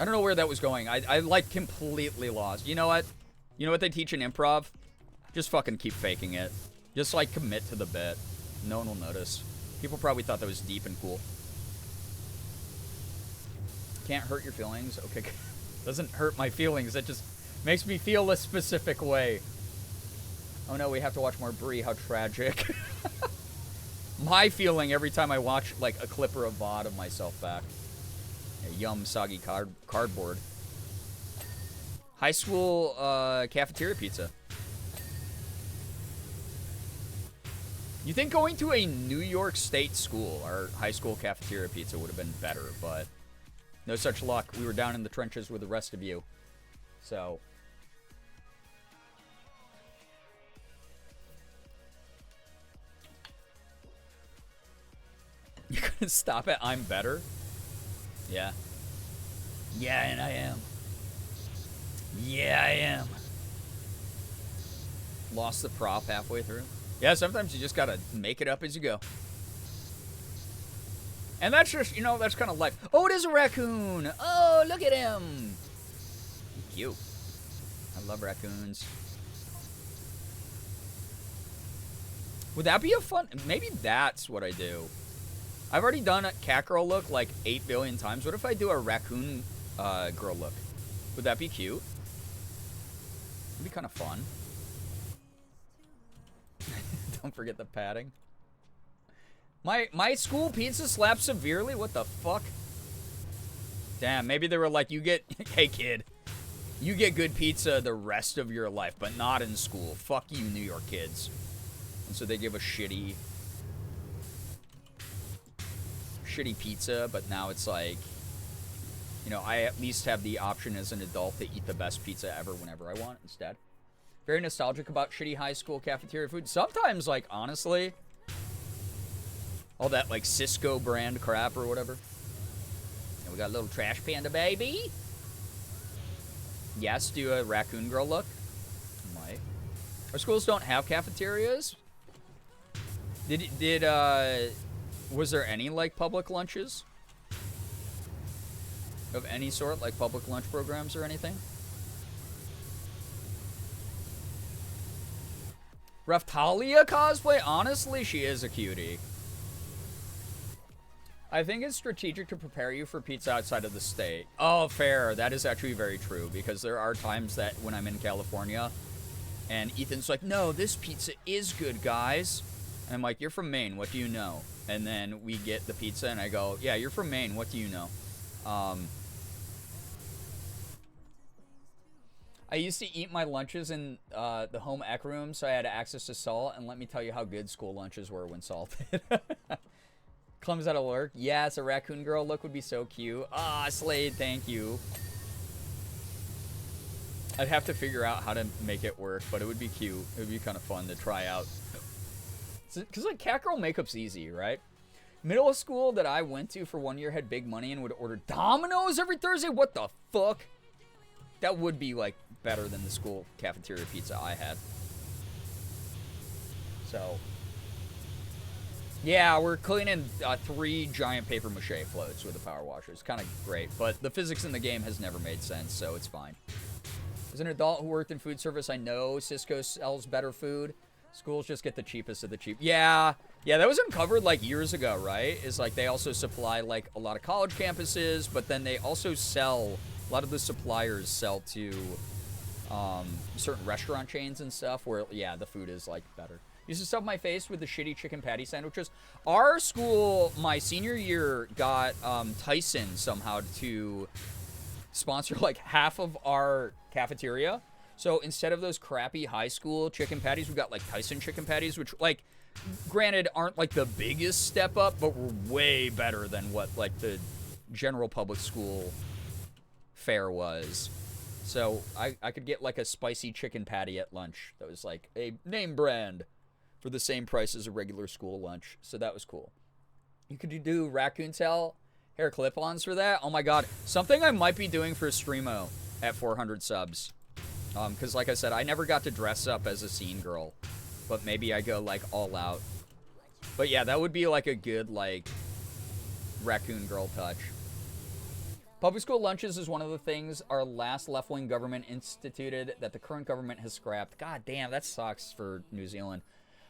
I don't know where that was going. I like completely lost. You know what? You know what they teach in improv? Just fucking keep faking it. Just like commit to the bit. No one will notice. People probably thought that was deep and cool. Can't hurt your feelings. Okay. Doesn't hurt my feelings. It just makes me feel a specific way. Oh no, we have to watch more Brie. How tragic. My feeling every time I watch like a clip or a VOD of myself back. A yum soggy cardboard. High school cafeteria pizza. You think going to a New York State school or high school cafeteria pizza would have been better, but no such luck. We were down in the trenches with the rest of you. So. You couldn't stop it. I'm better. Yeah. Yeah, and I am. Yeah, I am. Lost the prop halfway through. Yeah, sometimes you just gotta make it up as you go. And that's just, you know, that's kind of life. Oh, it is a raccoon. Oh, look at him. Cute. I love raccoons. Would that be a fun... Maybe that's what I do. I've already done a cat girl look like 8 billion times. What if I do a raccoon girl look? Would that be cute? It'd be kind of fun. Don't forget the padding. My school pizza slapped severely? What the fuck? Damn, maybe they were like, you get... Hey, kid. You get good pizza the rest of your life, but not in school. Fuck you, New York kids. And so they give a shitty pizza, but now it's like, you know, I at least have the option as an adult to eat the best pizza ever whenever I want instead. Very nostalgic about shitty high school cafeteria food. Sometimes, like, honestly, all that, like, Cisco brand crap or whatever. And we got a little trash panda baby. Yes, do a raccoon girl look. Might. Our schools don't have cafeterias. Was there any, like, public lunches? Of any sort, like public lunch programs or anything? Raftalia cosplay? Honestly, she is a cutie. I think it's strategic to prepare you for pizza outside of the state. Oh, fair. That is actually very true, because there are times that when I'm in California and Ethan's like, no, this pizza is good, guys. And I'm like, you're from Maine. What do you know? And then we get the pizza and I go, yeah, you're from Maine. What do you know? I used to eat my lunches in the home ec room, so I had access to salt. And let me tell you how good school lunches were when salted. Clum's out of work. Yes, a raccoon girl look would be so cute. Ah, Slade, thank you. I'd have to figure out how to make it work, but it would be cute. It would be kind of fun to try out. Because, like, cat girl makeup's easy, right? Middle school that I went to for 1 year had big money and would order Domino's every Thursday. What the fuck? That would be, like, better than the school cafeteria pizza I had. So, yeah, we're cleaning 3 giant paper mache floats with a power washer. It's kind of great, but the physics in the game has never made sense, so it's fine. As an adult who worked in food service, I know Cisco sells better food. Schools just get the cheapest of the cheap. Yeah, that was uncovered like years ago, right? Is like they also supply like a lot of college campuses, but then they also sell, a lot of the suppliers sell to certain restaurant chains and stuff where, yeah, the food is like better. Used to stuff my face with the shitty chicken patty sandwiches. Our school, my senior year, got Tyson somehow to sponsor like half of our cafeteria. So instead of those crappy high school chicken patties, we got like Tyson chicken patties, which, like, granted aren't like the biggest step up, but were way better than what like the general public school fare was. So I could get like a spicy chicken patty at lunch that was like a name brand for the same price as a regular school lunch. So that was cool. You could do raccoon tail hair clip-ons for that. Oh my god. Something I might be doing for Streamo at 400 subs. Because like I said, I never got to dress up as a scene girl but maybe I go, like, all out. But yeah, that would be, like, a good, like, raccoon girl touch. Public school lunches is one of the things our last left-wing government instituted that the current government has scrapped. God damn, that sucks for New Zealand.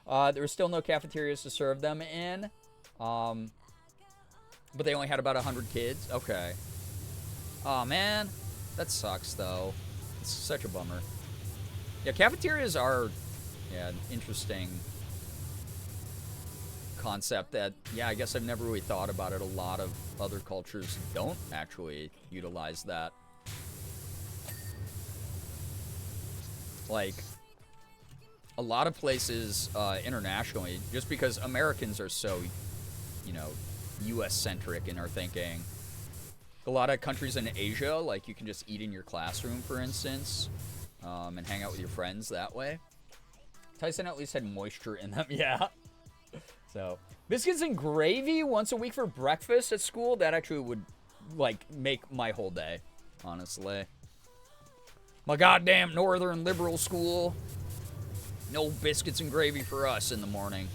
There were still no cafeterias to serve them in. But they only had about 100 kids. Okay. Oh, man. That sucks, though. It's such a bummer. Yeah, cafeterias are, yeah, an interesting concept that, yeah, I guess I've never really thought about it. A lot of other cultures don't actually utilize that. Like, a lot of places internationally, just because Americans are so, you know, US-centric in our thinking. A lot of countries in Asia, like, you can just eat in your classroom, for instance, and hang out with your friends that way. Tyson at least had moisture in them, yeah. So, biscuits and gravy once a week for breakfast at school, that actually would, like, make my whole day, honestly. My goddamn northern liberal school. No biscuits and gravy for us in the morning.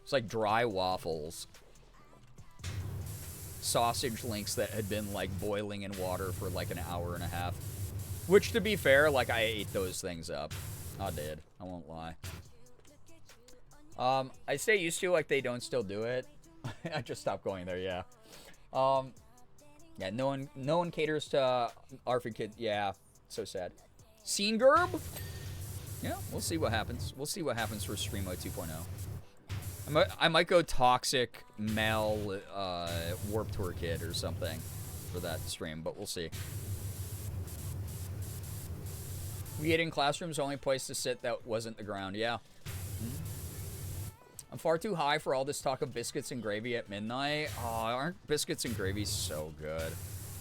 It's like dry waffles. Sausage links that had been, like, boiling in water for, like, an hour and a half. Which, to be fair, like, I ate those things up. I did. I won't lie. I say used to, like, they don't still do it. I just stopped going there, yeah. Yeah, no one caters to Arfid kid. Yeah, so sad. Scene Gerb? Yeah, we'll see what happens. We'll see what happens for Streamo 2.0. I might go toxic male Warped Tour kid or something for that stream, but we'll see. We ate in classrooms, only place to sit that wasn't the ground. Yeah. I'm far too high for all this talk of biscuits and gravy at midnight. Oh, aren't biscuits and gravy so good?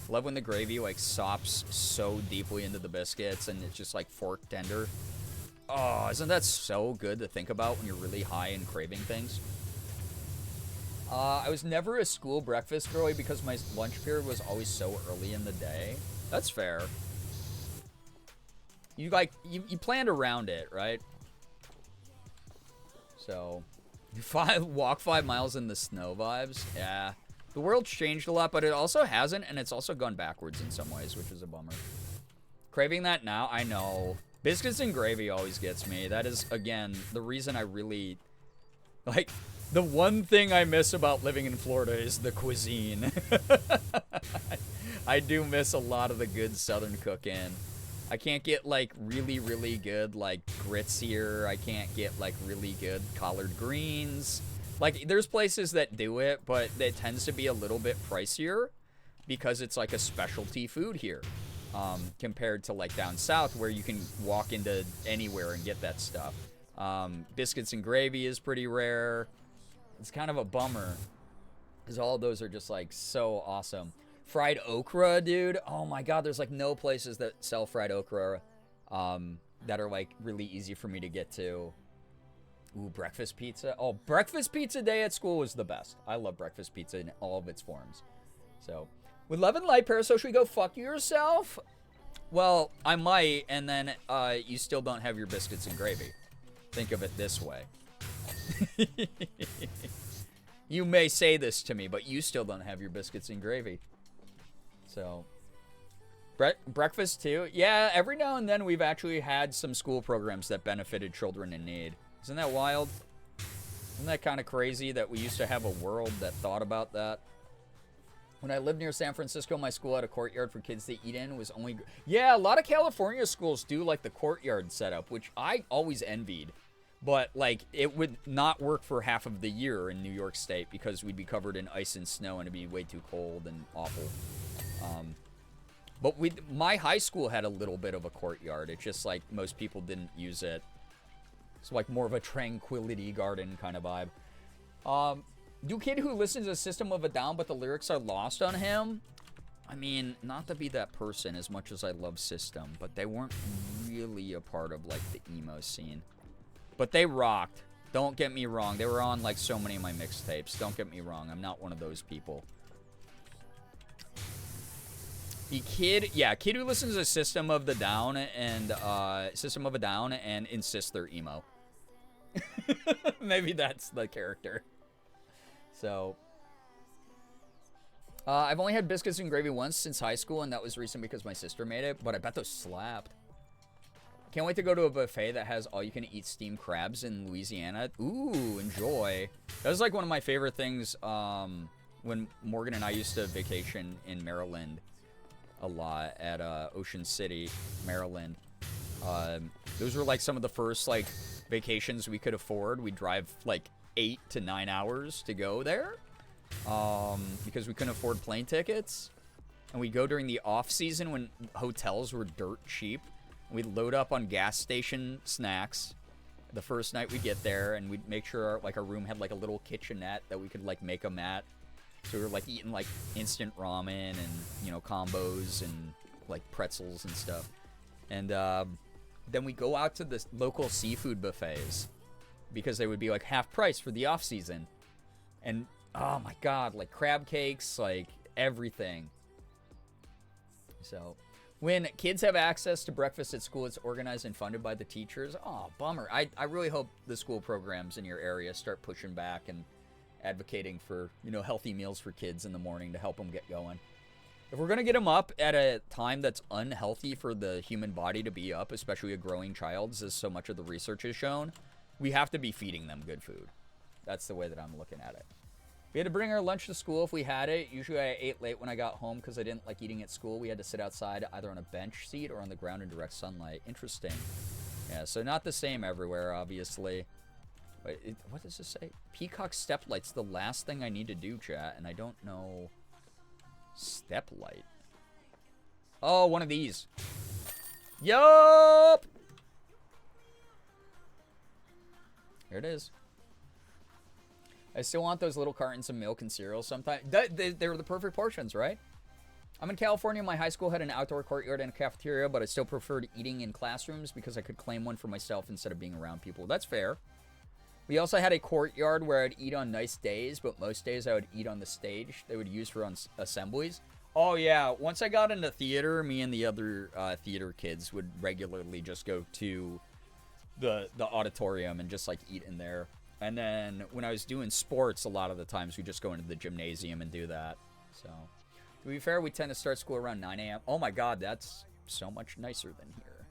Love when the gravy, like, sops so deeply into the biscuits and it's just, like, fork tender. Oh, isn't that so good to think about when you're really high and craving things? I was never a school breakfast girly because my lunch period was always so early in the day. That's fair. You planned around it, right? So, walk 5 miles in the snow vibes. Yeah. The world's changed a lot, but it also hasn't, and it's also gone backwards in some ways, which is a bummer. Craving that now? I know. Biscuits and gravy always gets me. That is, again, the reason I really... Like, the one thing I miss about living in Florida is the cuisine. I do miss a lot of the good southern cooking. I can't get, like, really, really good, like, grits here. I can't get, like, really good collard greens. Like, there's places that do it, but it tends to be a little bit pricier because it's, like, a specialty food here. Compared to, like, down south where you can walk into anywhere and get that stuff. Biscuits and gravy is pretty rare. It's kind of a bummer because all of those are just, like, so awesome. Fried okra, dude. Oh my god, there's, like, no places that sell fried okra that are, like, really easy for me to get to. Ooh, breakfast pizza. Oh, breakfast pizza day at school was the best. I love breakfast pizza in all of its forms. So, with Love and Light, Parasol, should we go fuck yourself? Well, I might, and then you still don't have your biscuits and gravy. Think of it this way. You may say this to me, but you still don't have your biscuits and gravy. So, breakfast too? Yeah, every now and then we've actually had some school programs that benefited children in need. Isn't that wild? Isn't that kind of crazy that we used to have a world that thought about that? When I lived near San Francisco, my school had a courtyard for kids to eat in. It was only... Yeah, a lot of California schools do, like, the courtyard setup, which I always envied. But, like, it would not work for half of the year in New York State because we'd be covered in ice and snow and it'd be way too cold and awful. But my high school had a little bit of a courtyard. It's just, like, most people didn't use it. It's, like, more of a tranquility garden kind of vibe. Do kid who listens to System of a Down, but the lyrics are lost on him? I mean, not to be that person as much as I love System, but they weren't really a part of, like, the emo scene. But they rocked. Don't get me wrong. They were on, like, so many of my mixtapes. Don't get me wrong. I'm not one of those people. The kid who listens to System of a Down and insists they're emo. Maybe that's the character. So, I've only had biscuits and gravy once since high school, and that was recent because my sister made it, but I bet those slapped. Can't wait to go to a buffet that has all-you-can-eat steamed crabs in Louisiana. Ooh, enjoy. That was like one of my favorite things when Morgan and I used to vacation in Maryland a lot at Ocean City, Maryland. Those were like some of the first like vacations we could afford. We'd drive like 8 to 9 hours to go there because we couldn't afford plane tickets. And we'd go during the off-season when hotels were dirt cheap. We'd load up on gas station snacks the first night we get there, and we'd make sure our room had like a little kitchenette that we could like make them at. So we were like eating like instant ramen and, you know, combos and like pretzels and stuff. And then we go out to the local seafood buffets because they would be like half price for the off season. And oh my God, like crab cakes, like everything. So when kids have access to breakfast at school, it's organized and funded by the teachers. Oh, bummer. I really hope the school programs in your area start pushing back and advocating for, you know, healthy meals for kids in the morning to help them get going. If we're going to get them up at a time that's unhealthy for the human body to be up, especially a growing child, as so much of the research has shown, we have to be feeding them good food. That's the way that I'm looking at it. We had to bring our lunch to school if we had it. Usually I ate late when I got home because I didn't like eating at school. We had to sit outside either on a bench seat or on the ground in direct sunlight. Interesting. Yeah, so not the same everywhere, obviously. Wait, what does this say? Peacock step light's the last thing I need to do, chat, and I don't know. Step light. Oh, one of these. Yup! Here it is. I still want those little cartons of milk and cereal sometimes. They're the perfect portions, right? I'm in California. My high school had an outdoor courtyard and a cafeteria, but I still preferred eating in classrooms because I could claim one for myself instead of being around people. That's fair. We also had a courtyard where I'd eat on nice days, but most days I would eat on the stage they would use for assemblies. Oh, yeah. Once I got into theater, me and the other theater kids would regularly just go to the auditorium and just, like, eat in there. And then when I was doing sports, a lot of the times we just go into the gymnasium and do that. So, to be fair, we tend to start school around 9 a.m. Oh, my God. That's so much nicer than here.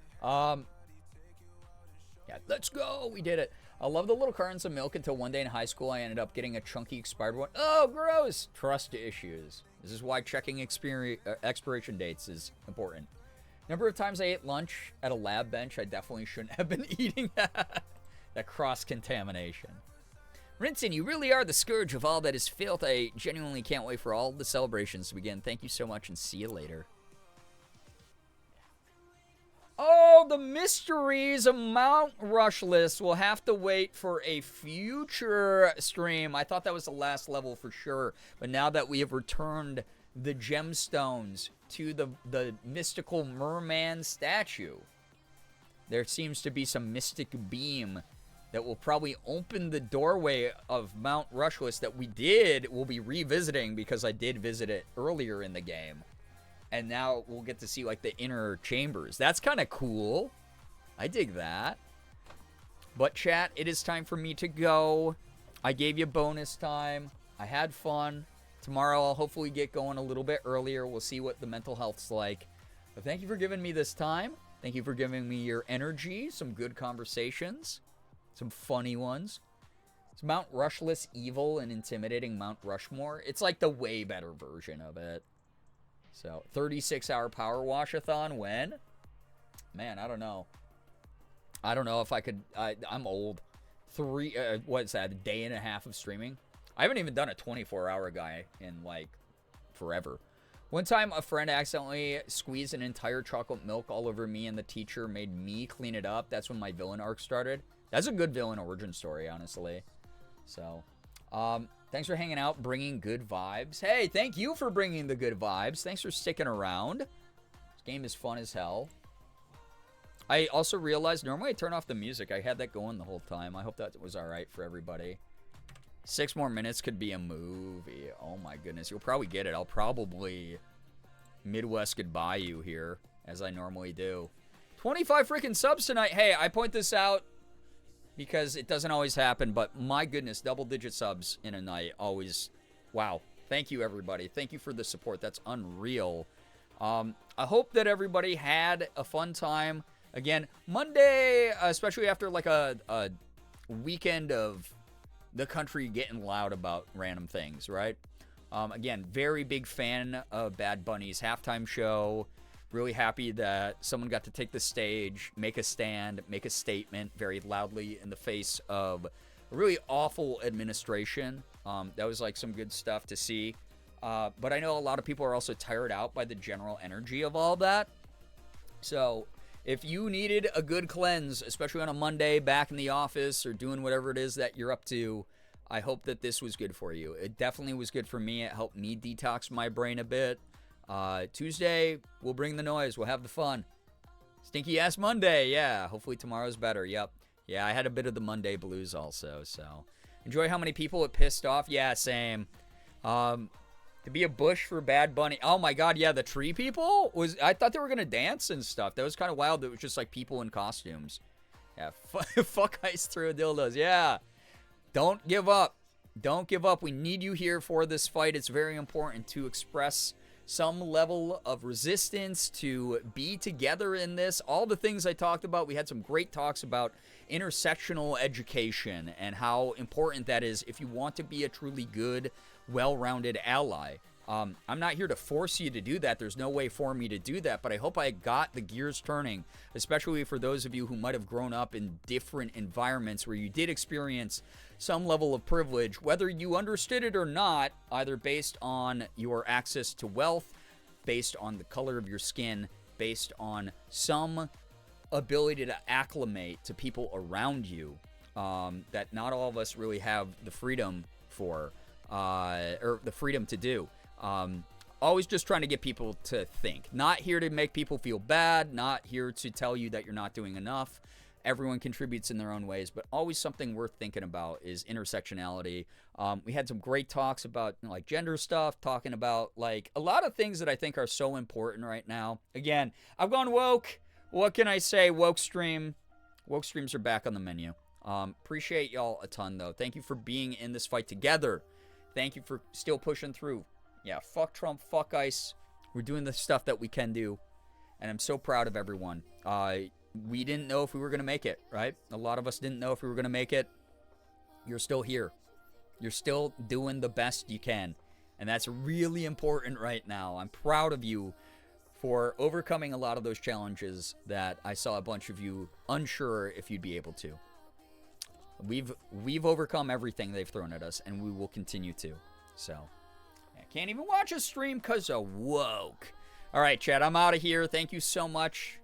Yeah, let's go. We did it. I love the little cartons of milk until one day in high school I ended up getting a chunky expired one. Oh, gross. Trust issues. This is why checking expiration dates is important. Number of times I ate lunch at a lab bench, I definitely shouldn't have been eating that. That cross-contamination. Rinson, you really are the scourge of all that is filth. I genuinely can't wait for all the celebrations to begin. Thank you so much and see you later. Oh, the mysteries of Mount Rushmore will have to wait for a future stream. I thought that was the last level for sure. But now that we have returned the gemstones to the mystical merman statue, there seems to be some mystic beam that will probably open the doorway of Mount Rushmore that we'll be revisiting because I did visit it earlier in the game. And now we'll get to see, like, the inner chambers. That's kind of cool. I dig that. But, chat, it is time for me to go. I gave you bonus time. I had fun. Tomorrow I'll hopefully get going a little bit earlier. We'll see what the mental health's like. But thank you for giving me this time. Thank you for giving me your energy. Some good conversations. Some funny ones. It's Mount Rushless evil and intimidating Mount Rushmore. It's like the way better version of it. So, 36-hour power wash-a-thon when? Man, I don't know. I don't know if I could. I'm old. What is that, a day and a half of streaming? I haven't even done a 24-hour guy in, like, forever. One time, a friend accidentally squeezed an entire chocolate milk all over me, and the teacher made me clean it up. That's when my villain arc started. That's a good villain origin story, honestly. So, thanks for hanging out, bringing good vibes. Hey, thank you for bringing the good vibes. Thanks for sticking around. This game is fun as hell. I also realized normally I turn off the music. I had that going the whole time. I hope that was all right for everybody. 6 more minutes could be a movie. Oh my goodness. You'll probably get it. I'll probably Midwest goodbye you here, as I normally do. 25 freaking subs tonight. Hey, I point this out because it doesn't always happen. But my goodness, double-digit subs in a night always, wow. Thank you, everybody. Thank you for the support. That's unreal. I hope that everybody had a fun time. Again, Monday, especially after like a weekend of the country getting loud about random things, right? Again, very big fan of Bad Bunny's halftime show. Really happy that someone got to take the stage, make a stand, make a statement very loudly in the face of a really awful administration. That was like some good stuff to see. But I know a lot of people are also tired out by the general energy of all that. So if you needed a good cleanse, especially on a Monday back in the office or doing whatever it is that you're up to, I hope that this was good for you. It definitely was good for me. It helped me detox my brain a bit. Tuesday, we'll bring the noise. We'll have the fun. Stinky ass Monday. Yeah, hopefully tomorrow's better. Yep. Yeah, I had a bit of the Monday blues also, so enjoy how many people it pissed off. Yeah, same. To be a bush for Bad Bunny. Oh my god, yeah, the tree people I thought they were gonna dance and stuff. That was kind of wild. It was just like people in costumes. Yeah, fuck ice through dildos. Yeah. Don't give up. Don't give up. We need you here for this fight. It's very important to express some level of resistance, to be together in this. All the things I talked about. We had some great talks about intersectional education and how important that is if you want to be a truly good, well-rounded ally. I'm not here to force you to do that. There's no way for me to do that, but I hope I got the gears turning, especially for those of you who might have grown up in different environments where you did experience some level of privilege, whether you understood it or not, either based on your access to wealth, based on the color of your skin, based on some ability to acclimate to people around you, that not all of us really have the freedom for, or the freedom to do. Always just trying to get people to think. Not here to make people feel bad, not here to tell you that you're not doing enough. Everyone contributes in their own ways, but always something worth thinking about is intersectionality. We had some great talks about like gender stuff, talking about like a lot of things that I think are so important right now. Again, I've gone woke. What can I say? Woke streams are back on the menu. Appreciate y'all a ton though. Thank you for being in this fight together. Thank you for still pushing through. Yeah, fuck Trump, fuck ICE. We're doing the stuff that we can do. And I'm so proud of everyone. We didn't know if we were going to make it, right? A lot of us didn't know if we were going to make it. You're still here. You're still doing the best you can. And that's really important right now. I'm proud of you for overcoming a lot of those challenges that I saw a bunch of you unsure if you'd be able to. We've overcome everything they've thrown at us, and we will continue to. So, I can't even watch a stream because of woke. All right, Chad, I'm out of here. Thank you so much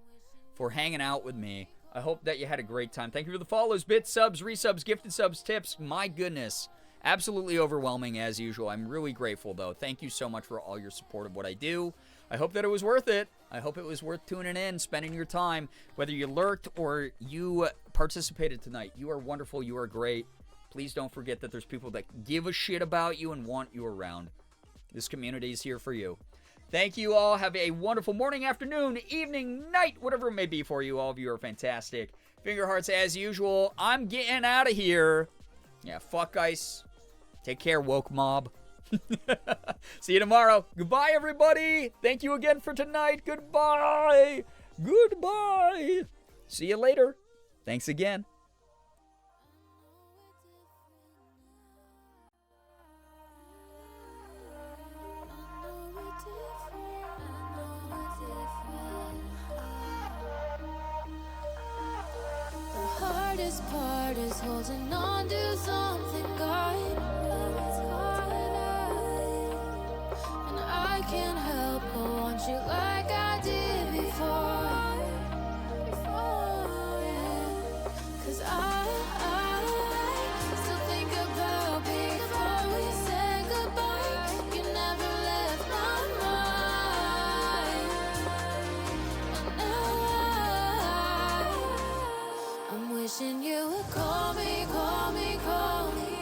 for hanging out with me. I hope that you had a great time. Thank you for the follows, bits, subs, resubs, gifted subs, tips. My goodness, absolutely overwhelming as usual. I'm really grateful, though. Thank you so much for all your support of what I do. I hope that it was worth it. I hope it was worth tuning in, spending your time, whether you lurked or you participated tonight. You are wonderful. You are great. Please don't forget that there's people that give a shit about you and want you around. This community is here for you. Thank you all. Have a wonderful morning, afternoon, evening, night, whatever it may be for you. All of you are fantastic. Finger hearts as usual. I'm getting out of here. Yeah, fuck ICE. Take care, woke mob. See you tomorrow. Goodbye, everybody. Thank you again for tonight. Goodbye. Goodbye. See you later. Thanks again. The hardest part is holding on to something good. And I can't help but want you like I did before. 'Cause I still think about before we said goodbye. You never left my mind. And now I'm wishing you would call me, call me, call me.